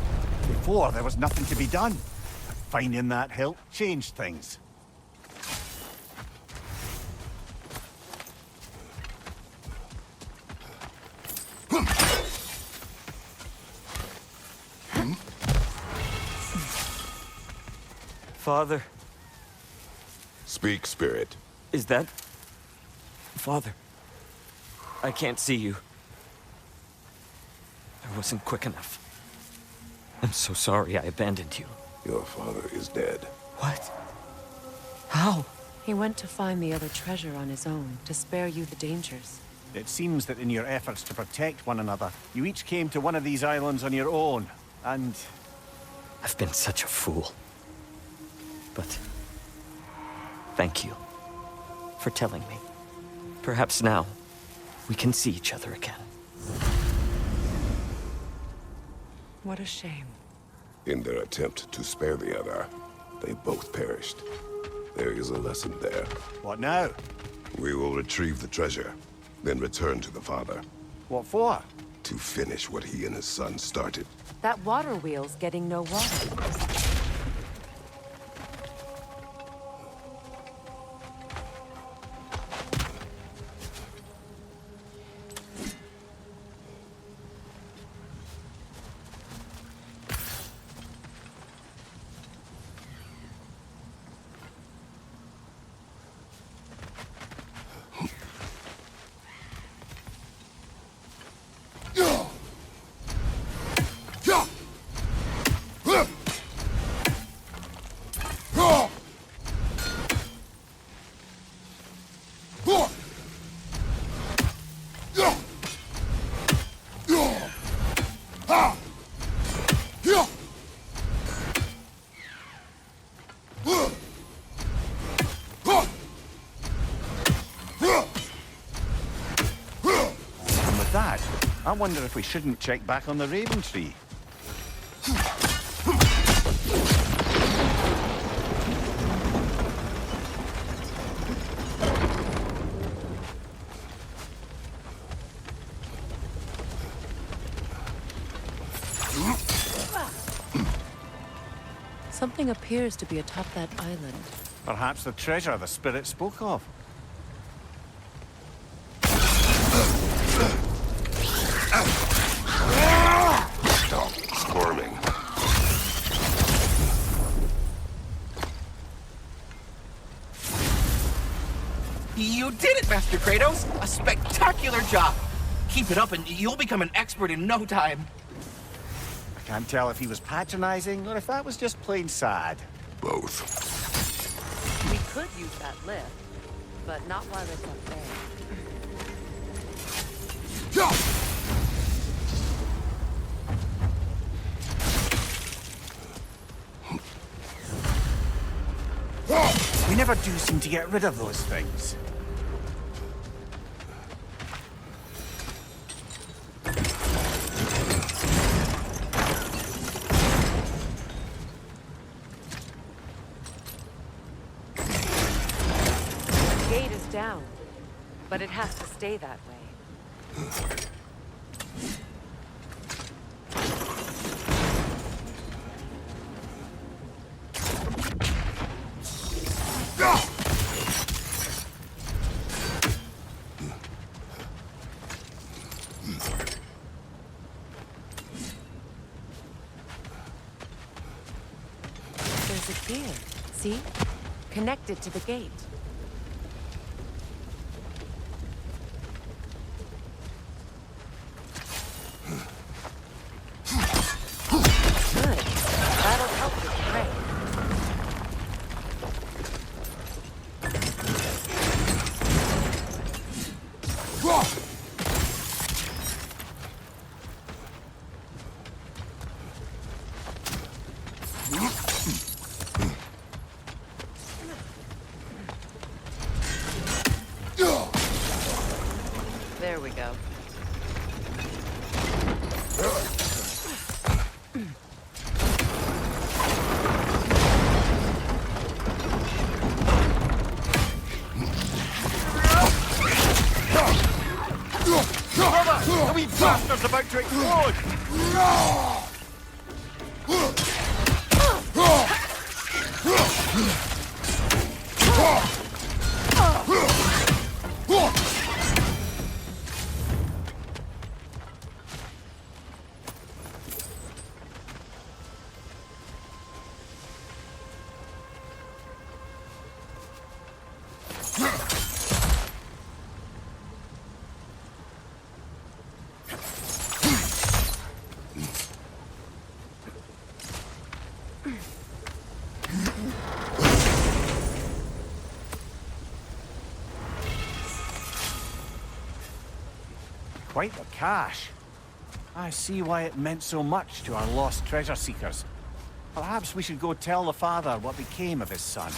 Before, there was nothing to be done. Finding that hilt changed things. Father. Speak, Spirit. Is that... Father? I can't see you. I wasn't quick enough. I'm so sorry I abandoned you. Your father is dead. What? How? He went to find the other treasure on his own, to spare you the dangers. It seems that in your efforts to protect one another, you each came to one of these islands on your own, and... I've been such a fool. But... thank you for telling me. Perhaps now, we can see each other again. What a shame. In their attempt to spare the other, they both perished. There is a lesson there. What now? We will retrieve the treasure, then return to the father. What for? To finish what he and his son started. That water wheel's getting no water. I wonder if we shouldn't check back on the Raven Tree. Something appears to be atop that island. Perhaps the treasure the spirit spoke of. Stop squirming. You did it, Master Kratos! A spectacular job! Keep it up and you'll become an expert in no time. I can't tell if he was patronizing or if that was just plain sad. Both. We could use that lift, but not while it's up there. never do seem to get rid of those things. The gate is down, but it has to stay that way. There's a gear, see? Connected to the gate. Good. That'll help with the prey. There we go. The wee bastard's about to explode! Quite the cache. I see why it meant so much to our lost treasure seekers. Perhaps we should go tell the father what became of his son.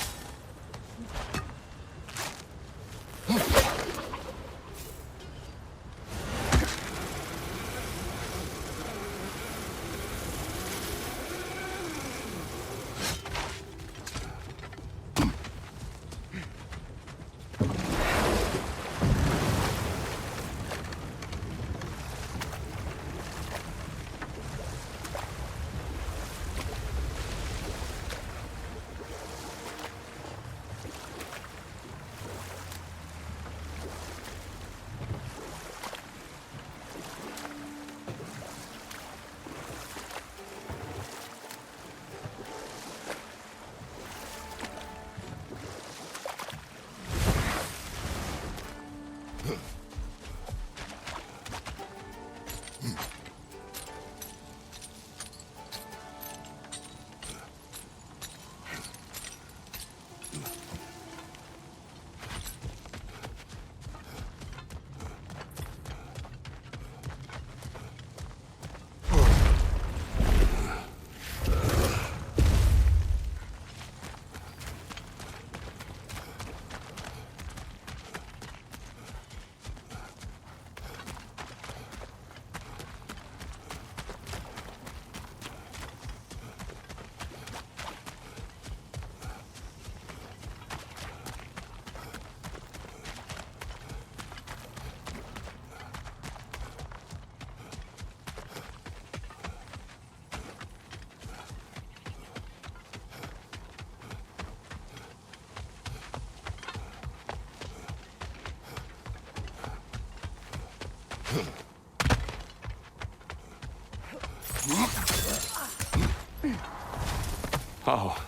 Oh,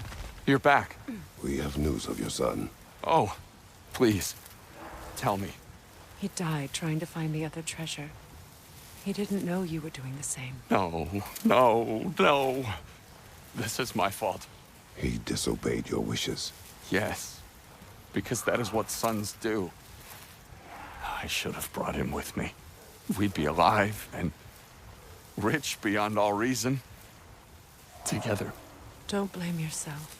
you're back. We have news of your son. Oh, please, tell me. He died trying to find the other treasure. He didn't know you were doing the same. No, no, no. This is my fault. He disobeyed your wishes. Yes, because that is what sons do. I should have brought him with me. We'd be alive and rich beyond all reason. Together. Don't blame yourself.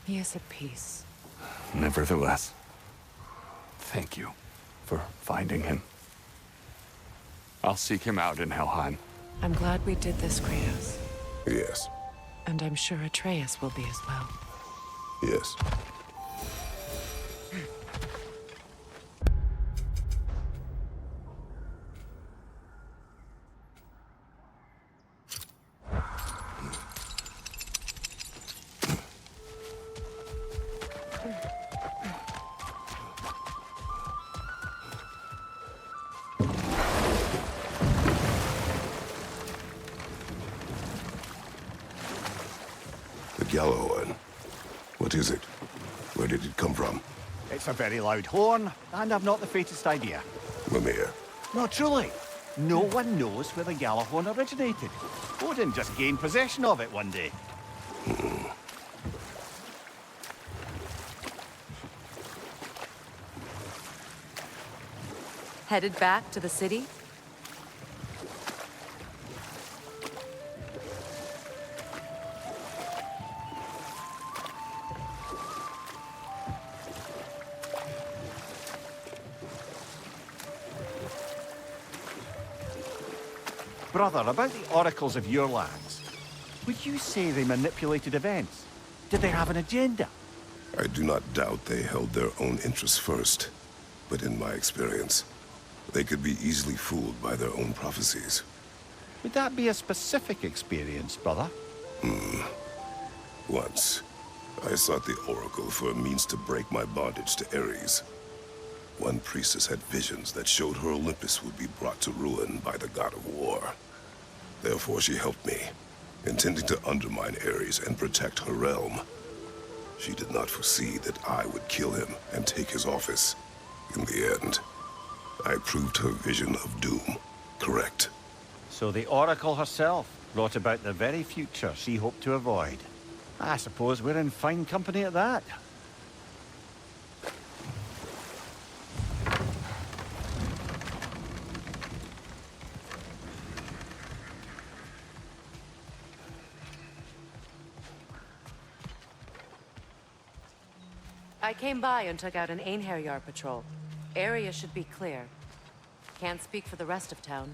He is at peace. Nevertheless, thank you for finding him. I'll seek him out in Helheim. I'm glad we did this, Kratos. Yes. And I'm sure Atreus will be as well. Yes. The yellow one. What is it? Where did it come from? It's a very loud horn, and I've not the faintest idea. Mimir. No, truly. No one knows where the Gjallarhorn originated. Odin just gained possession of it one day. Headed back to the city? Brother, about the oracles of your lands, would you say they manipulated events? Did they have an agenda? I do not doubt they held their own interests first. But in my experience, they could be easily fooled by their own prophecies. Would that be a specific experience, brother? Once, I sought the Oracle for a means to break my bondage to Ares. One priestess had visions that showed her Olympus would be brought to ruin by the god of war. Therefore she helped me, intending to undermine Ares and protect her realm. She did not foresee that I would kill him and take his office. In the end, I proved her vision of doom correct. So the Oracle herself brought about the very future she hoped to avoid. I suppose we're in fine company at that. I came by and took out an Einherjar patrol. Area should be clear. Can't speak for the rest of town.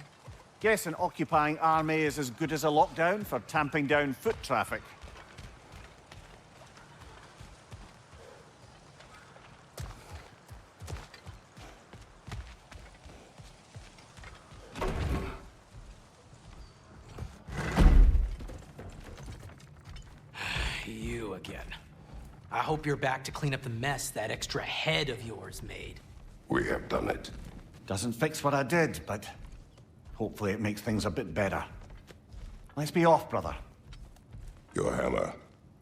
Guess an occupying army is as good as a lockdown for tamping down foot traffic. You again. I hope you're back to clean up the mess that extra head of yours made. We have done it. Doesn't fix what I did, but hopefully it makes things a bit better. Let's be off, brother. Your hammer.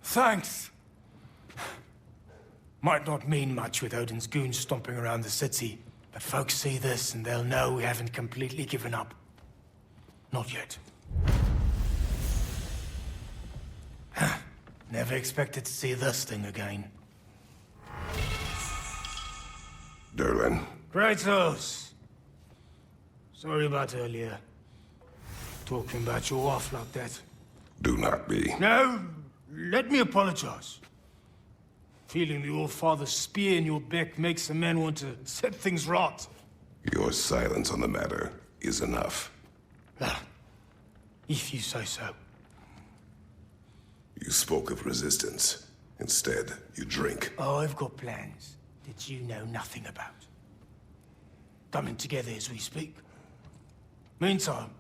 Thanks. Might not mean much with Odin's goons stomping around the city, but folks see this and they'll know we haven't completely given up. Not yet. Never expected to see this thing again. Durlin. Kratos! Sorry about earlier. Talking about your wife like that. Do not be. No, let me apologize. Feeling the All-Father's spear in your back makes a man want to set things right. Your silence on the matter is enough. If you say so. You spoke of resistance. Instead, you drink. Oh, I've got plans that you know nothing about. Coming together as we speak. Meantime,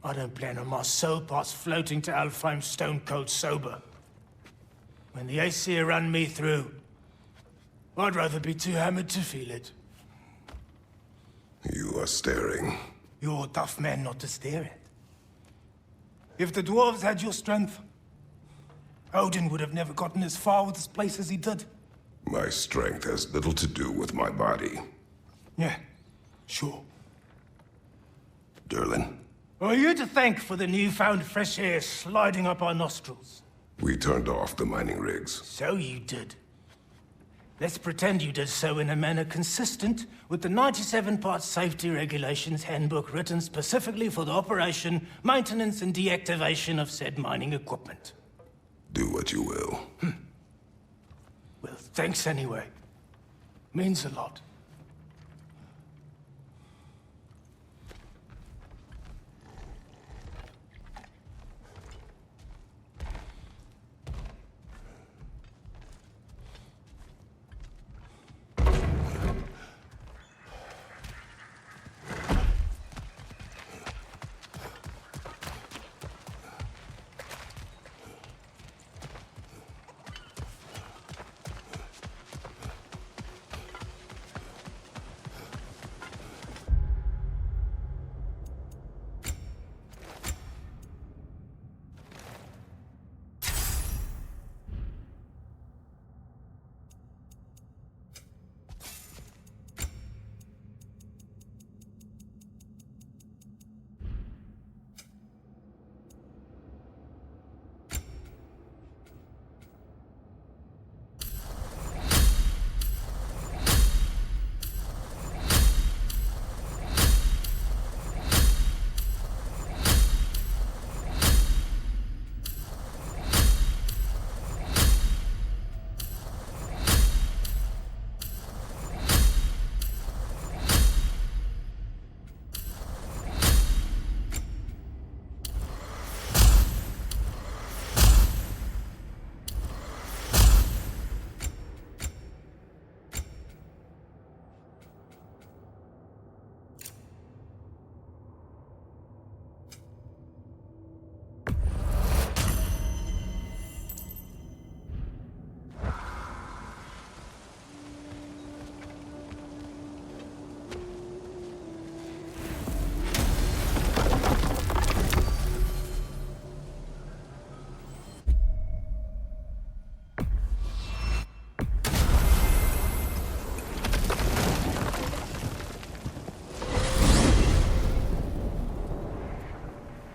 I don't plan on my soul parts floating to Alfheim stone cold sober. When the Aesir run me through, I'd rather be too hammered to feel it. You are staring. You're a tough man not to stare at. If the dwarves had your strength, Odin would have never gotten as far with this place as he did. My strength has little to do with my body. Yeah, sure. Durlin, Are you to thank for the newfound fresh air sliding up our nostrils? we turned off the mining rigs. So you did. Let's pretend you did so in a manner consistent with the 97-part safety regulations handbook written specifically for the operation, maintenance, and deactivation of said mining equipment. Do what you will. Well, thanks anyway. Means a lot.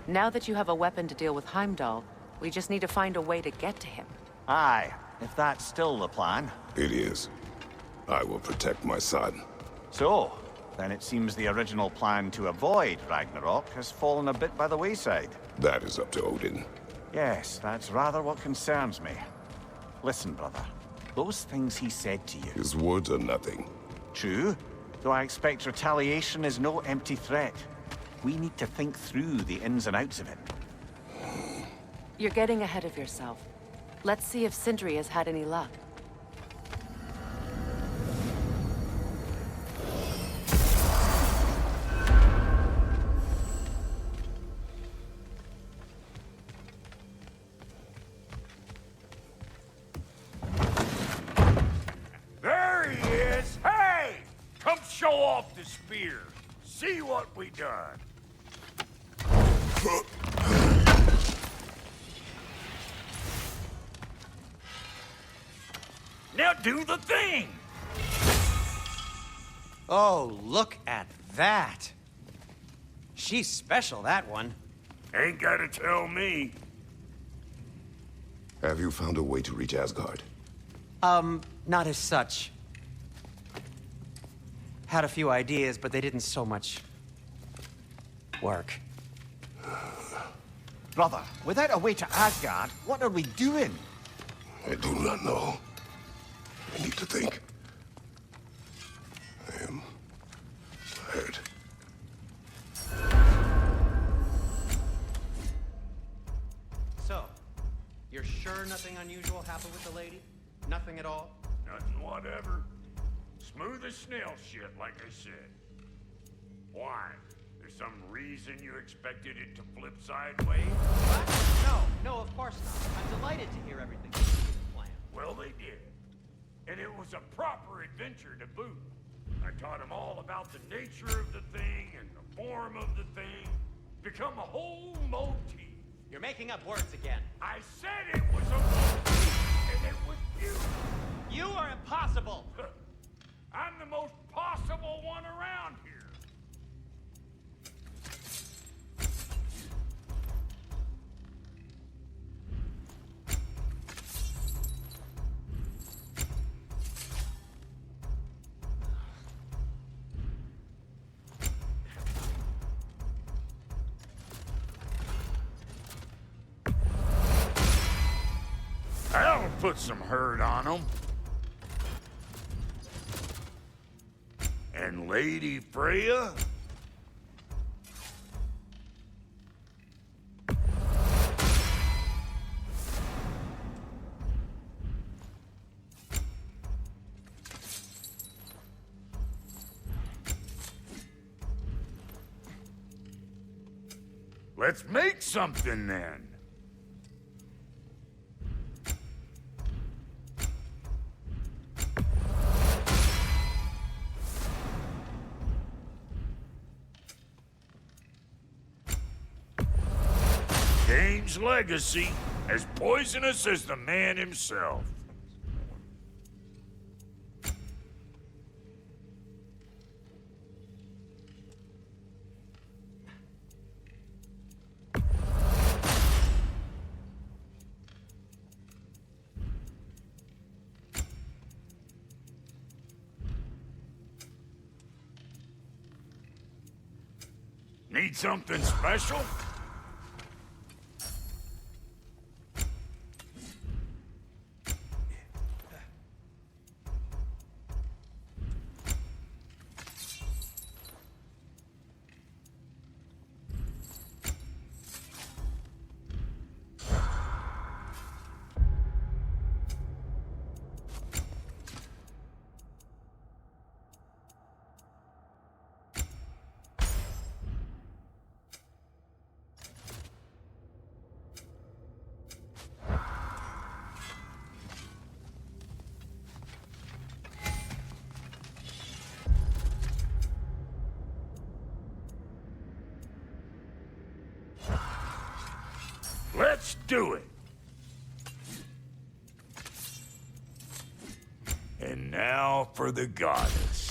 Now that you have a weapon to deal with Heimdall, we just need to find a way to get to him. Aye, if that's still the plan. It is. I will protect my son. So, then it seems the original plan to avoid Ragnarok has fallen a bit by the wayside. That is up to Odin. Yes, that's rather what concerns me. Listen, brother. Those things he said to you... His words are nothing. True, though I expect retaliation is no empty threat. We need to think through the ins and outs of it. You're getting ahead of yourself. Let's see if Sindri has had any luck. There he is! Hey! Come show off the spear. See what we done. Now do the thing! Oh, look at that. She's special, that one. Ain't gotta tell me. Have you found a way to reach Asgard? Not as such. Had a few ideas, but they didn't so much work. Brother, without a way to Asgard, what are we doing? I do not know. I need to think. I am tired. So, you're sure nothing unusual happened with the lady? Nothing at all? Nothing whatever. Smooth as snail shit, like I said. Why? There's some reason you expected it to flip sideways? What? No, of course not. I'm delighted to hear everything was planned. Well, they did. And it was a proper adventure to boot. I taught them all about the nature of the thing and the form of the thing. Become a whole motif. You're making up words again. I said it was a motif, and it was beautiful. You are impossible. I'm the most possible one around here. That'll put some hurt on them. And Lady Freya? Let's make something then. Kane's legacy, as poisonous as the man himself. Need something special? Let's do it! And now for the goddess.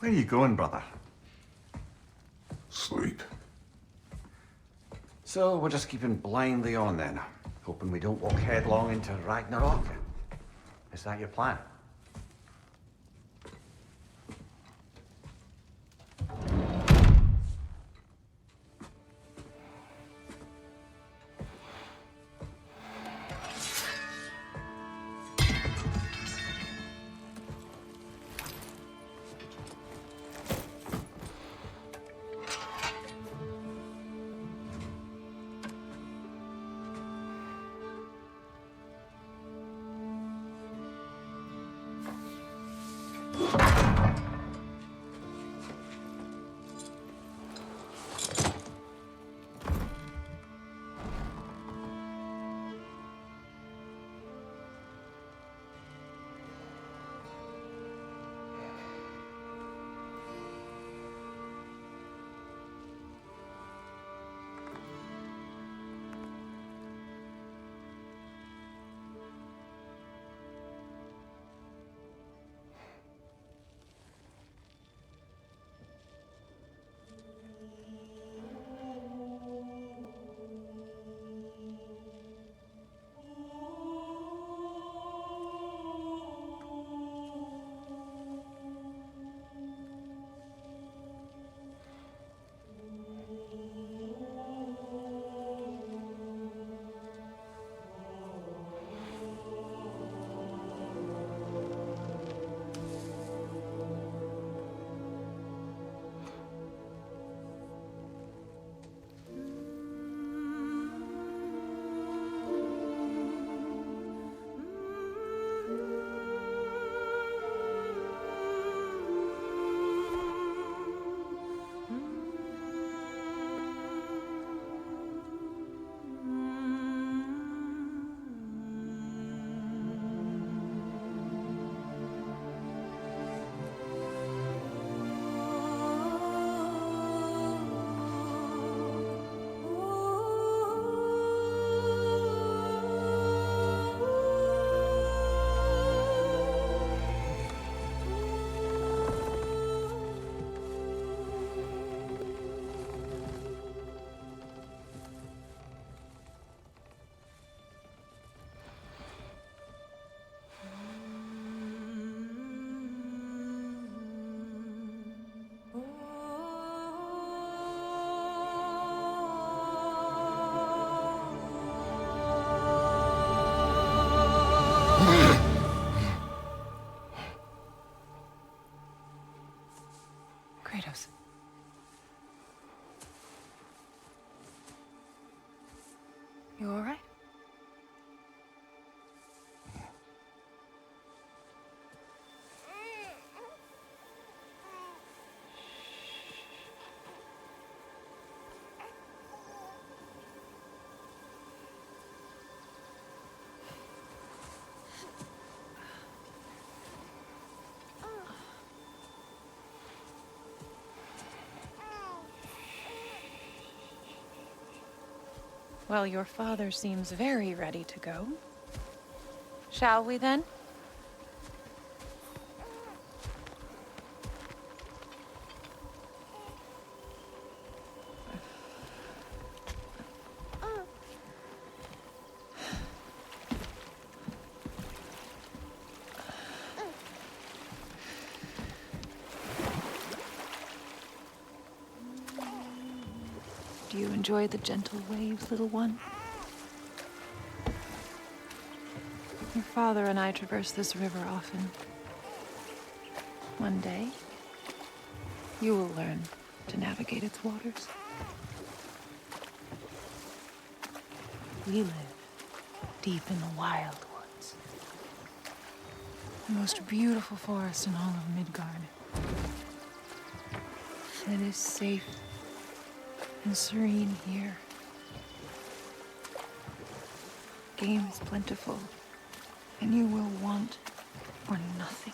Where are you going, brother? Sleep. So we're just keeping blindly on then, hoping we don't walk headlong into Ragnarok? Is that your plan? Well, your father seems very ready to go. Shall we then? Do you enjoy the gentle waves, little one? Your father and I traverse this river often. One day, you will learn to navigate its waters. We live deep in the wild woods. The most beautiful forest in all of Midgard. It is safe and serene here. Game is plentiful, and you will want for nothing.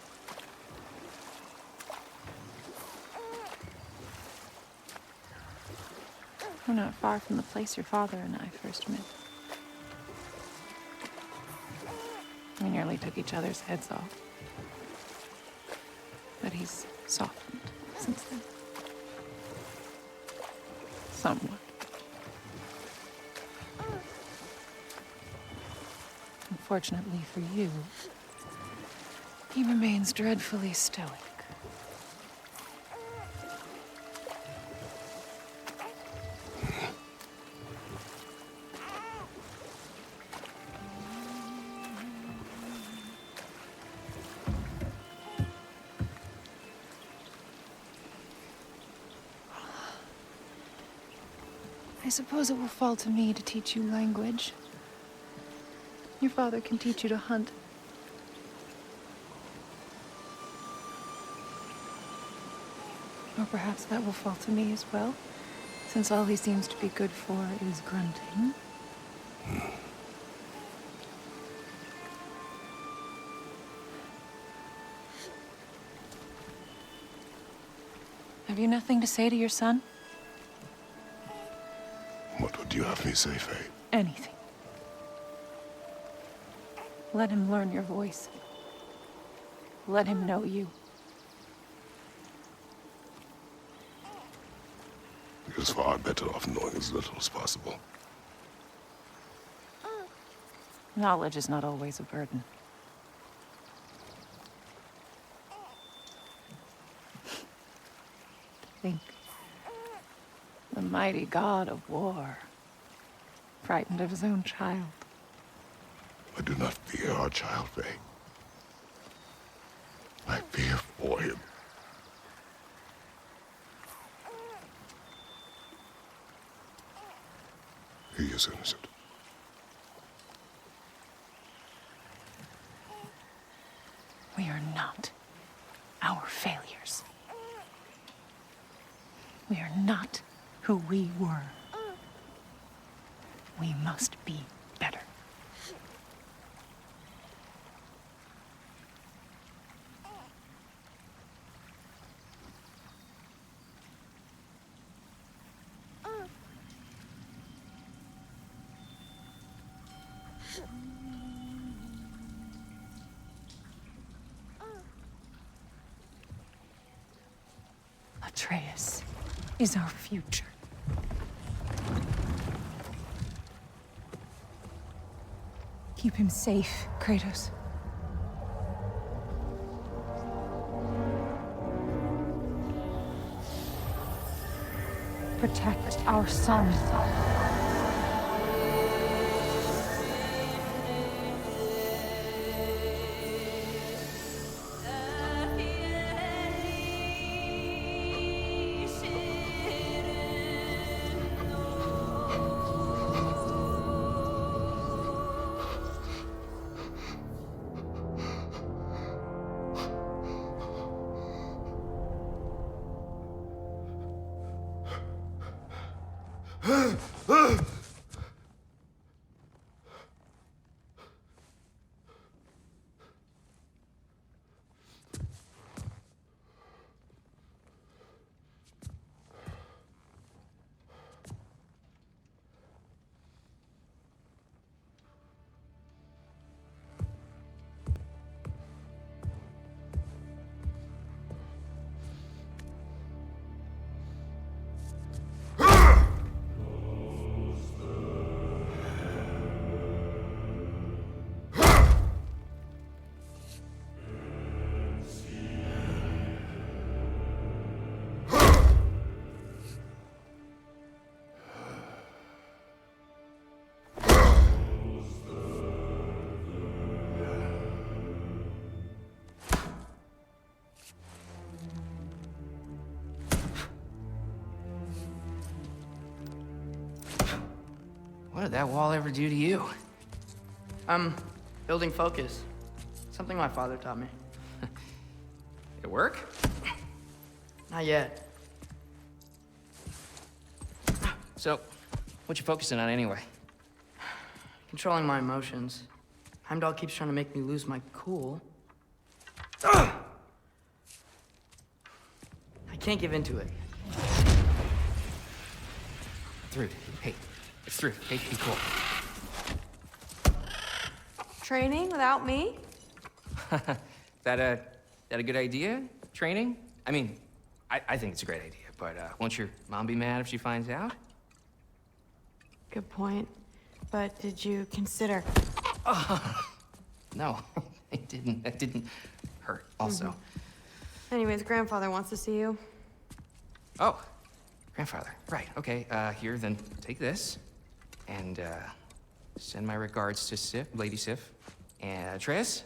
We're not far from the place your father and I first met. We nearly took each other's heads off. But he's softened since then. Somewhat. Unfortunately for you, he remains dreadfully stoic. I suppose it will fall to me to teach you language. Your father can teach you to hunt. Or perhaps that will fall to me as well, since all he seems to be good for is grunting. Have you nothing to say to your son? What would you have me say, Faye? Anything. Let him learn your voice. Let him know you. He is far better off knowing as little as possible. Knowledge is not always a burden. Think. The mighty god of war, frightened of his own child. I do not fear our child, Faye. I fear for him. He is innocent. We are not our failures. We are not who we were. We must be better. Atreus is our future. Keep him safe, Kratos. Protect our son. What did that wall ever do to you? I'm building focus. Something my father taught me. It work? Not yet. So, what you focusing on anyway? Controlling my emotions. Heimdall keeps trying to make me lose my cool. I can't give into it. Thrud, hey. It's Thrud. Hey, be cool. Training without me? That a good idea? Training? I mean, I think it's a great idea, but won't your mom be mad if she finds out? Good point. But did you consider... No, it didn't. That didn't hurt, also. Anyways, grandfather wants to see you. Oh, grandfather. Right, okay. Here, then take this. And, send my regards to Sif, Lady Sif. And Atreus,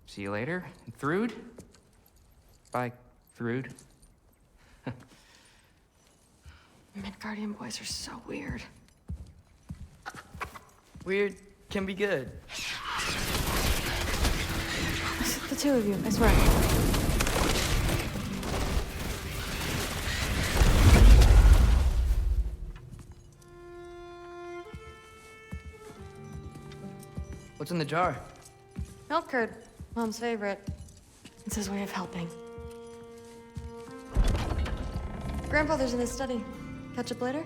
see you later. And Thrud. Bye, Thrud. Midgardian boys are so weird. Weird can be good. The two of you, I swear. What's in the jar? Milk curd, Mom's favorite. It's his way of helping. Grandfather's in his study. Catch up later?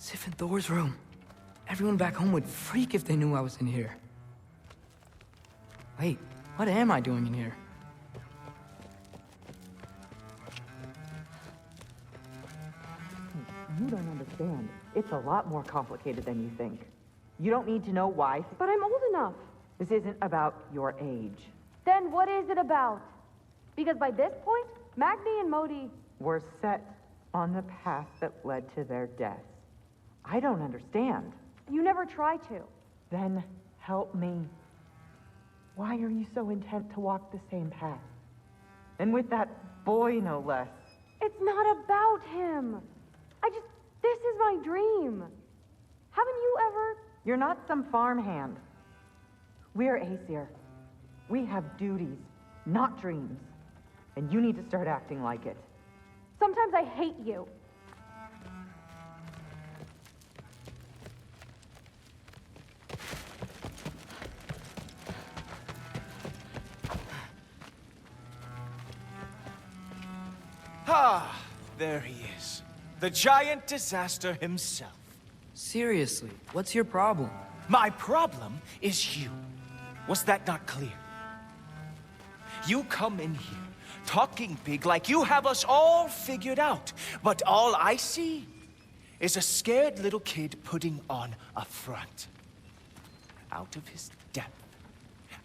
Sif and Thor's room. Everyone back home would freak if they knew I was in here. Wait, what am I doing in here? You don't understand. It's a lot more complicated than you think. You don't need to know why. But I'm old enough. This isn't about your age. Then what is it about? Because by this point, Magni and Modi Were set on the path that led to their deaths. I don't understand. You never try to. Then help me. Why are you so intent to walk the same path? And with that boy, no less. It's not about him. This is my dream. Haven't you ever? You're not some farmhand. We're Aesir. We have duties, not dreams. And you need to start acting like it. Sometimes I hate you. Ah, there he is. The giant disaster himself. Seriously, what's your problem? My problem is you. Was that not clear? You come in here, talking big like you have us all figured out. But all I see is a scared little kid putting on a front. Out of his depth,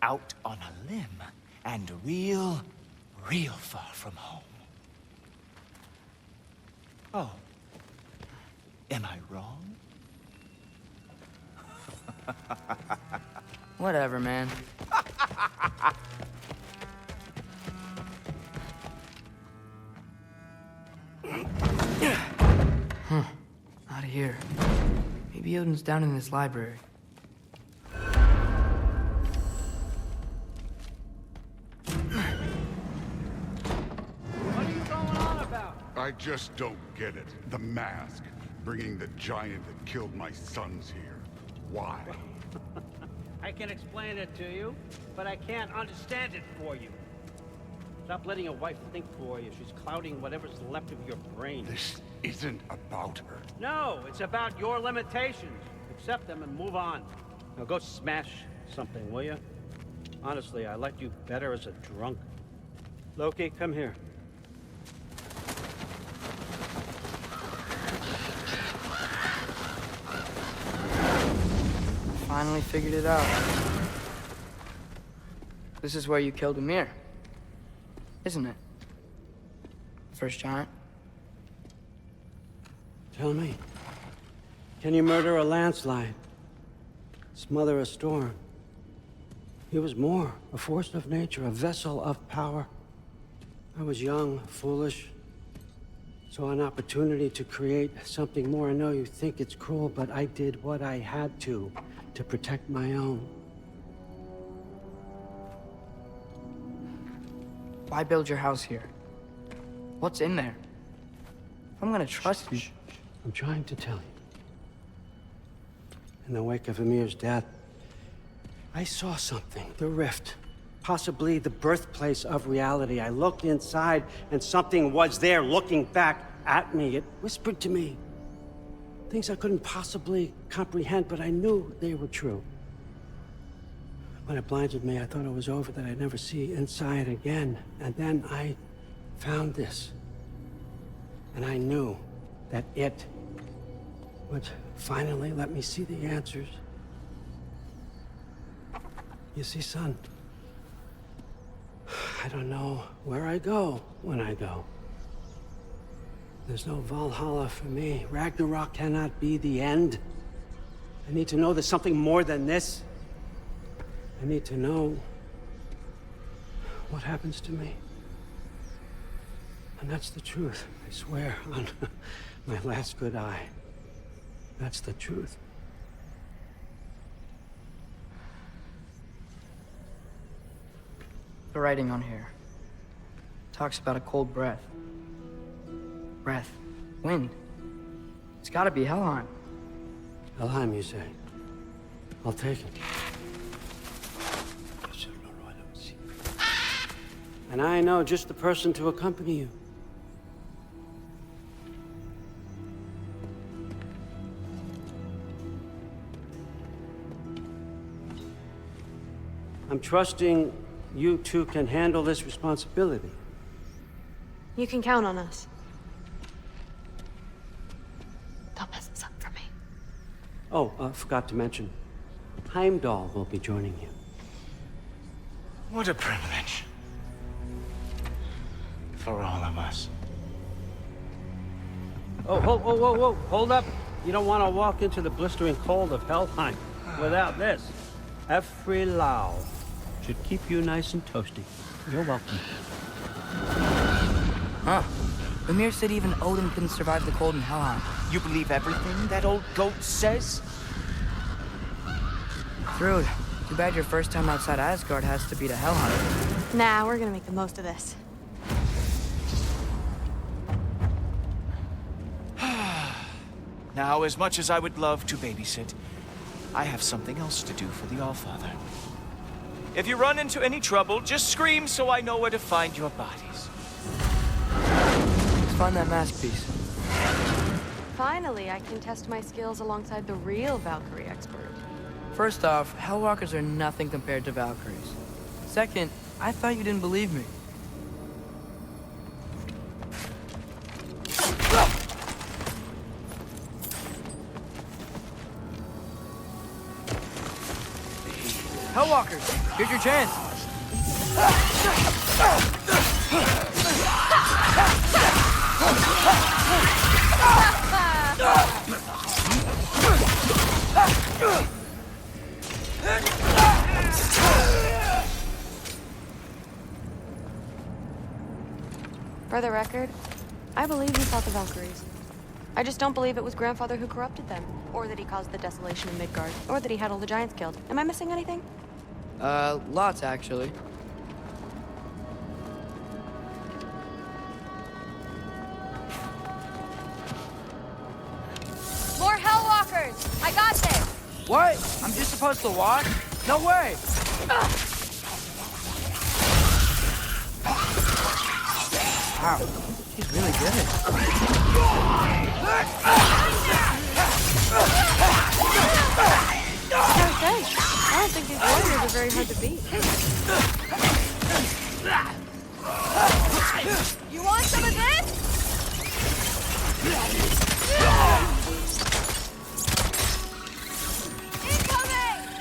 out on a limb, and real far from home. Oh, am I wrong? Whatever, man. Out of here. Maybe Odin's down in this library. I just don't get it. The mask. Bringing the giant that killed my sons here. Why? I can explain it to you, but I can't understand it for you. Stop letting your wife think for you. She's clouding whatever's left of your brain. This isn't about her. No, it's about your limitations. Accept them and move on. Now go smash something, will you? Honestly, I liked you better as a drunk. Loki, come here. finally figured it out. This is where you killed Ymir, isn't it? First giant. Tell me, can you murder a landslide? Smother a storm? He was more, a force of nature, a vessel of power. I was young, foolish, saw an opportunity to create something more. I know you think it's cruel, but I did what I had to protect my own. Why build your house here? What's in there? I'm gonna trust you. I'm trying to tell you. In the wake of Ymir's death, I saw something. The rift. Possibly the birthplace of reality. I looked inside, and something was there looking back at me. It whispered to me things I couldn't possibly comprehend, but I knew they were true. When it blinded me, I thought it was over, that I'd never see inside again. And then I found this. And I knew that it would finally let me see the answers. You see, son, I don't know where I go when I go. There's no Valhalla for me. Ragnarok cannot be the end. I need to know there's something more than this. I need to know what happens to me. And that's the truth, I swear, on my last good eye. That's the truth. The writing on here talks about a cold breath. Breath. Wind. It's gotta be Helheim. Helheim, you say? I'll take it. And I know just the person to accompany you. I'm trusting you two can handle this responsibility. You can count on us. Don't mess this up for me. Oh, forgot to mention, Heimdall will be joining you. What a privilege. For all of us. Oh, whoa, whoa, whoa, whoa, hold up. You don't want to walk into the blistering cold of Helheim without this. Every Lau should keep you nice and toasty. You're welcome. Huh. Ymir said even Odin couldn't survive the cold in Helheim. You believe everything that old goat says? Thrud, too bad your first time outside Asgard has to be to Helheim. Nah, we're gonna make the most of this. Now, as much as I would love to babysit, I have something else to do for the Allfather. If you run into any trouble, just scream so I know where to find your bodies. Let's find that mask piece. Finally, I can test my skills alongside the real Valkyrie expert. First off, Hellwalkers are nothing compared to Valkyries. Second, I thought you didn't believe me. Hellwalkers, here's your chance. For the record, I believe he fought the Valkyries. I just don't believe it was Grandfather who corrupted them, or that he caused the desolation in Midgard, or that he had all the giants killed. Am I missing anything? Lots actually. More Hellwalkers! I got this! What? I'm just supposed to watch? No way! Wow, he's really good. I don't think these warriors are very hard to beat. You want some of this? Incoming!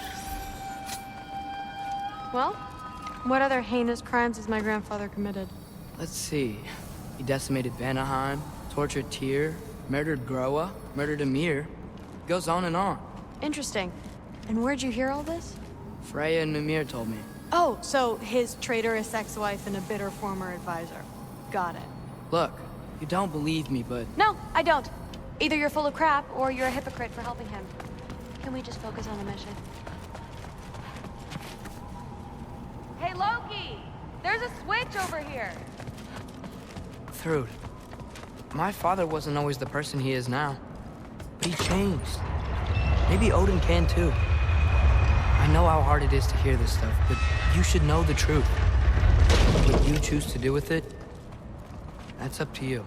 Well, what other heinous crimes has my grandfather committed? Let's see. He decimated Vanaheim, tortured Tyr, murdered Groa, murdered Ymir. Goes on and on. Interesting. And where'd you hear all this? Freya and Mimir told me. Oh, so his traitorous ex-wife and a bitter former advisor. Got it. Look, you don't believe me, but... No, I don't. Either you're full of crap, or you're a hypocrite for helping him. Can we just focus on the mission? Hey, Loki! There's a switch over here! Thrud, my father wasn't always the person he is now. But he changed. Maybe Odin can too. I know how hard it is to hear this stuff, but you should know the truth. What you choose to do with it, that's up to you.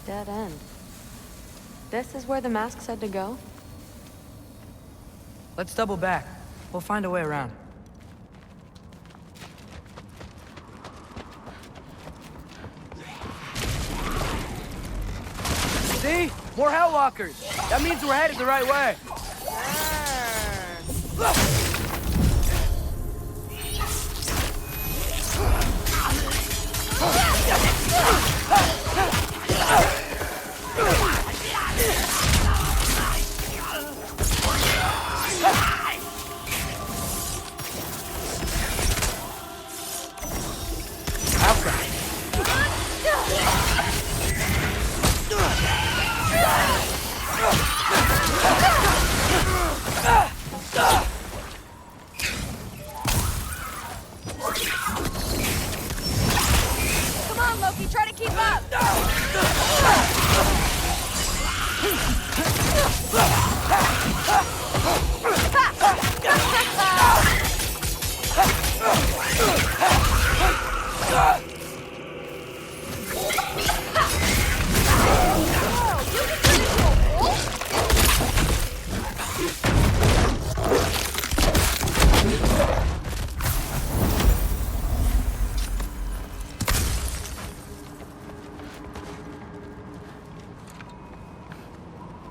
Dead end. This is where the mask said to go? Let's double back. We'll find a way around. See? More Hellwalkers! That means we're headed the right way! Come on, Loki, try to keep up!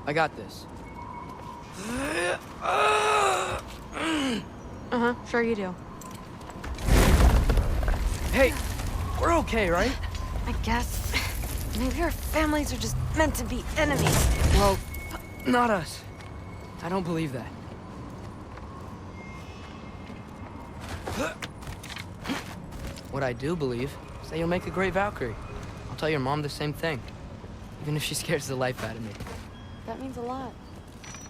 I got this. Uh-huh, sure you do. Hey, we're okay, right? I guess. Maybe our families are just meant to be enemies. Well, not us. I don't believe that. What I do believe is that you'll make a great Valkyrie. I'll tell your mom the same thing, even if she scares the life out of me. That means a lot.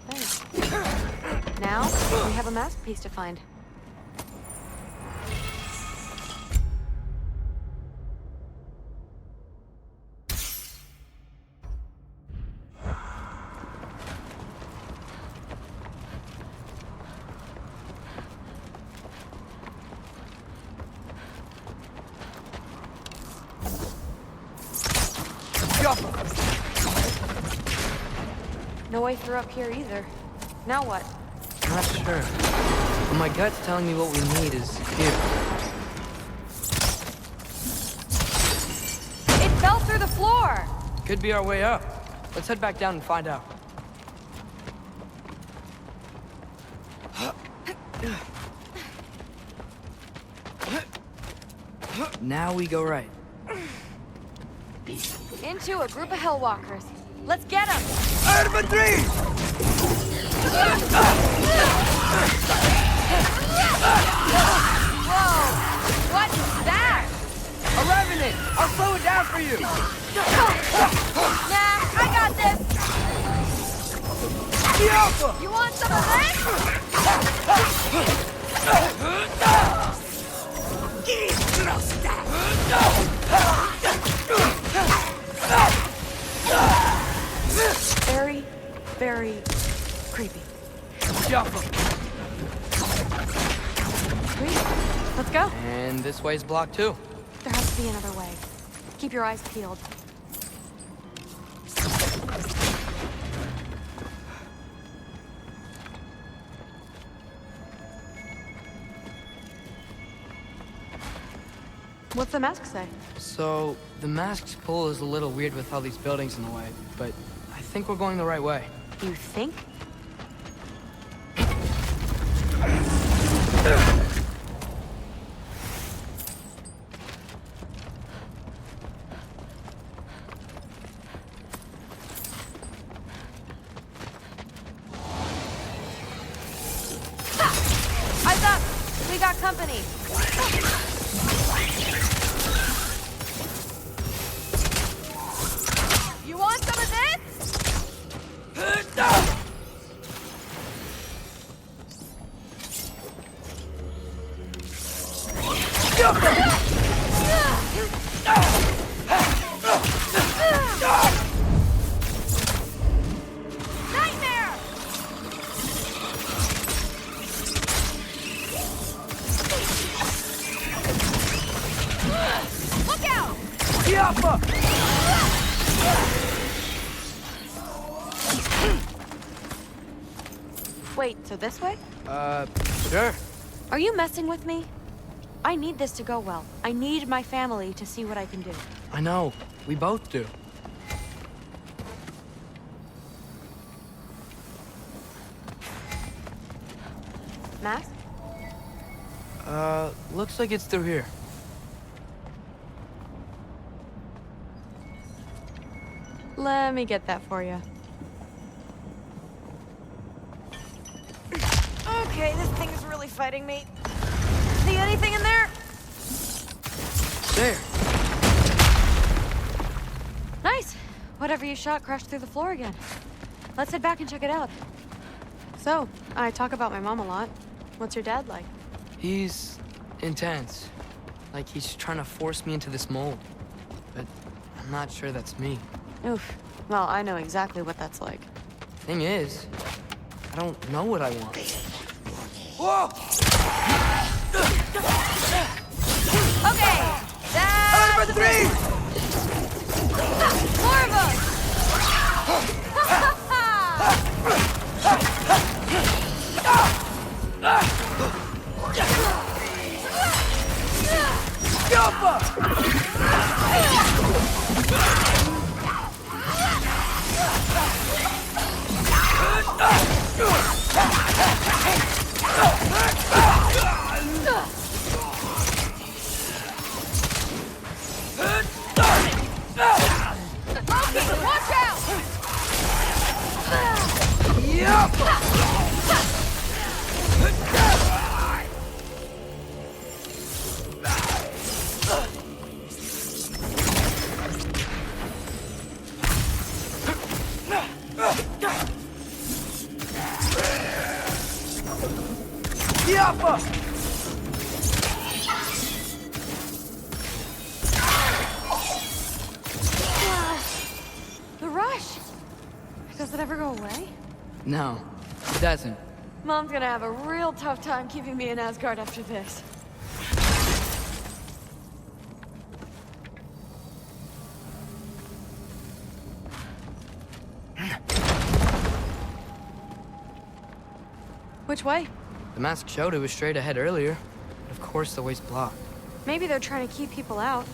Thanks. Now, we have a masterpiece to find. No way through up here either. Now what? Not sure. But my gut's telling me what we need is here. It fell through the floor! Could be our way up. Let's head back down and find out. Now we go right. Into a group of Hellwalkers. Let's get them! Infantry! Whoa! What is that? A revenant! I'll slow it down for you! Nah, I got this! You want some of Very, very creepy. go. And this way's blocked too. There has to be another way. Keep your eyes peeled. What's the mask say? So, the mask's pull is a little weird with all these buildings in the way, but I think we're going the right way. You think? Eyes up! We got company. You want some of this? Nightmare! Look out! Wait, so this way? Sure. Are you messing with me? I need this to go well. I need my family to see what I can do. I know. We both do. Max? Looks like it's through here. Let me get that for you. Okay, this thing is really fighting me. See anything in there? There. Nice. Whatever you shot crashed through the floor again. Let's head back and check it out. So, I talk about my mom a lot. What's your dad like? He's intense. Like he's trying to force me into this mold. But I'm not sure that's me. Oof. Well, I know exactly what that's like. Thing is, I don't know what I want. Whoa! Okay, that's Number 3! More of us! Watch out! The rush! Does it ever go away? No, it doesn't. Mom's gonna have a real tough time keeping me in Asgard after this. Which way? The mask showed it was straight ahead earlier. But of course the way's blocked. Maybe they're trying to keep people out.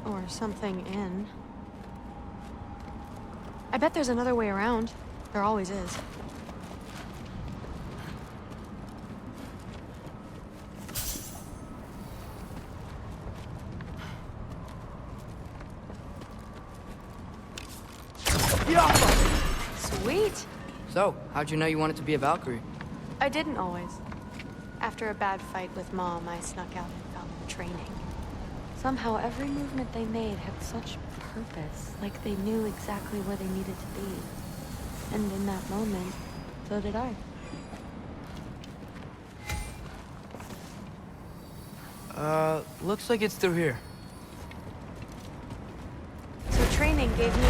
Or something in. I bet there's another way around. There always is. Sweet! So, how'd you know you wanted to be a Valkyrie? I didn't always. After a bad fight with Mom, I snuck out and found them training. Somehow every movement they made had such purpose, like they knew exactly where they needed to be. And in that moment, so did I. Looks like it's through here. So training gave me...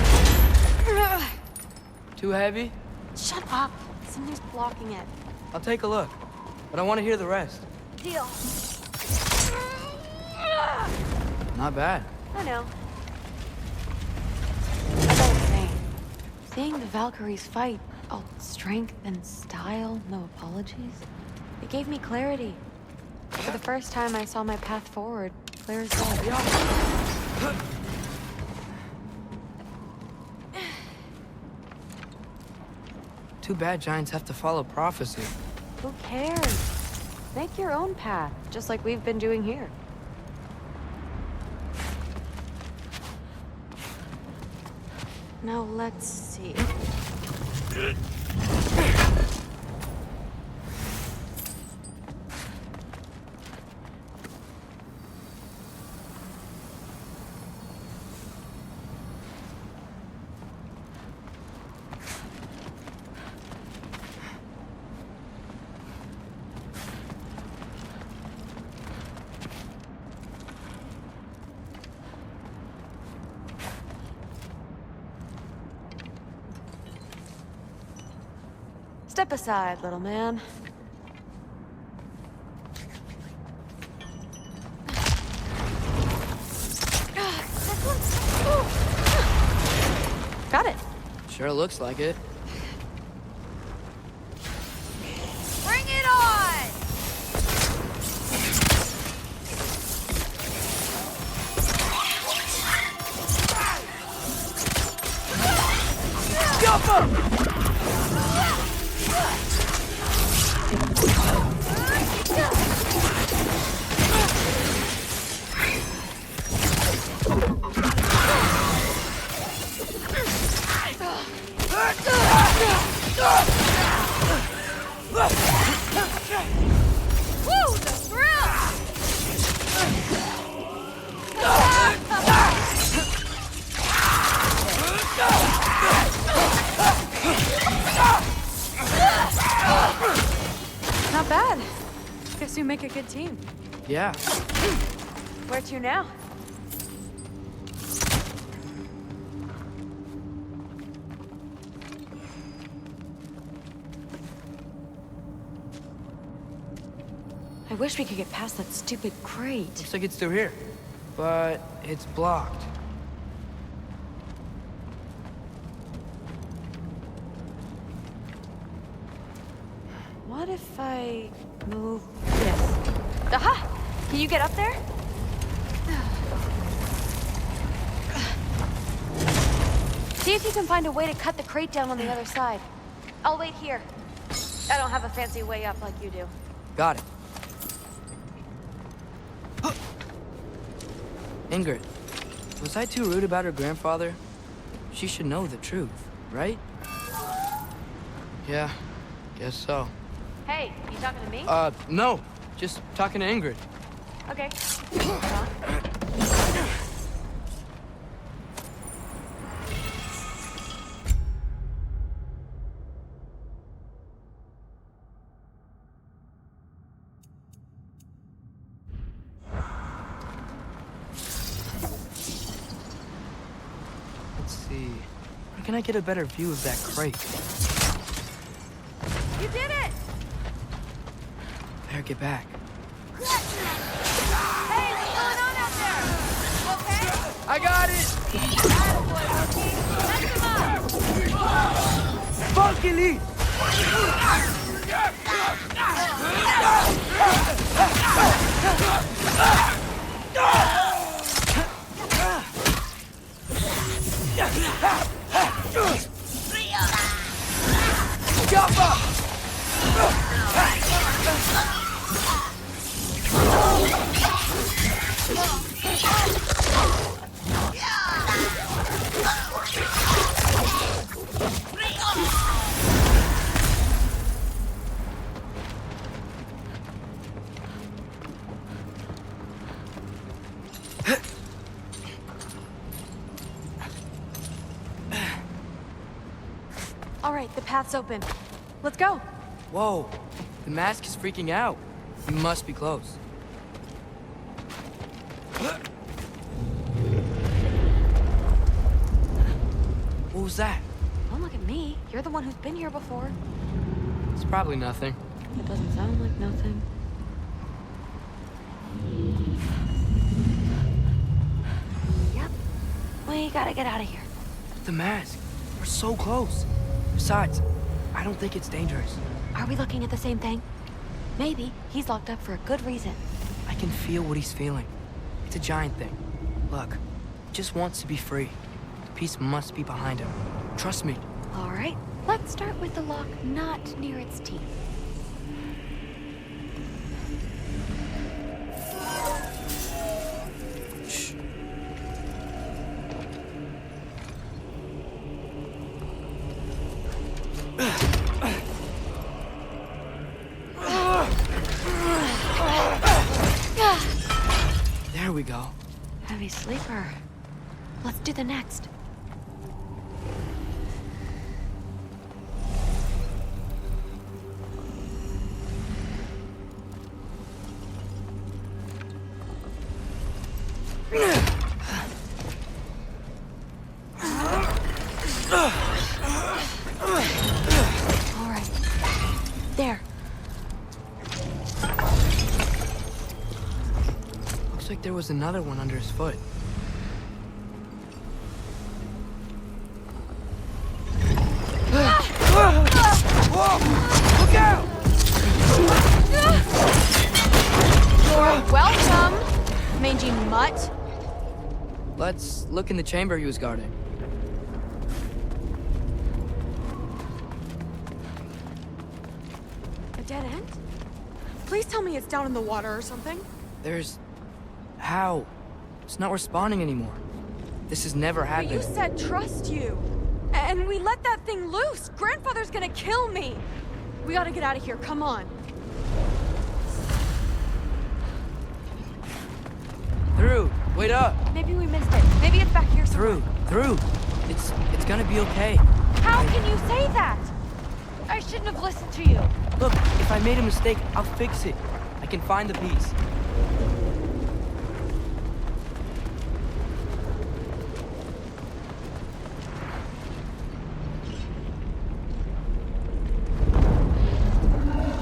Too heavy? Shut up! Something's blocking it. I'll take a look. But I want to hear the rest. Deal. Not bad. I know. As I was saying, seeing the Valkyries fight, all strength and style, no apologies, it gave me clarity. For the first time, I saw my path forward, clear as day. Too bad giants have to follow prophecy. Who cares? Make your own path, just like we've been doing here. Now let's see. Step aside, little man. Got it. Sure looks like it. Bring it on! Jump Woo, the thrill! Not bad. Guess you make a good team. Yeah. Where to now? I wish we could get past that stupid crate. Looks like it's through here. But it's blocked. What if I move this? Aha! Can you get up there? See if you can find a way to cut the crate down on the other side. I'll wait here. I don't have a fancy way up like you do. Got it. Ingrid, was I too rude about her grandfather? She should know the truth, right? Yeah, guess so. Hey, you talking to me? No. Just talking to Ingrid. Okay. Let's see. Where can I get a better view of that crate? You did it! Better get back. Hey, what's going on out there? You okay? I got it! Attaboy, Loki. Mess him up! Funky Lee! Jump up! All right, the path's open. Let's go. Whoa, the mask is freaking out. You must be close. What was that? Don't look at me. You're the one who's been here before. It's probably nothing. It doesn't sound like nothing. We gotta get out of here. The mask. We're so close. Besides, I don't think it's dangerous. Are we looking at the same thing? Maybe. He's locked up for a good reason. I can feel what he's feeling. It's a giant thing. Look, he just wants to be free. The peace must be behind him. Trust me. All right. Let's start with the lock not near its teeth. Shh. There we go. Heavy sleeper. Let's do the next. All right. There. Looks like there was another one under his foot. Whoa! Look out! You're welcome, mangy mutt. Let's look in the chamber he was guarding. A dead end? Please tell me it's down in the water or something. There's... How? It's not responding anymore. This has never happened. But you said trust you. And we let that thing loose. Grandfather's gonna kill me. We gotta get out of here. Come on. Through. Wait up. Maybe we missed it. Maybe it's back here somewhere. Through. It's gonna be okay. How can you say that? I shouldn't have listened to you. Look, if I made a mistake, I'll fix it. I can find the piece.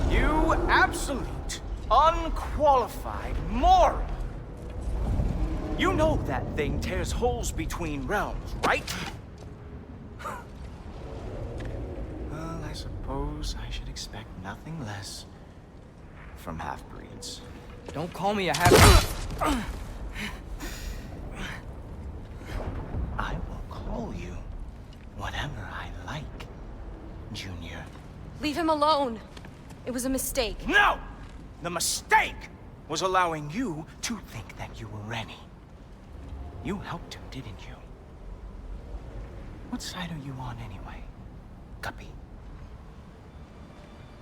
You absolute, unqualified moron! You know that thing tears holes between realms, right? Well, I suppose I should expect nothing less from half-breeds. Don't call me a half-breed. I will call you whatever I like, Junior. Leave him alone. It was a mistake. No! The mistake was allowing you to think that you were Rennie. You helped him, didn't you? What side are you on anyway, Guppy?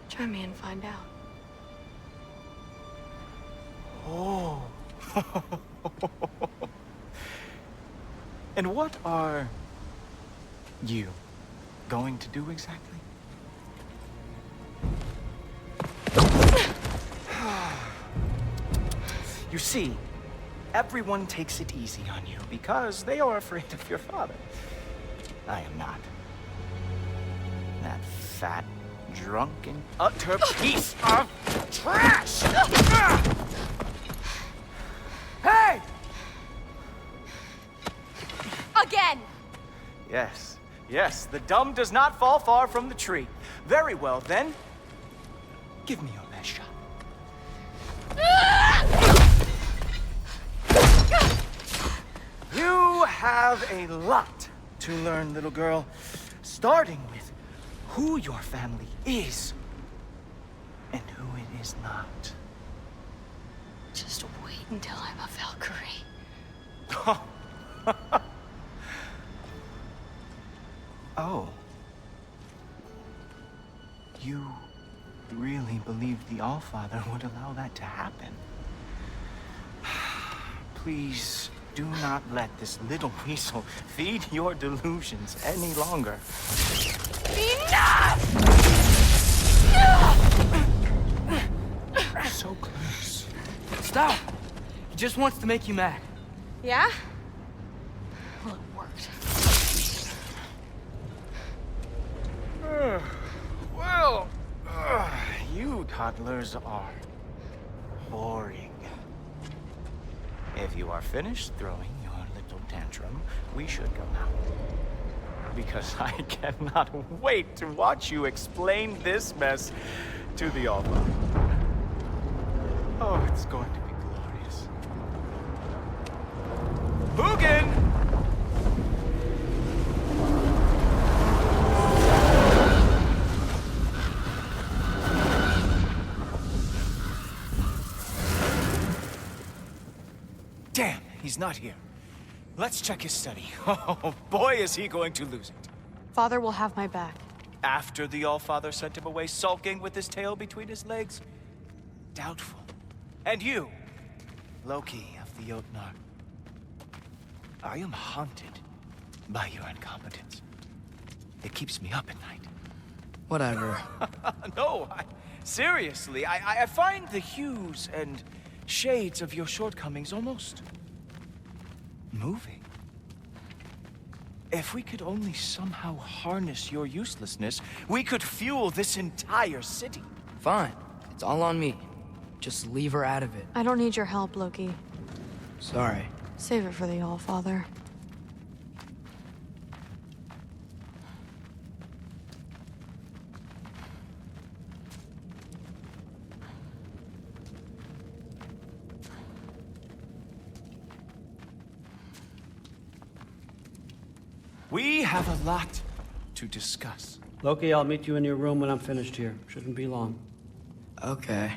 Try me and find out. Oh. And what are you going to do exactly? You see, everyone takes it easy on you because they are afraid of your father. I am not. That fat, drunken, utter piece of trash! Hey! Again! Yes, yes, the dumb does not fall far from the tree. Very well, then. Give me your best shot. You have a lot to learn, little girl. Starting with who your family is and who it is not. Just wait until I'm a Valkyrie. Oh. You really believed the Allfather would allow that to happen? Please do not let this little weasel feed your delusions any longer. Enough! So close. Stop! He just wants to make you mad. Yeah? Well, it worked. Well, you toddlers are boring. If you are finished throwing your little tantrum, we should go now. Because I cannot wait to watch you explain this mess to the Allfather. Oh, it's going to be glorious. Hugin! Damn, he's not here. Let's check his study. Oh, boy, is he going to lose it. Father will have my back. After the Allfather sent him away sulking with his tail between his legs? Doubtful. And you, Loki of the Jotnar. I am haunted by your incompetence. It keeps me up at night. Whatever. No, seriously, I find the hues and shades of your shortcomings almost moving. If we could only somehow harness your uselessness, we could fuel this entire city. Fine. It's all on me. Just leave her out of it. I don't need your help, Loki. Sorry. Save it for the Allfather. We have a lot to discuss. Loki, I'll meet you in your room when I'm finished here. Shouldn't be long. Okay.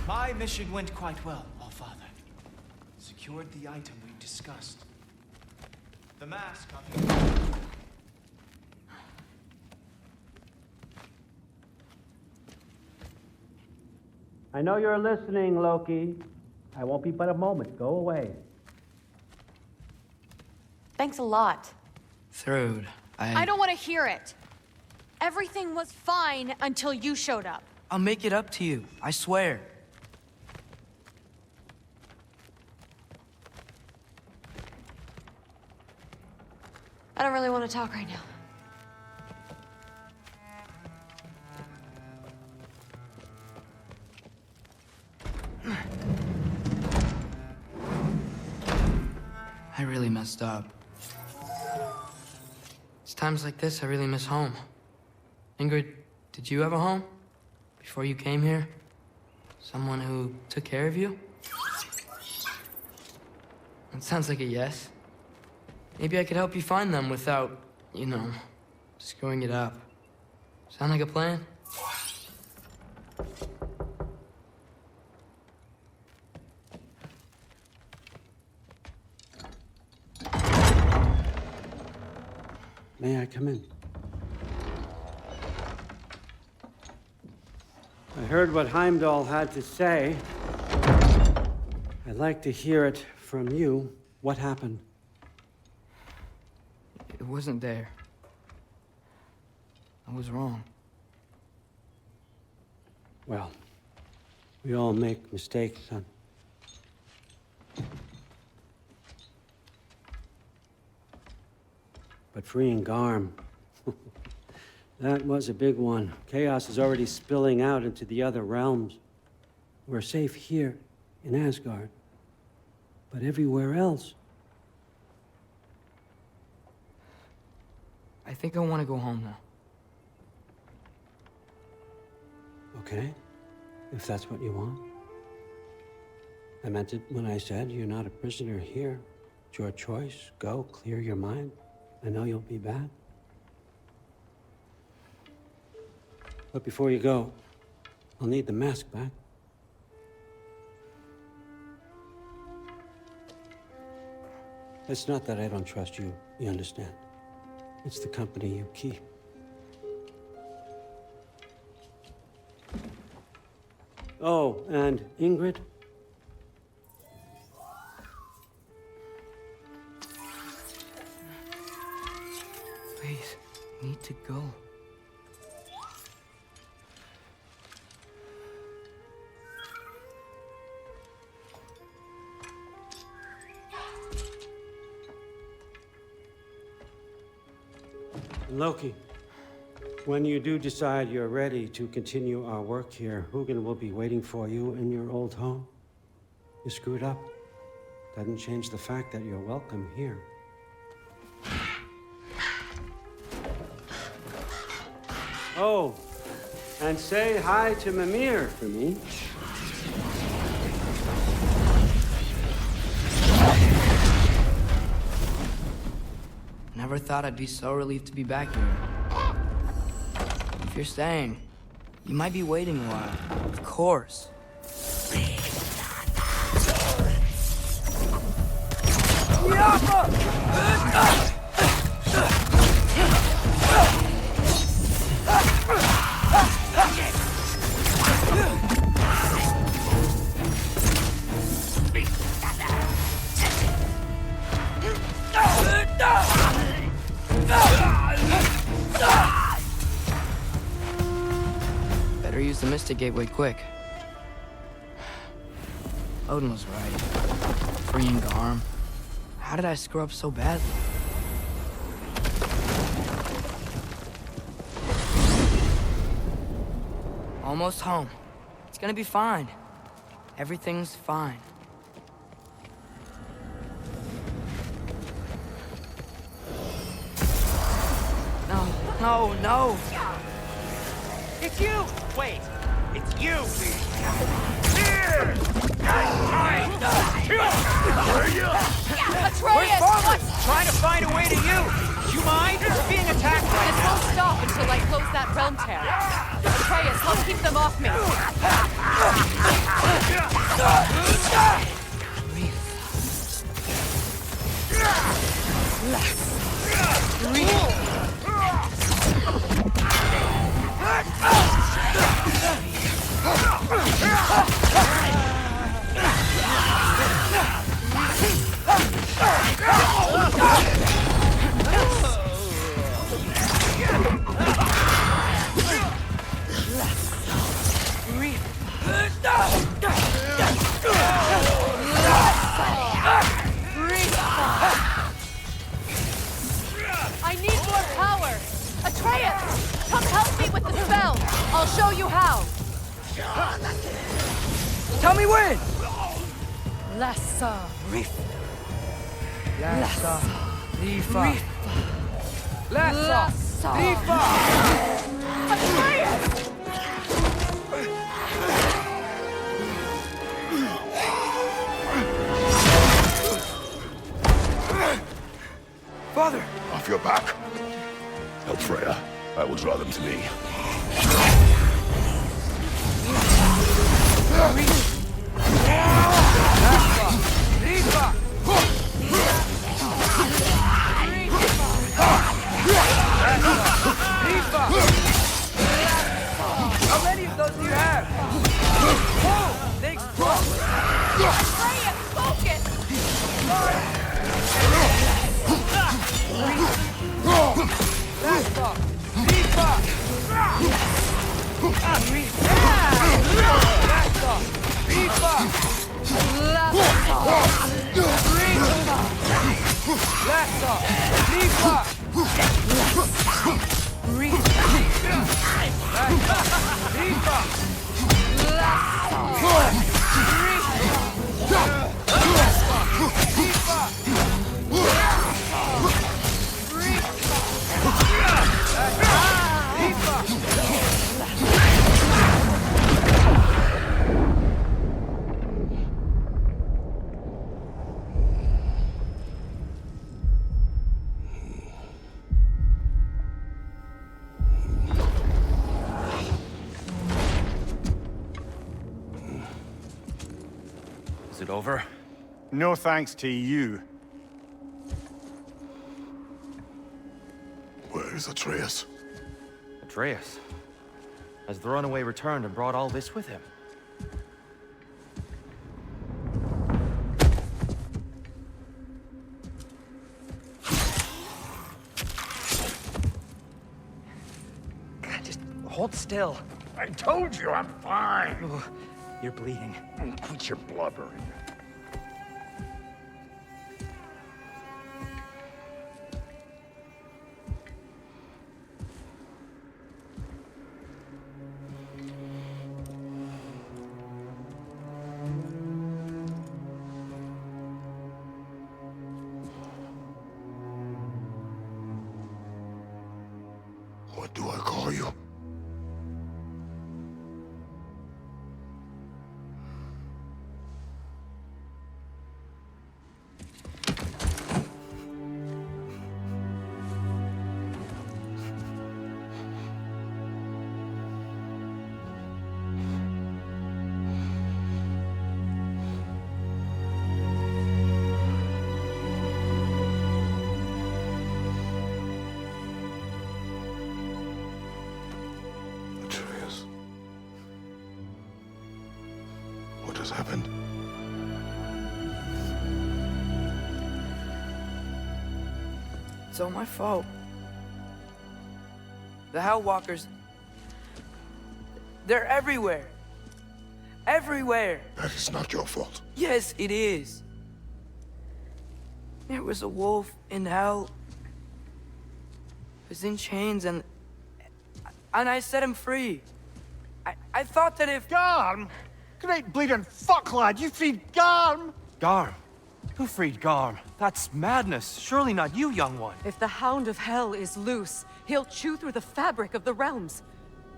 My mission went quite well, Allfather. Secured the item we discussed. The mask on the... I know you're listening, Loki. I won't be but a moment. Go away. Thanks a lot. Thrud, I don't want to hear it. Everything was fine until you showed up. I'll make it up to you. I swear. I don't really want to talk right now. I really messed up. It's times like this I really miss home. Ingrid, did you have a home? Before you came here? Someone who took care of you? That sounds like a yes. Maybe I could help you find them without, you know, screwing it up. Sound like a plan? May I come in? I heard what Heimdall had to say. I'd like to hear it from you. What happened? It wasn't there. I was wrong. Well, we all make mistakes, son. But freeing Garm, that was a big one. Chaos is already spilling out into the other realms. We're safe here in Asgard, but everywhere else. I think I want to go home now. Okay, if that's what you want. I meant it when I said you're not a prisoner here. It's your choice. Go, clear your mind. I know you'll be back. But before you go, I'll need the mask back. It's not that I don't trust you, you understand? It's the company you keep. Oh, and Ingrid? Please, I need to go. Loki, when you do decide you're ready to continue our work here, Hugin will be waiting for you in your old home. You screwed up. Doesn't change the fact that you're welcome here. Oh, and say hi to Mimir for me. Never thought I'd be so relieved to be back here. If you're staying, you might be waiting a while. Of course. Better use the Mystic Gateway quick. Odin was right. Freeing Garm. How did I screw up so badly? Almost home. It's gonna be fine. Everything's fine. No, no! It's you! Wait, it's you! Atreus! What? Trying to find a way to you! You mind? We're being attacked right This now! won't stop until I close that realm tear. Atreus, help keep them off me. I need more power! Atreus! Come help me with the spell! I'll show you how! Tell me when! Lassa Rif. Lassa Rifa. Lassa Rifa. Atreus! Father! Off your back. Help Freya. I will draw them to me. How many of those do you have? Whoa! They explode! Freya, focus! That's all! Rifa! That's all! Rifa! That's all! Rifa! Is it over? No thanks to you. Where is Atreus? Atreus? Has the Runaway returned and brought all this with him? God, just hold still. I told you I'm fine. Ooh, you're bleeding. Quit your blubbering. What do I call you? Atreus. What has happened? It's all my fault. The Hellwalkers... they're everywhere. Everywhere. That is not your fault. Yes, it is. There was a wolf in hell. He was in chains and I set him free. I thought that if... Garm? Great bleeding fuck, lad. You freed Garm? Garm? Who freed Garm? That's madness. Surely not you, young one. If the Hound of Hell is loose, he'll chew through the fabric of the realms.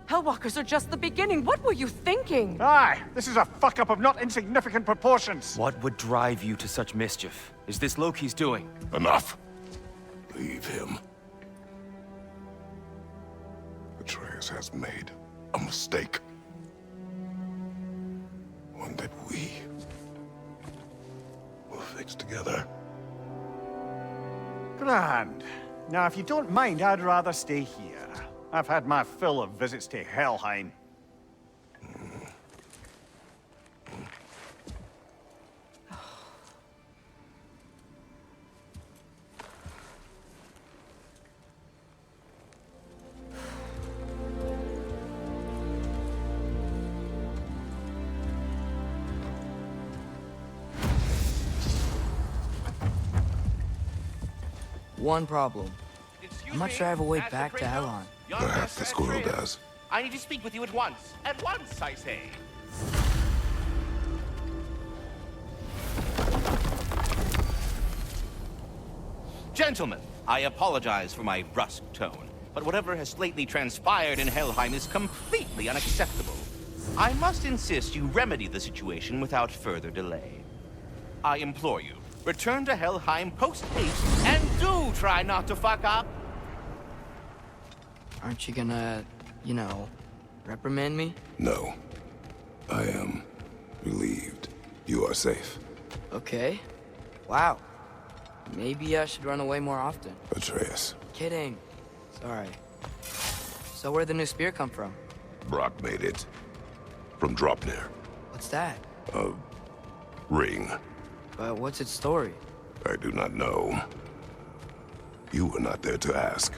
Hellwalkers are just the beginning. What were you thinking? Aye, this is a fuck-up of not insignificant proportions. What would drive you to such mischief? Is this Loki's doing? Enough. Leave him. Atreus has made a mistake. One that we will fix together. Grand. Now, if you don't mind, I'd rather stay here. I've had my fill of visits to Helheim. One problem. I'm not sure I have a way back to Helheim. Perhaps the squirrel does. I need to speak with you at once. At once, I say. Gentlemen, I apologize for my brusque tone, but whatever has lately transpired in Helheim is completely unacceptable. I must insist you remedy the situation without further delay. I implore you, return to Helheim post-haste, and do try not to fuck up. Aren't you gonna, you know, reprimand me? No. I am relieved. You are safe. Okay. Wow. Maybe I should run away more often. Atreus. Kidding. Sorry. So where'd the new spear come from? Brock made it. From Dropnir. What's that? A ring. But what's its story? I do not know. You were not there to ask.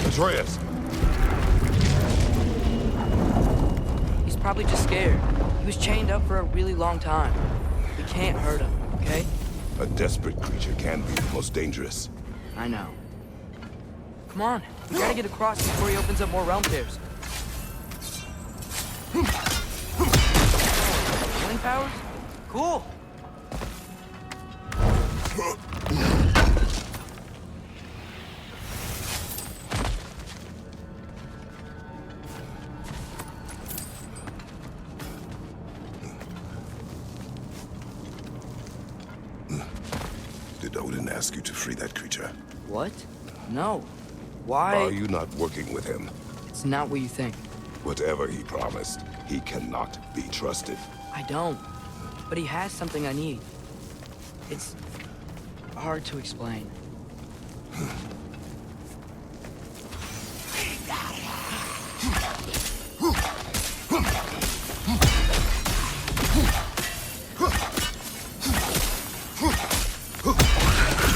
Atreus! He's probably just scared. He was chained up for a really long time. We can't hurt him, okay? A desperate creature can be the most dangerous. I know. Come on, we gotta get across before he opens up more realm tears. Wind powers? Cool. Did Odin ask you to free that creature? What? No. Why? Are you not working with him? It's not what you think. Whatever he promised, he cannot be trusted. I don't. But he has something I need. It's hard to explain.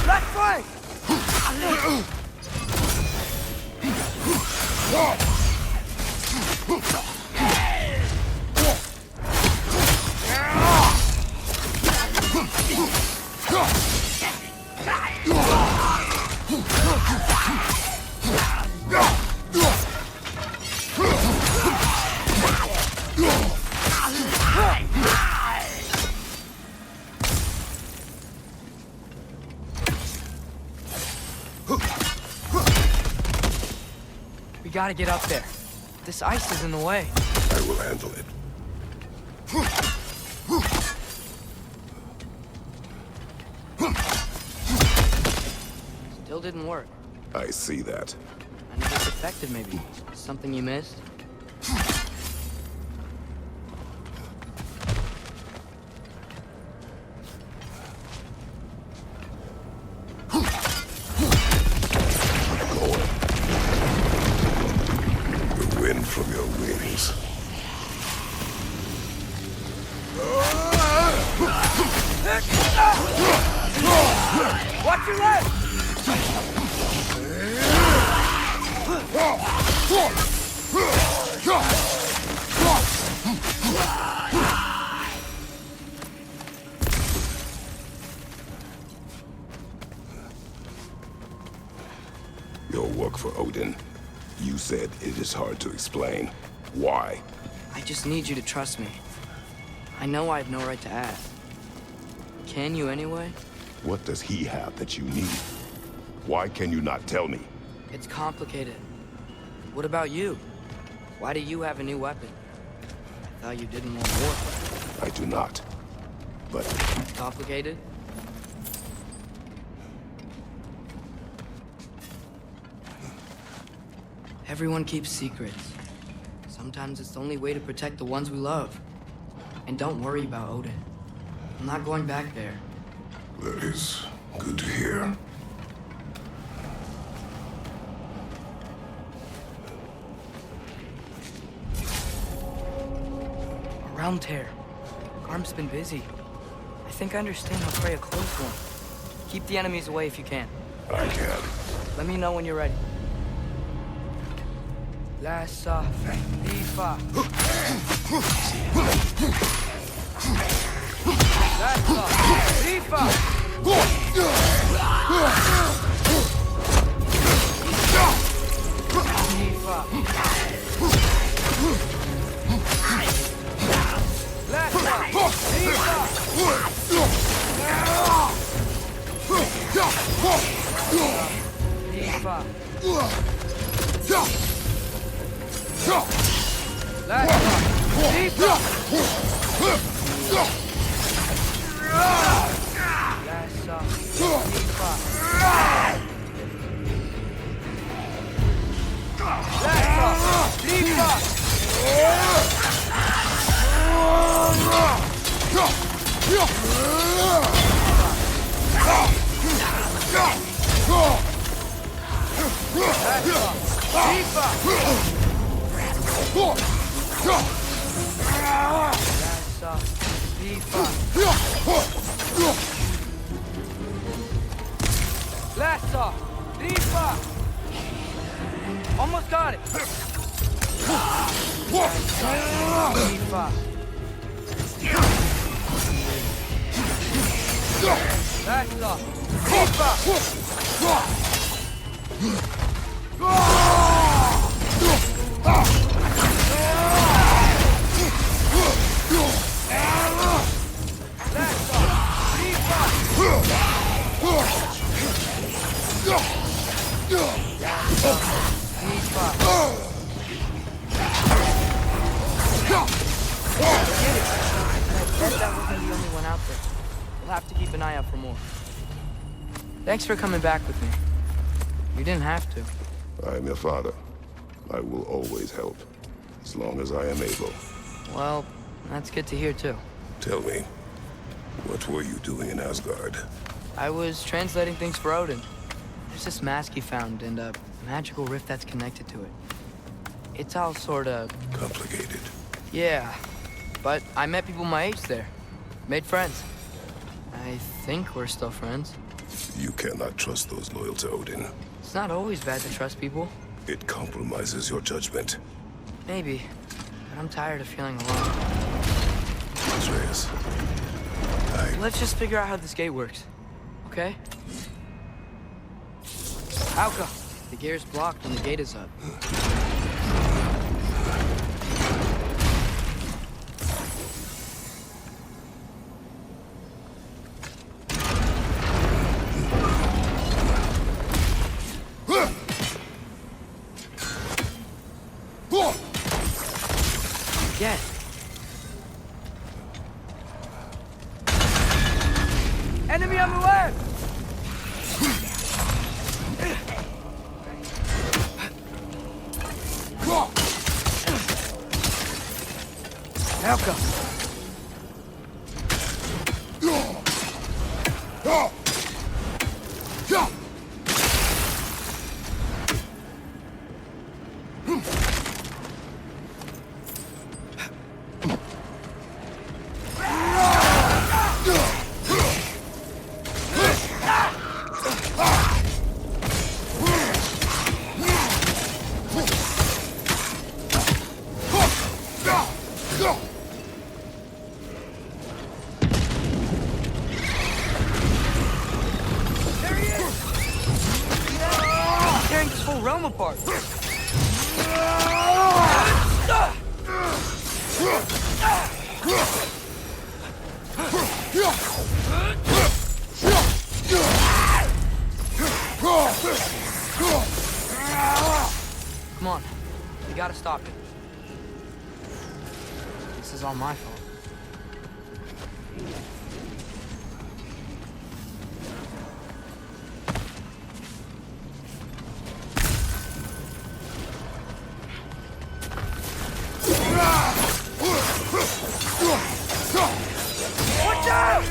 Left flank! We gotta get up there. This ice is in the way. I will handle it. Still didn't work. I see that. I know it's effective, maybe. Something you missed? The wind from your wings. Watch your left! Your work for Odin. You said it is hard to explain. Why? I just need you to trust me. I know I have no right to ask. Can you anyway? What does he have that you need? Why can you not tell me? It's complicated. What about you? Why do you have a new weapon? I thought you didn't want war. I do not. But... Complicated? Everyone keeps secrets. Sometimes it's the only way to protect the ones we love. And don't worry about Odin. I'm not going back there. That is good to hear. Around here. Garm's been busy. I think I understand how to pray a close one. Keep the enemies away if you can. I can. Let me know when you're ready. Lassa, Lifa. Lassa, Lifa. Lifa. Lassa, Lifa. Lifa. Lassa, Lifa. Almost got it. Lifa. Lassa, That wasn't the only one out there. We'll have to keep an eye out for more. Thanks for coming back with me. You didn't have to. I am your father. I will always help, as long as I am able. Well, that's good to hear too. Tell me, what were you doing in Asgard? I was translating things for Odin. There's this mask he found and a magical rift that's connected to it. It's all sorta... complicated. Yeah, but I met people my age there. Made friends. I think we're still friends. You cannot trust those loyal to Odin. It's not always bad to trust people. It compromises your judgment. Maybe, but I'm tired of feeling alone. Atreus, Let's just figure out how this gate works, okay? Alka, the gear's blocked when the gate is up. again. Enemy on the left! Now go. Realm apart. Come on, we gotta stop it. This is all my fault. Watch out!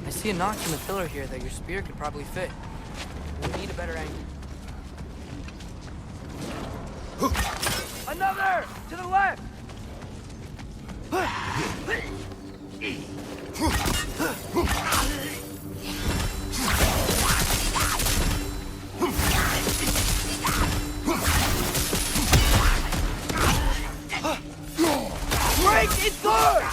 I see a notch in the pillar here that your spear could probably fit. We need a better angle. Another! To the left! Break it through!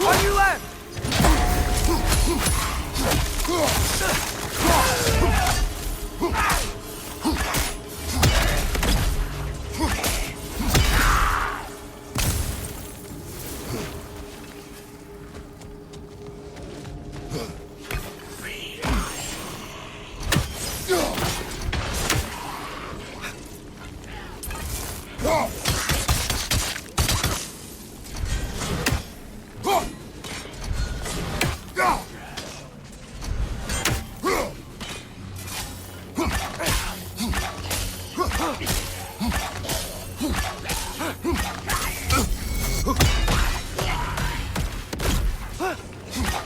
On your left!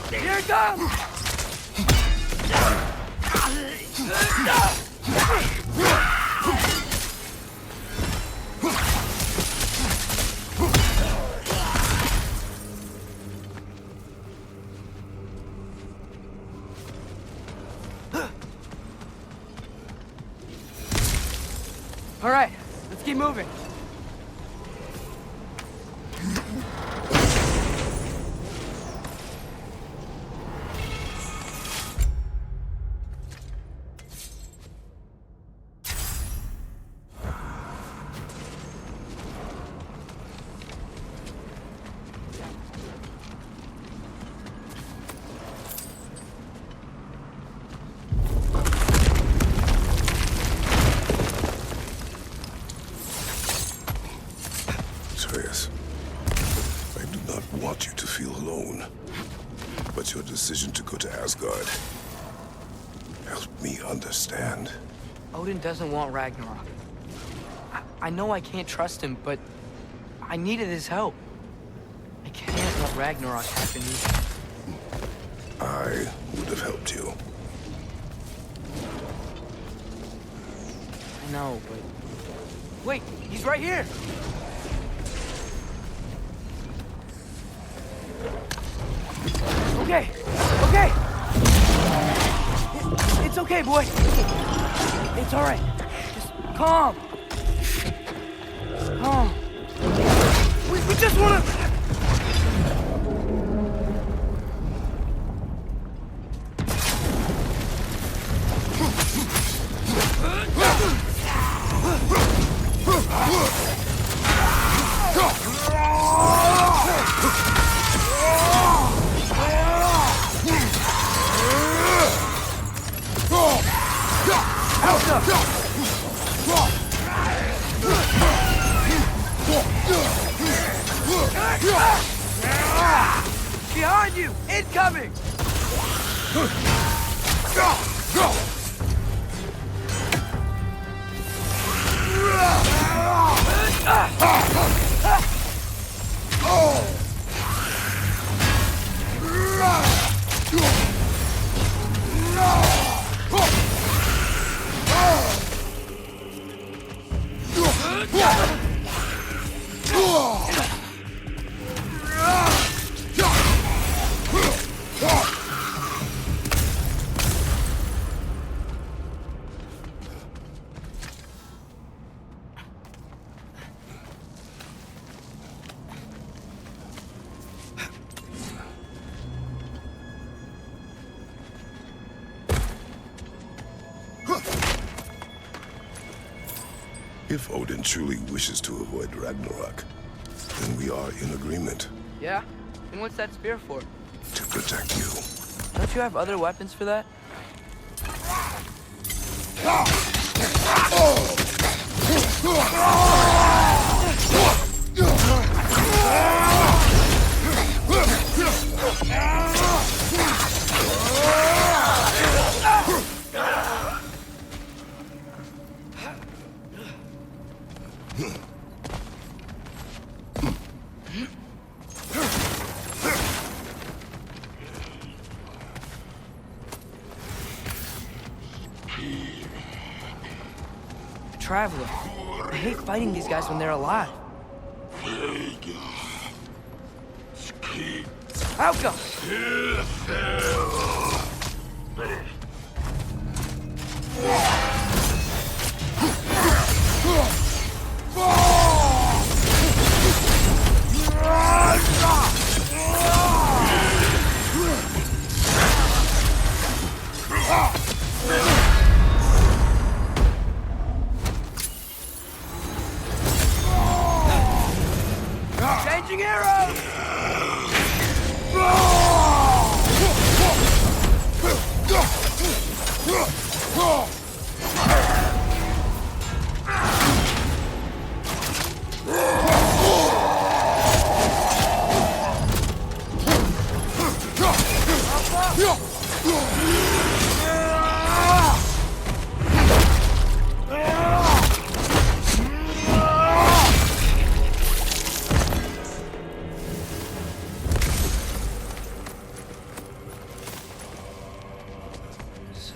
Here it comes! All right, let's keep moving. Atreus, I do not want you to feel alone, but your decision to go to Asgard helped me understand. Odin doesn't want Ragnarok. I know I can't trust him, but I needed his help. I can't let Ragnarok happen either. I would have helped you. I know, but... Wait, he's right here! Okay, Okay, okay. It's okay, boy. It's all right. Just calm. Calm. We just wanna... Behind you! Incoming! If Odin truly wishes to avoid Ragnarok, then we are in agreement. Yeah? And what's that spear for? To protect you. Don't you have other weapons for that? Traveler. I hate fighting these guys when they're alive. Alka! Changing arrows!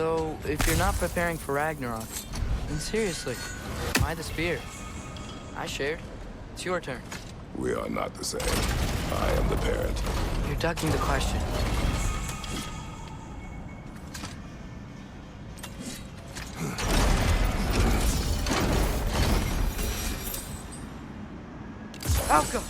So, if you're not preparing for Ragnarok, then seriously, why the spear? I shared. It's your turn. We are not the same. I am the parent. You're ducking the question. Alka!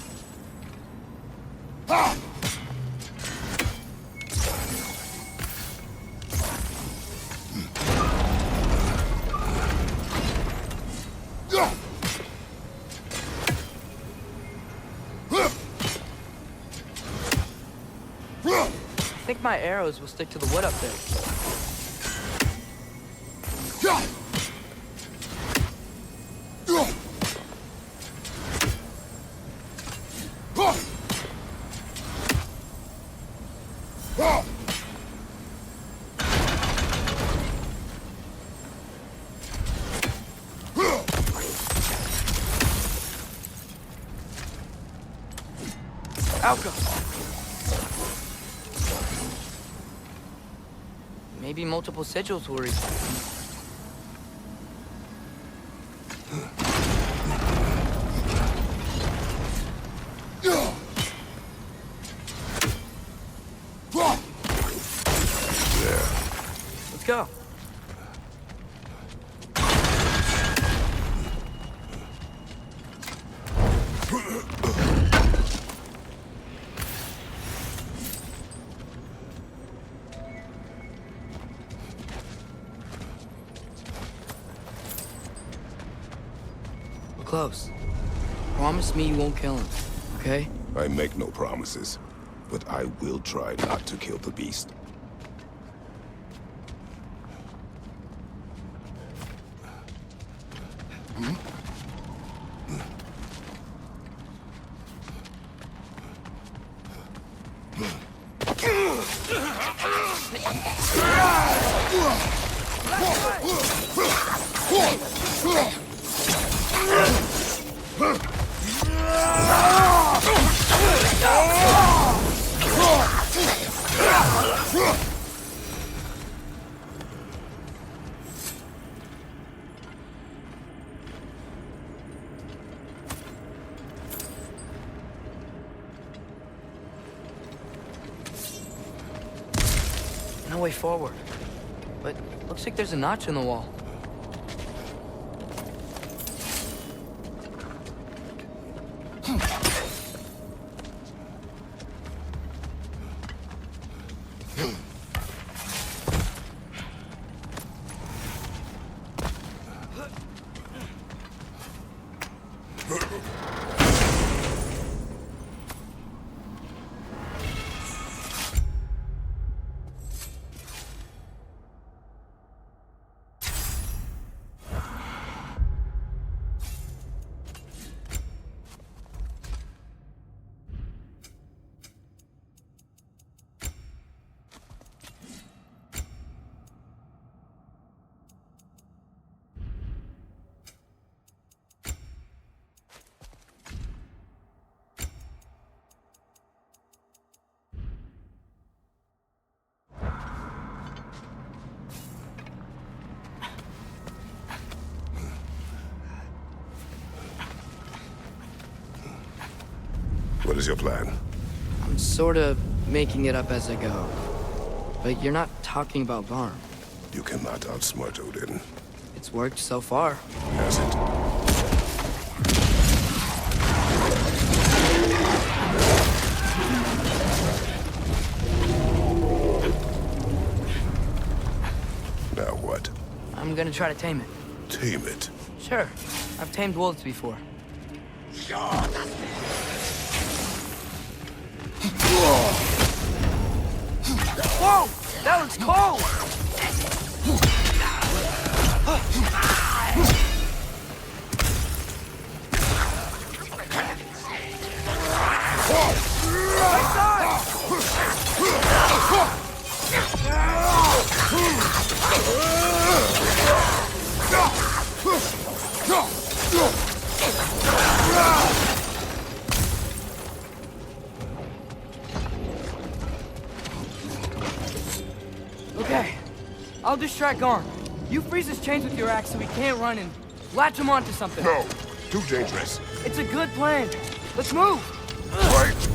I think my arrows will stick to the wood up there. Alka! Maybe multiple sigils will reach. close. Promise me you won't kill him, okay? I make no promises, but I will try not to kill the beast. No way forward. But looks like there's a notch in the wall. What is your plan? I'm sort of making it up as I go. But you're not talking about Garm. You cannot outsmart Odin. It's worked so far. Has it? Now what? I'm gonna try to tame it. Tame it? Sure. I've tamed wolves before. Whoa! That looks cold! Okay, I'll distract Garm. You freeze his chains with your axe so he can't run and latch him onto something. No, too dangerous. It's a good plan. Let's move! Wait!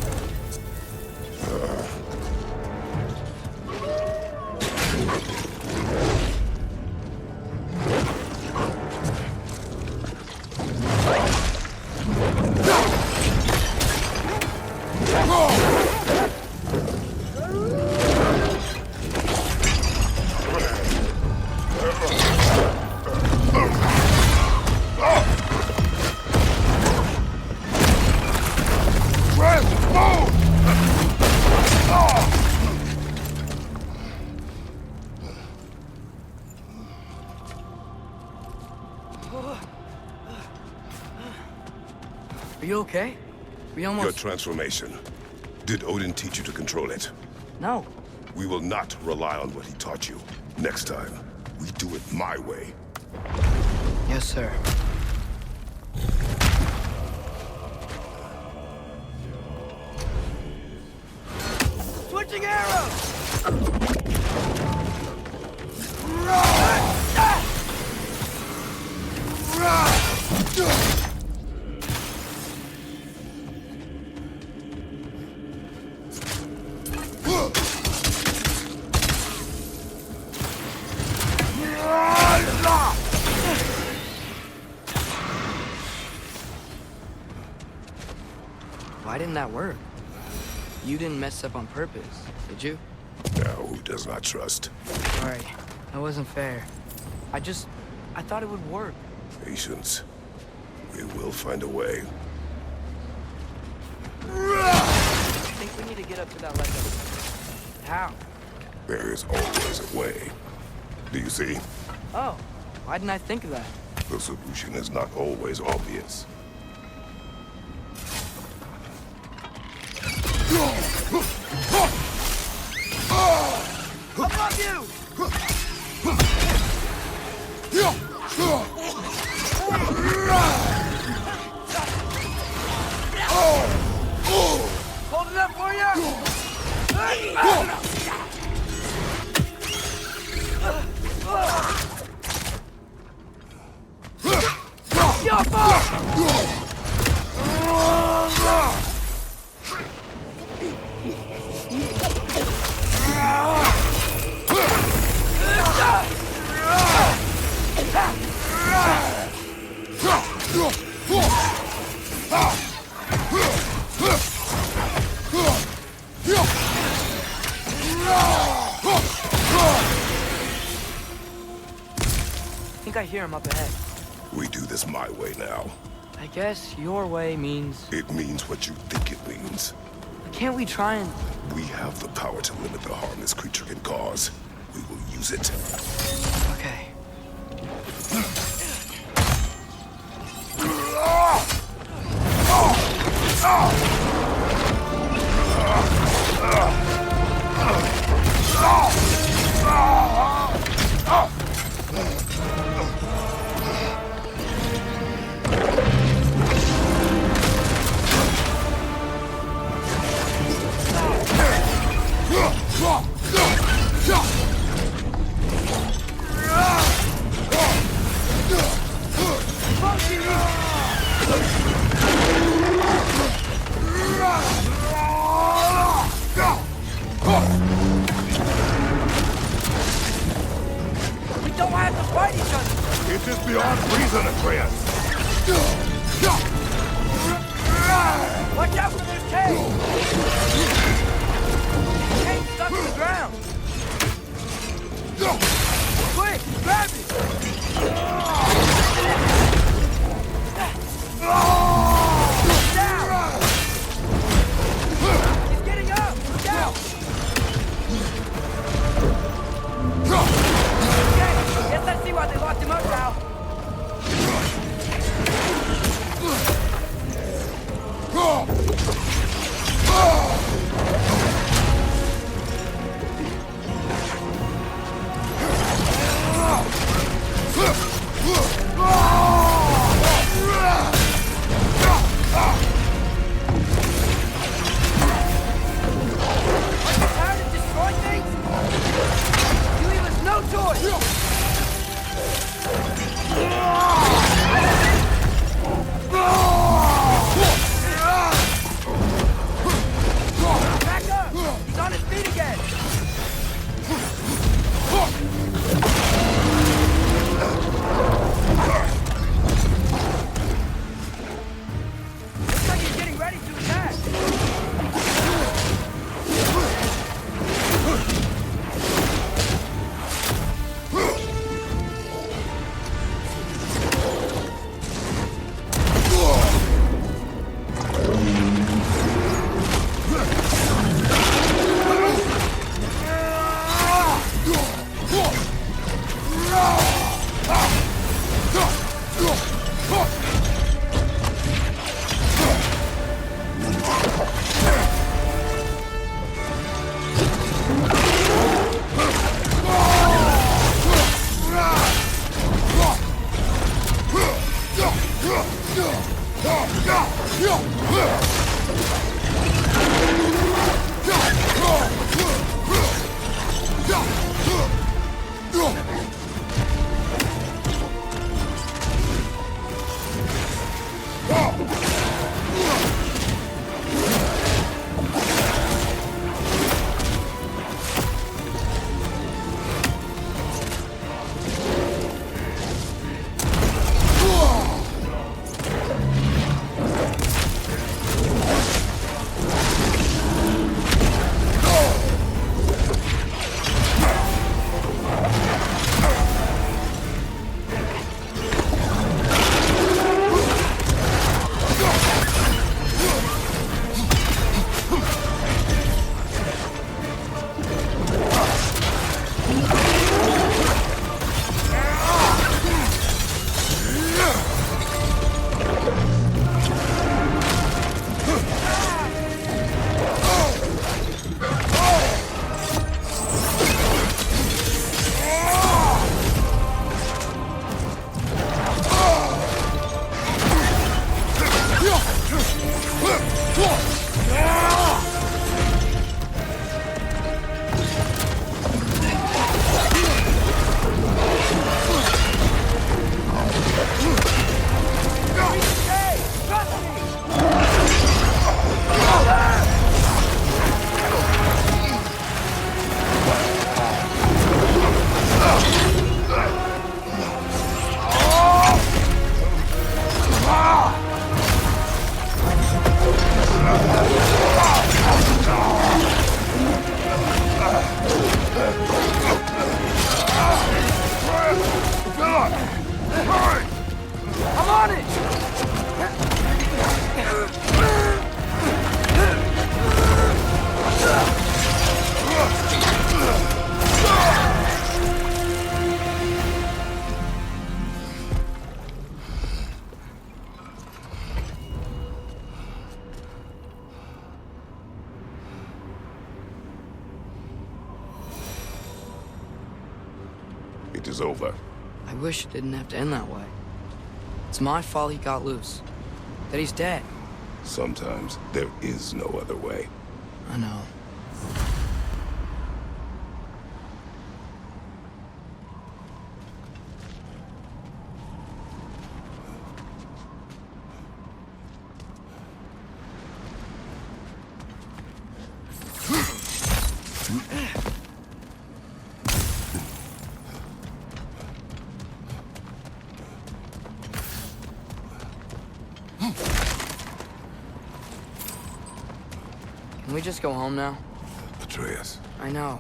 Are you okay? We almost... Your transformation. Did Odin teach you to control it? No. We will not rely on what he taught you. Next time, we do it my way. Yes, sir. Switching arrows! Why didn't that work? You didn't mess up on purpose, did you? Now, who does not trust? Sorry, that wasn't fair. I thought it would work. Patience. We will find a way. I think we need to get up to that ledge. How? There is always a way. Do you see? Oh, why didn't I think of that? The solution is not always obvious. Above you! Hold it up for you! I think I hear him up ahead. We do this my way now. I guess your way means... It means what you think it means. Can't we try and... We have the power to limit the harm this creature can cause. We will use it. Okay. We don't have to fight each other! It is beyond reason, Atreus! Watch out for this cave! Cave's stuck to the ground! Quick, grab it! Down! He's getting up! Look out! Okay, guess I see why they locked him up now. is over. I wish it didn't have to end that way. It's my fault he got loose. That he's dead. Sometimes there is no other way. I know. Can we just go home now? Atreus. I know.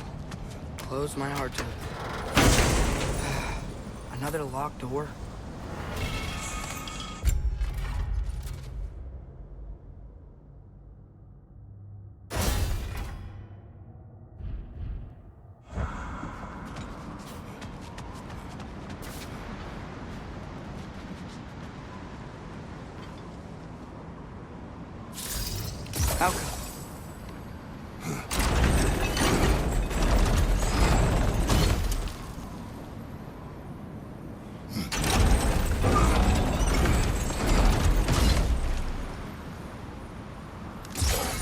Close my heart to it. Another locked door? How come?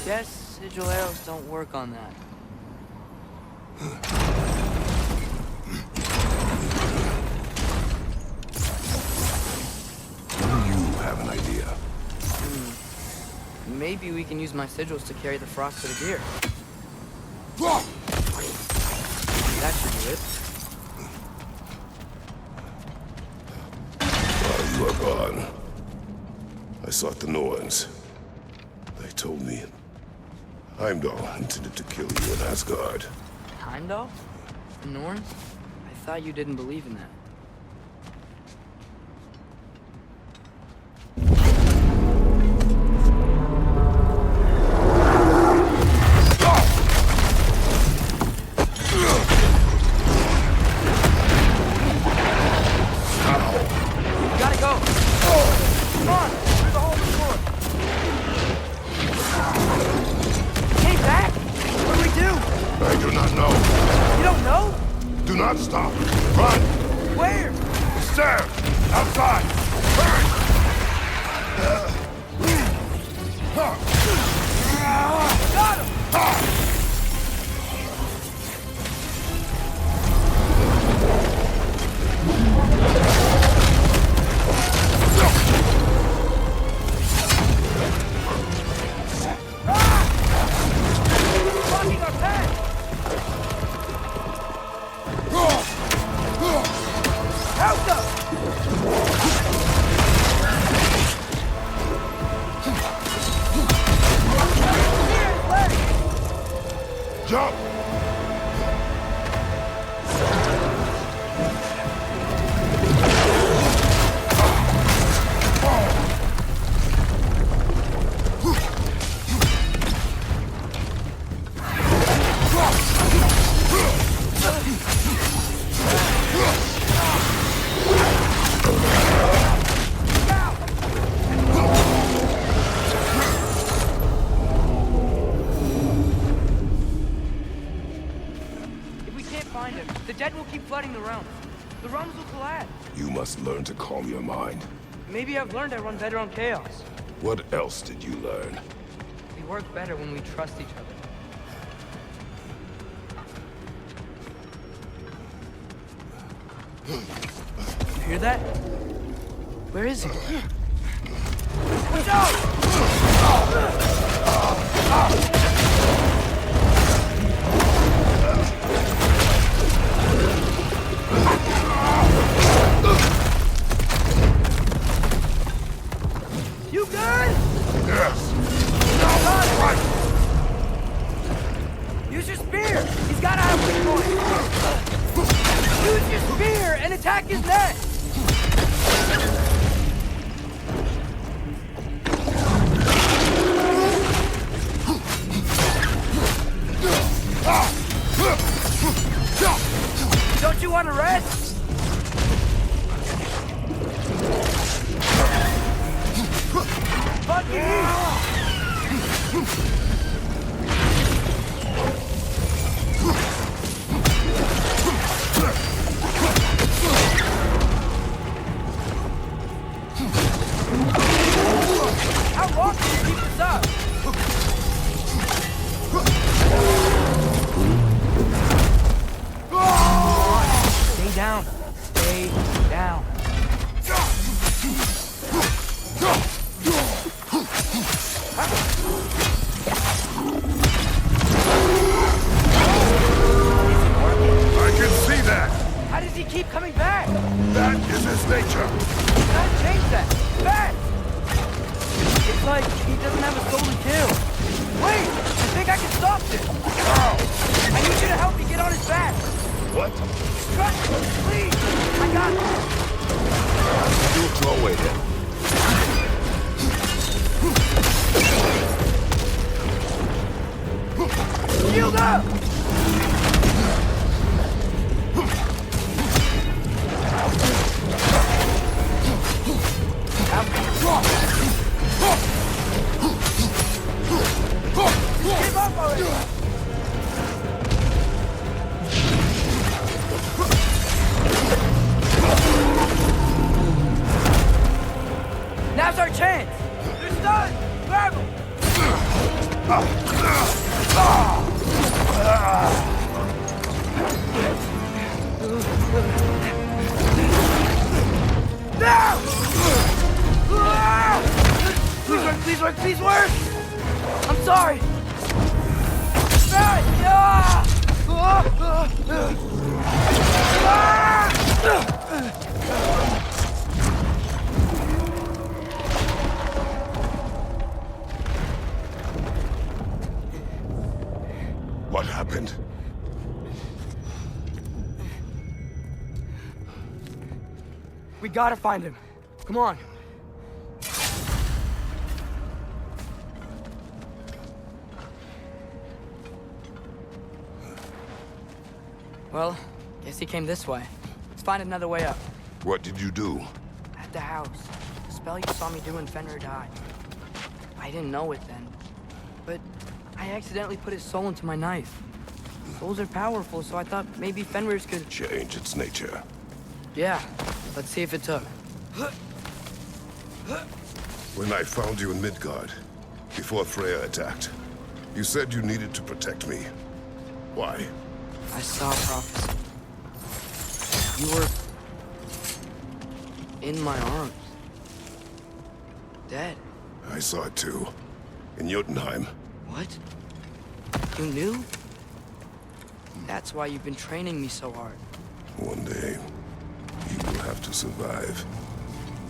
Guess sigil arrows don't work on that. Do you have an idea? Maybe we can use my sigils to carry the frost to the gear. That should do it. While you are gone, I sought the Norns. They told me Heimdall intended to kill you in Asgard. Heimdall? The Norns? I thought you didn't believe in that. Gotta go! Come on! Through the hole in the floor! Came back? What do we do? I do not know. You don't know? Do not stop. Run! Where? The stairs! Outside! Hurry! Got him! Blocking our path! Help us! Jump! If we can't find him, the dead will keep flooding the realms. The realms will collapse. You must learn to calm your mind. Maybe I've learned I run better on chaos. What else did you learn? We work better when we trust each other. You hear that? Where is he? Watch out! You good? Yes. Right. Use your spear. He's gotta have weak point. Use your spear and attack his neck. Don't you want to rest? Fuck you! stop this! I need you to help me get on his back! What? Trust me, please! I got this! Do a throwaway then. Shield up! Give up already! Now's our chance! They're stunned! Grab them! Now! Please work, please work, please work! I'm sorry! What happened? We gotta find him. Come on. Well, guess he came this way. Let's find another way up. What did you do? At the house. The spell you saw me do when Fenrir died. I didn't know it then, but I accidentally put his soul into my knife. Souls are powerful, so I thought maybe Fenrir's could... Change its nature. Yeah, let's see if it took. When I found you in Midgard, before Freya attacked, you said you needed to protect me. Why? I saw a prophecy. You were... in my arms. Dead. I saw it too. In Jotunheim. What? You knew? That's why you've been training me so hard. One day, you will have to survive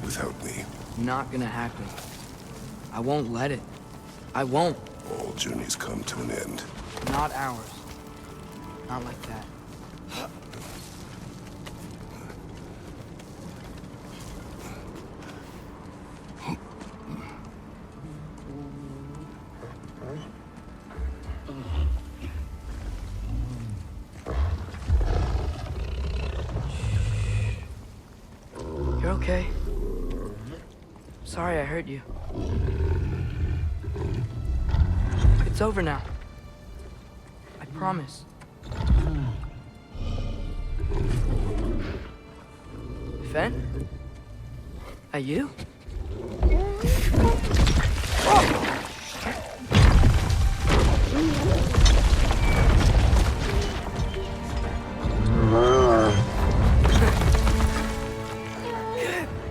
without me. Not gonna happen. I won't let it. I won't. All journeys come to an end. Not ours. Not like that. You're okay. Sorry I hurt you. It's over now. I promise. Fen? That you?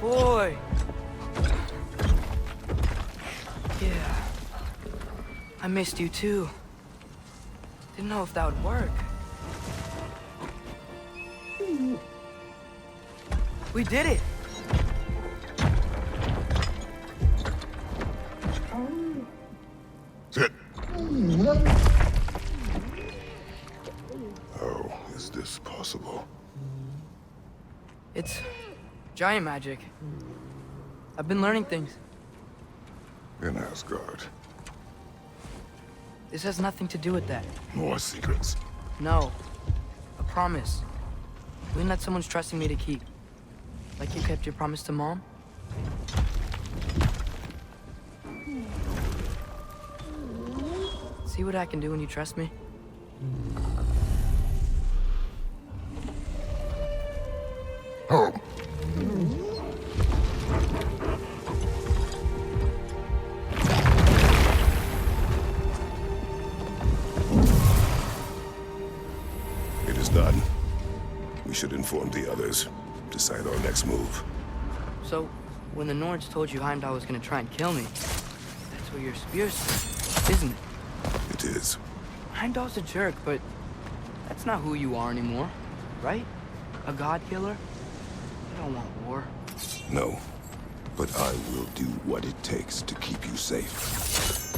Boy. Yeah. I missed you too. Didn't know if that would work. We did it! Sit. How is this possible? It's giant magic. I've been learning things. In Asgard. This has nothing to do with that. More secrets. No. A promise. One that someone's trusting me to keep. Like you kept your promise to Mom? See what I can do when you trust me? Home. It is done. We should inform the others. Decide our next move. So, when the Nords told you Heimdall was gonna try and kill me, that's where your spear's from, isn't it? It is. Heimdall's a jerk, but that's not who you are anymore, right? A god killer? I don't want war. No. But I will do what it takes to keep you safe.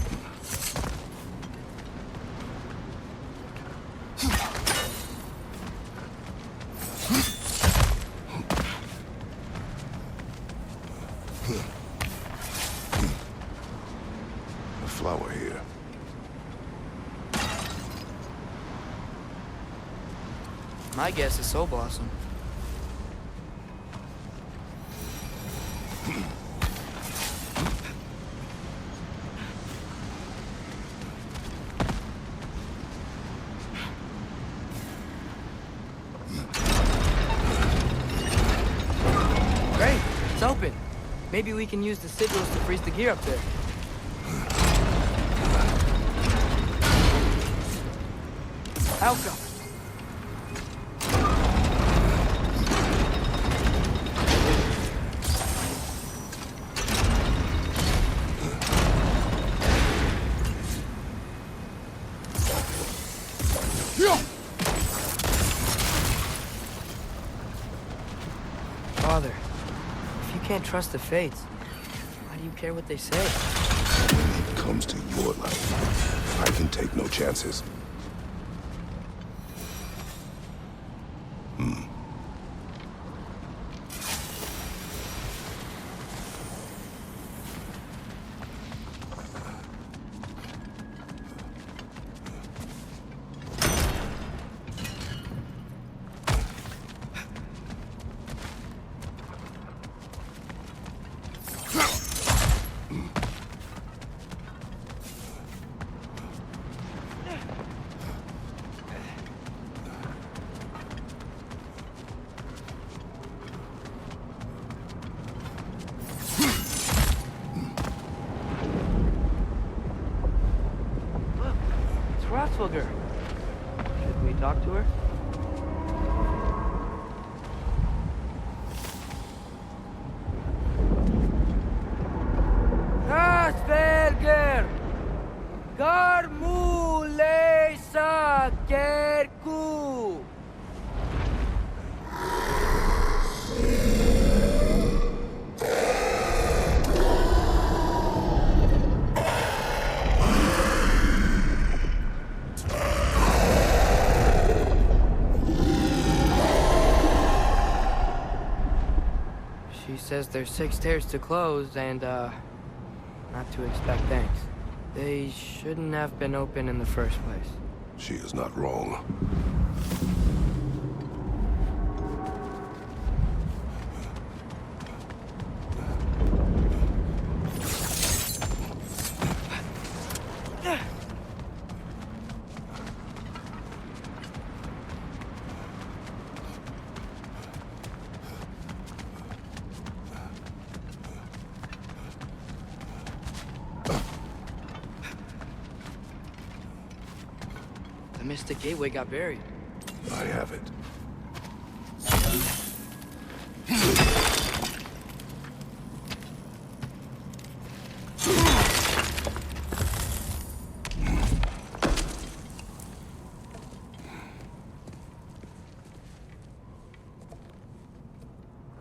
My guess is Soul Blossom. Great, it's open. Maybe we can use the sigils to freeze the gear up there. Alka. Father, if you can't trust the fates, why do you care what they say? When it comes to your life, I can take no chances. Should we talk to her? Asperger! Garmulesa Kerku! She says there's 6 stairs to close and, not to expect thanks. They shouldn't have been open in the first place. She is not wrong. The Mystic Gateway got buried. I have it.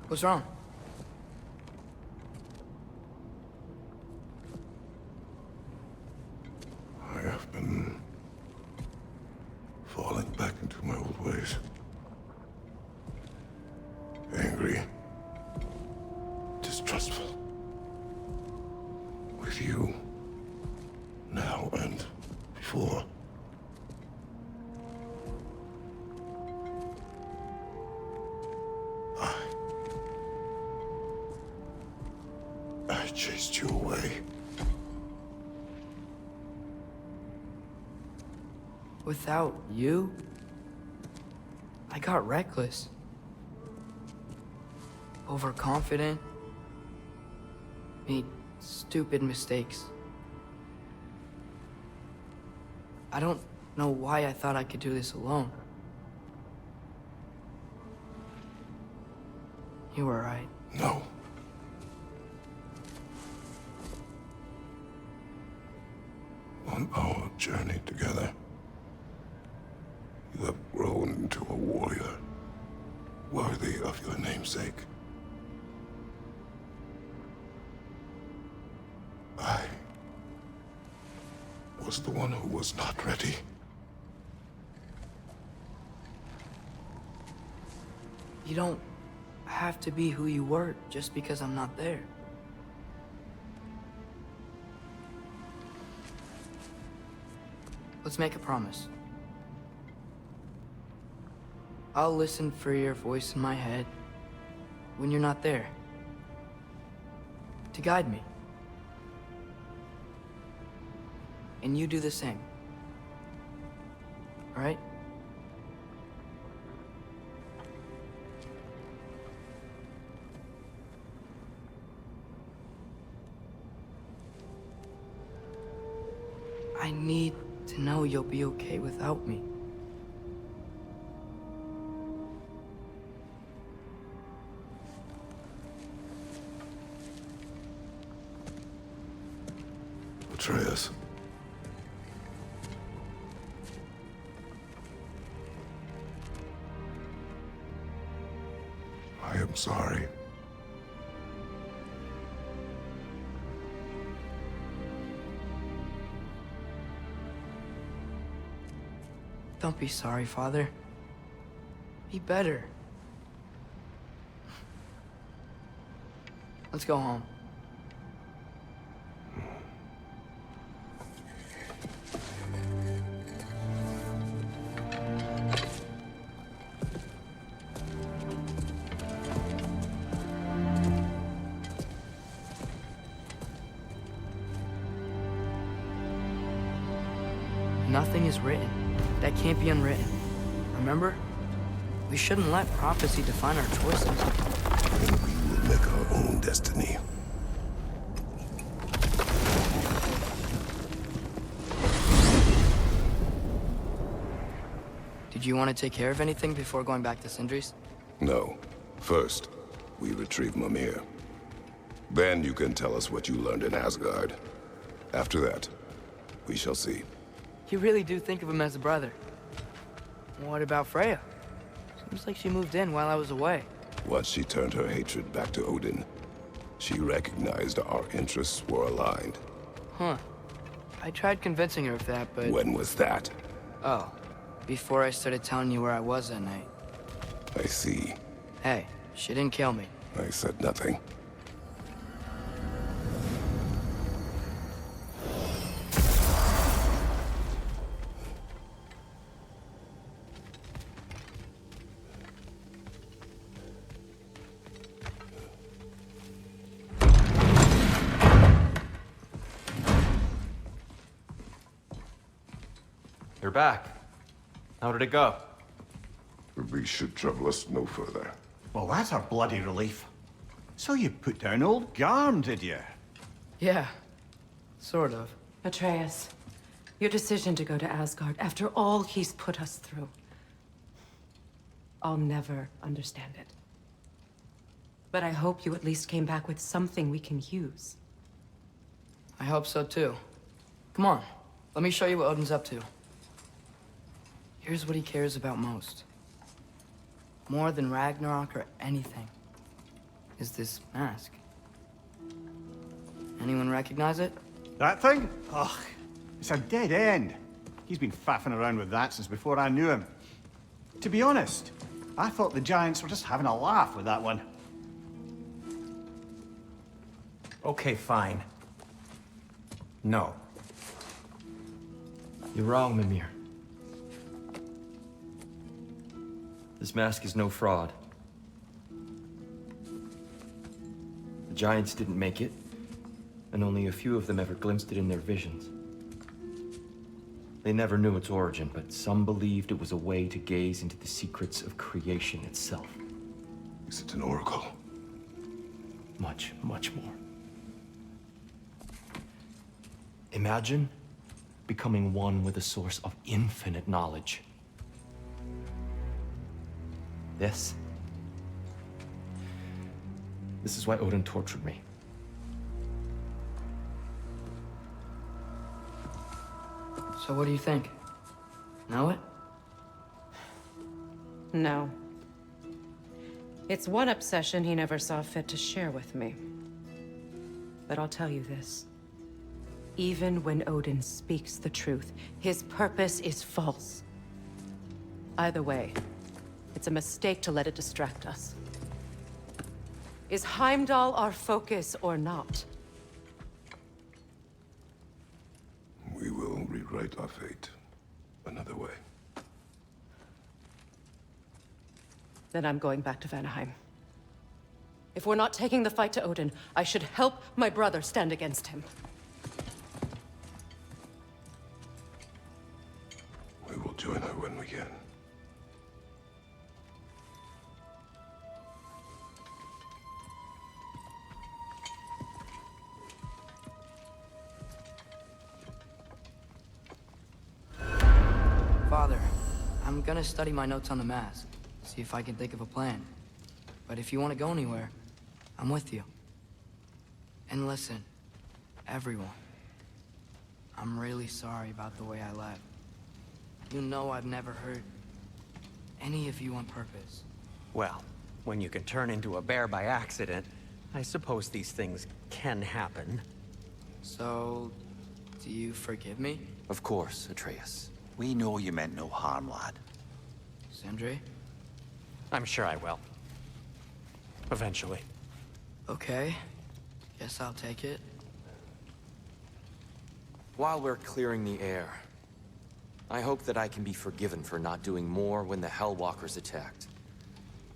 What's wrong? I have been falling back into my old ways. Angry. Distrustful. With you. Now and before. I chased you away. Without you, I got reckless. Overconfident. Made stupid mistakes. I don't know why I thought I could do this alone. You were right. No. On our journey together, you have grown into a warrior, worthy of your namesake. I was the one who was not ready. You don't have to be who you were just because I'm not there. Let's make a promise. I'll listen for your voice in my head when you're not there, to guide me. And you do the same. All right? I need to know you'll be okay without me. Atreus. I am sorry. Don't be sorry, Father. Be better. Let's go home. Nothing is written that can't be unwritten. Remember? We shouldn't let prophecy define our choices. And we will make our own destiny. Did you want to take care of anything before going back to Sindri's? No. First, we retrieve Mimir. Then you can tell us what you learned in Asgard. After that, we shall see. You really do think of him as a brother. What about Freya? Seems like she moved in while I was away. Once she turned her hatred back to Odin, she recognized our interests were aligned. Huh. I tried convincing her of that, but... When was that? Oh, before I started telling you where I was that night. I see. Hey, she didn't kill me. I said nothing. You're back. How did it go? The beast should trouble us no further. Well, that's a bloody relief. So you put down old Garm, did you? Yeah, sort of. Atreus, your decision to go to Asgard after all he's put us through. I'll never understand it. But I hope you at least came back with something we can use. I hope so too. Come on, let me show you what Odin's up to. Here's what he cares about most. More than Ragnarok or anything. Is this mask. Anyone recognize it? That thing? Ugh, it's a dead end. He's been faffing around with that since before I knew him. To be honest, I thought the Giants were just having a laugh with that one. Okay, fine. No. You're wrong, Mimir. This mask is no fraud. The Giants didn't make it, and only a few of them ever glimpsed it in their visions. They never knew its origin, but some believed it was a way to gaze into the secrets of creation itself. Is it an oracle? Much, much more. Imagine becoming one with a source of infinite knowledge. This is why Odin tortured me. So what do you think? Know it? No. It's one obsession he never saw fit to share with me. But I'll tell you this. Even when Odin speaks the truth, his purpose is false. Either way, it's a mistake to let it distract us. Is Heimdall our focus or not? We will rewrite our fate another way. Then I'm going back to Vanaheim. If we're not taking the fight to Odin, I should help my brother stand against him. We will join her when we can. Father, I'm gonna study my notes on the mask, see if I can think of a plan. But if you want to go anywhere, I'm with you. And listen, everyone, I'm really sorry about the way I left. You know I've never hurt any of you on purpose. Well, when you can turn into a bear by accident, I suppose these things can happen. So, do you forgive me? Of course, Atreus. We know you meant no harm, lad. Sindri? I'm sure I will. Eventually. Okay. Guess I'll take it. While we're clearing the air, I hope that I can be forgiven for not doing more when the Hellwalkers attacked.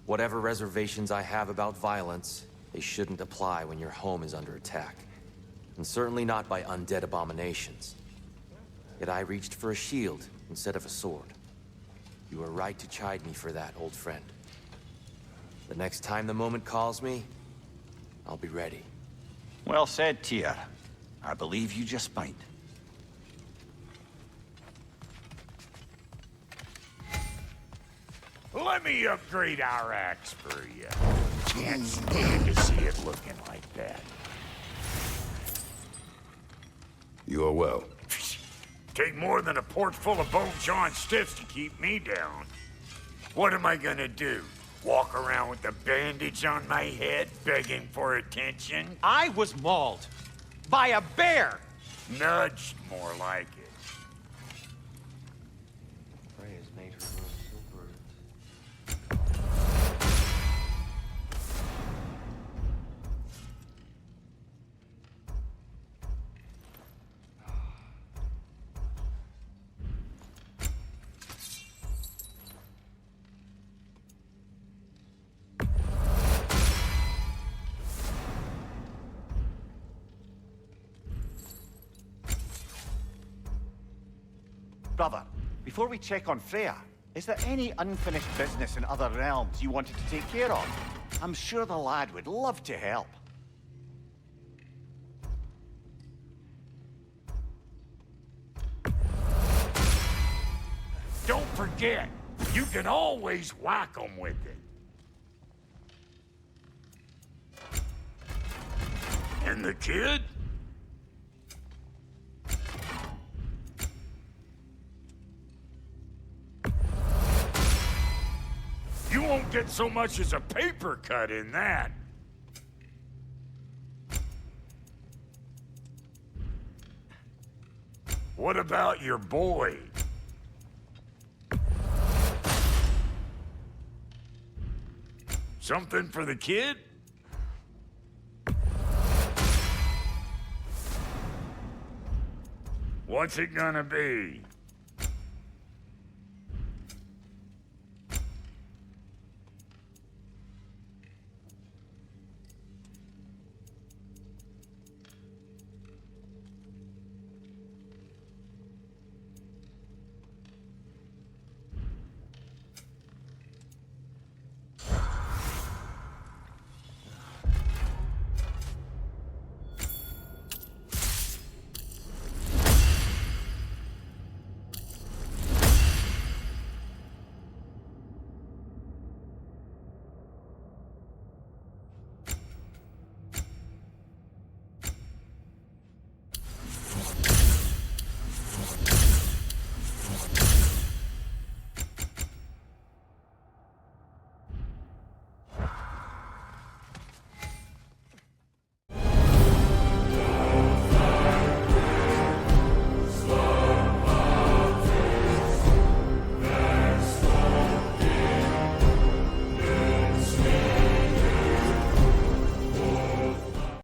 Whatever reservations I have about violence, they shouldn't apply when your home is under attack. And certainly not by undead abominations. Yet I reached for a shield instead of a sword. You were right to chide me for that, old friend. The next time the moment calls me, I'll be ready. Well said, Tyr. I believe you just might. Let me upgrade our axe for you. Can't stand to see it looking like that. You are well. Take more than a port full of bone-jawing stiffs to keep me down. What am I gonna do? Walk around with a bandage on my head, begging for attention? I was mauled by a bear! Nudged, more like it. Brother, before we check on Freya, is there any unfinished business in other realms you wanted to take care of? I'm sure the lad would love to help. Don't forget, you can always whack them with it. And the kid? You won't get so much as a paper cut in that. What about your boy? Something for the kid? What's it gonna be?